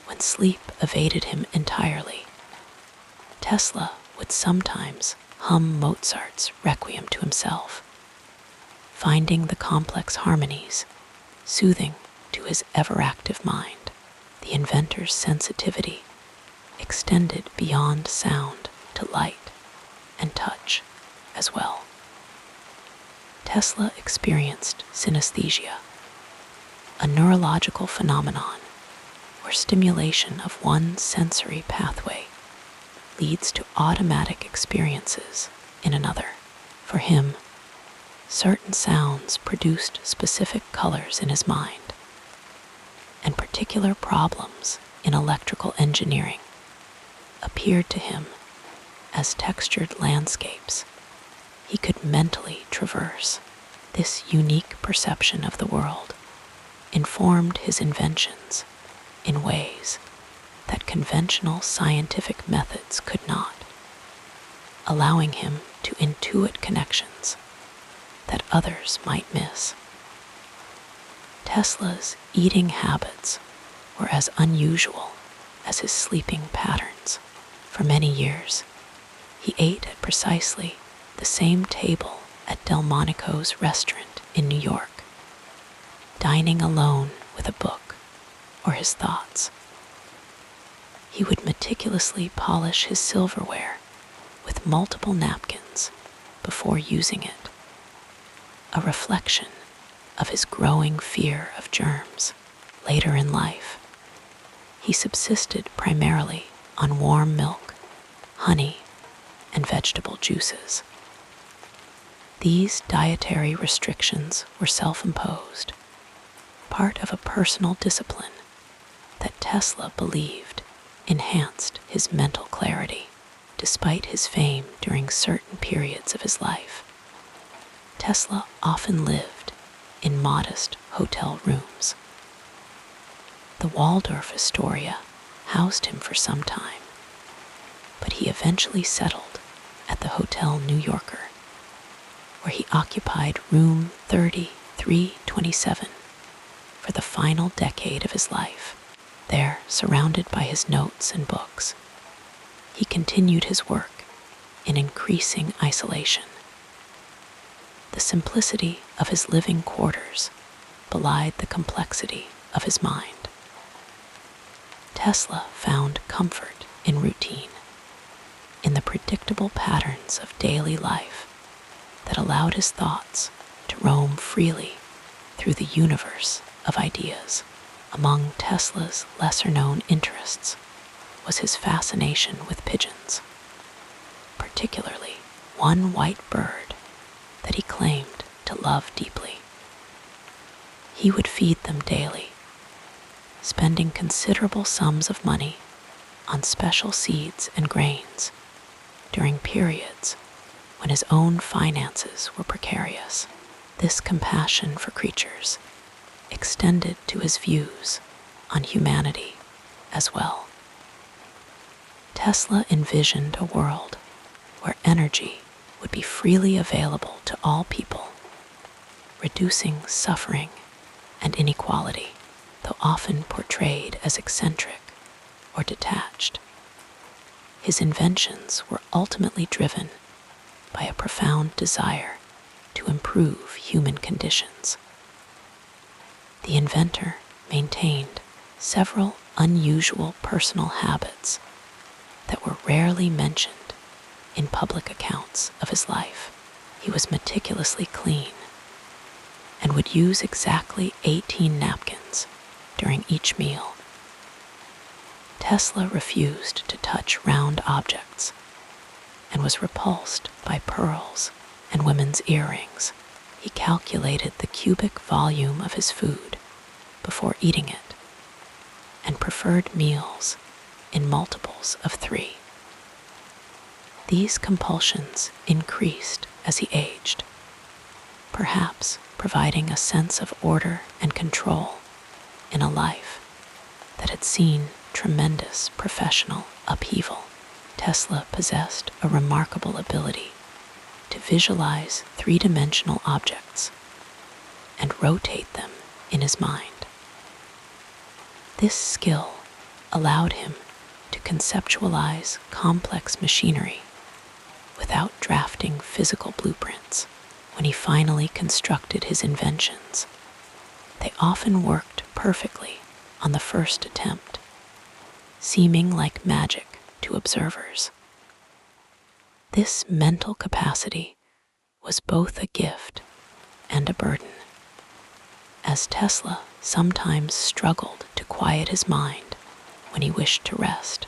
when sleep evaded him entirely, Tesla would sometimes hum Mozart's Requiem to himself, finding the complex harmonies soothing to his ever-active mind. The inventor's sensitivity extended beyond sound to light and touch as well. Tesla experienced synesthesia, a neurological phenomenon where stimulation of one sensory pathway leads to automatic experiences in another. For him, certain sounds produced specific colors in his mind, and particular problems in electrical engineering appeared to him as textured landscapes he could mentally traverse. This unique perception of the world informed his inventions in ways that conventional scientific methods could not, allowing him to intuit connections that others might miss. Tesla's eating habits were as unusual as his sleeping patterns. For many years, he ate at precisely the same table at Delmonico's restaurant in New York, dining alone with a book or his thoughts. He would meticulously polish his silverware with multiple napkins before using it, a reflection of his growing fear of germs. Later in life, he subsisted primarily on warm milk, honey, and vegetable juices. These dietary restrictions were self-imposed, part of a personal discipline that Tesla believed enhanced his mental clarity. Despite his fame during certain periods of his life, Tesla often lived in modest hotel rooms. The Waldorf Astoria housed him for some time, but he eventually settled at the Hotel New Yorker, where he occupied room 3327 for the final decade of his life. There, surrounded by his notes and books, he continued his work in increasing isolation. The simplicity of his living quarters belied the complexity of his mind. Tesla found comfort in routine, in the predictable patterns of daily life that allowed his thoughts to roam freely through the universe of ideas. Among Tesla's lesser-known interests was his fascination with pigeons, particularly one white bird that he claimed to love deeply. He would feed them daily, spending considerable sums of money on special seeds and grains during periods when his own finances were precarious. This compassion for creatures extended to his views on humanity as well. Tesla envisioned a world where energy would be freely available to all people, reducing suffering and inequality, though often portrayed as eccentric or detached. His inventions were ultimately driven by a profound desire to improve human conditions. The inventor maintained several unusual personal habits that were rarely mentioned in public accounts of his life. He was meticulously clean and would use exactly 18 napkins during each meal. Tesla refused to touch round objects and was repulsed by pearls and women's earrings. He calculated the cubic volume of his food before eating it and preferred meals in multiples of 3. These compulsions increased as he aged, perhaps providing a sense of order and control in a life that had seen tremendous professional upheaval. Tesla possessed a remarkable ability to visualize 3-dimensional objects and rotate them in his mind. This skill allowed him to conceptualize complex machinery without drafting physical blueprints. When he finally constructed his inventions, they often worked perfectly on the first attempt, seeming like magic to observers. This mental capacity was both a gift and a burden, as Tesla sometimes struggled to quiet his mind when he wished to rest.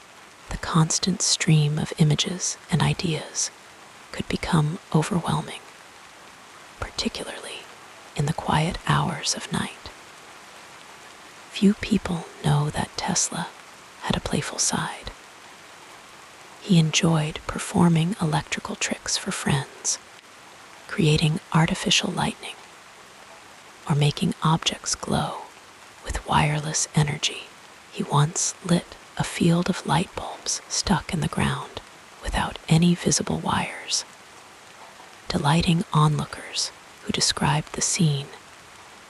The constant stream of images and ideas could become overwhelming, particularly in the quiet hours of night. Few people know that Tesla had a playful side. He enjoyed performing electrical tricks for friends, creating artificial lightning, or making objects glow with wireless energy. He once lit a field of light bulbs stuck in the ground without any visible wires, delighting onlookers who described the scene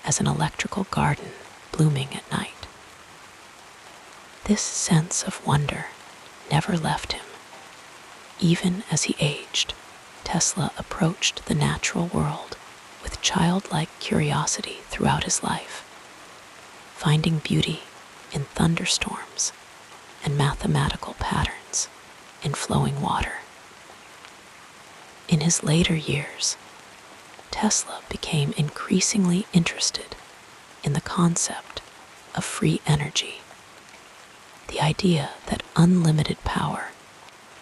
as an electrical garden blooming at night. This sense of wonder never left him. Even as he aged, Tesla approached the natural world with childlike curiosity throughout his life, finding beauty in thunderstorms and mathematical patterns in flowing water. In his later years, Tesla became increasingly interested in the concept of free energy, the idea that unlimited power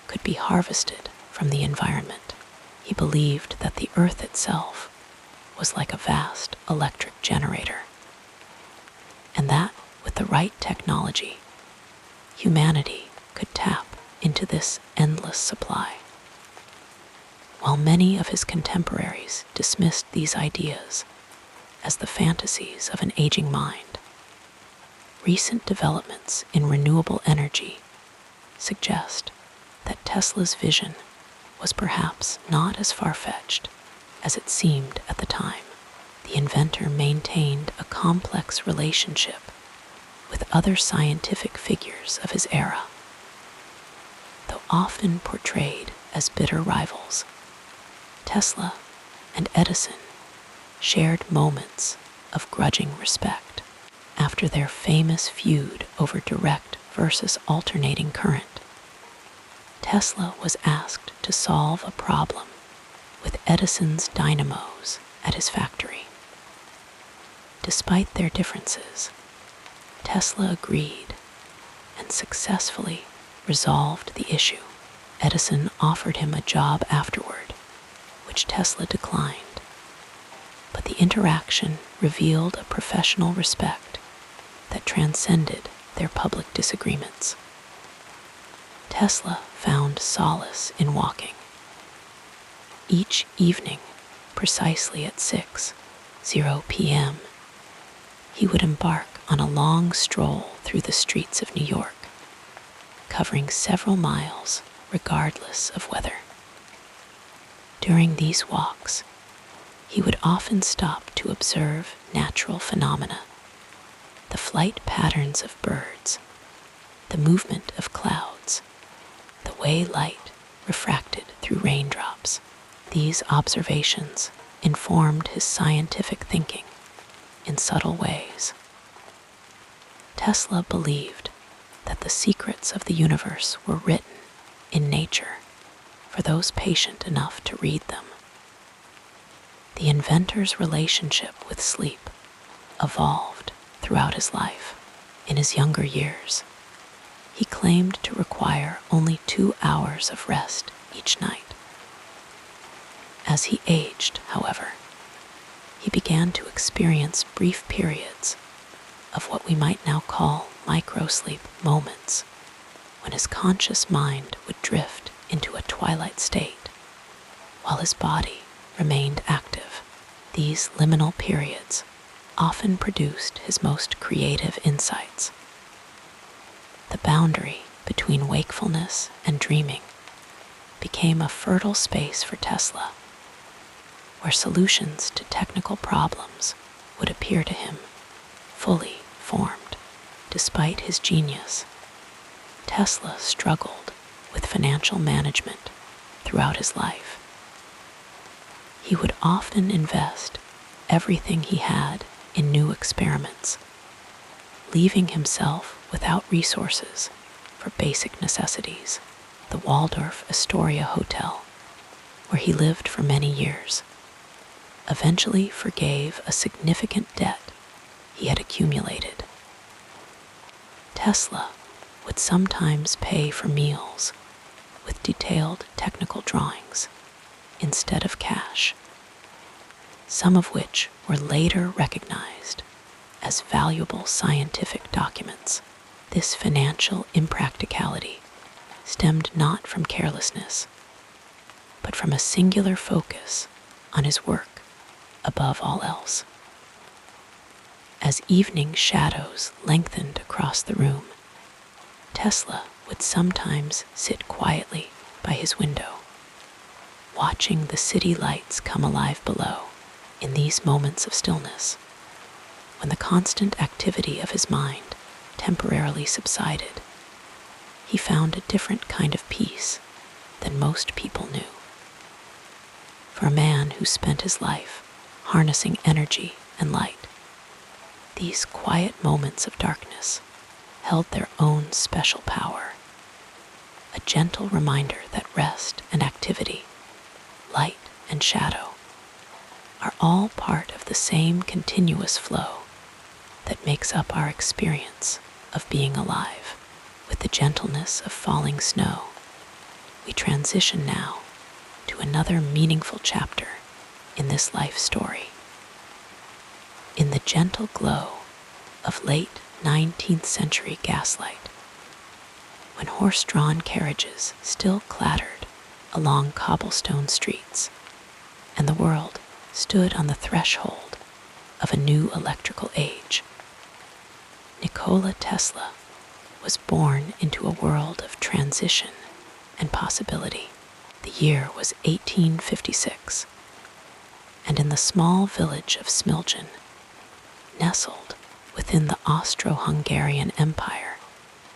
could be harvested from the environment. He believed that the Earth itself was like a vast electric generator, and that with the right technology, humanity could tap into this endless supply. While many of his contemporaries dismissed these ideas as the fantasies of an aging mind, recent developments in renewable energy suggest that Tesla's vision was perhaps not as far-fetched as it seemed at the time. The inventor maintained a complex relationship with other scientific figures of his era. Though often portrayed as bitter rivals, Tesla and Edison shared moments of grudging respect. After their famous feud over direct versus alternating current, Tesla was asked to solve a problem with Edison's dynamos at his factory. Despite their differences, Tesla agreed and successfully resolved the issue. Edison offered him a job afterward, which Tesla declined, but the interaction revealed a professional respect that transcended their public disagreements. Tesla found solace in walking. Each evening, precisely at 6:00 p.m., he would embark on a long stroll through the streets of New York, covering several miles regardless of weather. During these walks, he would often stop to observe natural phenomena, the flight patterns of birds, the movement of clouds, the way light refracted through raindrops. These observations informed his scientific thinking in subtle ways. Tesla believed that the secrets of the universe were written in nature for those patient enough to read them. The inventor's relationship with sleep evolved throughout his life. In his younger years, he claimed to require only 2 hours of rest each night. As he aged, however, he began to experience brief periods of what we might now call microsleep moments, when his conscious mind would drift into a twilight state, while his body remained active. These liminal periods often produced his most creative insights. The boundary between wakefulness and dreaming became a fertile space for Tesla, where solutions to technical problems would appear to him fully formed. Despite his genius, Tesla struggled with financial management throughout his life. He would often invest everything he had in new experiments, leaving himself without resources for basic necessities. The Waldorf Astoria Hotel, where he lived for many years, eventually forgave a significant debt he had accumulated. Tesla would sometimes pay for meals with detailed technical drawings instead of cash, some of which were later recognized as valuable scientific documents. This financial impracticality stemmed not from carelessness, but from a singular focus on his work above all else. As evening shadows lengthened across the room, Tesla would sometimes sit quietly by his window, watching the city lights come alive below. In these moments of stillness, when the constant activity of his mind temporarily subsided, he found a different kind of peace than most people knew. For a man who spent his life harnessing energy and light, these quiet moments of darkness held their own special power, a gentle reminder that rest and activity, light and shadow, are all part of the same continuous flow that makes up our experience of being alive. With the gentleness of falling snow, we transition now to another meaningful chapter in this life story. In the gentle glow of late 19th century gaslight, when horse-drawn carriages still clattered along cobblestone streets, and the world stood on the threshold of a new electrical age, Nikola Tesla was born into a world of transition and possibility. The year was 1856, and in the small village of Smiljan, nestled within the Austro-Hungarian Empire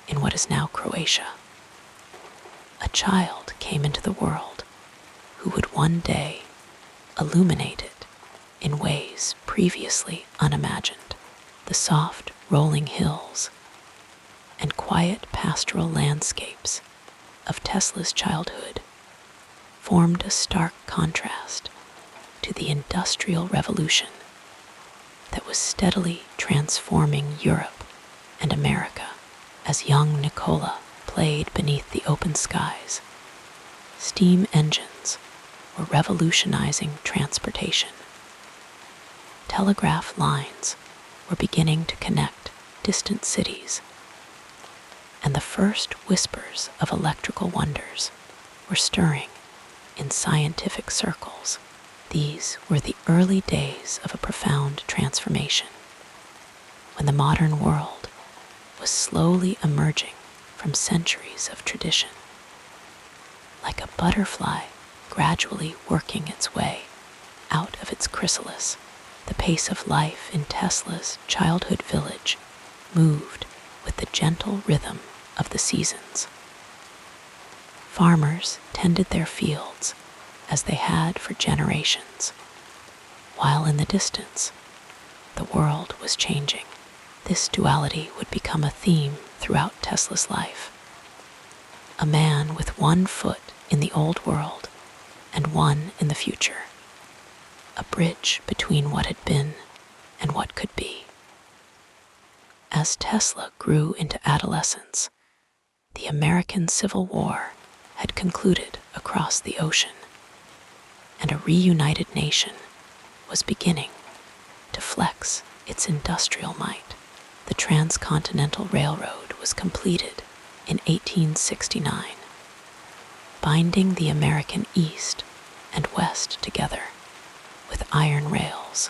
in what is now Croatia, a child came into the world who would one day illuminate it in ways previously unimagined. The soft, rolling hills and quiet pastoral landscapes of Tesla's childhood formed a stark contrast to the Industrial Revolution that was steadily transforming Europe and America. As young Nikola played beneath the open skies, steam engines were revolutionizing transportation. Telegraph lines were beginning to connect distant cities, and the first whispers of electrical wonders were stirring in scientific circles. These were the early days of a profound transformation, when the modern world was slowly emerging from centuries of tradition, like a butterfly gradually working its way out of its chrysalis. The pace of life in Tesla's childhood village moved with the gentle rhythm of the seasons. Farmers tended their fields as they had for generations, while in the distance, the world was changing. This duality would become a theme throughout Tesla's life. A man with one foot in the old world and one in the future. A bridge between what had been and what could be. As Tesla grew into adolescence, the American Civil War had concluded across the ocean, and a reunited nation was beginning to flex its industrial might. The Transcontinental Railroad was completed in 1869, binding the American East and West together with iron rails.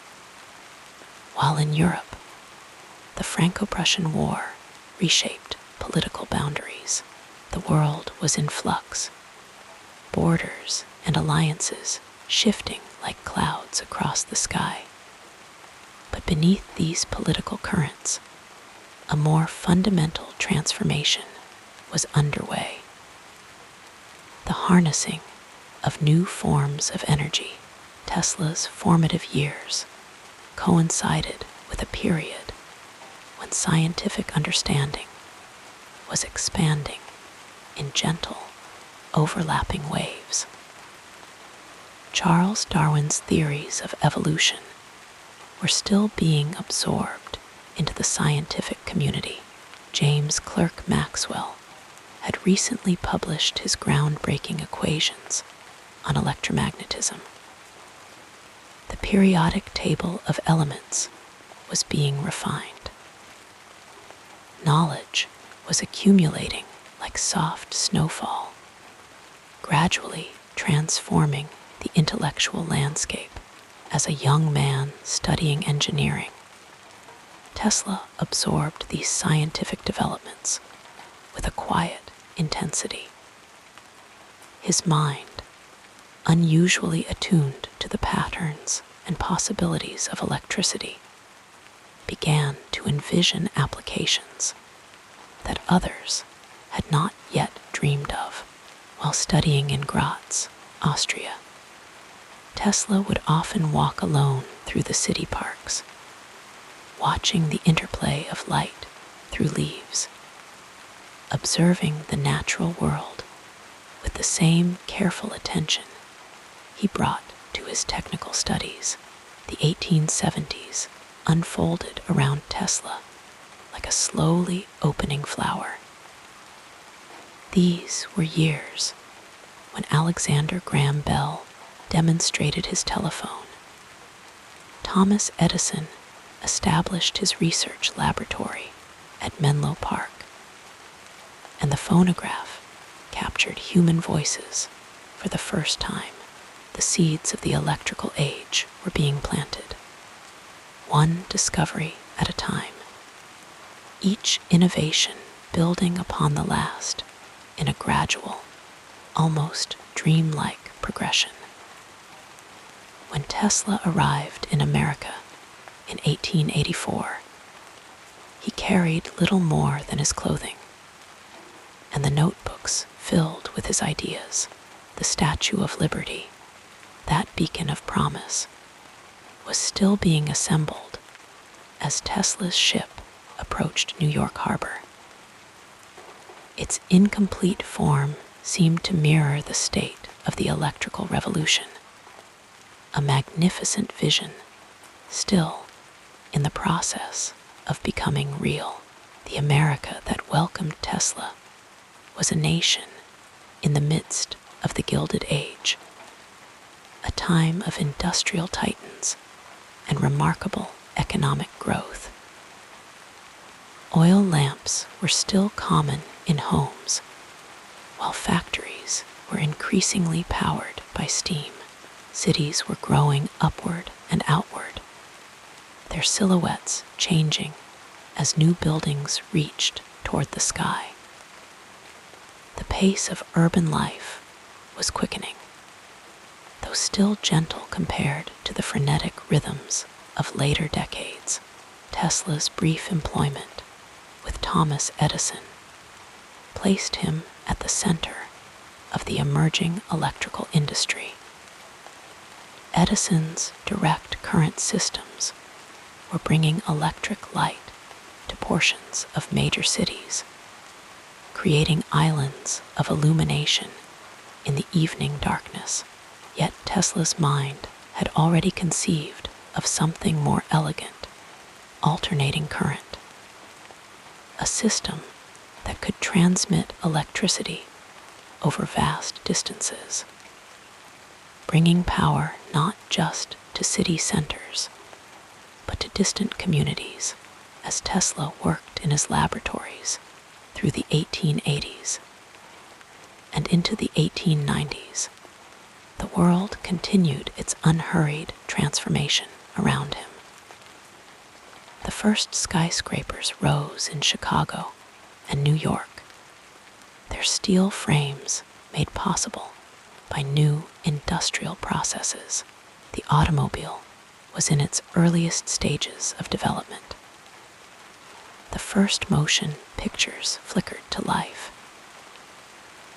While in Europe, the Franco-Prussian War reshaped political boundaries. The world was in flux, borders and alliances shifting like clouds across the sky. But beneath these political currents, a more fundamental transformation was underway. The harnessing of new forms of energy. Tesla's formative years coincided with a period when scientific understanding was expanding in gentle, overlapping waves. Charles Darwin's theories of evolution were still being absorbed into the scientific community. James Clerk Maxwell had recently published his groundbreaking equations on electromagnetism. The periodic table of elements was being refined. Knowledge was accumulating like soft snowfall, gradually transforming the intellectual landscape. As a young man studying engineering, Tesla absorbed these scientific developments with a quiet intensity. His mind, unusually attuned to the patterns and possibilities of electricity, began to envision applications that others had not yet dreamed of. While studying in Graz, Austria, Tesla would often walk alone through the city parks, watching the interplay of light through leaves, observing the natural world with the same careful attention he brought to his technical studies. the 1870s unfolded around Tesla like a slowly opening flower. These were years when Alexander Graham Bell demonstrated his telephone. Thomas Edison established his research laboratory at Menlo Park, and the phonograph captured human voices for the first time. The seeds of the electrical age were being planted, one discovery at a time, each innovation building upon the last in a gradual, almost dreamlike progression. When Tesla arrived in America in 1884, he carried little more than his clothing, and the notebooks filled with his ideas, the Statue of Liberty, that beacon of promise, was still being assembled as Tesla's ship approached New York Harbor. Its incomplete form seemed to mirror the state of the electrical revolution, a magnificent vision still in the process of becoming real. The America that welcomed Tesla was a nation in the midst of the Gilded Age, a time of industrial titans and remarkable economic growth. Oil lamps were still common in homes, while factories were increasingly powered by steam. Cities were growing upward and outward, their silhouettes changing as new buildings reached toward the sky. The pace of urban life was quickening, though still gentle compared to the frenetic rhythms of later decades. Tesla's brief employment with Thomas Edison placed him at the center of the emerging electrical industry. Edison's direct current systems were bringing electric light to portions of major cities, creating islands of illumination in the evening darkness. Yet Tesla's mind had already conceived of something more elegant, alternating current, a system that could transmit electricity over vast distances, bringing power not just to city centers, but to distant communities. As Tesla worked in his laboratories through the 1880s and into the 1890s, the world continued its unhurried transformation around him. The first skyscrapers rose in Chicago and New York, their steel frames made possible by new industrial processes. The automobile was in its earliest stages of development. The first motion pictures flickered to life.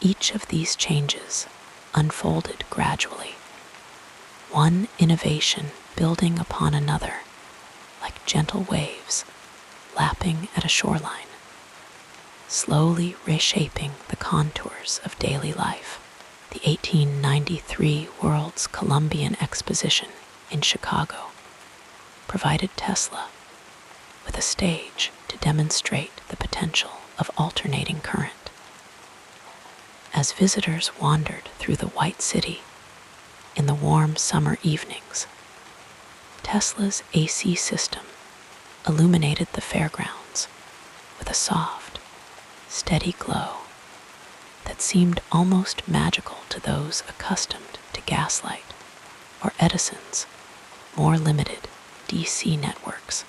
Each of these changes unfolded gradually, one innovation building upon another like gentle waves lapping at a shoreline, slowly reshaping the contours of daily life. The 1893 World's Columbian Exposition in Chicago provided Tesla with a stage to demonstrate the potential of alternating current. As visitors wandered through the White City in the warm summer evenings, Tesla's AC system illuminated the fairgrounds with a soft, steady glow that seemed almost magical to those accustomed to gaslight or Edison's more limited DC networks.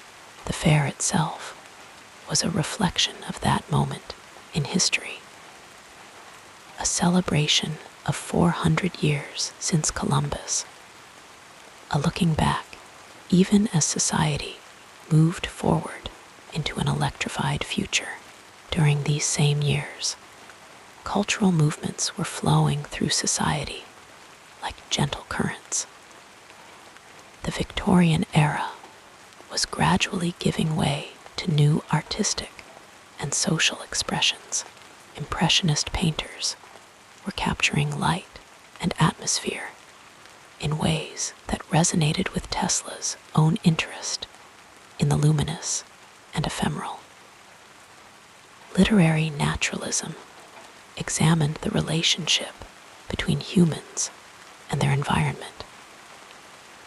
The fair itself was a reflection of that moment in history, a celebration of 400 years since Columbus, a looking back even as society moved forward into an electrified future. During these same years, cultural movements were flowing through society like gentle currents. The Victorian era was gradually giving way to new artistic and social expressions. Impressionist painters were capturing light and atmosphere in ways that resonated with Tesla's own interest in the luminous and ephemeral. Literary naturalism examined the relationship between humans and their environment,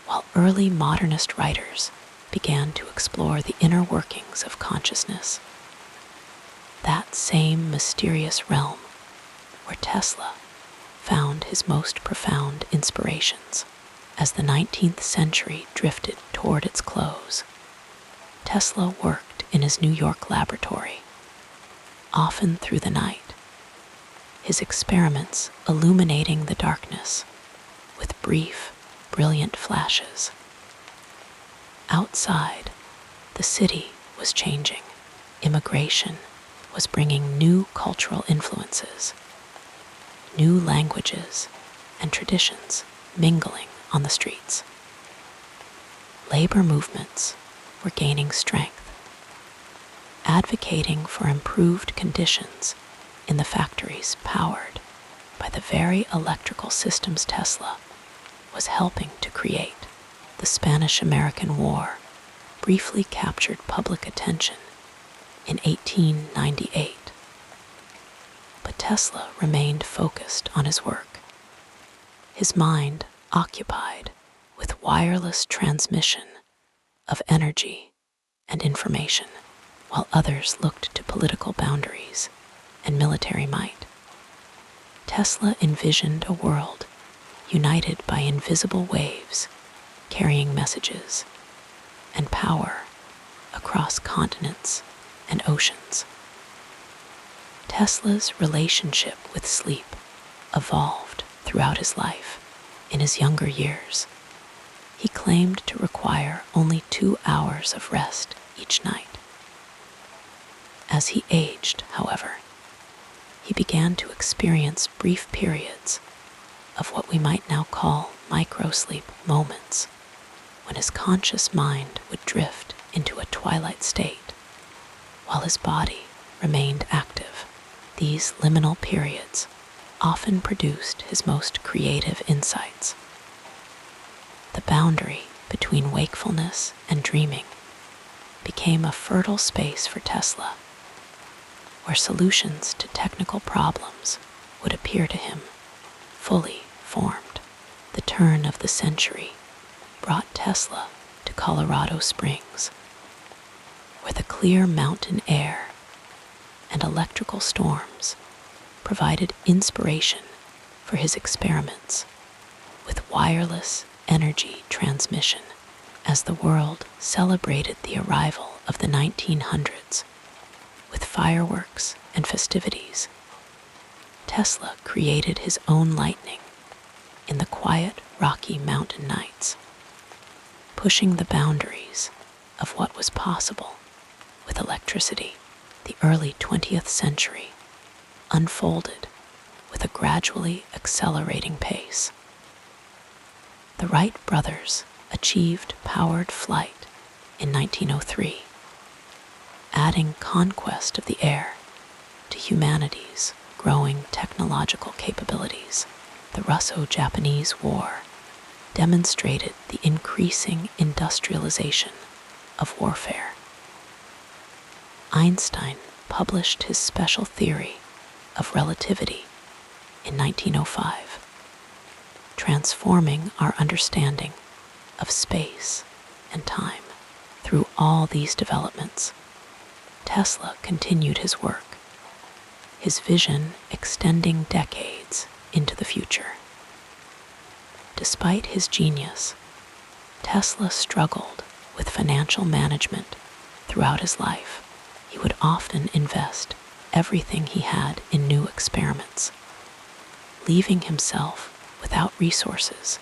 while early modernist writers began to explore the inner workings of consciousness. That same mysterious realm where Tesla found his most profound inspirations. As the 19th century drifted toward its close, Tesla worked in his New York laboratory, often through the night, his experiments illuminating the darkness with brief, brilliant flashes. Outside, the city was changing. Immigration was bringing new cultural influences, new languages and traditions mingling on the streets. Labor movements were gaining strength, advocating for improved conditions in the factories powered by the very electrical systems Tesla was helping to create. The Spanish-American War briefly captured public attention in 1898. But Tesla remained focused on his work, his mind occupied with wireless transmission of energy and information, while others looked to political boundaries and military might. Tesla envisioned a world united by invisible waves carrying messages and power across continents and oceans. Tesla's relationship with sleep evolved throughout his life. In his younger years, he claimed to require only 2 hours of rest each night. As he aged, however, he began to experience brief periods of what we might now call microsleep moments, when his conscious mind would drift into a twilight state, while his body remained active. These liminal periods often produced his most creative insights. The boundary between wakefulness and dreaming became a fertile space for Tesla, where solutions to technical problems would appear to him fully formed. The turn of the century brought Tesla to Colorado Springs, where the clear mountain air and electrical storms provided inspiration for his experiments with wireless energy transmission. As the world celebrated the arrival of the 1900s with fireworks and festivities, Tesla created his own lightning in the quiet Rocky Mountain nights, pushing the boundaries of what was possible with electricity. The early 20th century unfolded with a gradually accelerating pace. The Wright brothers achieved powered flight in 1903, adding conquest of the air to humanity's growing technological capabilities. The Russo-Japanese War demonstrated the increasing industrialization of warfare. Einstein published his special theory of relativity in 1905, transforming our understanding of space and time. Through all these developments, Tesla continued his work, his vision extending decades into the future. Despite his genius, Tesla struggled with financial management throughout his life. He would often invest everything he had in new experiments, leaving himself without resources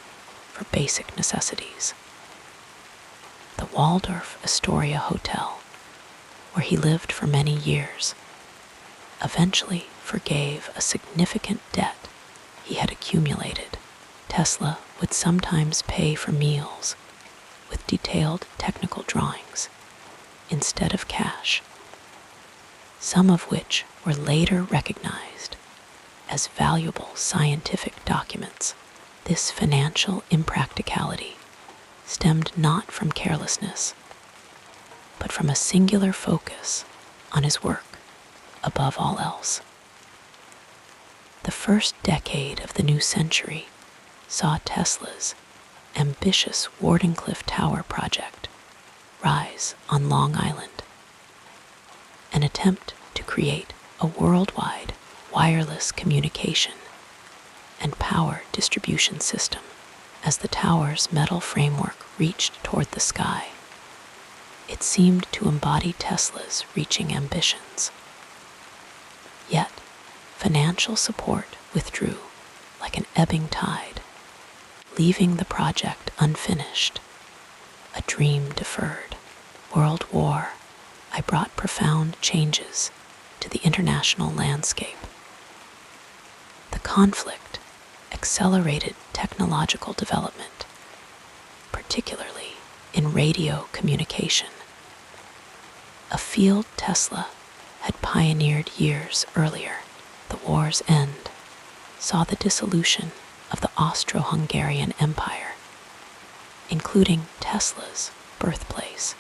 for basic necessities. The Waldorf Astoria Hotel, where he lived for many years, eventually forgave a significant debt he had accumulated. Tesla would sometimes pay for meals with detailed technical drawings instead of cash, some of which were later recognized as valuable scientific documents. This financial impracticality stemmed not from carelessness, but from a singular focus on his work above all else. The first decade of the new century saw Tesla's ambitious Wardenclyffe Tower project rise on Long Island, an attempt to create a worldwide wireless communication and power distribution system. As the tower's metal framework reached toward the sky, it seemed to embody Tesla's reaching ambitions. Yet, financial support withdrew like an ebbing tide, leaving the project unfinished, a dream deferred. World War I brought profound changes to the international landscape. The conflict accelerated technological development, particularly in radio communication, a field Tesla had pioneered years earlier. The war's end saw the dissolution of the Austro-Hungarian Empire, including Tesla's birthplace,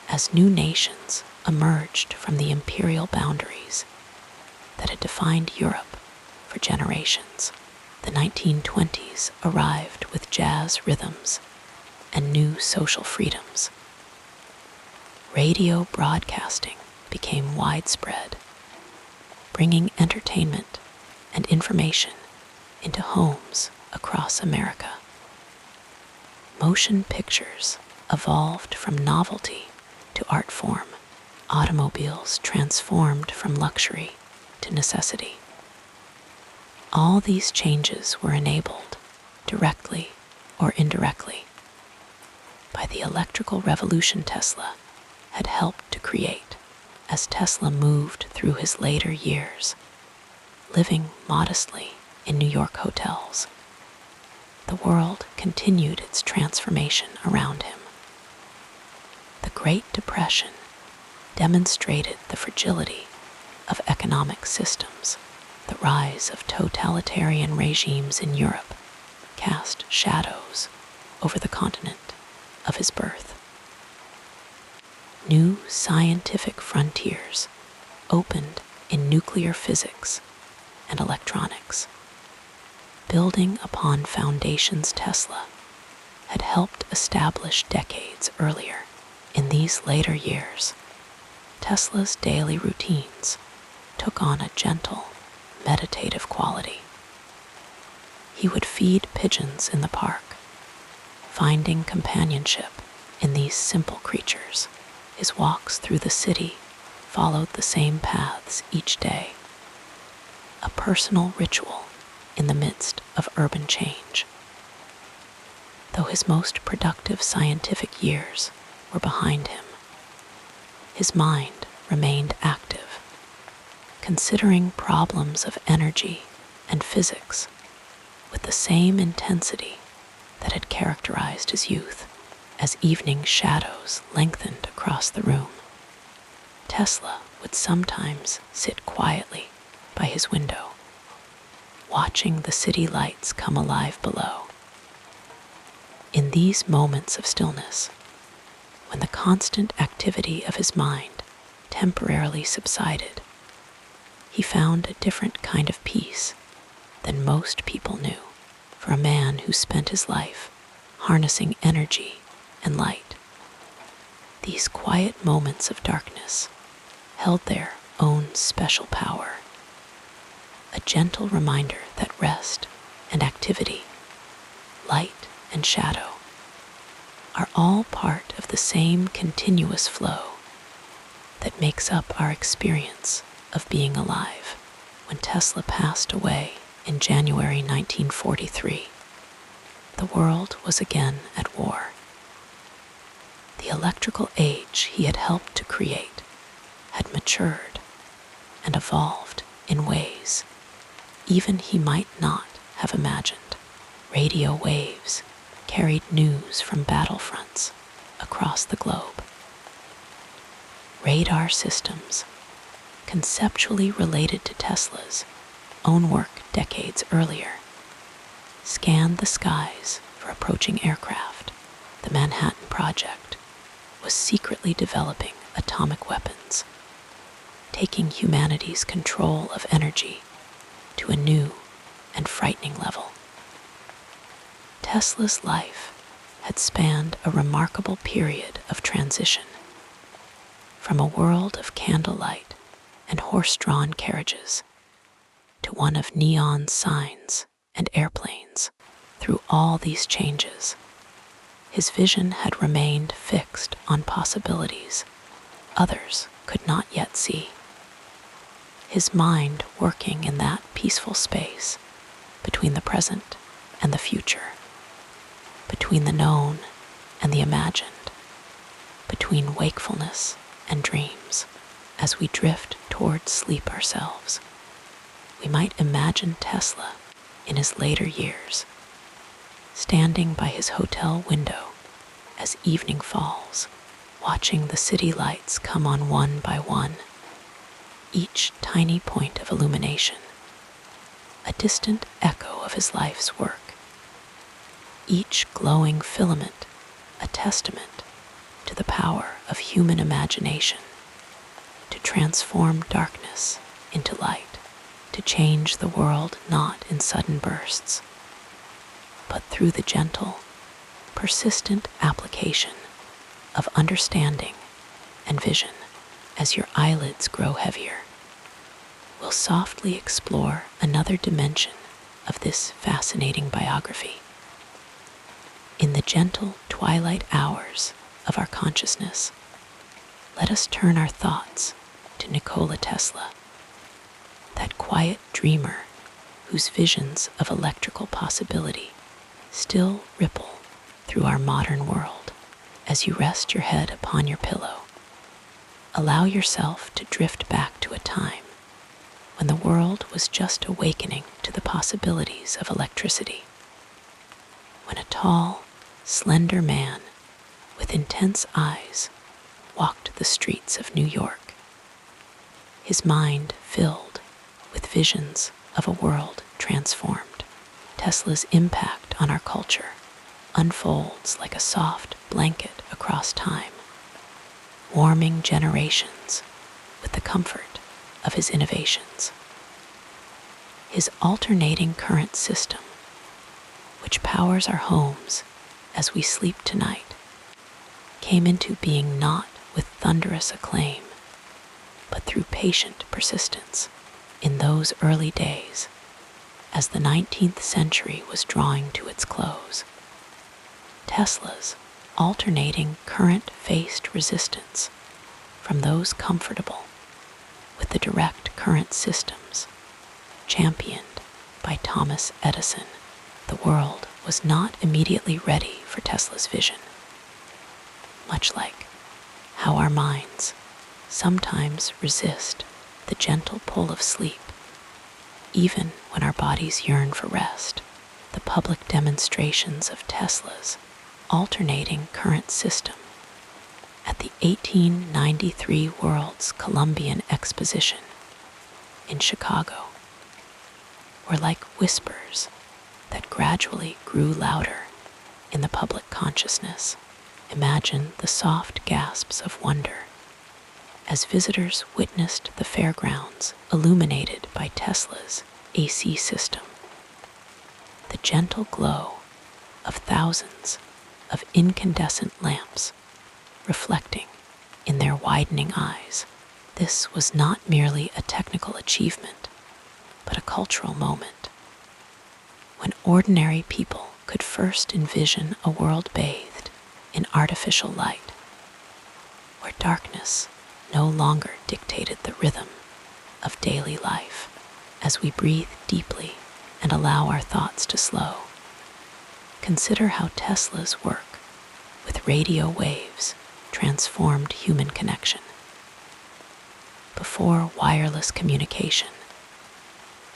as new nations emerged from the imperial boundaries that had defined Europe for generations. The 1920s arrived with jazz rhythms and new social freedoms. Radio broadcasting became widespread, bringing entertainment and information into homes across America. Motion pictures evolved from novelty to art form. Automobiles transformed from luxury to necessity. All these changes were enabled, directly or indirectly, by the electrical revolution Tesla had helped to create. As Tesla moved through his later years, living modestly in New York hotels, the world continued its transformation around him. The Great Depression demonstrated the fragility of economic systems. The rise of totalitarian regimes in Europe cast shadows over the continent of his birth. New scientific frontiers opened in nuclear physics and electronics, building upon foundations Tesla had helped establish decades earlier. In these later years, Tesla's daily routines took on a gentle, meditative quality. He would feed pigeons in the park, finding companionship in these simple creatures. His walks through the city followed the same paths each day, a personal ritual in the midst of urban change. Though his most productive scientific years were behind him, his mind remained active, considering problems of energy and physics with the same intensity that had characterized his youth. As evening shadows lengthened across the room, Tesla would sometimes sit quietly by his window, watching the city lights come alive below. In these moments of stillness, when the constant activity of his mind temporarily subsided, he found a different kind of peace than most people knew. For a man who spent his life harnessing energy and light, these quiet moments of darkness held their own special power, a gentle reminder that rest and activity, light and shadow, are all part of the same continuous flow that makes up our experience of being alive. When Tesla passed away in January 1943, the world was again at war. The electrical age he had helped to create had matured and evolved in ways even he might not have imagined. Radio waves carried news from battlefronts across the globe. Radar systems, conceptually related to Tesla's own work decades earlier, scanned the skies for approaching aircraft, the Manhattan Project was secretly developing atomic weapons, taking humanity's control of energy to a new and frightening level. Tesla's life had spanned a remarkable period of transition, from a world of candlelight and horse-drawn carriages to one of neon signs and airplanes. Through all these changes, his vision had remained fixed on possibilities others could not yet see. His mind working in that peaceful space between the present and the future, between the known and the imagined, between wakefulness and dreams. As we drift towards sleep ourselves, we might imagine Tesla in his later years, standing by his hotel window as evening falls, watching the city lights come on one by one, each tiny point of illumination, a distant echo of his life's work, each glowing filament a testament to the power of human imagination to transform darkness into light, to change the world not in sudden bursts, but through the gentle, persistent application of understanding and vision. As your eyelids grow heavier, we'll softly explore another dimension of this fascinating biography. In the gentle twilight hours of our consciousness, let us turn our thoughts to Nikola Tesla, that quiet dreamer whose visions of electrical possibility still ripple through our modern world. As you rest your head upon your pillow, allow yourself to drift back to a time when the world was just awakening to the possibilities of electricity, when a tall, slender man with intense eyes walked the streets of New York, his mind filled with visions of a world transformed. Tesla's impact on our culture unfolds like a soft blanket across time, warming generations with the comfort of his innovations. His alternating current system, which powers our homes as we sleep tonight, came into being not with thunderous acclaim, but through patient persistence. In those early days, as the 19th century was drawing to its close, Tesla's alternating current faced resistance from those comfortable with the direct current systems championed by Thomas Edison. The world was not immediately ready for Tesla's vision, much like how our minds sometimes resist the gentle pull of sleep, even when our bodies yearn for rest. The public demonstrations of Tesla's alternating current system at the 1893 World's Columbian Exposition in Chicago were like whispers that gradually grew louder in the public consciousness. Imagine the soft gasps of wonder as visitors witnessed the fairgrounds illuminated by Tesla's AC system, the gentle glow of thousands of incandescent lamps reflecting in their widening eyes. This was not merely a technical achievement, but a cultural moment, when ordinary people could first envision a world bathed in artificial light, where darkness no longer dictated the rhythm of daily life. As we breathe deeply and allow our thoughts to slow, consider how Tesla's work with radio waves transformed human connection. Before wireless communication,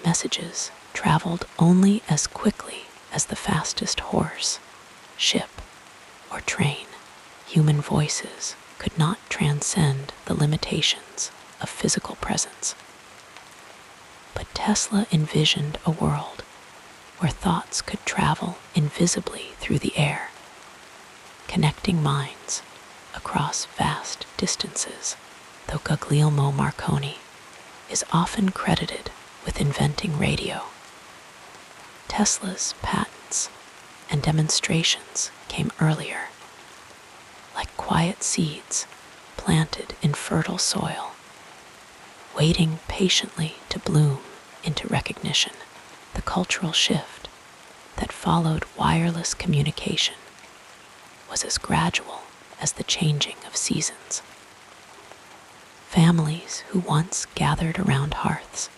messages traveled only as quickly as the fastest horse, ship, or train. Human voices could not transcend the limitations of physical presence. But Tesla envisioned a world where thoughts could travel invisibly through the air, connecting minds across vast distances. Though Guglielmo Marconi is often credited with inventing radio, Tesla's patents and demonstrations came earlier, like quiet seeds planted in fertile soil, waiting patiently to bloom into recognition. The cultural shift that followed wireless communication was as gradual as the changing of seasons. Families who once gathered around hearths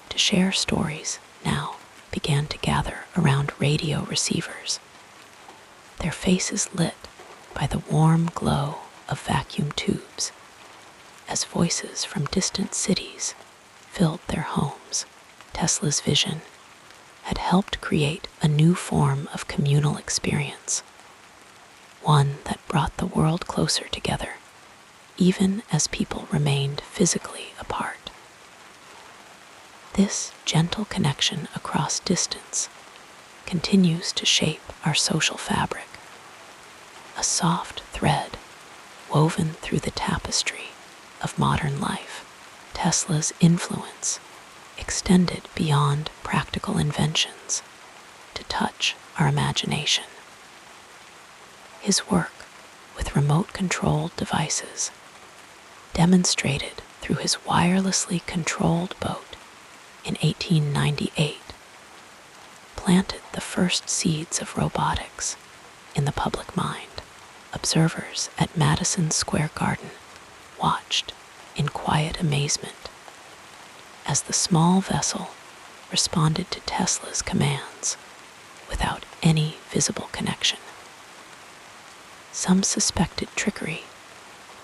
to share stories now began to gather around radio receivers, their faces lit by the warm glow of vacuum tubes as voices from distant cities filled their homes. Tesla's vision had helped create a new form of communal experience, one that brought the world closer together, even as people remained physically apart. This gentle connection across distance continues to shape our social fabric, a soft thread woven through the tapestry of modern life. Tesla's influence extended beyond practical inventions to touch our imagination. His work with remote-controlled devices, demonstrated through his wirelessly controlled boat in 1898, planted the first seeds of robotics in the public mind. Observers at Madison Square Garden watched in quiet amazement as the small vessel responded to Tesla's commands without any visible connection. Some suspected trickery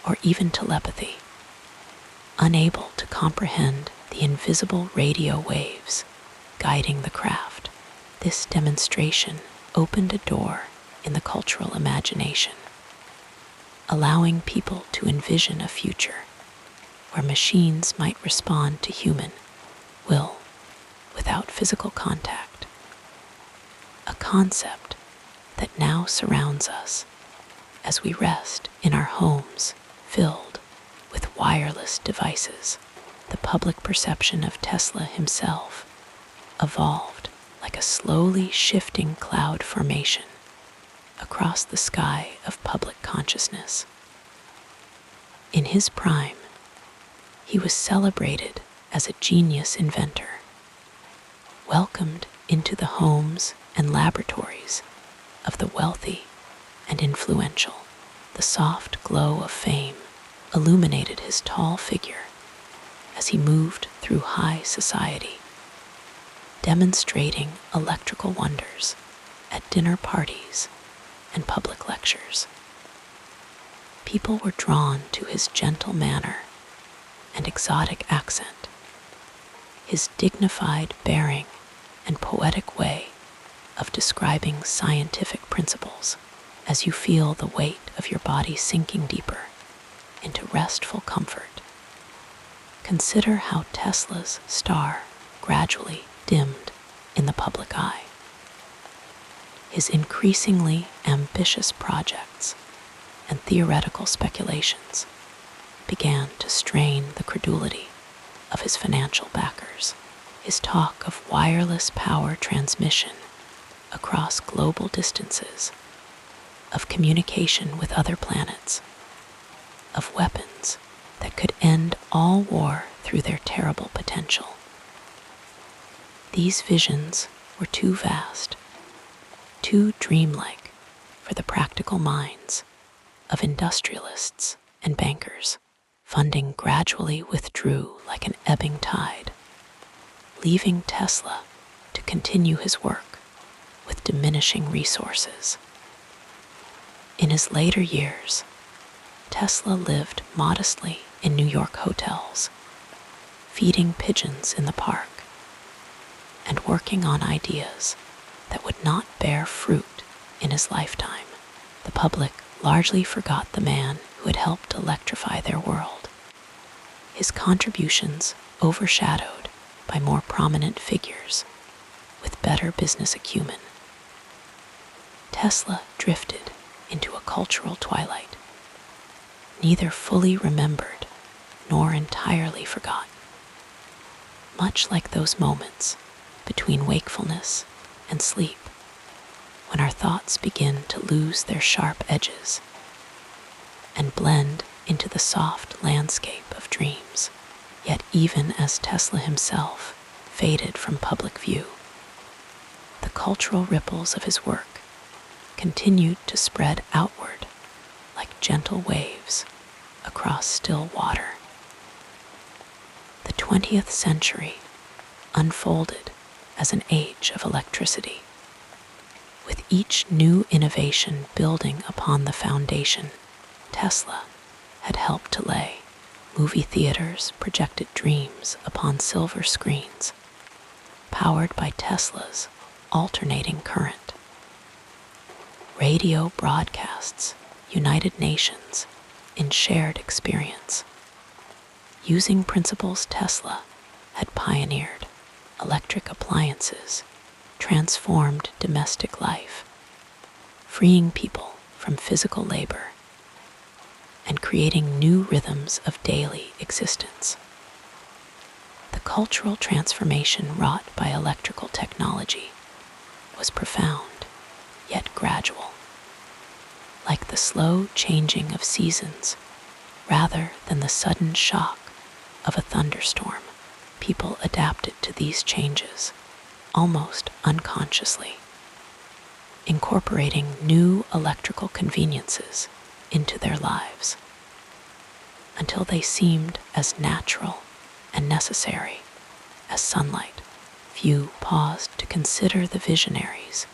or even telepathy, unable to comprehend the invisible radio waves guiding the craft. This demonstration opened a door in the cultural imagination, allowing people to envision a future where machines might respond to human will without physical contact, a concept that now surrounds us as we rest in our homes filled with wireless devices. The public perception of Tesla himself evolved like a slowly shifting cloud formation across the sky of public consciousness. In his prime, he was celebrated as a genius inventor, welcomed into the homes and laboratories of the wealthy and influential. The soft glow of fame illuminated his tall figure as he moved through high society, demonstrating electrical wonders at dinner parties and public lectures. People were drawn to his gentle manner and exotic accent, his dignified bearing and poetic way of describing scientific principles. As you feel the weight of your body sinking deeper into restful comfort, consider how Tesla's star gradually dimmed in the public eye. His increasingly ambitious projects and theoretical speculations began to strain the credulity of his financial backers. His talk of wireless power transmission across global distances, of communication with other planets, of weapons that could end all war through their terrible potential. These visions were too vast, too dreamlike for the practical minds of industrialists and bankers. Funding gradually withdrew like an ebbing tide, leaving Tesla to continue his work with diminishing resources. In his later years, Tesla lived modestly in New York hotels, feeding pigeons in the park, and working on ideas that would not bear fruit in his lifetime. The public largely forgot the man who had helped electrify their world, his contributions overshadowed by more prominent figures with better business acumen. Tesla drifted into a cultural twilight, neither fully remembered nor entirely forgotten. Much like those moments between wakefulness and sleep, when our thoughts begin to lose their sharp edges and blend into the soft landscape of dreams. Yet even as Tesla himself faded from public view, the cultural ripples of his work continued to spread outward like gentle waves across still water. The 20th century unfolded as an age of electricity, with each new innovation building upon the foundation Tesla had helped to lay. Movie theaters projected dreams upon silver screens, powered by Tesla's alternating current. Radio broadcasts united nations in shared experience. Using principles Tesla had pioneered, electric appliances transformed domestic life, freeing people from physical labor and creating new rhythms of daily existence. The cultural transformation wrought by electrical technology was profound, yet gradual. Like the slow changing of seasons, rather than the sudden shock of a thunderstorm, people adapted to these changes almost unconsciously, incorporating new electrical conveniences into their lives until they seemed as natural and necessary as sunlight. Few paused to consider the visionaries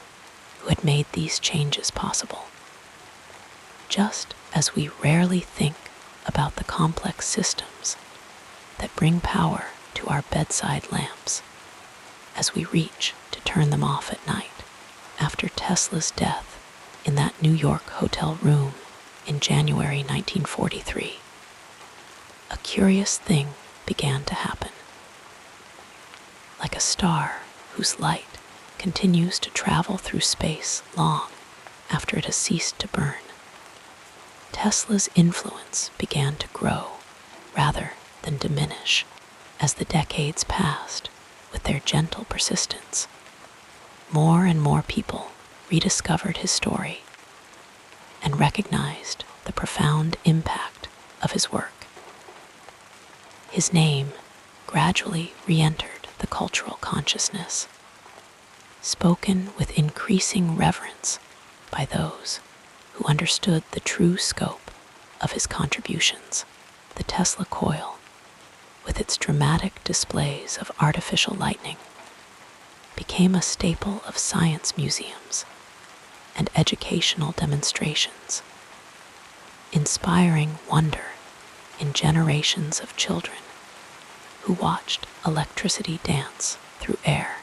who had made these changes possible. Just as we rarely think about the complex systems that bring power to our bedside lamps as we reach to turn them off at night. After Tesla's death in that New York hotel room in January 1943, a curious thing began to happen. Like a star whose light continues to travel through space long after it has ceased to burn, Tesla's influence began to grow rather than diminish as the decades passed. With their gentle persistence, more and more people rediscovered his story and recognized the profound impact of his work. His name gradually re-entered the cultural consciousness, spoken with increasing reverence by those who understood the true scope of his contributions. The Tesla coil, with its dramatic displays of artificial lightning, became a staple of science museums and educational demonstrations, inspiring wonder in generations of children who watched electricity dance through air.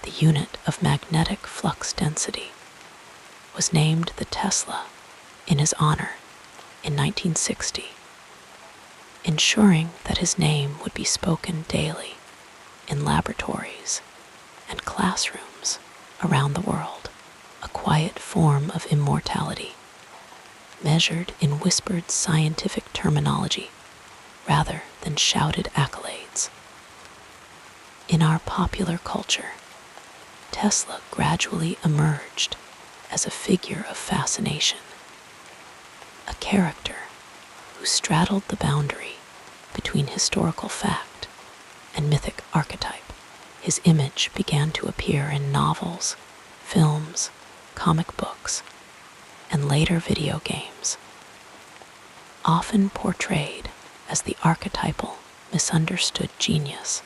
The unit of magnetic flux density was named the Tesla in his honor in 1960, ensuring that his name would be spoken daily in laboratories and classrooms around the world, a quiet form of immortality, measured in whispered scientific terminology rather than shouted accolades. In our popular culture, Tesla gradually emerged as a figure of fascination, a character who straddled the boundary between historical fact and mythic archetype. His image began to appear in novels, films, comic books, and later video games, often portrayed as the archetypal, misunderstood genius,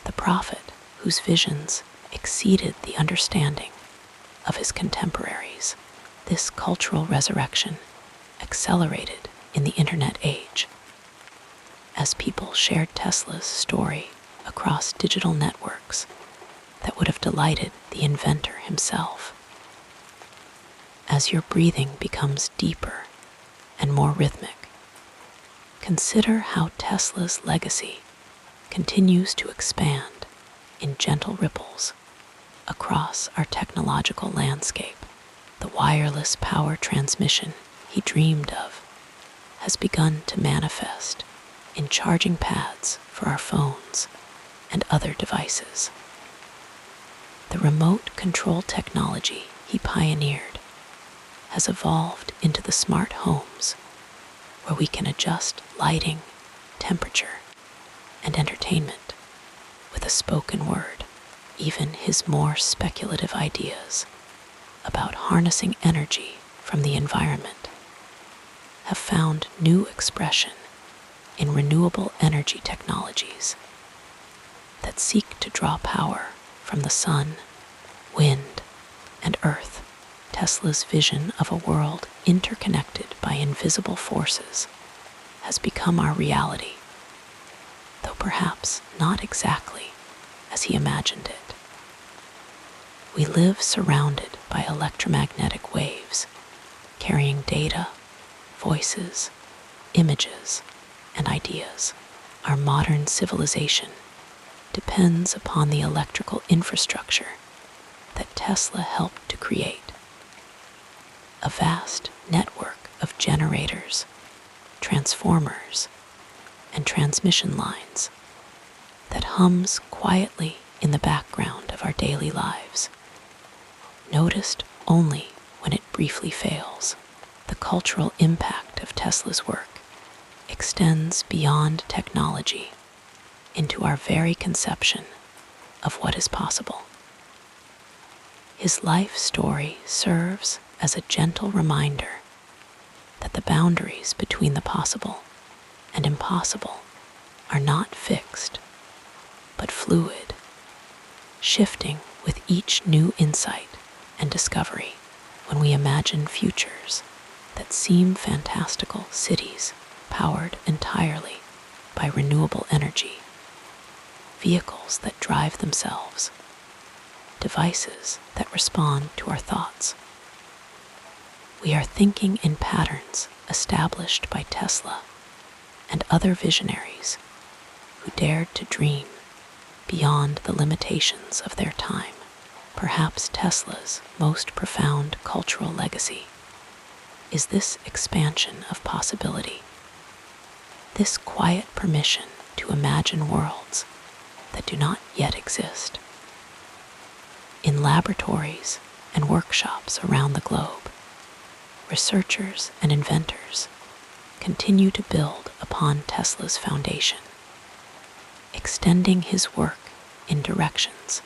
the prophet whose visions exceeded the understanding of his contemporaries. This cultural resurrection accelerated in the internet age as people shared Tesla's story across digital networks that would have delighted the inventor himself. As your breathing becomes deeper and more rhythmic, consider how Tesla's legacy continues to expand in gentle ripples across our technological landscape. The wireless power transmission he dreamed of has begun to manifest in charging pads for our phones and other devices. The remote control technology he pioneered has evolved into the smart homes where we can adjust lighting, temperature, and entertainment with a spoken word. Even his more speculative ideas about harnessing energy from the environment have found new expression in renewable energy technologies that seek to draw power from the sun, wind, and earth. Tesla's vision of a world interconnected by invisible forces has become our reality, though perhaps not exactly as he imagined it. We live surrounded by electromagnetic waves, carrying data, voices, images, and ideas. Our modern civilization depends upon the electrical infrastructure that Tesla helped to create. A vast network of generators, transformers, and transmission lines that hums quietly in the background of our daily lives, noticed only when it briefly fails. The cultural impact of Tesla's work extends beyond technology into our very conception of what is possible. His life story serves as a gentle reminder that the boundaries between the possible and impossible are not fixed, but fluid, shifting with each new insight and discovery. When we imagine futures that seem fantastical, cities powered entirely by renewable energy, vehicles that drive themselves, devices that respond to our thoughts, we are thinking in patterns established by Tesla and other visionaries who dared to dream beyond the limitations of their time. Perhaps Tesla's most profound cultural legacy is this expansion of possibility, this quiet permission to imagine worlds that do not yet exist. In laboratories and workshops around the globe, researchers and inventors continue to build upon Tesla's foundation, extending his work in directions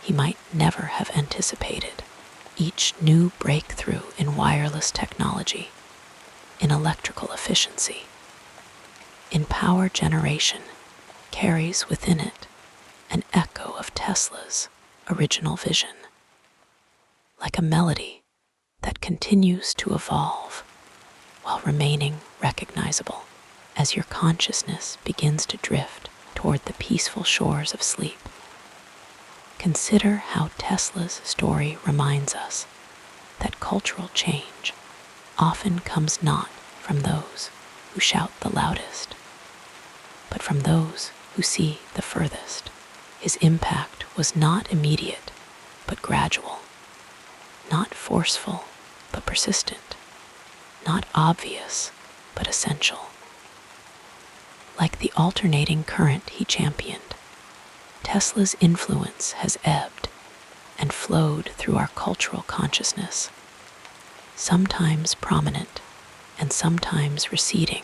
he might never have anticipated. Each new breakthrough in wireless technology, in electrical efficiency, in power generation, carries within it an echo of Tesla's original vision, like a melody that continues to evolve while remaining recognizable. As your consciousness begins to drift toward the peaceful shores of sleep, consider how Tesla's story reminds us that cultural change often comes not from those who shout the loudest, but from those who see the furthest. His impact was not immediate, but gradual, not forceful, but persistent, not obvious, but essential. Like the alternating current he championed, Tesla's influence has ebbed and flowed through our cultural consciousness, sometimes prominent and sometimes receding,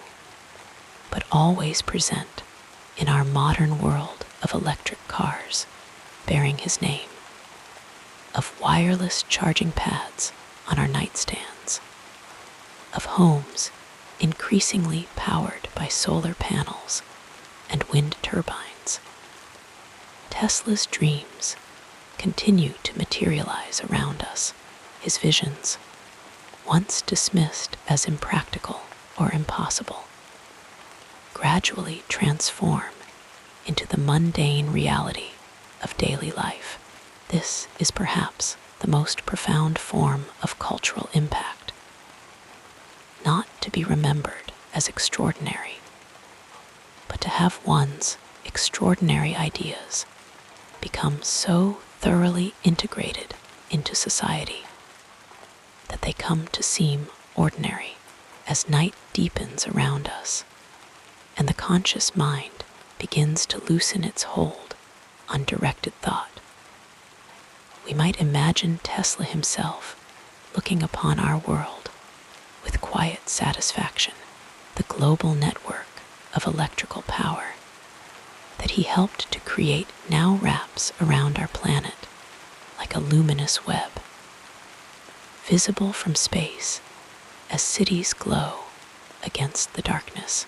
but always present in our modern world of electric cars bearing his name, of wireless charging pads on our nightstands, of homes increasingly powered by solar panels and wind turbines. Tesla's dreams continue to materialize around us. His visions, once dismissed as impractical or impossible, gradually transform into the mundane reality of daily life. This is perhaps the most profound form of cultural impact, not to be remembered as extraordinary, but to have one's extraordinary ideas become so thoroughly integrated into society that they come to seem ordinary as night deepens around us and the conscious mind begins to loosen its hold on directed thought. We might imagine Tesla himself looking upon our world with quiet satisfaction, the global network of electrical power that he helped to create now wraps around our planet like a luminous web, visible from space as cities glow against the darkness.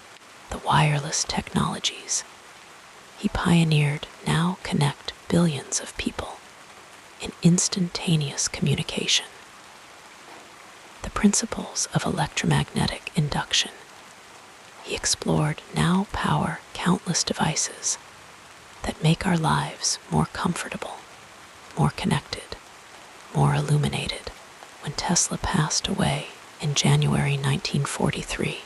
The wireless technologies he pioneered now connect billions of people in instantaneous communication. The principles of electromagnetic induction he explored now power countless devices that make our lives more comfortable, more connected, more illuminated. When Tesla passed away in January 1943,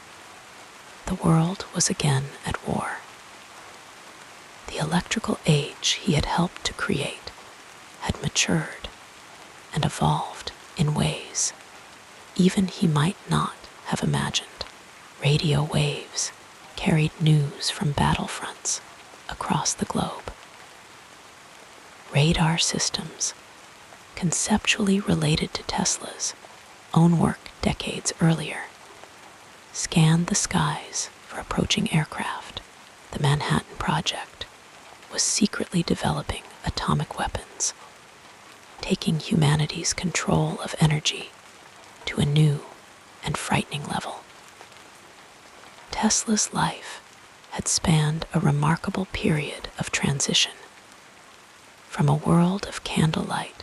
the world was again at war. The electrical age he had helped to create had matured and evolved in ways even he might not have imagined. Radio waves carried news from battlefronts across the globe. Radar systems, conceptually related to Tesla's own work decades earlier, scanned the skies for approaching aircraft. The Manhattan Project was secretly developing atomic weapons, taking humanity's control of energy to a new and frightening level. Tesla's life had spanned a remarkable period of transition from a world of candlelight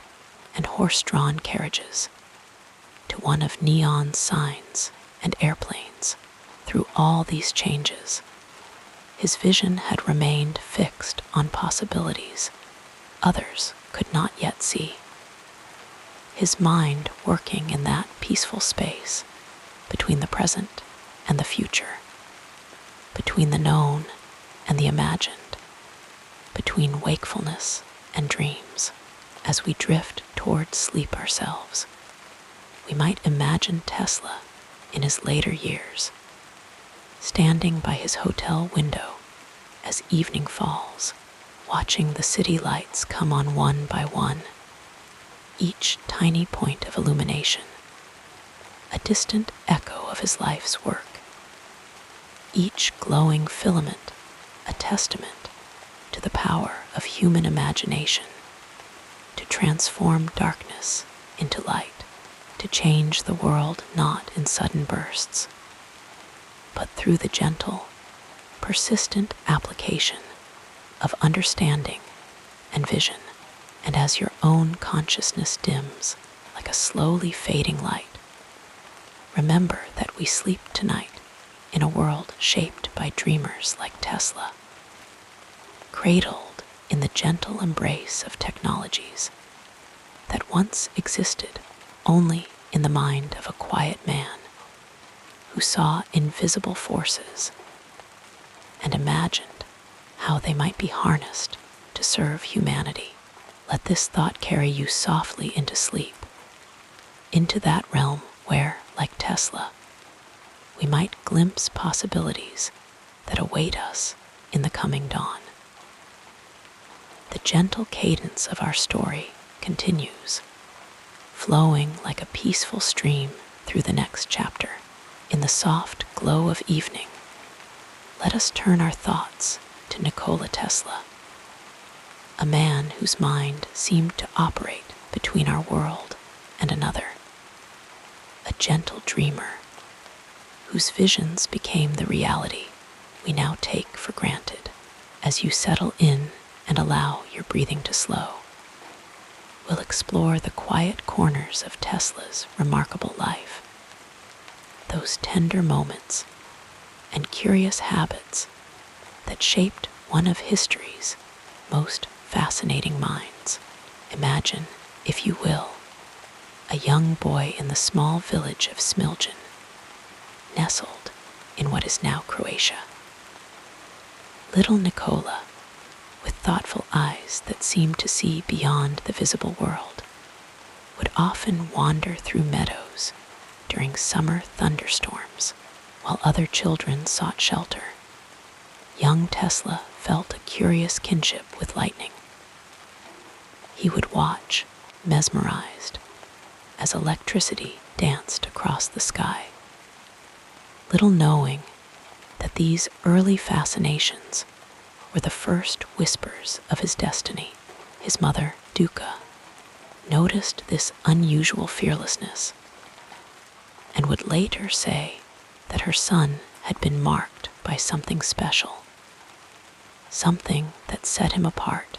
and horse-drawn carriages to one of neon signs and airplanes. Through all these changes, his vision had remained fixed on possibilities others could not yet see. His mind working in that peaceful space between the present and the future, between the known and the imagined, between wakefulness and dreams. As we drift towards sleep ourselves, we might imagine Tesla in his later years, standing by his hotel window as evening falls, watching the city lights come on one by one, each tiny point of illumination, a distant echo of his life's work, each glowing filament a testament to the power of human imagination to transform darkness into light, to change the world not in sudden bursts, but through the gentle, persistent application of understanding and vision. And as your own consciousness dims like a slowly fading light, remember that we sleep tonight in a world shaped by dreamers like Tesla, cradled in the gentle embrace of technologies that once existed only in the mind of a quiet man who saw invisible forces and imagined how they might be harnessed to serve humanity. Let this thought carry you softly into sleep, into that realm where, like Tesla, we might glimpse possibilities that await us in the coming dawn. The gentle cadence of our story continues, flowing like a peaceful stream through the next chapter. In the soft glow of evening, let us turn our thoughts to Nikola Tesla, a man whose mind seemed to operate between our world and another, a gentle dreamer whose visions became the reality we now take for granted. As you settle in and allow your breathing to slow, we'll explore the quiet corners of Tesla's remarkable life, those tender moments and curious habits that shaped one of history's most fascinating minds. Imagine, if you will, a young boy in the small village of Smiljan, nestled in what is now Croatia. Little Nikola, with thoughtful eyes that seemed to see beyond the visible world, would often wander through meadows during summer thunderstorms while other children sought shelter. Young Tesla felt a curious kinship with lightning. He would watch, mesmerized, as electricity danced across the sky, little knowing that these early fascinations were the first whispers of his destiny. His mother, Duca, noticed this unusual fearlessness and would later say that her son had been marked by something special, something that set him apart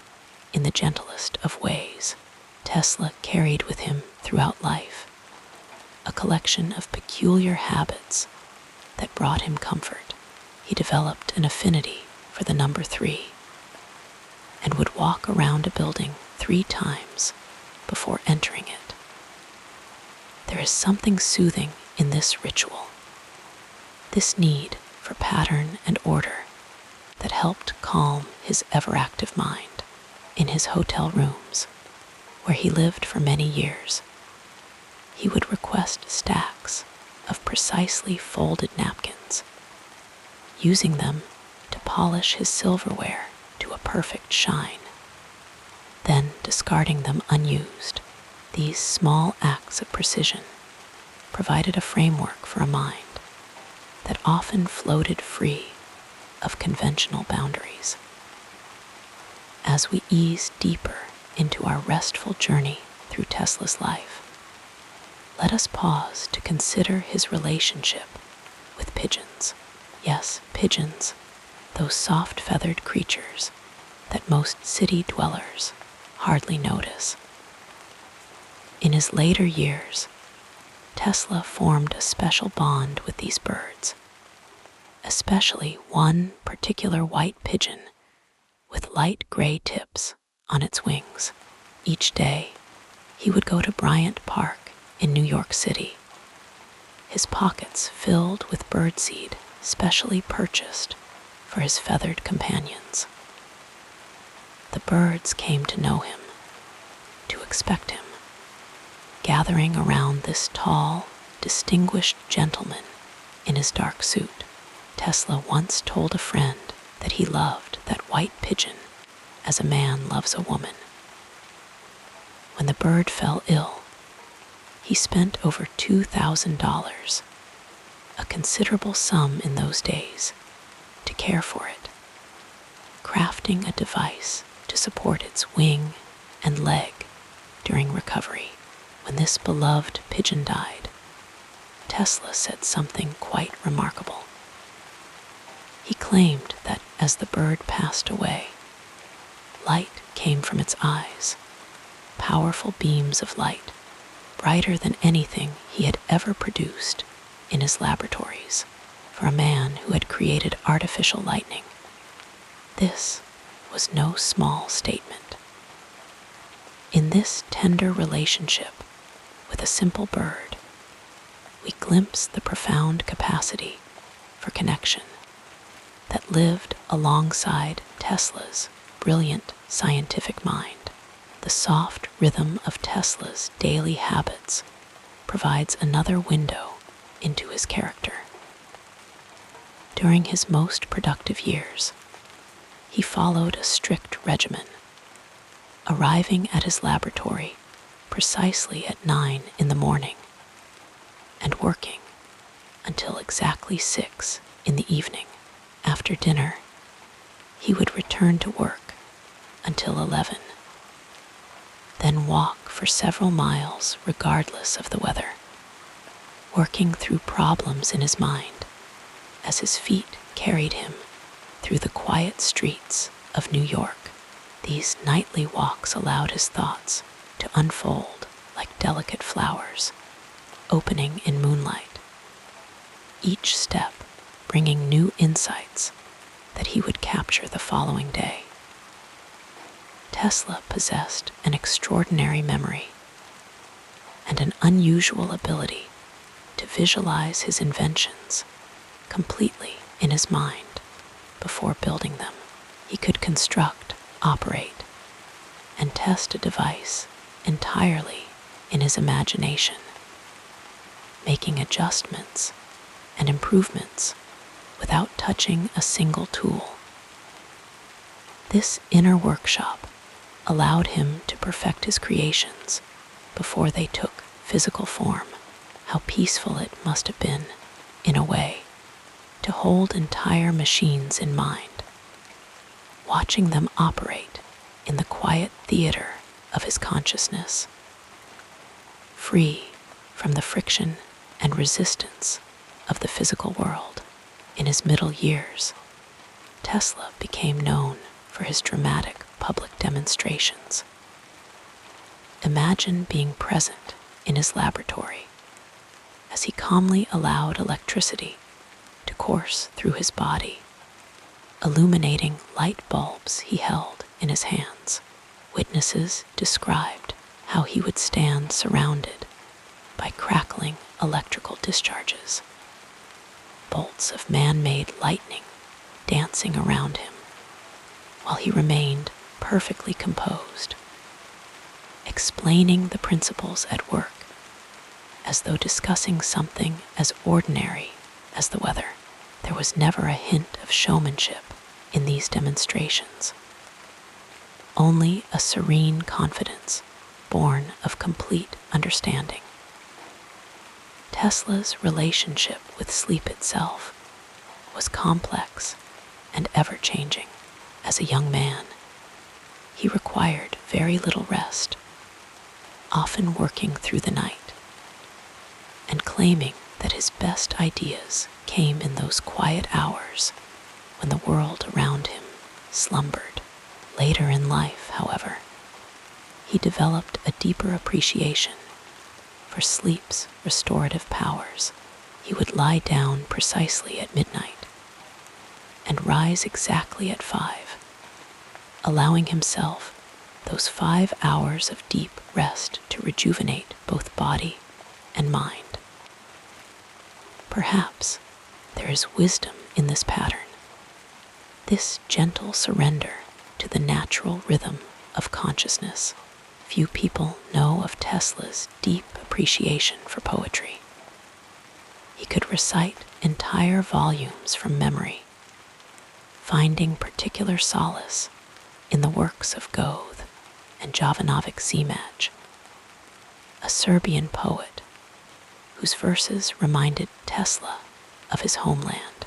in the gentlest of ways. Tesla carried with him throughout life a collection of peculiar habits that brought him comfort. He developed an affinity for the number 3 and would walk around a building 3 times before entering it. There is something soothing in this ritual, this need for pattern and order that helped calm his ever-active mind. In his hotel rooms, where he lived for many years, he would request stacks of precisely folded napkins, using them to polish his silverware to a perfect shine, then discarding them unused. These small acts of precision provided a framework for a mind that often floated free of conventional boundaries. As we ease deeper into our restful journey through Tesla's life, let us pause to consider his relationship with pigeons. Yes, pigeons, those soft-feathered creatures that most city dwellers hardly notice. In his later years, Tesla formed a special bond with these birds, especially one particular white pigeon with light gray tips on its wings. Each day, he would go to Bryant Park in New York City, his pockets filled with birdseed specially purchased for his feathered companions. The birds came to know him, to expect him, gathering around this tall, distinguished gentleman in his dark suit. Tesla once told a friend that he loved that white pigeon as a man loves a woman. When the bird fell ill, he spent over $2,000, a considerable sum in those days, to care for it, crafting a device to support its wing and leg during recovery. When this beloved pigeon died, Tesla said something quite remarkable. He claimed that as the bird passed away, light came from its eyes, powerful beams of light, brighter than anything he had ever produced in his laboratories. For a man who had created artificial lightning, this was no small statement. In this tender relationship with a simple bird, we glimpse the profound capacity for connection that lived alongside Tesla's brilliant scientific mind. The soft rhythm of Tesla's daily habits provides another window into his character. During his most productive years, he followed a strict regimen, arriving at his laboratory precisely at 9 in the morning and working until exactly 6 in the evening. After dinner, he would return to work until 11, then walk for several miles regardless of the weather, working through problems in his mind as his feet carried him through the quiet streets of New York. These nightly walks allowed his thoughts to unfold like delicate flowers, opening in moonlight, each step bringing new insights that he would capture the following day. Tesla possessed an extraordinary memory and an unusual ability to visualize his inventions completely in his mind before building them. He could construct operate, and test a device entirely in his imagination, making adjustments and improvements without touching a single tool. This inner workshop allowed him to perfect his creations before they took physical form. How peaceful it must have been, in a way, to hold entire machines in mind, watching them operate in the quiet theater of his consciousness. Free from the friction and resistance of the physical world, in his middle years, Tesla became known for his dramatic public demonstrations. Imagine being present in his laboratory as he calmly allowed electricity to course through his body, illuminating light bulbs he held in his hands. Witnesses described how he would stand surrounded by crackling electrical discharges, bolts of man-made lightning dancing around him, while he remained perfectly composed, explaining the principles at work as though discussing something as ordinary as the weather. There was never a hint of showmanship in these demonstrations, only a serene confidence born of complete understanding. Tesla's relationship with sleep itself was complex and ever-changing. As a young man, he required very little rest, often working through the night, and claiming that his best ideas came in those quiet hours when the world around him slumbered. Later in life, however, he developed a deeper appreciation for sleep's restorative powers. He would lie down precisely at midnight and rise exactly at 5, allowing himself those 5 hours of deep rest to rejuvenate both body and mind. Perhaps there is wisdom in this pattern, this gentle surrender to the natural rhythm of consciousness. Few people know of Tesla's deep appreciation for poetry. He could recite entire volumes from memory, finding particular solace in the works of Goethe and Jovanovic Zimac, a Serbian poet whose verses reminded Tesla of his homeland.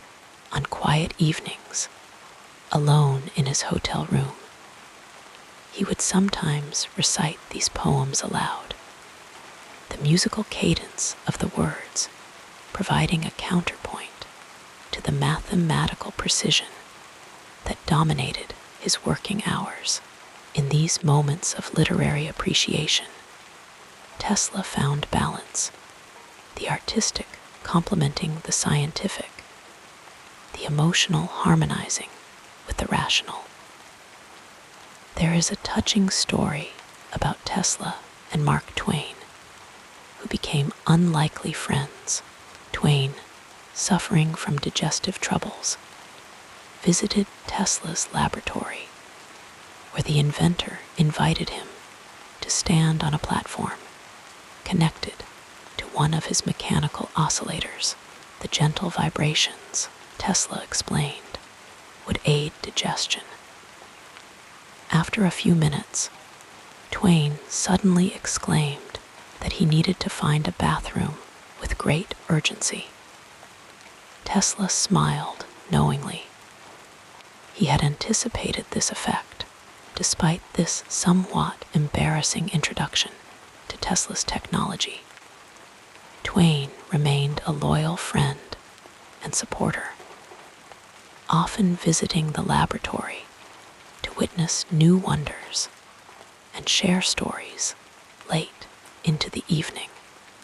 On quiet evenings, alone in his hotel room, he would sometimes recite these poems aloud, the musical cadence of the words providing a counterpoint to the mathematical precision that dominated his working hours. In these moments of literary appreciation, Tesla found balance, the artistic complementing the scientific, the emotional harmonizing with the rational. There is a touching story about Tesla and Mark Twain, who became unlikely friends. Twain, suffering from digestive troubles, visited Tesla's laboratory, where the inventor invited him to stand on a platform connected to one of his mechanical oscillators. The gentle vibrations, Tesla explained, would aid digestion. After a few minutes, Twain suddenly exclaimed that he needed to find a bathroom with great urgency. Tesla smiled knowingly. He had anticipated this effect, despite this somewhat embarrassing introduction to Tesla's technology. Twain remained a loyal friend and supporter, often visiting the laboratory to witness new wonders and share stories late into the evening.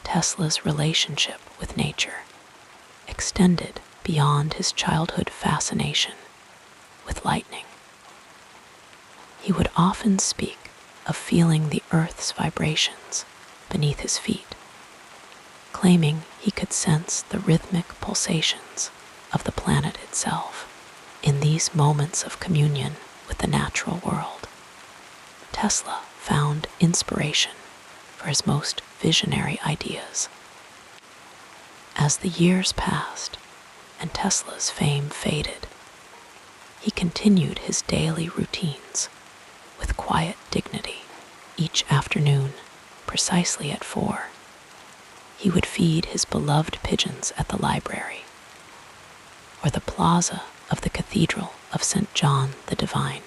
Tesla's relationship with nature extended beyond his childhood fascination with lightning. He would often speak of feeling the earth's vibrations beneath his feet, claiming he could sense the rhythmic pulsations of the planet itself. In these moments of communion with the natural world, Tesla found inspiration for his most visionary ideas. As the years passed and Tesla's fame faded, he continued his daily routines with quiet dignity. Each afternoon, precisely at 4, he would feed his beloved pigeons at the library or the plaza of the Cathedral of St. John the Divine.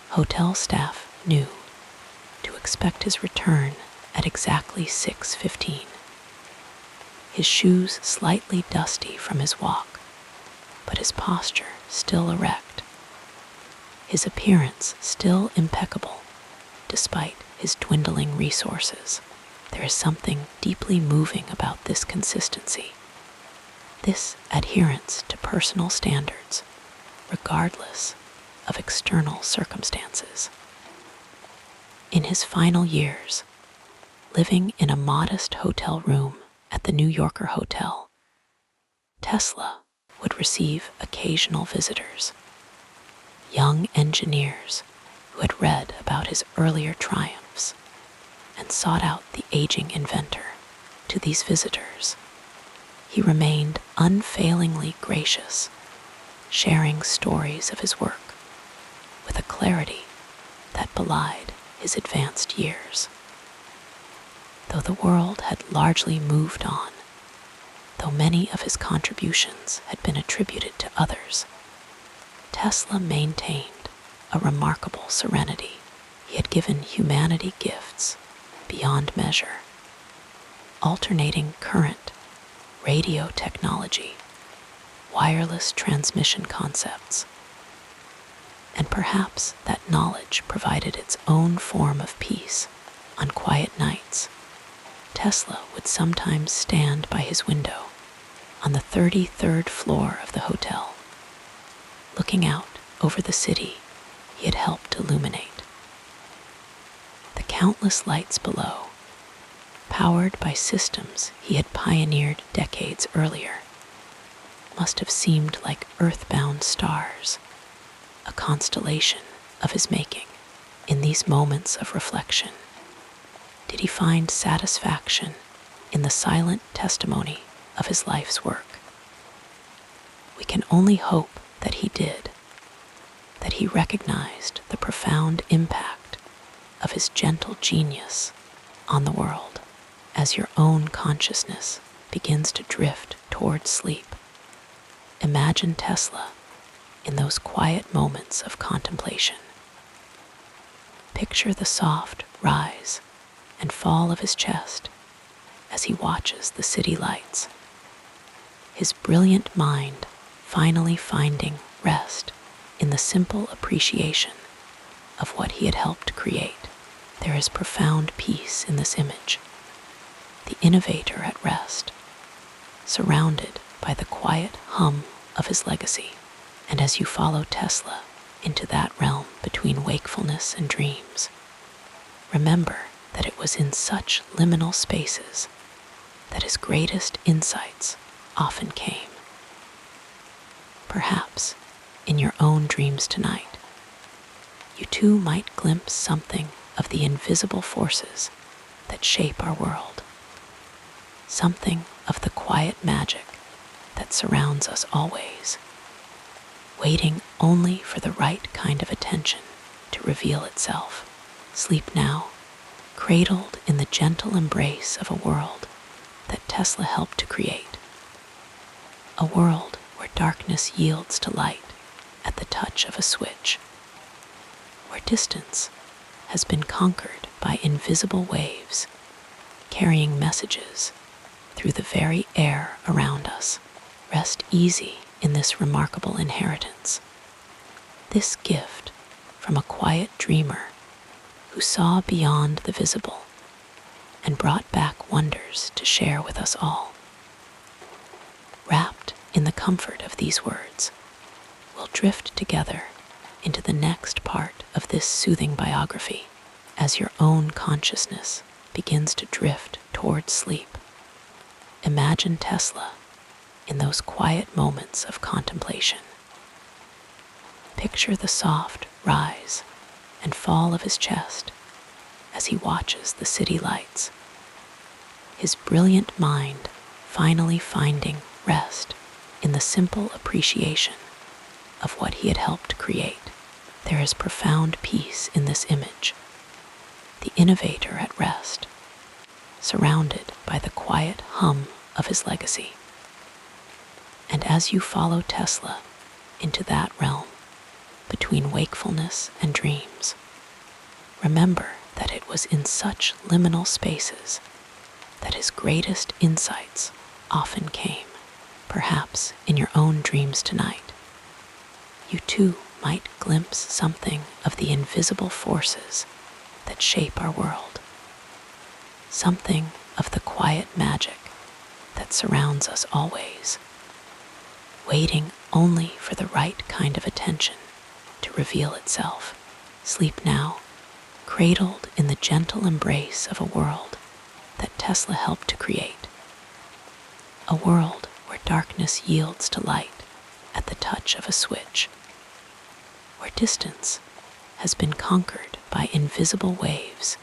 Hotel staff knew to expect his return at exactly 6:15. His shoes slightly dusty from his walk, but his posture still erect. His appearance still impeccable, despite his dwindling resources. There is something deeply moving about this consistency, this adherence to personal standards, regardless of external circumstances. In his final years, living in a modest hotel room at the New Yorker Hotel, Tesla would receive occasional visitors, young engineers who had read about his earlier triumphs and sought out the aging inventor. To these visitors, he remained unfailingly gracious, sharing stories of his work with a clarity that belied his advanced years. Though the world had largely moved on, though many of his contributions had been attributed to others, Tesla maintained a remarkable serenity. He had given humanity gifts beyond measure: alternating current, radio technology, wireless transmission concepts, and perhaps that knowledge provided its own form of peace. On quiet nights, Tesla would sometimes stand by his window on the 33rd floor of the hotel, looking out over the city he had helped illuminate. The countless lights below, powered by systems he had pioneered decades earlier, must have seemed like earthbound stars, a constellation of his making. In these moments of reflection, did he find satisfaction in the silent testimony of his life's work? We can only hope that he did, that he recognized the profound impact of his gentle genius on the world. As your own consciousness begins to drift toward sleep, imagine Tesla in those quiet moments of contemplation. Picture the soft rise and fall of his chest as he watches the city lights, his brilliant mind finally finding rest in the simple appreciation of what he had helped create. There is profound peace in this image, the innovator at rest, surrounded by the quiet hum of his legacy. And as you follow Tesla into that realm between wakefulness and dreams, remember that it was in such liminal spaces that his greatest insights often came. Perhaps in your own dreams tonight, you too might glimpse something of the invisible forces that shape our world, something of the quiet magic that surrounds us always, waiting only for the right kind of attention to reveal itself. Sleep now, cradled in the gentle embrace of a world that Tesla helped to create, a world where darkness yields to light at the touch of a switch, where distance has been conquered by invisible waves carrying messages through the very air around us. Rest easy in this remarkable inheritance, this gift from a quiet dreamer who saw beyond the visible and brought back wonders to share with us all. Wrapped in the comfort of these words, we'll drift together into the next part of this soothing biography. As your own consciousness begins to drift toward sleep, imagine Tesla in those quiet moments of contemplation. Picture the soft rise and fall of his chest as he watches the city lights, his brilliant mind finally finding rest in the simple appreciation of what he had helped create. There is profound peace in this image, the innovator at rest, surrounded by the quiet hum of his legacy. And as you follow Tesla into that realm between wakefulness and dreams, remember that it was in such liminal spaces that his greatest insights often came. Perhaps in your own dreams tonight, you too might glimpse something of the invisible forces that shape our world, something of the quiet magic that surrounds us always, waiting only for the right kind of attention to reveal itself. Sleep now, cradled in the gentle embrace of a world that Tesla helped to create, a world where darkness yields to light at the touch of a switch, where distance has been conquered by invisible waves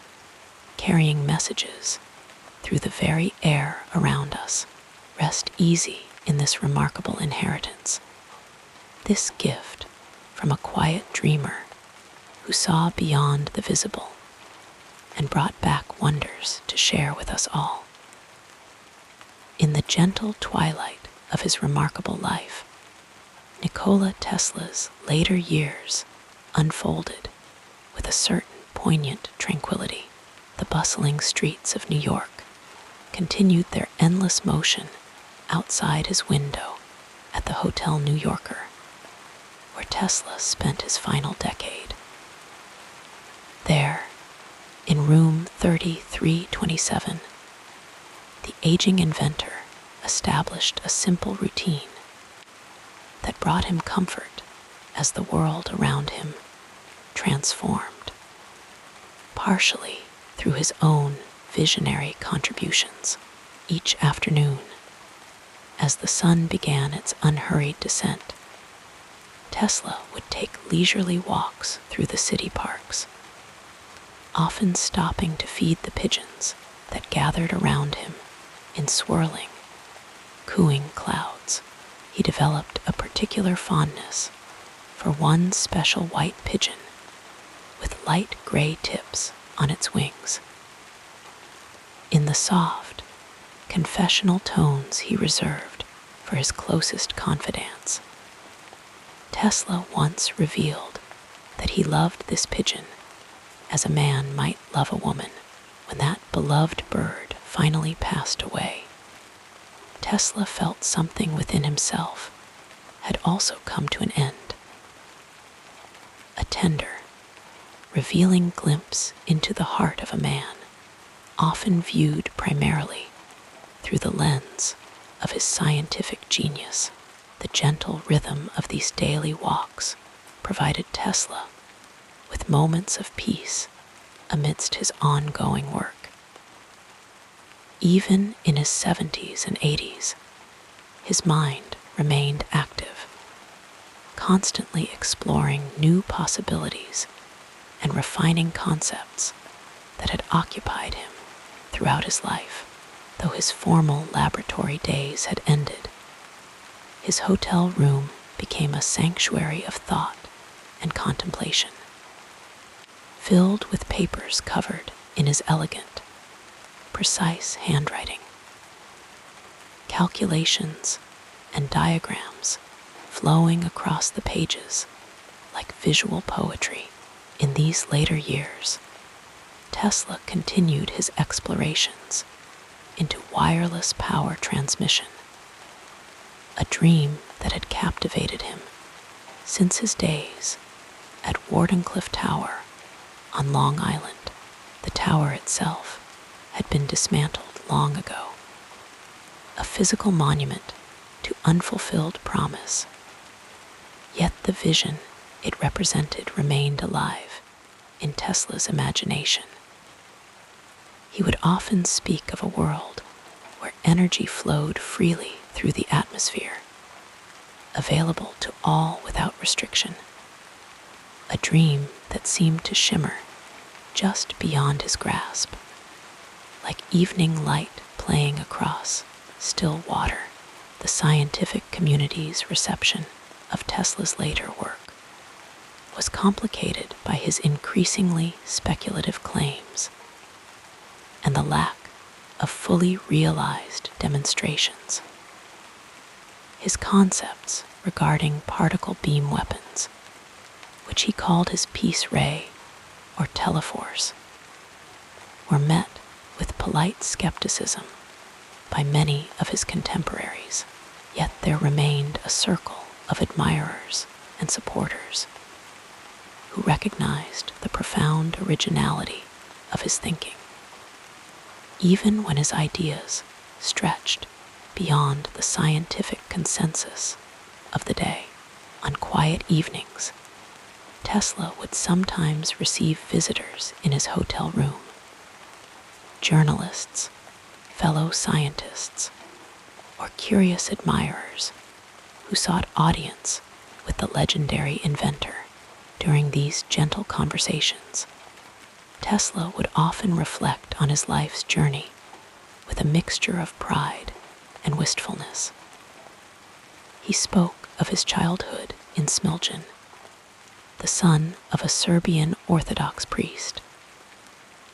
carrying messages through the very air around us. Rest easy in this remarkable inheritance, this gift from a quiet dreamer who saw beyond the visible and brought back wonders to share with us all. In the gentle twilight of his remarkable life, Nikola Tesla's later years unfolded with a certain poignant tranquility. The bustling streets of New York continued their endless motion outside his window at the Hotel New Yorker, where Tesla spent his final decade. There, in room 3327, the aging inventor established a simple routine that brought him comfort as the world around him transformed, partially through his own visionary contributions. Each afternoon, as the sun began its unhurried descent, Tesla would take leisurely walks through the city parks, often stopping to feed the pigeons that gathered around him in swirling, cooing clouds. He developed a particular fondness for one special white pigeon with light gray tips on its wings. In the soft, confessional tones he reserved for his closest confidants, Tesla once revealed that he loved this pigeon as a man might love a woman. When that beloved bird finally passed away, Tesla felt something within himself had also come to an end. A tender, revealing glimpse into the heart of a man, often viewed primarily through the lens of his scientific genius. The gentle rhythm of these daily walks provided Tesla with moments of peace amidst his ongoing work. Even in his 70s and 80s, his mind remained active, constantly exploring new possibilities and refining concepts that had occupied him throughout his life. Though his formal laboratory days had ended, his hotel room became a sanctuary of thought and contemplation, filled with papers covered in his elegant, precise handwriting, calculations and diagrams flowing across the pages like visual poetry. In these later years, Tesla continued his explorations into wireless power transmission, a dream that had captivated him since his days at Wardenclyffe Tower on Long Island. The tower itself had been dismantled long ago, a physical monument to unfulfilled promise. Yet the vision it represented remained alive in Tesla's imagination. He would often speak of a world where energy flowed freely through the atmosphere, available to all without restriction. a dream that seemed to shimmer just beyond his grasp, like evening light playing across still water. The scientific community's reception of Tesla's later work was complicated by his increasingly speculative claims and the lack of fully realized demonstrations. His concepts regarding particle beam weapons, which he called his peace ray or teleforce, were met with polite skepticism by many of his contemporaries, yet there remained a circle of admirers and supporters who recognized the profound originality of his thinking. Even when his ideas stretched beyond the scientific consensus of the day, on quiet evenings, Tesla would sometimes receive visitors in his hotel room. Journalists, fellow scientists, or curious admirers who sought audience with the legendary inventor. During these gentle conversations, Tesla would often reflect on his life's journey with a mixture of pride and wistfulness. He spoke of his childhood in Smiljan, the son of a Serbian Orthodox priest,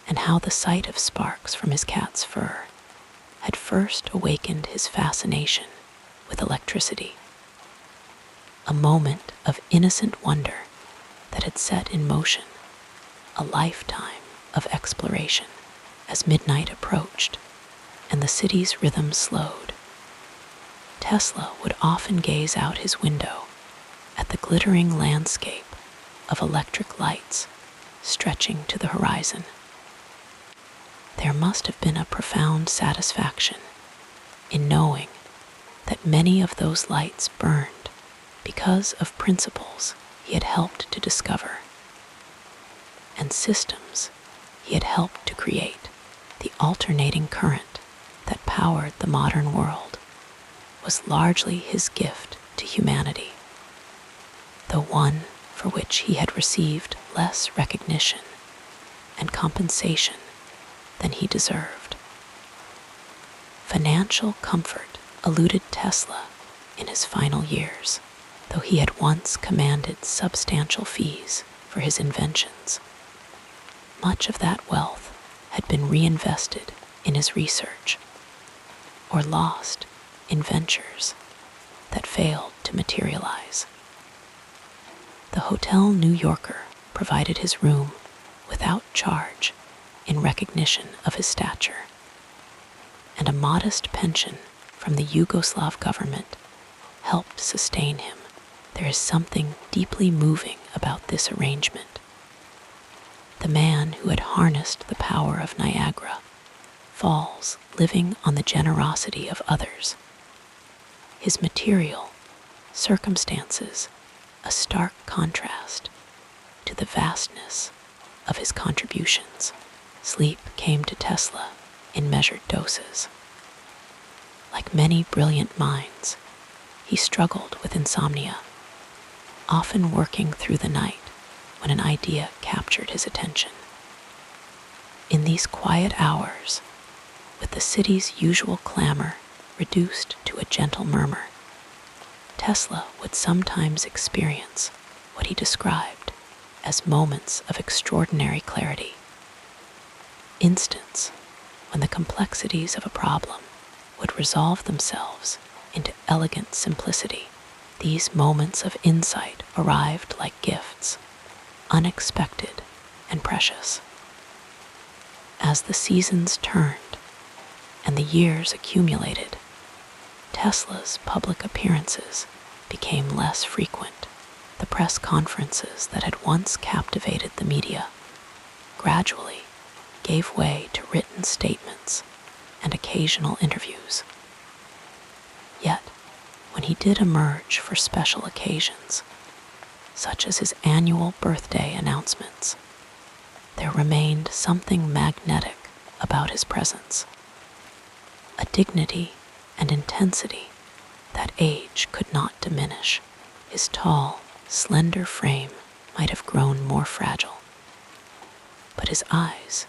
and how the sight of sparks from his cat's fur had first awakened his fascination with electricity. A moment of innocent wonder that had set in motion a lifetime of exploration. As midnight approached and the city's rhythm slowed, Tesla would often gaze out his window at the glittering landscape of electric lights stretching to the horizon. There must have been a profound satisfaction in knowing that many of those lights burned because of principles he had helped to discover and systems he had helped to create. The alternating current that powered the modern world was largely his gift to humanity, though one for which he had received less recognition and compensation than he deserved. Financial comfort eluded Tesla in his final years, though he had once commanded substantial fees for his inventions. Much of that wealth had been reinvested in his research or lost in ventures that failed to materialize. The Hotel New Yorker provided his room without charge in recognition of his stature, and a modest pension from the Yugoslav government helped sustain him. There is something deeply moving about this arrangement. The man who had harnessed the power of Niagara Falls living on the generosity of others. His material circumstances a stark contrast to the vastness of his contributions. Sleep came to Tesla in measured doses. Like many brilliant minds, he struggled with insomnia, often working through the night when an idea captured his attention. In these quiet hours, with the city's usual clamor reduced to a gentle murmur, Tesla would sometimes experience what he described as moments of extraordinary clarity. Instants when the complexities of a problem would resolve themselves into elegant simplicity. These moments of insight arrived like gifts, unexpected and precious. As the seasons turned and the years accumulated, Tesla's public appearances became less frequent. The press conferences that had once captivated the media gradually gave way to written statements and occasional interviews. Yet, when he did emerge for special occasions, such as his annual birthday announcements, there remained something magnetic about his presence, a dignity and intensity that age could not diminish. His tall, slender frame might have grown more fragile, but his eyes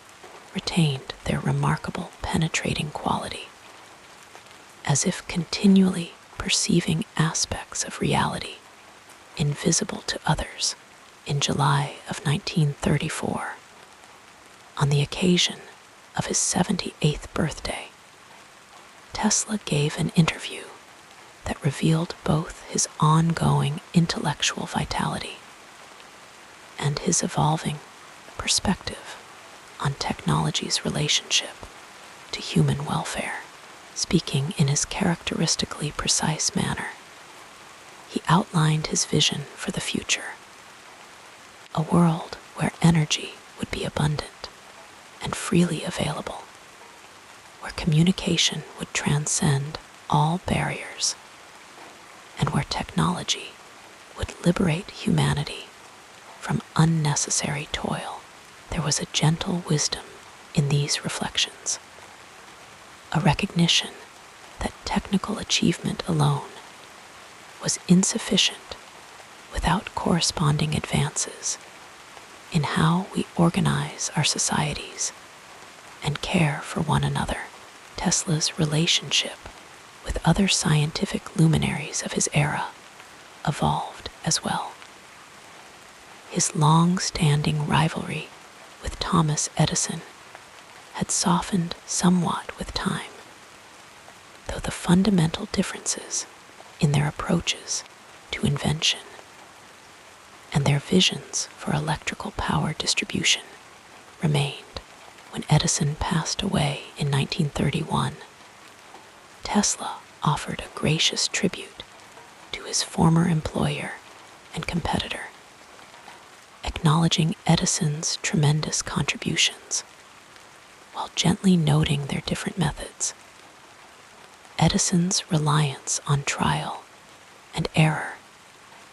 retained their remarkable penetrating quality, as if continually perceiving aspects of reality invisible to others. In July of 1934, on the occasion of his 78th birthday, Tesla gave an interview that revealed both his ongoing intellectual vitality and his evolving perspective on technology's relationship to human welfare. Speaking in his characteristically precise manner, he outlined his vision for the future: a world where energy would be abundant and freely available, where communication would transcend all barriers, and where technology would liberate humanity from unnecessary toil. There was a gentle wisdom in these reflections, a recognition that technical achievement alone was insufficient without corresponding advances in how we organize our societies and care for one another. Tesla's relationship with other scientific luminaries of his era evolved as well. His long-standing rivalry with Thomas Edison had softened somewhat with time, though the fundamental differences in their approaches to invention and their visions for electrical power distribution remained. When Edison passed away in 1931, Tesla offered a gracious tribute to his former employer and competitor, acknowledging Edison's tremendous contributions while gently noting their different methods. Edison's reliance on trial and error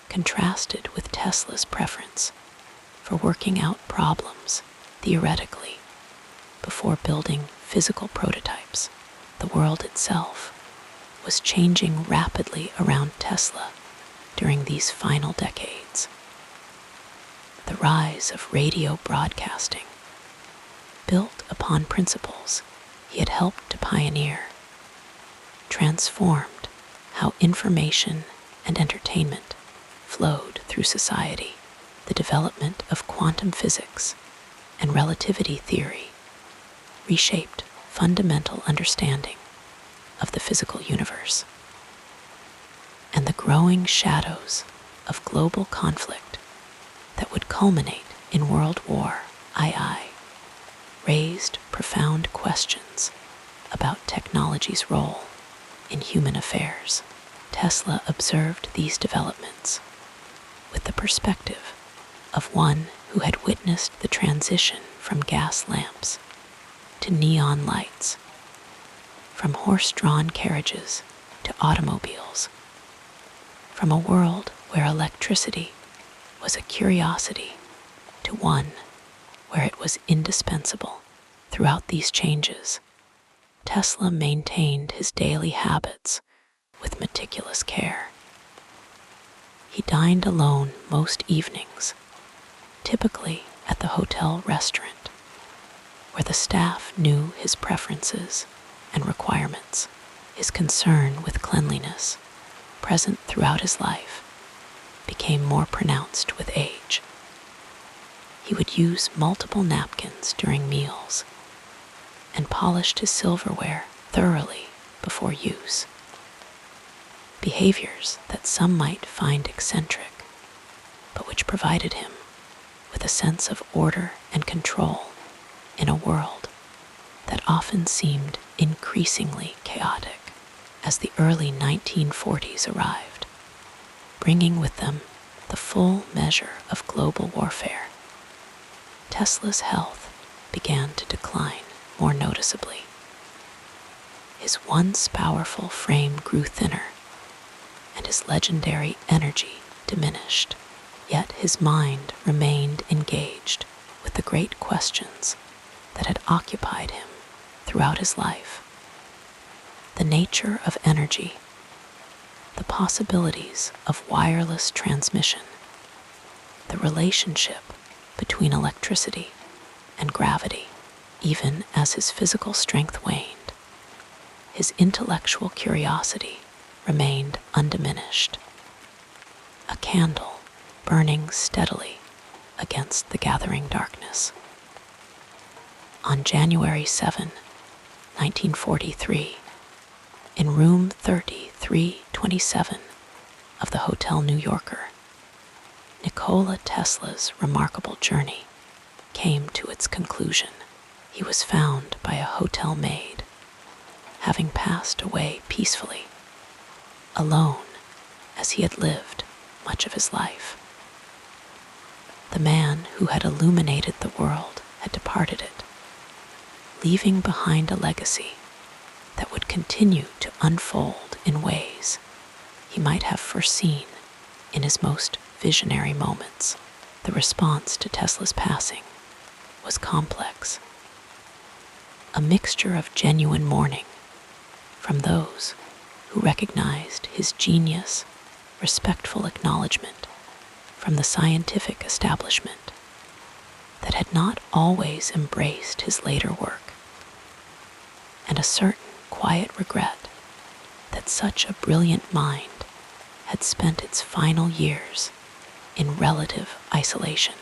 contrasted with Tesla's preference for working out problems theoretically before building physical prototypes. The world itself was changing rapidly around Tesla during these final decades. The rise of radio broadcasting, built upon principles he had helped to pioneer, transformed how information and entertainment flowed through society. The development of quantum physics and relativity theory reshaped fundamental understanding of the physical universe, and the growing shadows of global conflict that would culminate in World War II raised profound questions about technology's role in human affairs. Tesla observed these developments with the perspective of one who had witnessed the transition from gas lamps to neon lights, from horse-drawn carriages to automobiles, from a world where electricity was a curiosity to one where it was indispensable. Throughout these changes, Tesla maintained his daily habits with meticulous care. He dined alone most evenings, typically at the hotel restaurant, where the staff knew his preferences and requirements. His concern with cleanliness, present throughout his life, became more pronounced with age. He would use multiple napkins during meals and polished his silverware thoroughly before use. Behaviors that some might find eccentric, but which provided him with a sense of order and control in a world that often seemed increasingly chaotic. As the early 1940s arrived, bringing with them the full measure of global warfare, Tesla's health began to decline more noticeably. His once powerful frame grew thinner, and his legendary energy diminished. Yet his mind remained engaged with the great questions that had occupied him throughout his life: the nature of energy, the possibilities of wireless transmission, the relationship between electricity and gravity. Even as his physical strength waned, his intellectual curiosity remained undiminished, a candle burning steadily against the gathering darkness. On January 7, 1943, in room 3327 of the Hotel New Yorker, Nikola Tesla's remarkable journey came to its conclusion. He was found by a hotel maid, having passed away peacefully, alone as he had lived much of his life. The man who had illuminated the world had departed it, leaving behind a legacy that would continue to unfold in ways he might have foreseen in his most visionary moments. The response to Tesla's passing was complex, a mixture of genuine mourning from those who recognized his genius, respectful acknowledgement from the scientific establishment that had not always embraced his later work, and a certain quiet regret that such a brilliant mind had spent its final years in relative isolation.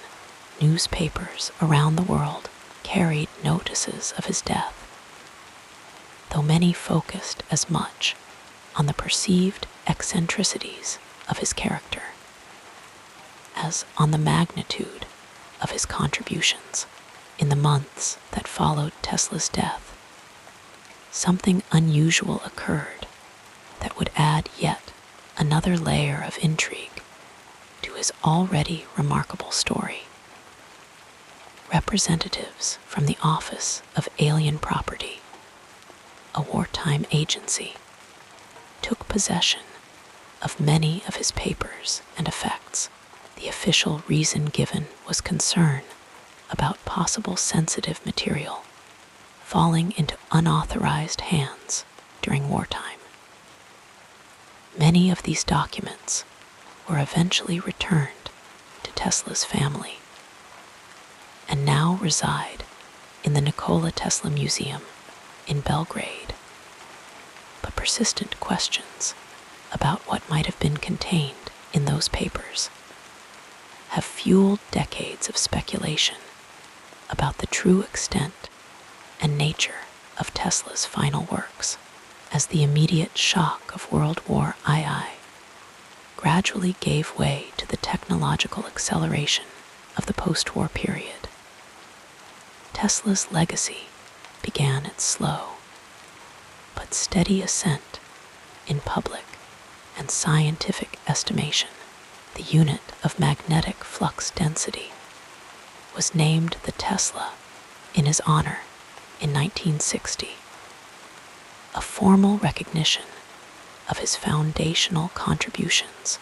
Newspapers around the world carried notices of his death, though many focused as much on the perceived eccentricities of his character as on the magnitude of his contributions. In the months that followed Tesla's death, something unusual occurred that would add yet another layer of intrigue to his already remarkable story. Representatives from the Office of Alien Property, a wartime agency, took possession of many of his papers and effects. The official reason given was concern about possible sensitive material falling into unauthorized hands during wartime. Many of these documents were eventually returned to Tesla's family and now reside in the Nikola Tesla Museum in Belgrade. But persistent questions about what might have been contained in those papers have fueled decades of speculation about the true extent and nature of Tesla's final works. As the immediate shock of World War II gradually gave way to the technological acceleration of the post-war period, Tesla's legacy began its slow but steady ascent in public and scientific estimation. The unit of magnetic flux density was named the Tesla in his honor in 1960, a formal recognition of his foundational contributions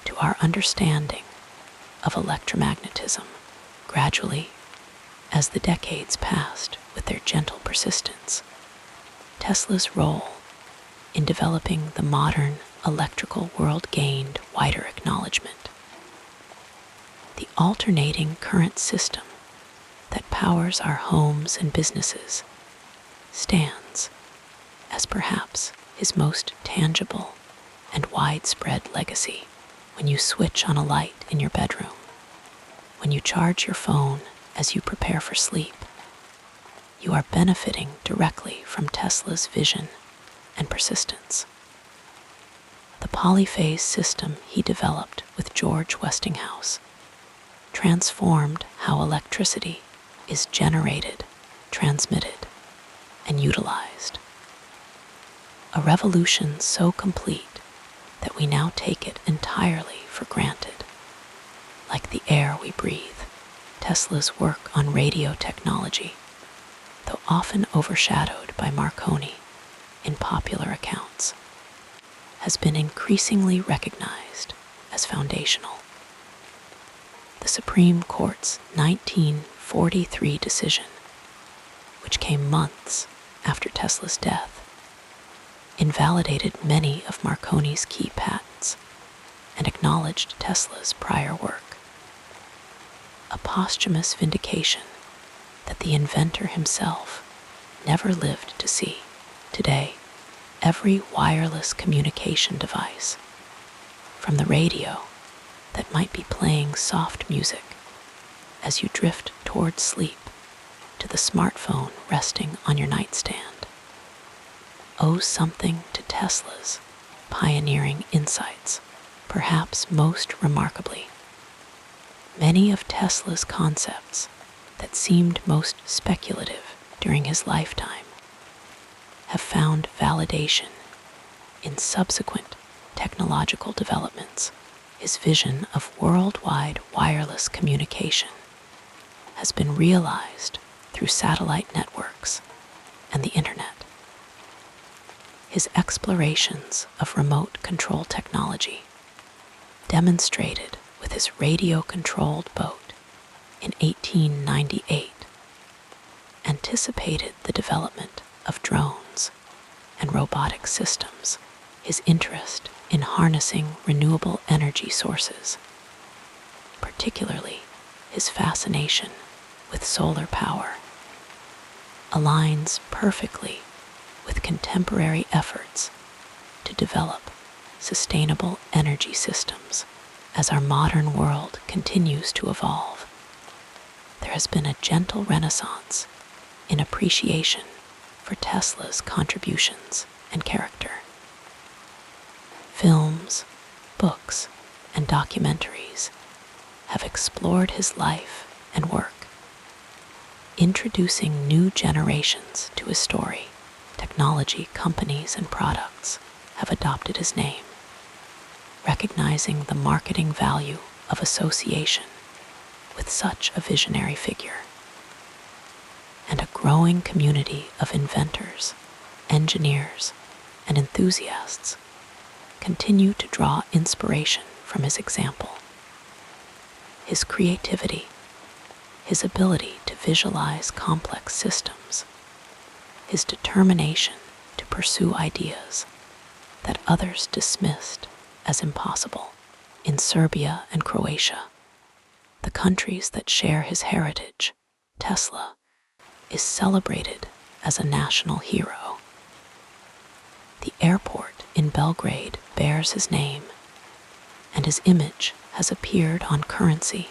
to our understanding of electromagnetism. Gradually, as the decades passed with their gentle persistence, Tesla's role in developing the modern electrical world gained wider acknowledgement. The alternating current system that powers our homes and businesses stands as perhaps his most tangible and widespread legacy. When you switch on a light in your bedroom, when you charge your phone as you prepare for sleep, you are benefiting directly from Tesla's vision and persistence. The polyphase system he developed with George Westinghouse transformed how electricity is generated, transmitted, and utilized. A revolution so complete that we now take it entirely for granted. Like the air we breathe, Tesla's work on radio technology, though often overshadowed by Marconi in popular accounts, has been increasingly recognized as foundational. The Supreme Court's 1943 decision, which came months after Tesla's death, invalidated many of Marconi's key patents and acknowledged Tesla's prior work. a posthumous vindication that the inventor himself never lived to see. Today, every wireless communication device, from the radio that might be playing soft music as you drift toward sleep to the smartphone resting on your nightstand, owes something to Tesla's pioneering insights. Perhaps most remarkably, many of Tesla's concepts that seemed most speculative during his lifetime have found validation in subsequent technological developments. His vision of worldwide wireless communication has been realized through satellite networks and the internet. His explorations of remote control technology, demonstrated with his radio-controlled boat in 1898, anticipated the development of drones and robotic systems. His interest in harnessing renewable energy sources, particularly his fascination with solar power, aligns perfectly with contemporary efforts to develop sustainable energy systems. As our modern world continues to evolve, there has been a gentle renaissance in appreciation for Tesla's contributions and character. Films, books, and documentaries have explored his life and work, introducing new generations to his story. Technology companies and products have adopted his name, recognizing the marketing value of association with such a visionary figure. And a growing community of inventors, engineers, and enthusiasts continue to draw inspiration from his example. His creativity, his ability to visualize complex systems, his determination to pursue ideas that others dismissed as impossible. In Serbia and Croatia, the countries that share his heritage, Tesla is celebrated as a national hero. The airport in Belgrade bears his name, and his image has appeared on currency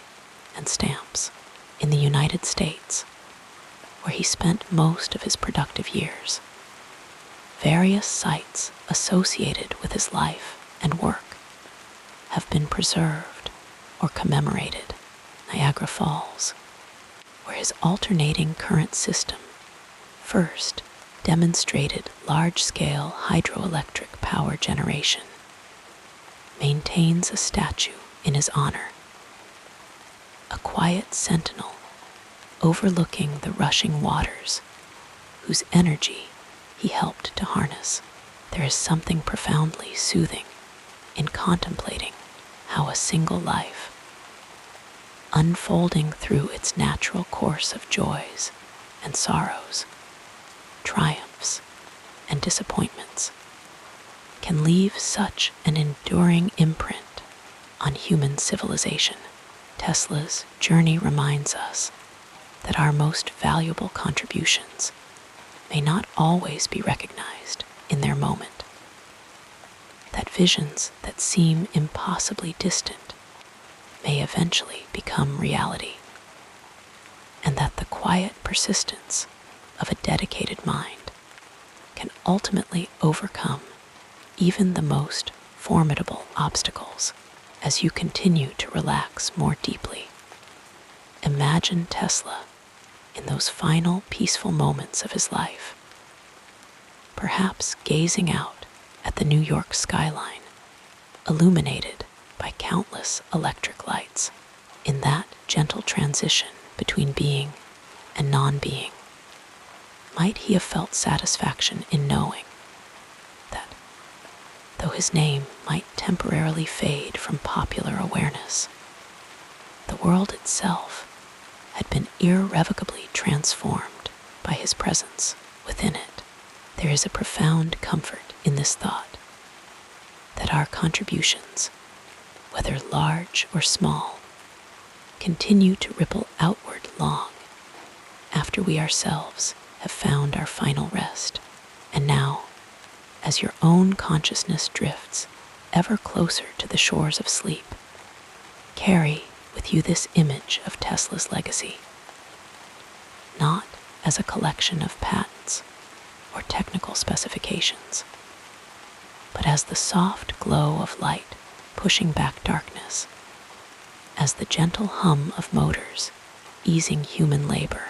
and stamps. In the United States, where he spent most of his productive years, various sites associated with his life and work have been preserved or commemorated. Niagara Falls, where his alternating current system first demonstrated large-scale hydroelectric power generation, maintains a statue in his honor. A quiet sentinel overlooking the rushing waters, whose energy he helped to harness. There is something profoundly soothing in contemplating how a single life, unfolding through its natural course of joys and sorrows, triumphs and disappointments, can leave such an enduring imprint on human civilization. Tesla's journey reminds us that our most valuable contributions may not always be recognized in their moment, that visions that seem impossibly distant may eventually become reality, and that the quiet persistence of a dedicated mind can ultimately overcome even the most formidable obstacles. As you continue to relax more deeply, imagine Tesla in those final peaceful moments of his life, perhaps gazing out at the New York skyline, illuminated by countless electric lights. In that gentle transition between being and non-being, might he have felt satisfaction in knowing that, though his name might temporarily fade from popular awareness, the world itself had been irrevocably transformed by his presence within it. There is a profound comfort in this thought, that our contributions, whether large or small, continue to ripple outward long after we ourselves have found our final rest. And now, as your own consciousness drifts ever closer to the shores of sleep, carry with you this image of Tesla's legacy, not as a collection of patents or technical specifications, but as the soft glow of light pushing back darkness, as the gentle hum of motors easing human labor,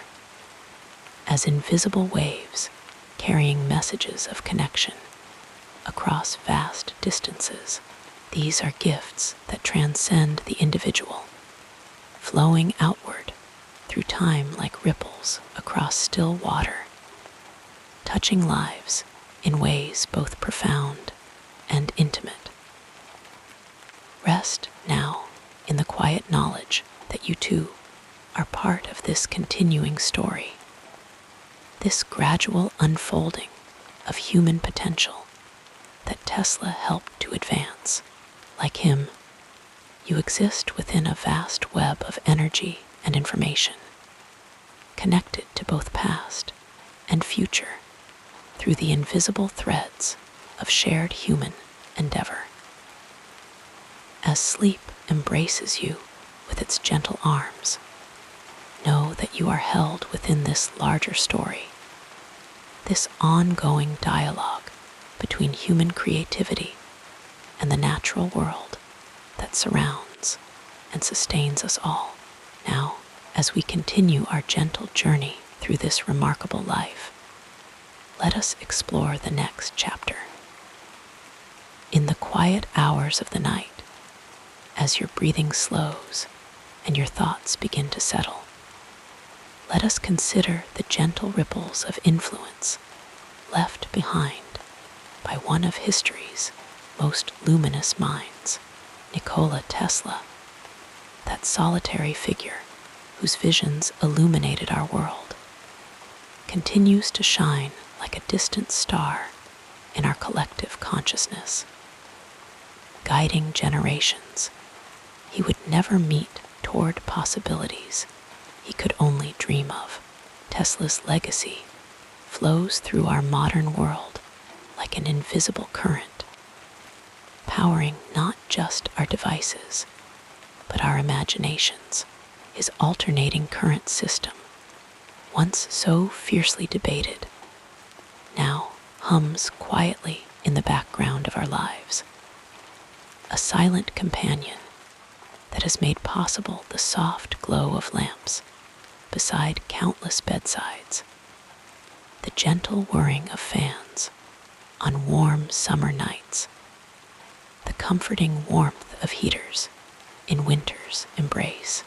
as invisible waves carrying messages of connection across vast distances. These are gifts that transcend the individual, flowing outward through time like ripples across still water, touching lives in ways both profound and intimate. Rest now in the quiet knowledge that you too are part of this continuing story, this gradual unfolding of human potential that Tesla helped to advance. Like him, you exist within a vast web of energy and information, connected to both past and future through the invisible threads of shared human endeavor. As sleep embraces you with its gentle arms, know that you are held within this larger story, this ongoing dialogue between human creativity and the natural world that surrounds and sustains us all. Now, as we continue our gentle journey through this remarkable life, let us explore the next chapter. In the quiet hours of the night, as your breathing slows and your thoughts begin to settle, let us consider the gentle ripples of influence left behind by one of history's most luminous minds, Nikola Tesla, that solitary figure whose visions illuminated our world, continues to shine like a distant star in our collective consciousness, guiding generations. He would never meet toward possibilities he could only dream of. Tesla's legacy flows through our modern world like an invisible current, powering not just our devices, but our imaginations. His alternating current system, once so fiercely debated, now hums quietly in the background of our lives, a silent companion that has made possible the soft glow of lamps beside countless bedsides, the gentle whirring of fans on warm summer nights, the comforting warmth of heaters in winter's embrace.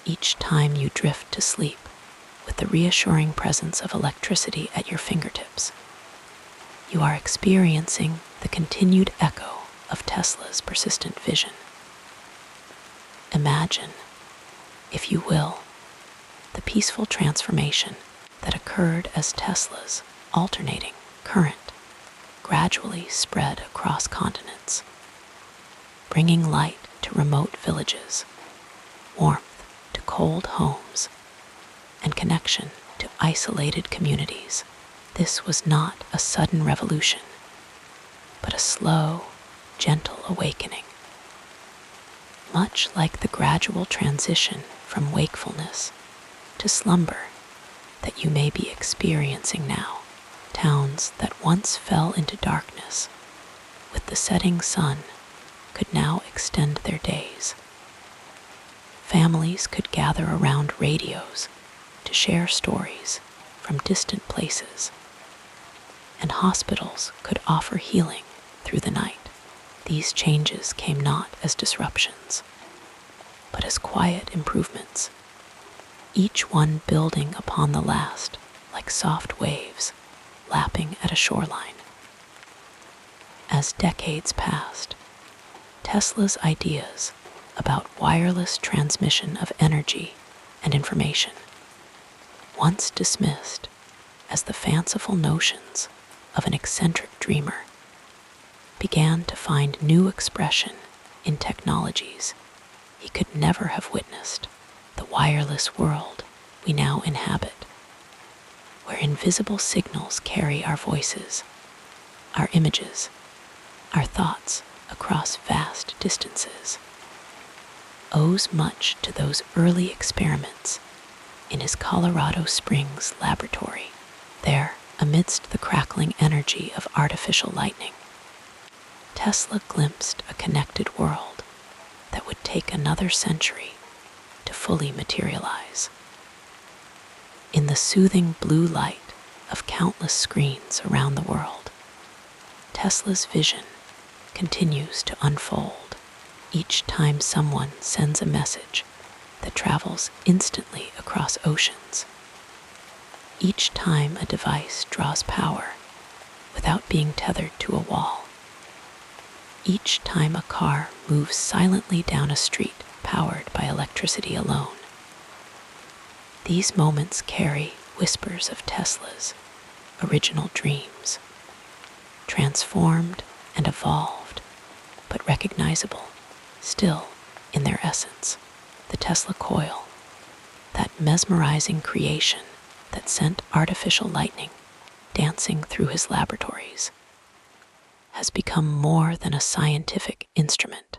Each time you drift to sleep with the reassuring presence of electricity at your fingertips, you are experiencing the continued echo of Tesla's persistent vision. Imagine, if you will, the peaceful transformation that occurred as Tesla's alternating current gradually spread across continents, bringing light to remote villages, warmth to cold homes, and connection to isolated communities. This was not a sudden revolution, but a slow, gentle awakening, much like the gradual transition from wakefulness to slumber that you may be experiencing now. Towns that once fell into darkness with the setting sun could now extend their days. Families could gather around radios to share stories from distant places, and hospitals could offer healing through the night. These changes came not as disruptions, but as quiet improvements, each one building upon the last like soft waves lapping at a shoreline. As decades passed, Tesla's ideas about wireless transmission of energy and information, once dismissed as the fanciful notions of an eccentric dreamer, began to find new expression in technologies he could never have witnessed the wireless world we now inhabit, where invisible signals carry our voices, our images, our thoughts across vast distances, owes much to those early experiments in his Colorado Springs laboratory. There, amidst the crackling energy of artificial lightning, Tesla glimpsed a connected world that would take another century to fully materialize. In the soothing blue light of countless screens around the world, Tesla's vision continues to unfold each time someone sends a message that travels instantly across oceans. Each time a device draws power without being tethered to a wall. Each time a car moves silently down a street powered by electricity alone. These moments carry whispers of Tesla's original dreams, transformed and evolved, but recognizable still in their essence. The Tesla coil, that mesmerizing creation that sent artificial lightning dancing through his laboratories, has become more than a scientific instrument.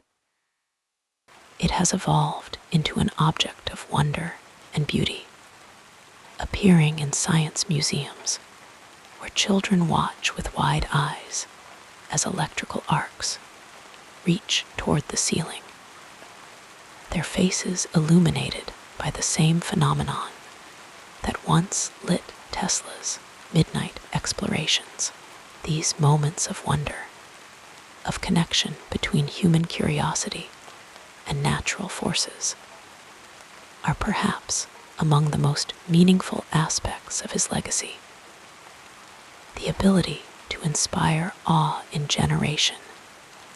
It has evolved into an object of wonder and beauty, appearing in science museums where children watch with wide eyes as electrical arcs reach toward the ceiling, their faces illuminated by the same phenomenon that once lit Tesla's midnight explorations. These moments of wonder, of connection between human curiosity and natural forces, are perhaps among the most meaningful aspects of his legacy. The ability to inspire awe in generation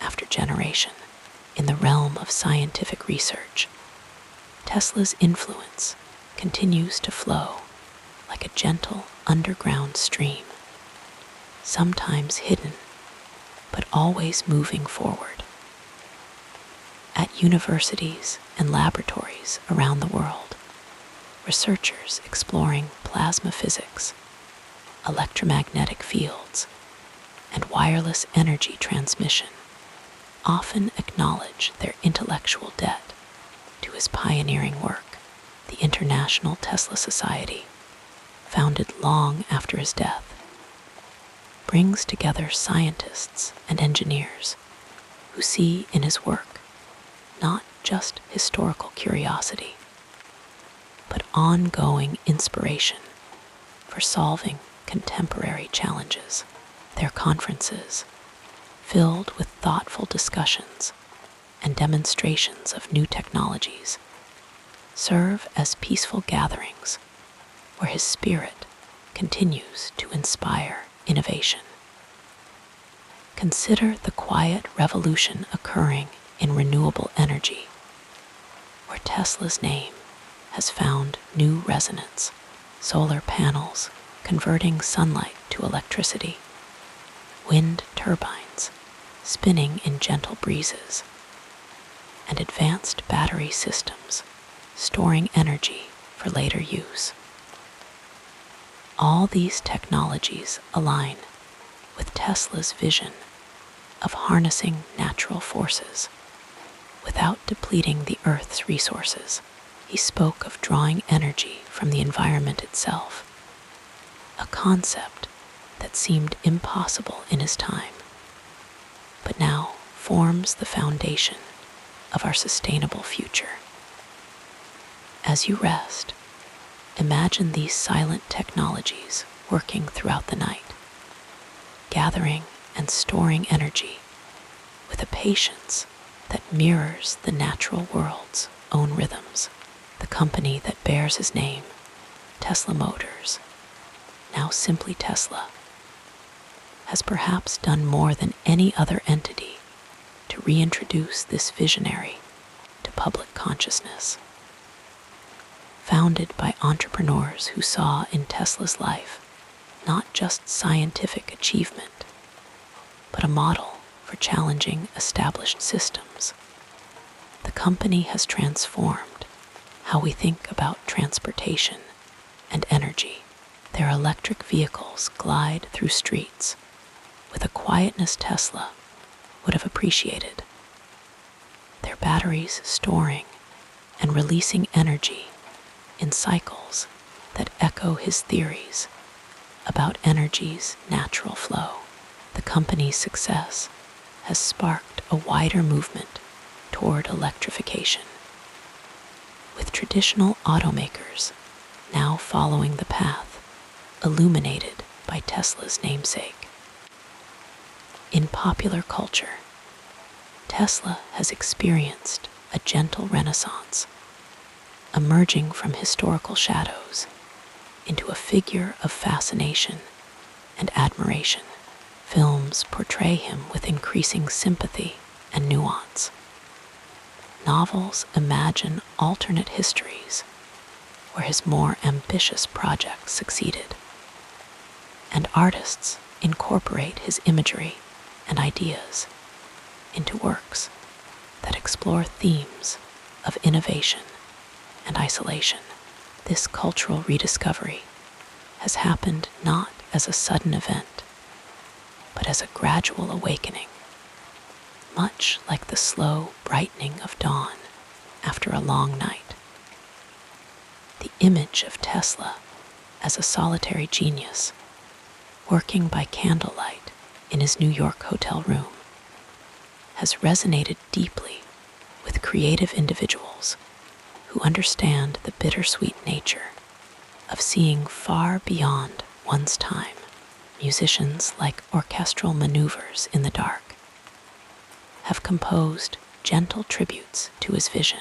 after generation in the realm of scientific research, Tesla's influence continues to flow like a gentle underground stream, sometimes hidden, but always moving forward. At universities and laboratories around the world, researchers exploring plasma physics, electromagnetic fields, and wireless energy transmission often acknowledge their intellectual debt to his pioneering work. The International Tesla Society, founded long after his death, brings together scientists and engineers who see in his work not just historical curiosity, but ongoing inspiration for solving contemporary challenges. Their conferences, filled with thoughtful discussions and demonstrations of new technologies, serve as peaceful gatherings where his spirit continues to inspire innovation. Consider the quiet revolution occurring in renewable energy, where Tesla's name has found new resonance. Solar panels converting sunlight to electricity, wind turbines spinning in gentle breezes, and advanced battery systems storing energy for later use. All these technologies align with Tesla's vision of harnessing natural forces without depleting the Earth's resources. He spoke of drawing energy from the environment itself, a concept that seemed impossible in his time, but now forms the foundation of our sustainable future. As you rest, imagine these silent technologies working throughout the night, gathering and storing energy with a patience that mirrors the natural world's own rhythms. The company that bears his name, Tesla Motors, now simply Tesla, has perhaps done more than any other entity to reintroduce this visionary to public consciousness. Founded by entrepreneurs who saw in Tesla's life not just scientific achievement, but a model for challenging established systems, the company has transformed how we think about transportation and energy. Their electric vehicles glide through streets with a quietness Tesla would have appreciated, their batteries storing and releasing energy in cycles that echo his theories about energy's natural flow. The company's success has sparked a wider movement toward electrification, with traditional automakers now following the path illuminated by Tesla's namesake. In popular culture, Tesla has experienced a gentle renaissance, emerging from historical shadows into a figure of fascination and admiration. Films portray him with increasing sympathy and nuance. Novels imagine alternate histories where his more ambitious projects succeeded, and artists incorporate his imagery and ideas into works that explore themes of innovation and isolation. This cultural rediscovery has happened not as a sudden event, but as a gradual awakening, much like the slow brightening of dawn after a long night. The image of Tesla as a solitary genius, working by candlelight in his New York hotel room, has resonated deeply with creative individuals who understand the bittersweet nature of seeing far beyond one's time. Musicians like orchestral maneuvers in the dark have composed gentle tributes to his vision,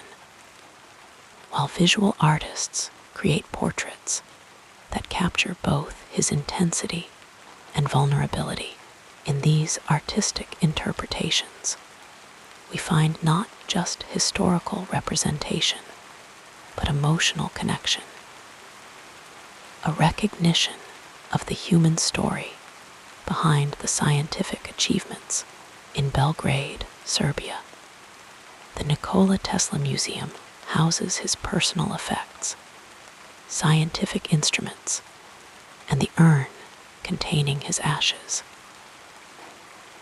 while visual artists create portraits that capture both his intensity and vulnerability. In these artistic interpretations, we find not just historical representation, but emotional connection, a recognition of the human story behind the scientific achievements. In Belgrade, Serbia, the Nikola Tesla Museum houses his personal effects, scientific instruments, and the urn containing his ashes.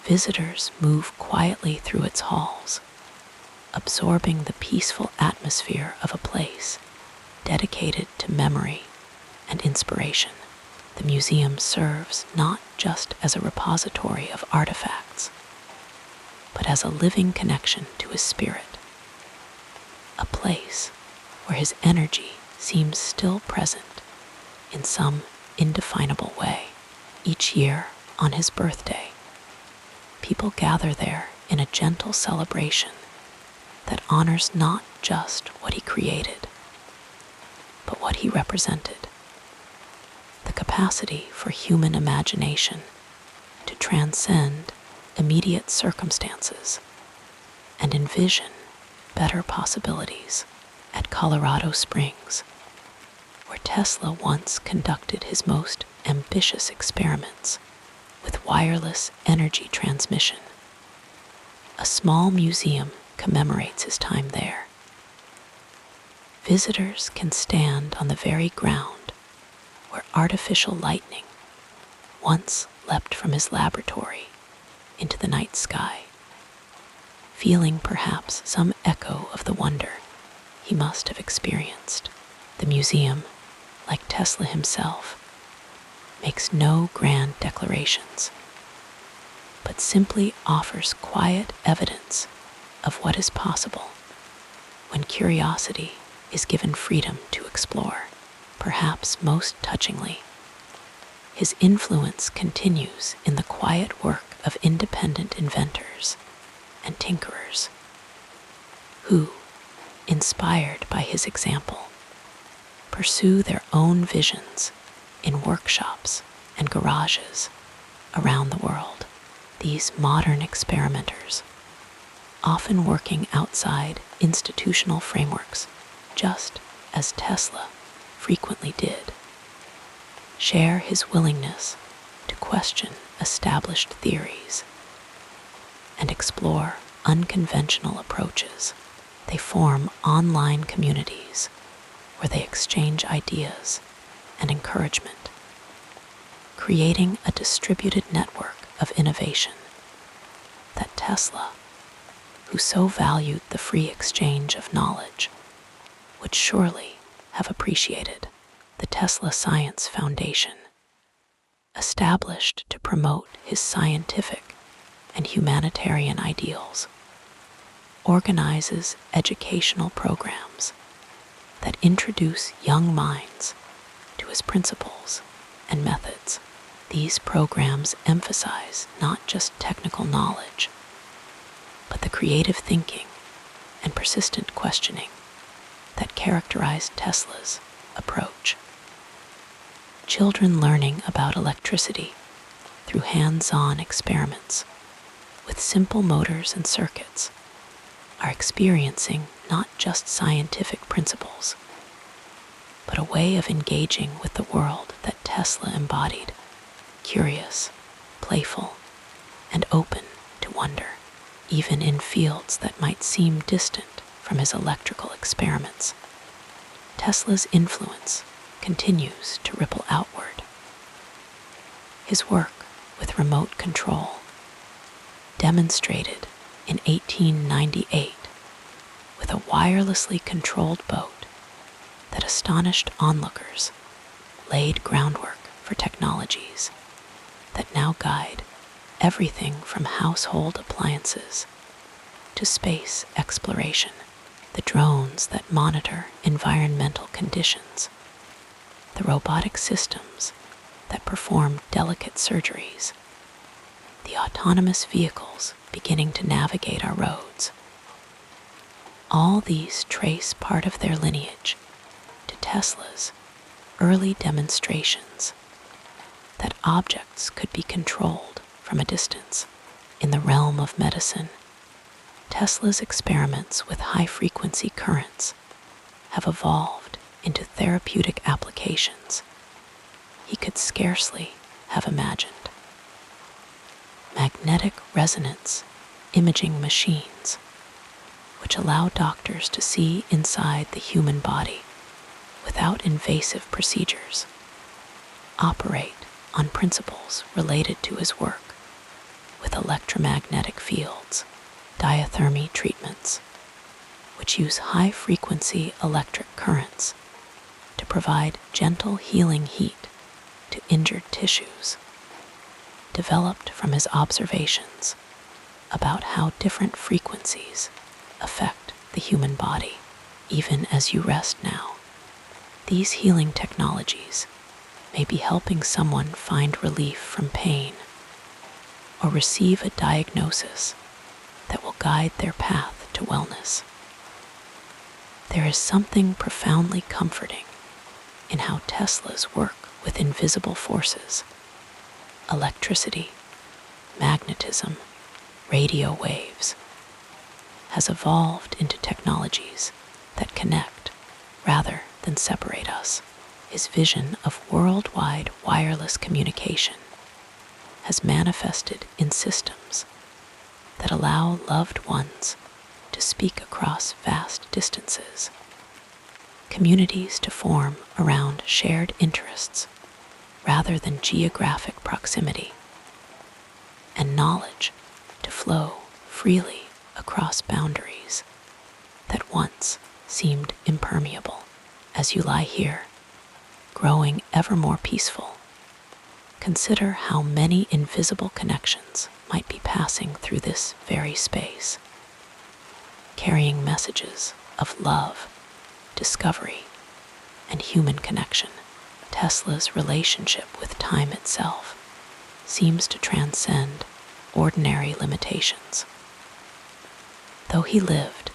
Visitors move quietly through its halls, absorbing the peaceful atmosphere of a place dedicated to memory and inspiration. The museum serves not just as a repository of artifacts, but as a living connection to his spirit, a place where his energy seems still present in some indefinable way. Each year, on his birthday, people gather there in a gentle celebration that honors not just what he created, but what he represented. The capacity for human imagination to transcend immediate circumstances and envision better possibilities. At Colorado Springs, where Tesla once conducted his most ambitious experiments with wireless energy transmission, a small museum commemorates his time there. Visitors can stand on the very ground where artificial lightning once leapt from his laboratory into the night sky, feeling perhaps some echo of the wonder he must have experienced. The museum, like Tesla himself, makes no grand declarations, but simply offers quiet evidence of what is possible when curiosity is given freedom to explore. Perhaps most touchingly, his influence continues in the quiet work of independent inventors and tinkerers who, inspired by his example, pursue their own visions in workshops and garages around the world. These modern experimenters, often working outside institutional frameworks, just as Tesla frequently did, share his willingness to question established theories and explore unconventional approaches. They form online communities where they exchange ideas and encouragement, creating a distributed network of innovation that Tesla, who so valued the free exchange of knowledge, would surely have appreciated. The Tesla Science Foundation, established to promote his scientific and humanitarian ideals, organizes educational programs that introduce young minds to his principles and methods. These programs emphasize not just technical knowledge, but the creative thinking and persistent questioning that characterized Tesla's approach. Children learning about electricity through hands-on experiments with simple motors and circuits are experiencing not just scientific principles, but a way of engaging with the world that Tesla embodied, curious, playful, and open to wonder, even in fields that might seem distant from his electrical experiments. Tesla's influence continues to ripple outward. His work with remote control, demonstrated in 1898 with a wirelessly controlled boat that astonished onlookers, laid groundwork for technologies that now guide everything from household appliances to space exploration, the drones that monitor environmental conditions, the robotic systems that perform delicate surgeries, the autonomous vehicles beginning to navigate our roads. All these trace part of their lineage to Tesla's early demonstrations that objects could be controlled from a distance. In the realm of medicine, Tesla's experiments with high-frequency currents have evolved into therapeutic applications he could scarcely have imagined. Magnetic resonance imaging machines, which allow doctors to see inside the human body without invasive procedures, operate on principles related to his work with electromagnetic fields, diathermy treatments, which use high-frequency electric currents to provide gentle healing heat to injured tissues, developed from his observations about how different frequencies affect the human body. Even as you rest now, these healing technologies may be helping someone find relief from pain or receive a diagnosis that will guide their path to wellness. There is something profoundly comforting in how Tesla's work with invisible forces, electricity, magnetism, radio waves, has evolved into technologies that connect rather than separate us. His vision of worldwide wireless communication has manifested in systems that allow loved ones to speak across vast distances, communities to form around shared interests rather than geographic proximity, and knowledge to flow freely across boundaries that once seemed impermeable. As you lie here, growing ever more peaceful, consider how many invisible connections might be passing through this very space, carrying messages of love, discovery, and human connection. Tesla's relationship with time itself seems to transcend ordinary limitations. Though he lived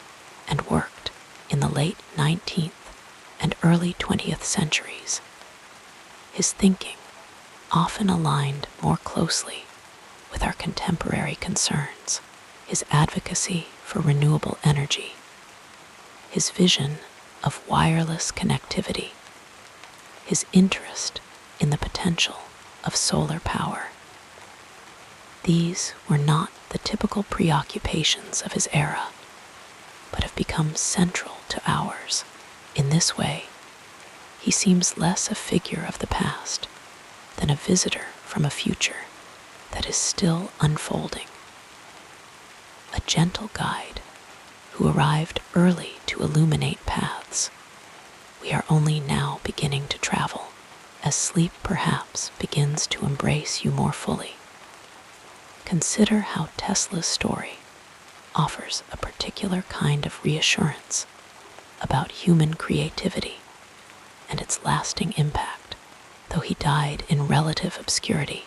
and worked in the late 19th and early 20th centuries, his thinking often aligned more closely with our contemporary concerns. His advocacy for renewable energy, his vision of wireless connectivity, his interest in the potential of solar power. These were not the typical preoccupations of his era, but have become central to ours. In this way, he seems less a figure of the past than a visitor from a future that is still unfolding. A gentle guide who arrived early to illuminate paths we are only now beginning to travel, as sleep perhaps begins to embrace you more fully. Consider how Tesla's story offers a particular kind of reassurance about human creativity and its lasting impact. Though he died in relative obscurity,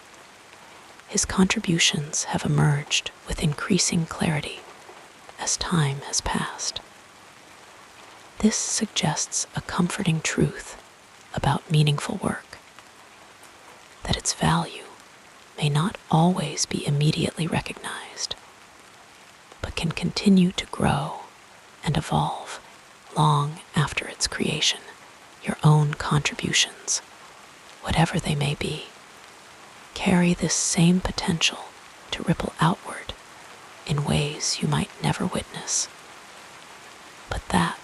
his contributions have emerged with increasing clarity as time has passed. This suggests a comforting truth about meaningful work, that its value may not always be immediately recognized, but can continue to grow and evolve long after its creation. Your own contributions, whatever they may be, carry this same potential to ripple outward in ways you might never witness, but that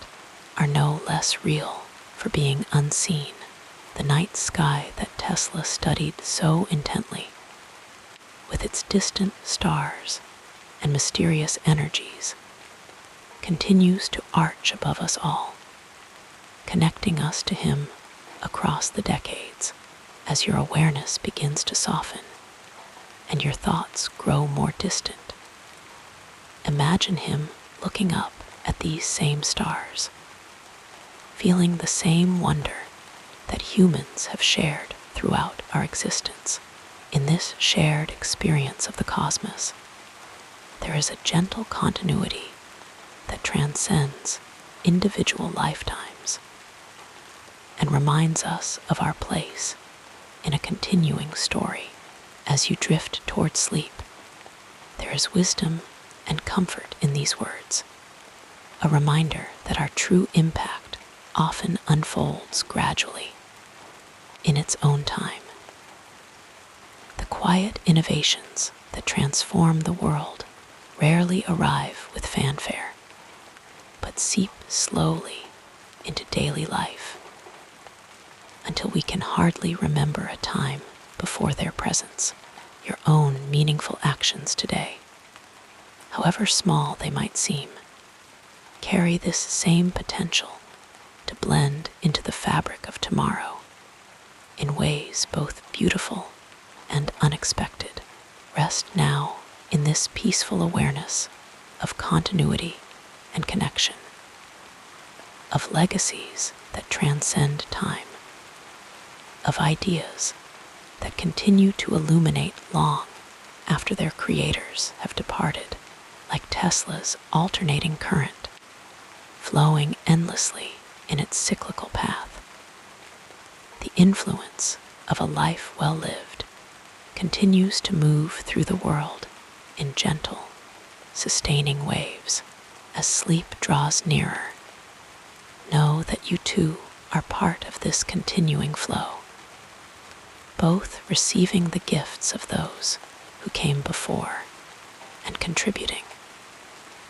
are no less real for being unseen. The night sky that Tesla studied so intently, with its distant stars and mysterious energies, continues to arch above us all, connecting us to him across the decades. As your awareness begins to soften and your thoughts grow more distant, imagine him looking up at these same stars, feeling the same wonder that humans have shared throughout our existence. In this shared experience of the cosmos, there is a gentle continuity that transcends individual lifetimes and reminds us of our place in a continuing story. As you drift toward sleep, there is wisdom and comfort in these words, a reminder that our true impact often unfolds gradually in its own time. The quiet innovations that transform the world rarely arrive with fanfare, but seep slowly into daily life until we can hardly remember a time before their presence. Your own meaningful actions today, however small they might seem, carry this same potential to blend into the fabric of tomorrow in ways both beautiful and unexpected. Rest now in this peaceful awareness of continuity and connection, of legacies that transcend time, of ideas that continue to illuminate long after their creators have departed, like Tesla's alternating current, flowing endlessly in its cyclical path. The influence of a life well lived continues to move through the world in gentle, sustaining waves. As sleep draws nearer, know that you too are part of this continuing flow, both receiving the gifts of those who came before and contributing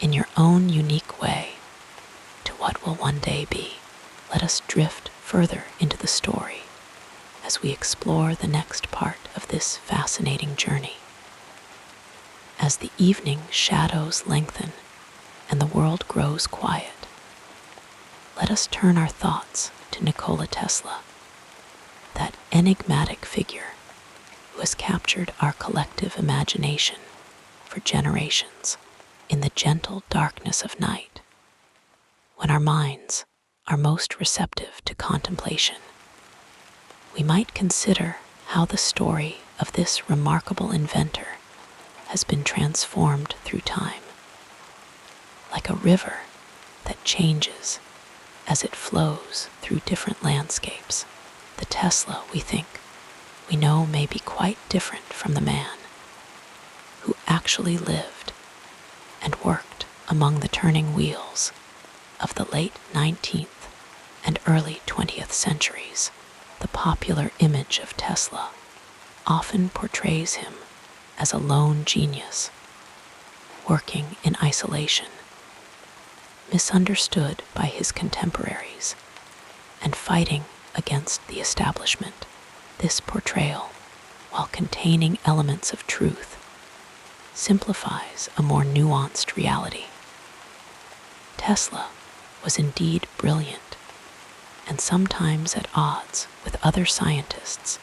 in your own unique way to what will one day be. Let us drift further into the story as we explore the next part of this fascinating journey. As the evening shadows lengthen and the world grows quiet, let us turn our thoughts to Nikola Tesla, that enigmatic figure who has captured our collective imagination for generations. In the gentle darkness of night, when our minds are most receptive to contemplation, we might consider how the story of this remarkable inventor has been transformed through time. Like a river that changes as it flows through different landscapes, the Tesla we know may be quite different from the man who actually lived and worked among the turning wheels of the late 19th and early 20th centuries. The popular image of Tesla often portrays him as a lone genius, working in isolation, misunderstood by his contemporaries, and fighting against the establishment. This portrayal, while containing elements of truth, simplifies a more nuanced reality. Tesla was indeed brilliant, and sometimes at odds with other scientists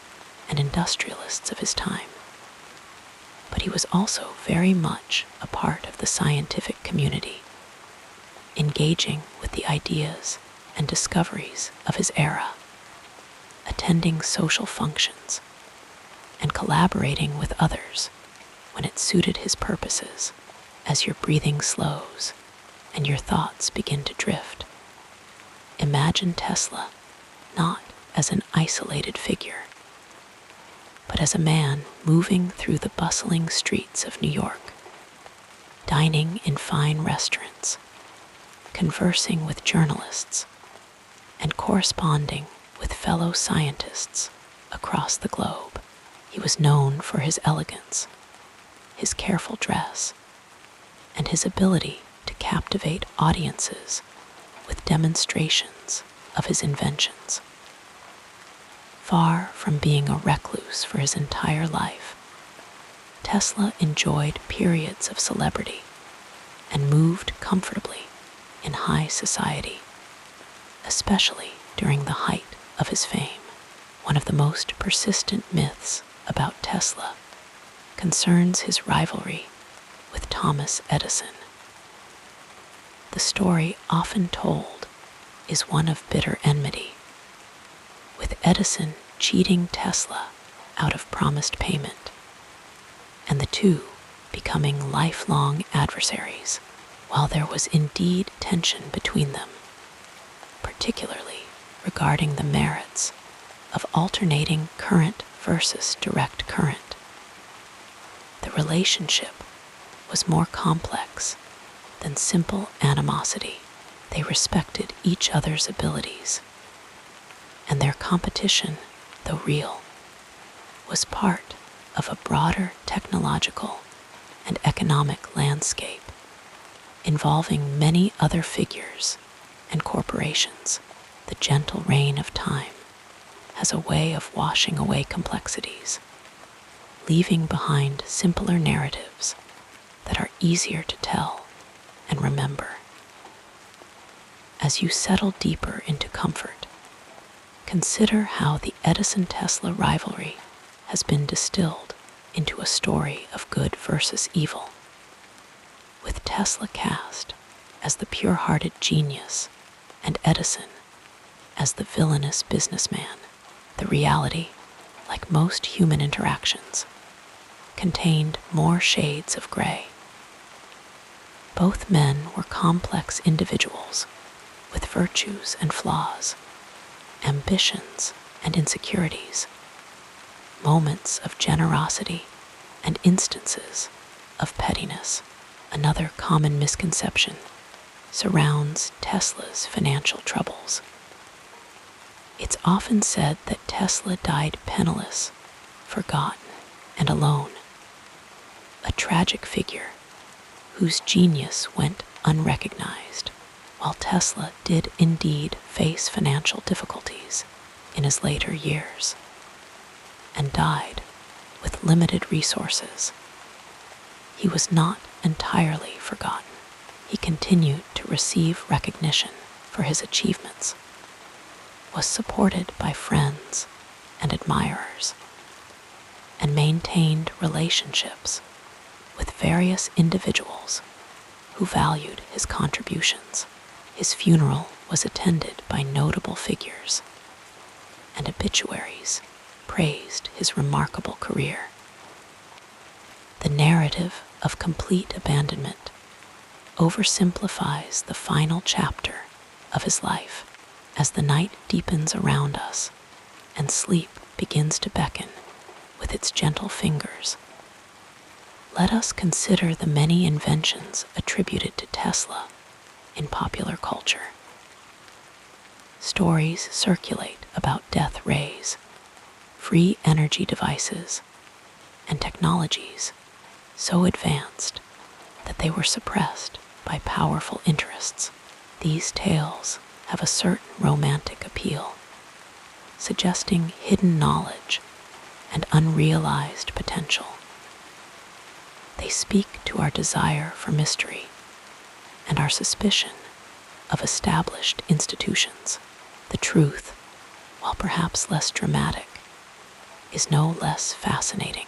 and industrialists of his time. But he was also very much a part of the scientific community, engaging with the ideas and discoveries of his era, attending social functions, and collaborating with others when it suited his purposes. As your breathing slows and your thoughts begin to drift, imagine Tesla not as an isolated figure, but as a man moving through the bustling streets of New York, dining in fine restaurants, conversing with journalists, and corresponding with fellow scientists across the globe. He was known for his elegance, his careful dress, and his ability to captivate audiences with demonstrations of his inventions. Far from being a recluse for his entire life, Tesla enjoyed periods of celebrity and moved comfortably in high society, especially during the height of his fame. One of the most persistent myths about Tesla concerns his rivalry with Thomas Edison. The story often told is one of bitter enmity, with Edison cheating Tesla out of promised payment, and the two becoming lifelong adversaries. While there was indeed tension between them, particularly regarding the merits of alternating current versus direct current, the relationship was more complex than simple animosity. They respected each other's abilities, and their competition, though real, was part of a broader technological and economic landscape involving many other figures and corporations. The gentle rain of time has a way of washing away complexities, leaving behind simpler narratives that are easier to tell and remember. As you settle deeper into comfort, consider how the Edison-Tesla rivalry has been distilled into a story of good versus evil, with Tesla cast as the pure-hearted genius and Edison as the villainous businessman. The reality, like most human interactions, contained more shades of gray. Both men were complex individuals with virtues and flaws, ambitions and insecurities, moments of generosity and instances of pettiness. Another common misconception surrounds Tesla's financial troubles. It's often said that Tesla died penniless, forgotten, and alone, a tragic figure whose genius went unrecognized. While Tesla did indeed face financial difficulties in his later years and died with limited resources, he was not entirely forgotten. He continued to receive recognition for his achievements, was supported by friends and admirers, and maintained relationships with various individuals who valued his contributions. His funeral was attended by notable figures, and obituaries praised his remarkable career. The narrative of complete abandonment oversimplifies the final chapter of his life. As the night deepens around us and sleep begins to beckon with its gentle fingers, let us consider the many inventions attributed to Tesla in popular culture. Stories circulate about death rays, free energy devices, and technologies so advanced that they were suppressed by powerful interests. These tales have a certain romantic appeal, suggesting hidden knowledge and unrealized potential. They speak to our desire for mystery and our suspicion of established institutions. The truth, while perhaps less dramatic, is no less fascinating.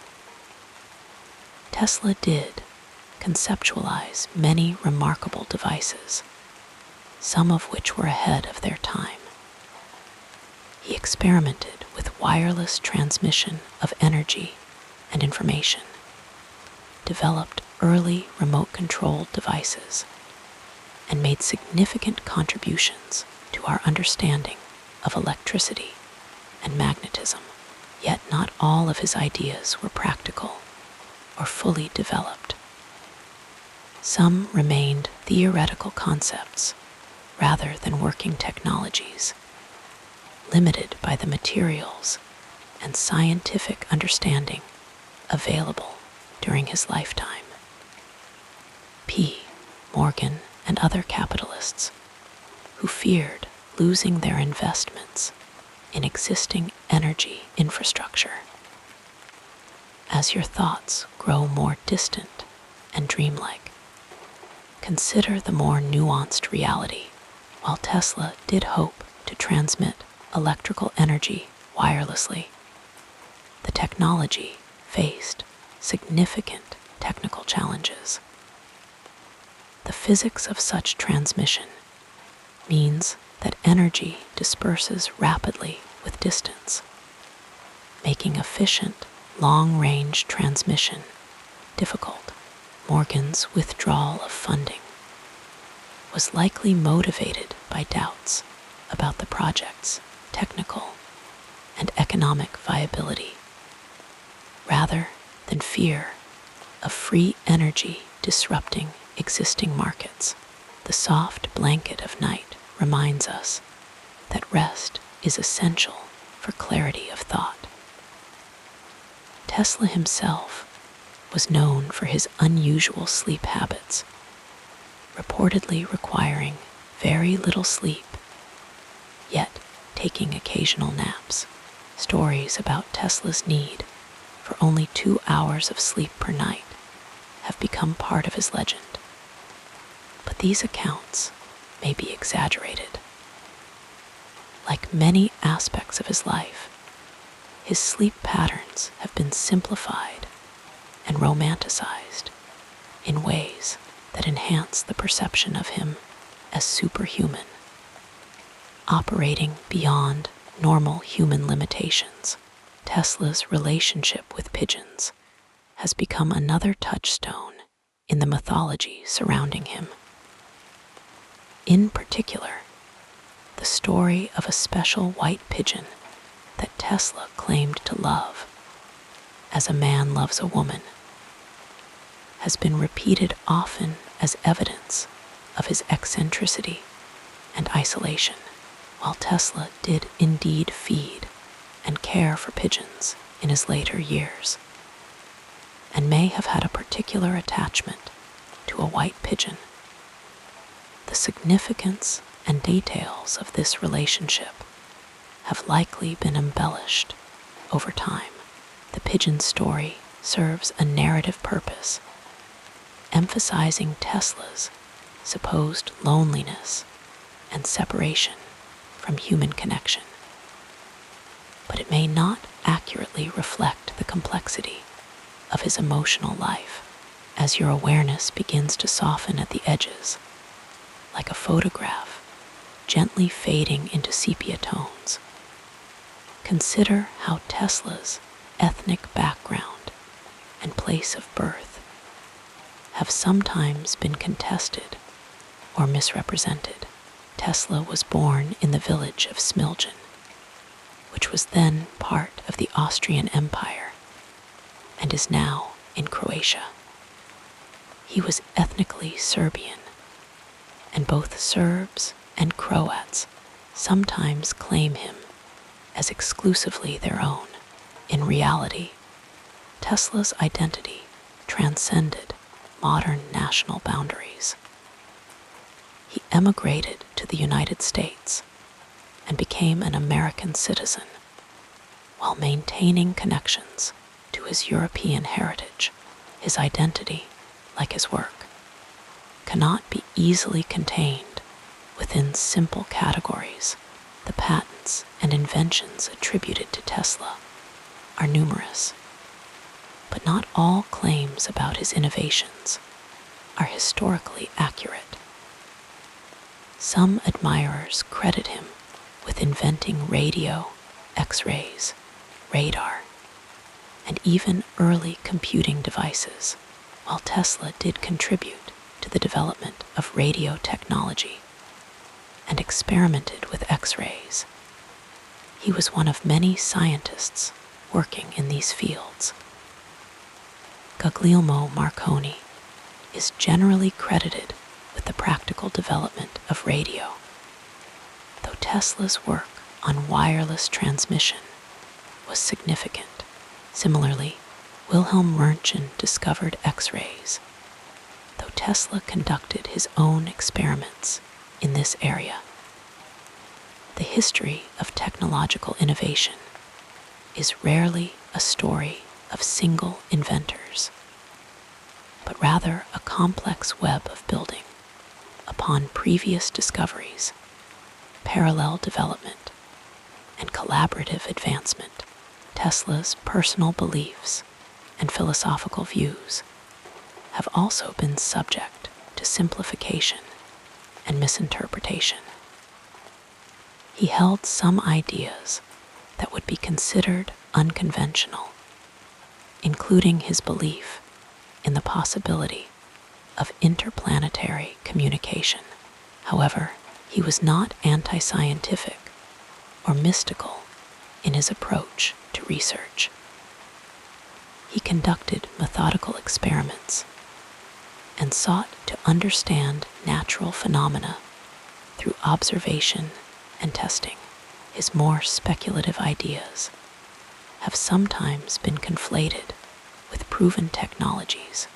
Tesla did conceptualize many remarkable devices, some of which were ahead of their time. He experimented with wireless transmission of energy and information, developed early remote-controlled devices, and made significant contributions to our understanding of electricity and magnetism. Yet not all of his ideas were practical or fully developed. Some remained theoretical concepts rather than working technologies, limited by the materials and scientific understanding available during his lifetime. P. Morgan and other capitalists who feared losing their investments in existing energy infrastructure. As your thoughts grow more distant and dreamlike, consider the more nuanced reality. While Tesla did hope to transmit electrical energy wirelessly, the technology faced significant technical challenges. The physics of such transmission means that energy disperses rapidly with distance, making efficient long-range transmission difficult. Morgan's withdrawal of funding was likely motivated by doubts about the project's technical and economic viability, rather than fear of free energy disrupting existing markets. The soft blanket of night reminds us that rest is essential for clarity of thought. Tesla himself was known for his unusual sleep habits, reportedly requiring very little sleep, yet taking occasional naps. Stories about Tesla's need for only 2 hours of sleep per night have become part of his legend. But these accounts may be exaggerated. Like many aspects of his life, his sleep patterns have been simplified and romanticized in ways that enhance the perception of him as superhuman, operating beyond normal human limitations. Tesla's relationship with pigeons has become another touchstone in the mythology surrounding him. In particular, the story of a special white pigeon that Tesla claimed to love, as a man loves a woman, has been repeated often as evidence of his eccentricity and isolation. While Tesla did indeed feed and care for pigeons in his later years, and may have had a particular attachment to a white pigeon, the significance and details of this relationship have likely been embellished over time. The pigeon story serves a narrative purpose, emphasizing Tesla's supposed loneliness and separation from human connection. But it may not accurately reflect the complexity of his emotional life. As your awareness begins to soften at the edges, like a photograph gently fading into sepia tones, consider how Tesla's ethnic background and place of birth have sometimes been contested or misrepresented. Tesla was born in the village of Smiljan, which was then part of the Austrian Empire and is now in Croatia. He was ethnically Serbian, and both Serbs and Croats sometimes claim him as exclusively their own. In reality, Tesla's identity transcended modern national boundaries. He emigrated to the United States and became an American citizen while maintaining connections to his European heritage. His identity, like his work, cannot be easily contained within simple categories. The patents and inventions attributed to Tesla are numerous, but not all claims about his innovations are historically accurate. Some admirers credit him with inventing radio, X-rays, radar, and even early computing devices, while Tesla did contribute to the development of radio technology and experimented with X-rays. He was one of many scientists working in these fields. Guglielmo Marconi is generally credited with the practical development of radio, though Tesla's work on wireless transmission was significant. Similarly, Wilhelm Röntgen discovered X-rays, though Tesla conducted his own experiments in this area. The history of technological innovation is rarely a story of single inventors, but rather a complex web of building upon previous discoveries, parallel development, and collaborative advancement. Tesla's personal beliefs and philosophical views have also been subject to simplification and misinterpretation. He held some ideas that would be considered unconventional, including his belief in the possibility of interplanetary communication. However, he was not anti-scientific or mystical in his approach to research. He conducted methodical experiments and sought to understand natural phenomena through observation and testing. His more speculative ideas have sometimes been conflated with proven technologies,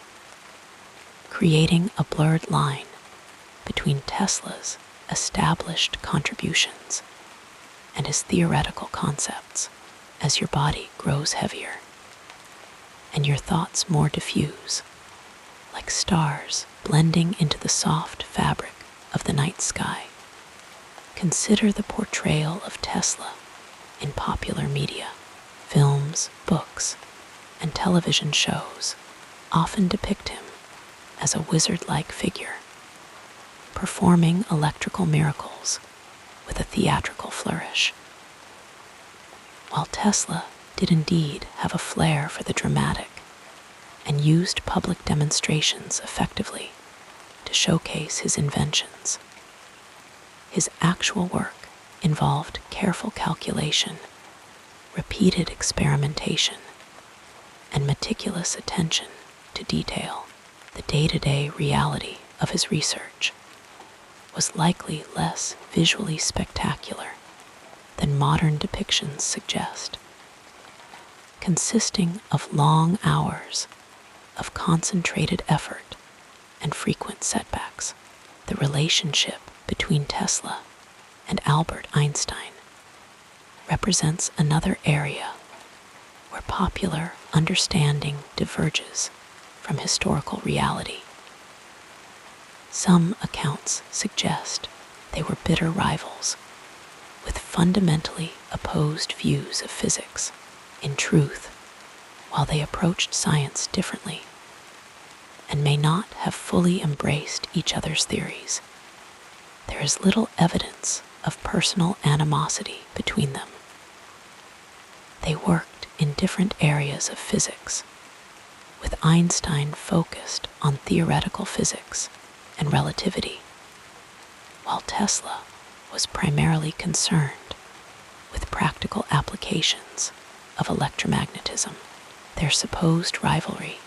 creating a blurred line between Tesla's established contributions and his theoretical concepts. As your body grows heavier and your thoughts more diffuse, like stars blending into the soft fabric of the night sky, consider the portrayal of Tesla in popular media. Films, books, and television shows often depict him as a wizard-like figure, performing electrical miracles with a theatrical flourish. While Tesla did indeed have a flair for the dramatic and used public demonstrations effectively to showcase his inventions, his actual work involved careful calculation, repeated experimentation, and meticulous attention to detail. The day-to-day reality of his research was likely less visually spectacular than modern depictions suggest, consisting of long hours of concentrated effort and frequent setbacks. The relationship between Tesla and Albert Einstein represents another area where popular understanding diverges from historical reality. Some accounts suggest they were bitter rivals with fundamentally opposed views of physics. In truth, while they approached science differently and may not have fully embraced each other's theories, there is little evidence of personal animosity between them. They worked in different areas of physics, with Einstein focused on theoretical physics and relativity, while Tesla was primarily concerned with practical applications of electromagnetism. Their supposed rivalry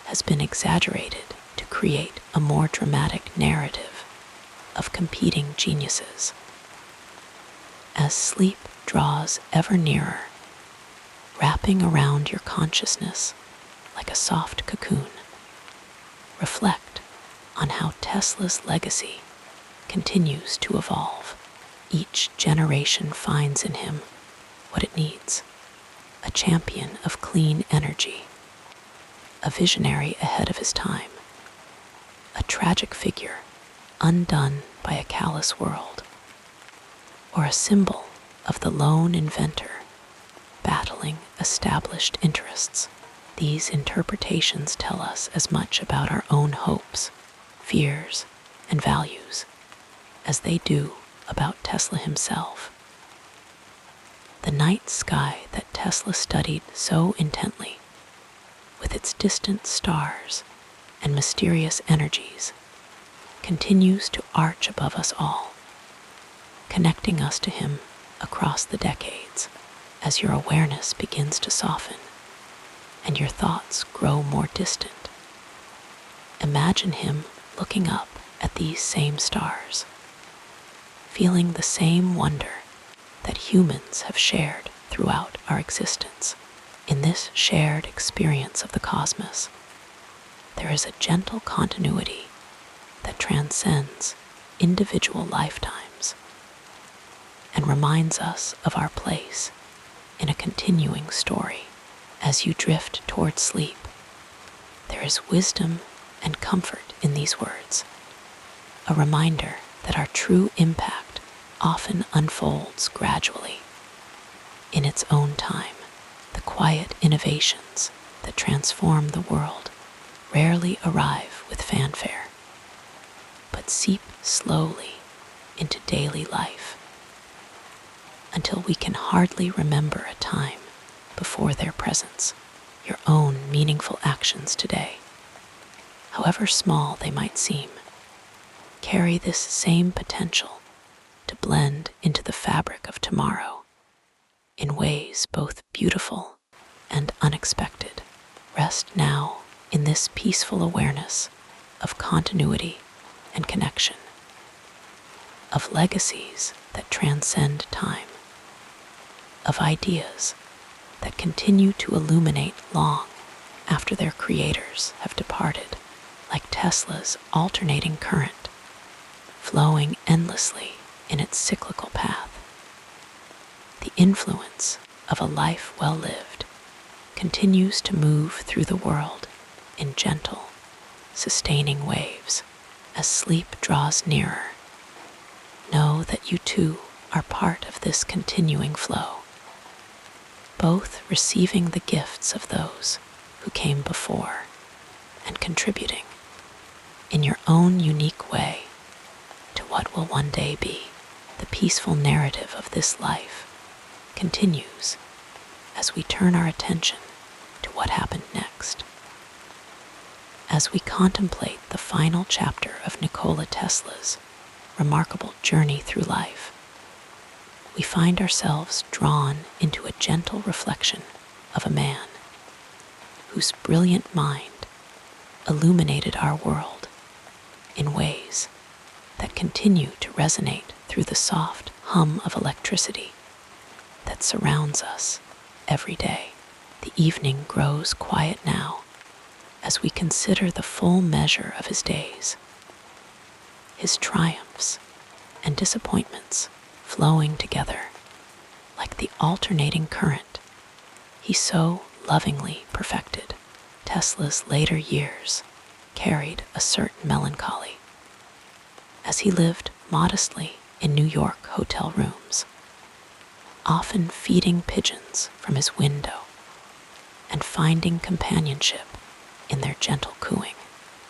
has been exaggerated to create a more dramatic narrative of competing geniuses. As sleep draws ever nearer, wrapping around your consciousness like a soft cocoon, reflect on how Tesla's legacy continues to evolve. Each generation finds in him what it needs: a champion of clean energy, a visionary ahead of his time, a tragic figure undone by a callous world, or a symbol of the lone inventor battling established interests. These interpretations tell us as much about our own hopes, fears, and values as they do about Tesla himself. The night sky that Tesla studied so intently, with its distant stars and mysterious energies, continues to arch above us all, connecting us to him across the decades as your awareness begins to soften and your thoughts grow more distant. Imagine him looking up at these same stars, feeling the same wonder that humans have shared throughout our existence. In this shared experience of the cosmos, there is a gentle continuity that transcends individual lifetimes and reminds us of our place in a continuing story. As you drift toward sleep, there is wisdom and comfort in these words, a reminder that our true impact often unfolds gradually, in its own time. The quiet innovations that transform the world rarely arrive with fanfare, but seep slowly into daily life until we can hardly remember a time before their presence. Your own meaningful actions today, however small they might seem, carry this same potential to blend into the fabric of tomorrow in ways both beautiful and unexpected. Rest now in this peaceful awareness of continuity and connection, of legacies that transcend time, of ideas that continue to illuminate long after their creators have departed, like Tesla's alternating current, flowing endlessly in its cyclical path. The influence of a life well lived continues to move through the world in gentle, sustaining waves. As sleep draws nearer, know that you too are part of this continuing flow, both receiving the gifts of those who came before and contributing in your own unique way to what will one day be. The peaceful narrative of this life continues as we turn our attention to what happened next. As we contemplate the final chapter of Nikola Tesla's remarkable journey through life, we find ourselves drawn into a gentle reflection of a man whose brilliant mind illuminated our world in ways that continue to resonate through the soft hum of electricity that surrounds us every day. The evening grows quiet now as we consider the full measure of his days, his triumphs and disappointments flowing together like the alternating current he so lovingly perfected. Tesla's later years carried a certain melancholy as he lived modestly in New York hotel rooms, often feeding pigeons from his window and finding companionship in their gentle cooing.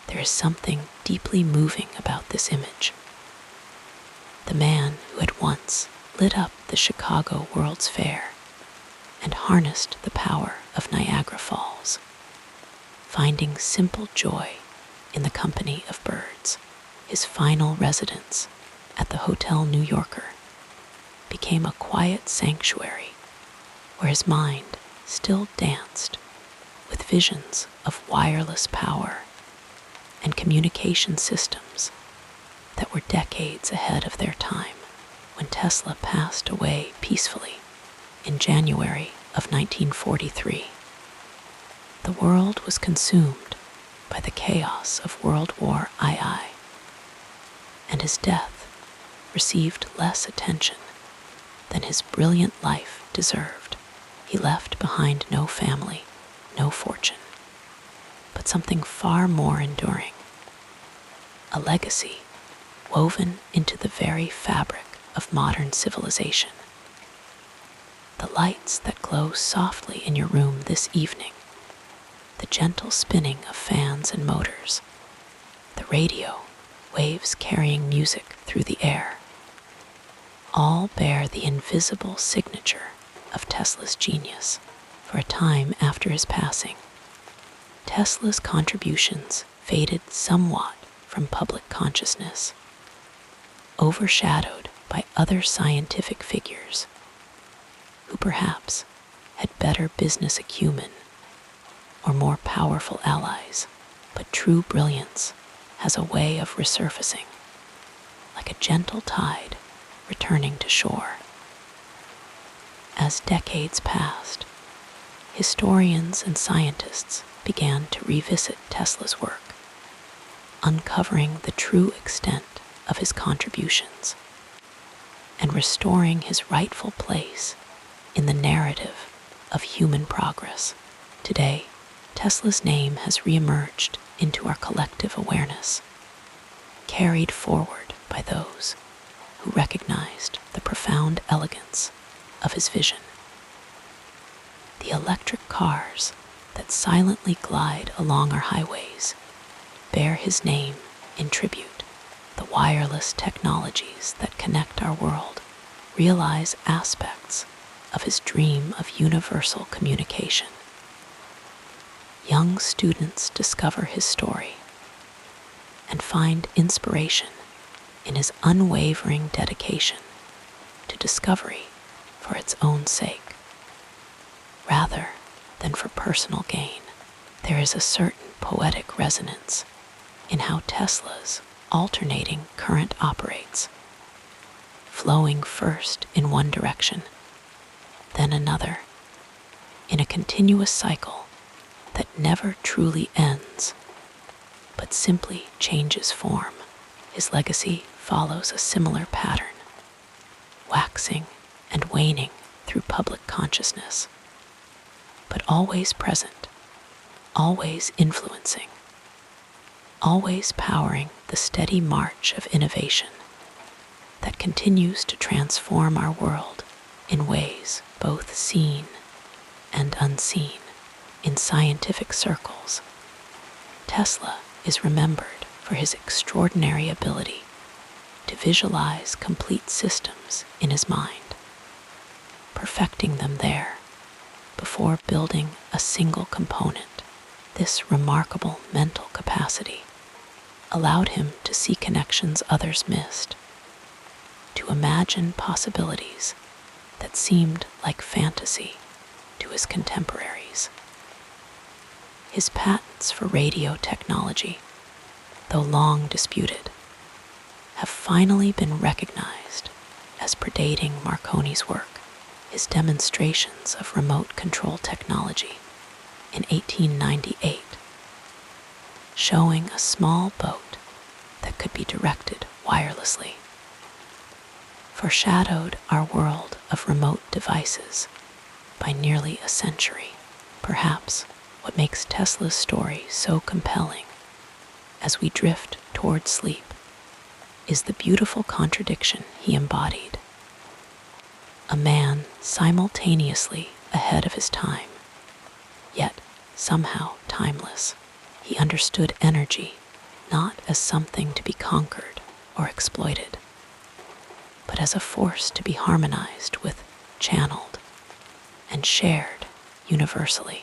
There is something deeply moving about this image. The man who had once lit up the Chicago World's Fair and harnessed the power of Niagara Falls, finding simple joy in the company of birds. His final residence at the Hotel New Yorker became a quiet sanctuary where his mind still danced with visions of wireless power and communication systems that were decades ahead of their time. When Tesla passed away peacefully in January of 1943, the world was consumed by the chaos of World War II, and his death received less attention than his brilliant life deserved. He left behind no family, no fortune, but something far more enduring, a legacy woven into the very fabric of modern civilization. The lights that glow softly in your room this evening, the gentle spinning of fans and motors, the radio waves carrying music through the air, all bear the invisible signature of Tesla's genius. For a time after his passing, Tesla's contributions faded somewhat from public consciousness, overshadowed by other scientific figures who perhaps had better business acumen or more powerful allies. But true brilliance has a way of resurfacing, like a gentle tide returning to shore. As decades passed, historians and scientists began to revisit Tesla's work, uncovering the true extent of his contributions and restoring his rightful place in the narrative of human progress. Today, Tesla's name has reemerged into our collective awareness, carried forward by those who recognized the profound elegance of his vision. The electric cars that silently glide along our highways bear his name in tribute. The wireless technologies that connect our world realize aspects of his dream of universal communication. Young students discover his story and find inspiration in his unwavering dedication to discovery for its own sake, rather than for personal gain. There is a certain poetic resonance in how Tesla's alternating current operates, flowing first in one direction, then another, in a continuous cycle that never truly ends, but simply changes form. His legacy follows a similar pattern, waxing and waning through public consciousness, but always present, always influencing, always powering the steady march of innovation that continues to transform our world in ways both seen and unseen. In scientific circles, Tesla is remembered for his extraordinary ability to visualize complete systems in his mind, perfecting them there before building a single component. This remarkable mental capacity allowed him to see connections others missed, to imagine possibilities that seemed like fantasy to his contemporaries. His patents for radio technology, though long disputed, have finally been recognized as predating Marconi's work. His demonstrations of remote control technology in 1898, showing a small boat that could be directed wirelessly, foreshadowed our world of remote devices by nearly a century. Perhaps what makes Tesla's story so compelling as we drift toward sleep is the beautiful contradiction he embodied. A man simultaneously ahead of his time, yet somehow timeless. He understood energy not as something to be conquered or exploited, but as a force to be harmonized with, channeled, and shared universally.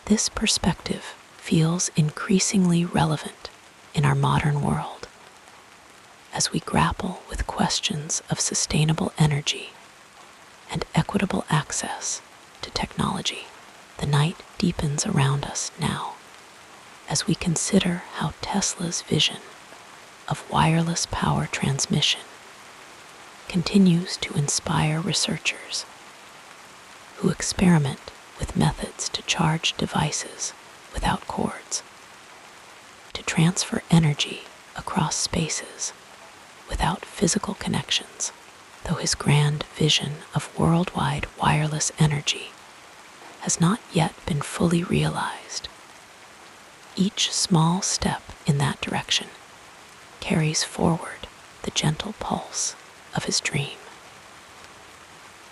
This perspective feels increasingly relevant in our modern world as we grapple with questions of sustainable energy and equitable access to technology. The night deepens around us now as we consider how Tesla's vision of wireless power transmission continues to inspire researchers who experiment with methods to charge devices without cords, to transfer energy across spaces without physical connections. though his grand vision of worldwide wireless energy has not yet been fully realized, each small step in that direction carries forward the gentle pulse of his dream.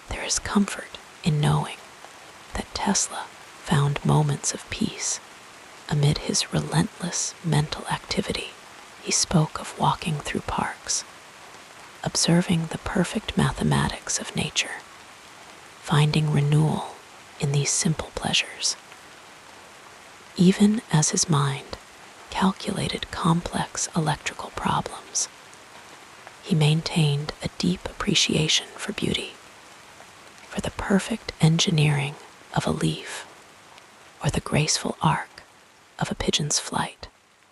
There is comfort in knowing that Tesla found moments of peace amid his relentless mental activity. He spoke of walking through parks, observing the perfect mathematics of nature, finding renewal in these simple pleasures. Even as his mind calculated complex electrical problems, he maintained a deep appreciation for beauty, for the perfect engineering of a leaf or the graceful arc of a pigeon's flight.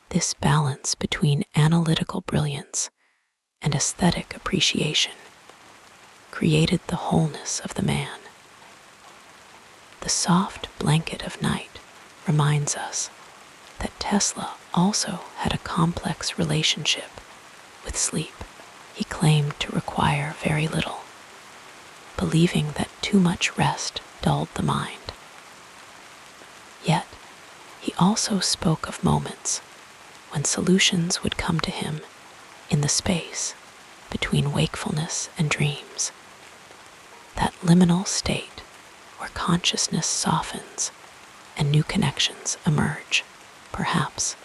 This balance between analytical brilliance and aesthetic appreciation created the wholeness of the man. The soft blanket of night reminds us that Tesla also had a complex relationship with sleep. He claimed to require very little, believing that too much rest dulled the mind. Yet, he also spoke of moments when solutions would come to him in the space between wakefulness and dreams. That liminal state where consciousness softens and new connections emerge, perhaps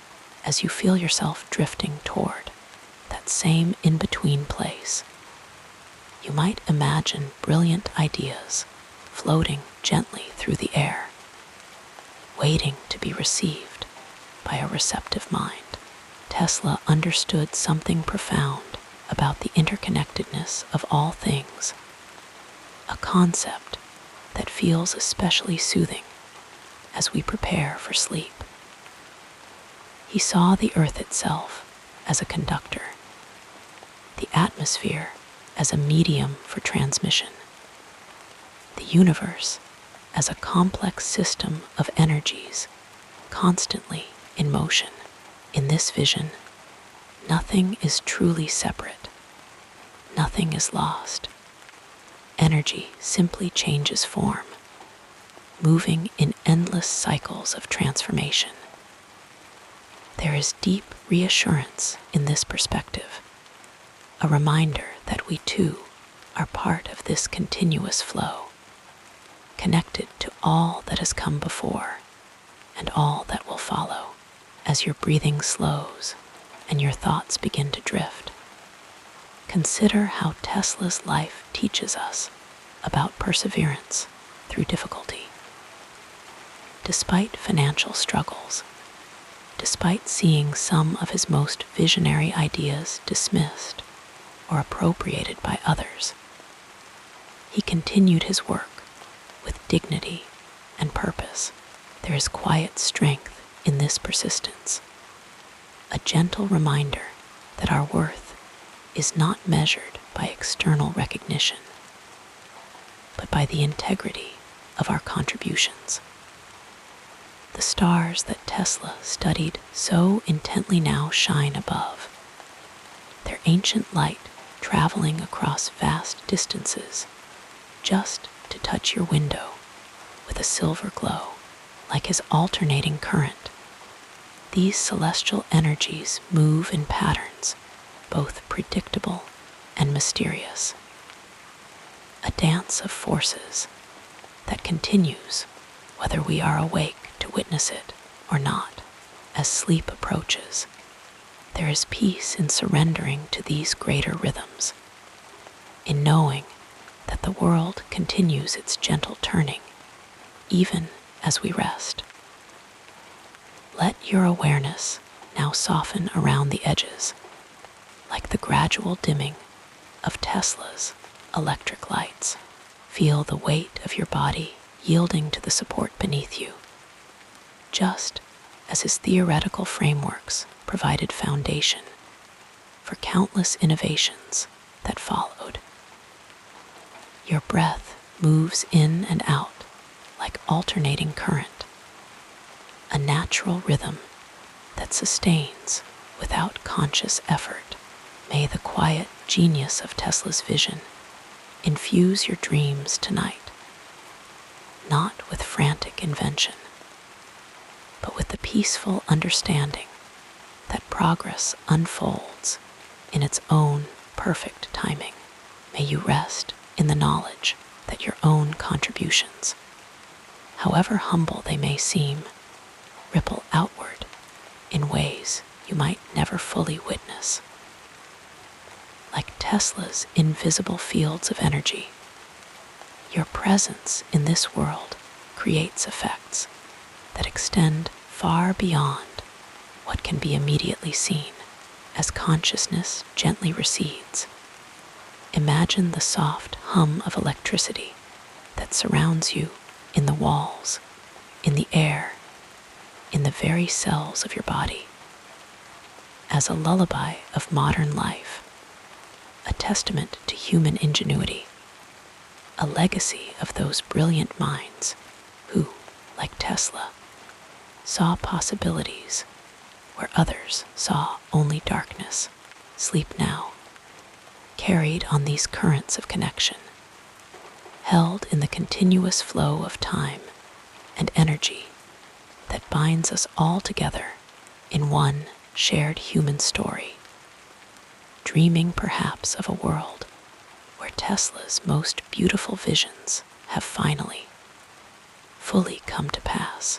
as you feel yourself drifting toward that same in-between place. You might imagine brilliant ideas floating gently through the air, waiting to be received by a receptive mind. Tesla understood something profound about the interconnectedness of all things, a concept that feels especially soothing as we prepare for sleep. He saw the earth itself as a conductor, the atmosphere as a medium for transmission, the universe as a complex system of energies constantly in motion. In this vision, nothing is truly separate. Nothing is lost. Energy simply changes form, moving in endless cycles of transformation. There is deep reassurance in this perspective, a reminder that we too are part of this continuous flow, connected to all that has come before and all that will follow. As your breathing slows and your thoughts begin to drift, consider how Tesla's life teaches us about perseverance through difficulty. Despite financial struggles, despite seeing some of his most visionary ideas dismissed or appropriated by others, he continued his work with dignity and purpose. There is quiet strength in this persistence, a gentle reminder that our worth is not measured by external recognition, but by the integrity of our contributions. The stars that Tesla studied so intently now shine above, their ancient light traveling across vast distances just to touch your window with a silver glow, like his alternating current. These celestial energies move in patterns both predictable and mysterious, a dance of forces that continues whether we are awake to witness it or not. As sleep approaches, there is peace in surrendering to these greater rhythms, in knowing that the world continues its gentle turning even as we rest. Let your awareness now soften around the edges, like the gradual dimming of Tesla's electric lights. Feel the weight of your body yielding to the support beneath you, just as his theoretical frameworks provided foundation for countless innovations that followed. Your breath moves in and out like alternating current, a natural rhythm that sustains without conscious effort. May the quiet genius of Tesla's vision infuse your dreams tonight, not with frantic invention, but with the peaceful understanding that progress unfolds in its own perfect timing. May you rest in the knowledge that your own contributions, however humble they may seem, ripple outward in ways you might never fully witness. Like Tesla's invisible fields of energy, your presence in this world creates effects that extend far beyond what can be immediately seen. As consciousness gently recedes, imagine the soft hum of electricity that surrounds you in the walls, in the air, in the very cells of your body. As a lullaby of modern life, a testament to human ingenuity, a legacy of those brilliant minds who, like Tesla, saw possibilities where others saw only darkness. Sleep now, carried on these currents of connection, held in the continuous flow of time and energy that binds us all together in one shared human story, dreaming perhaps of a world where Tesla's most beautiful visions have finally, fully come to pass.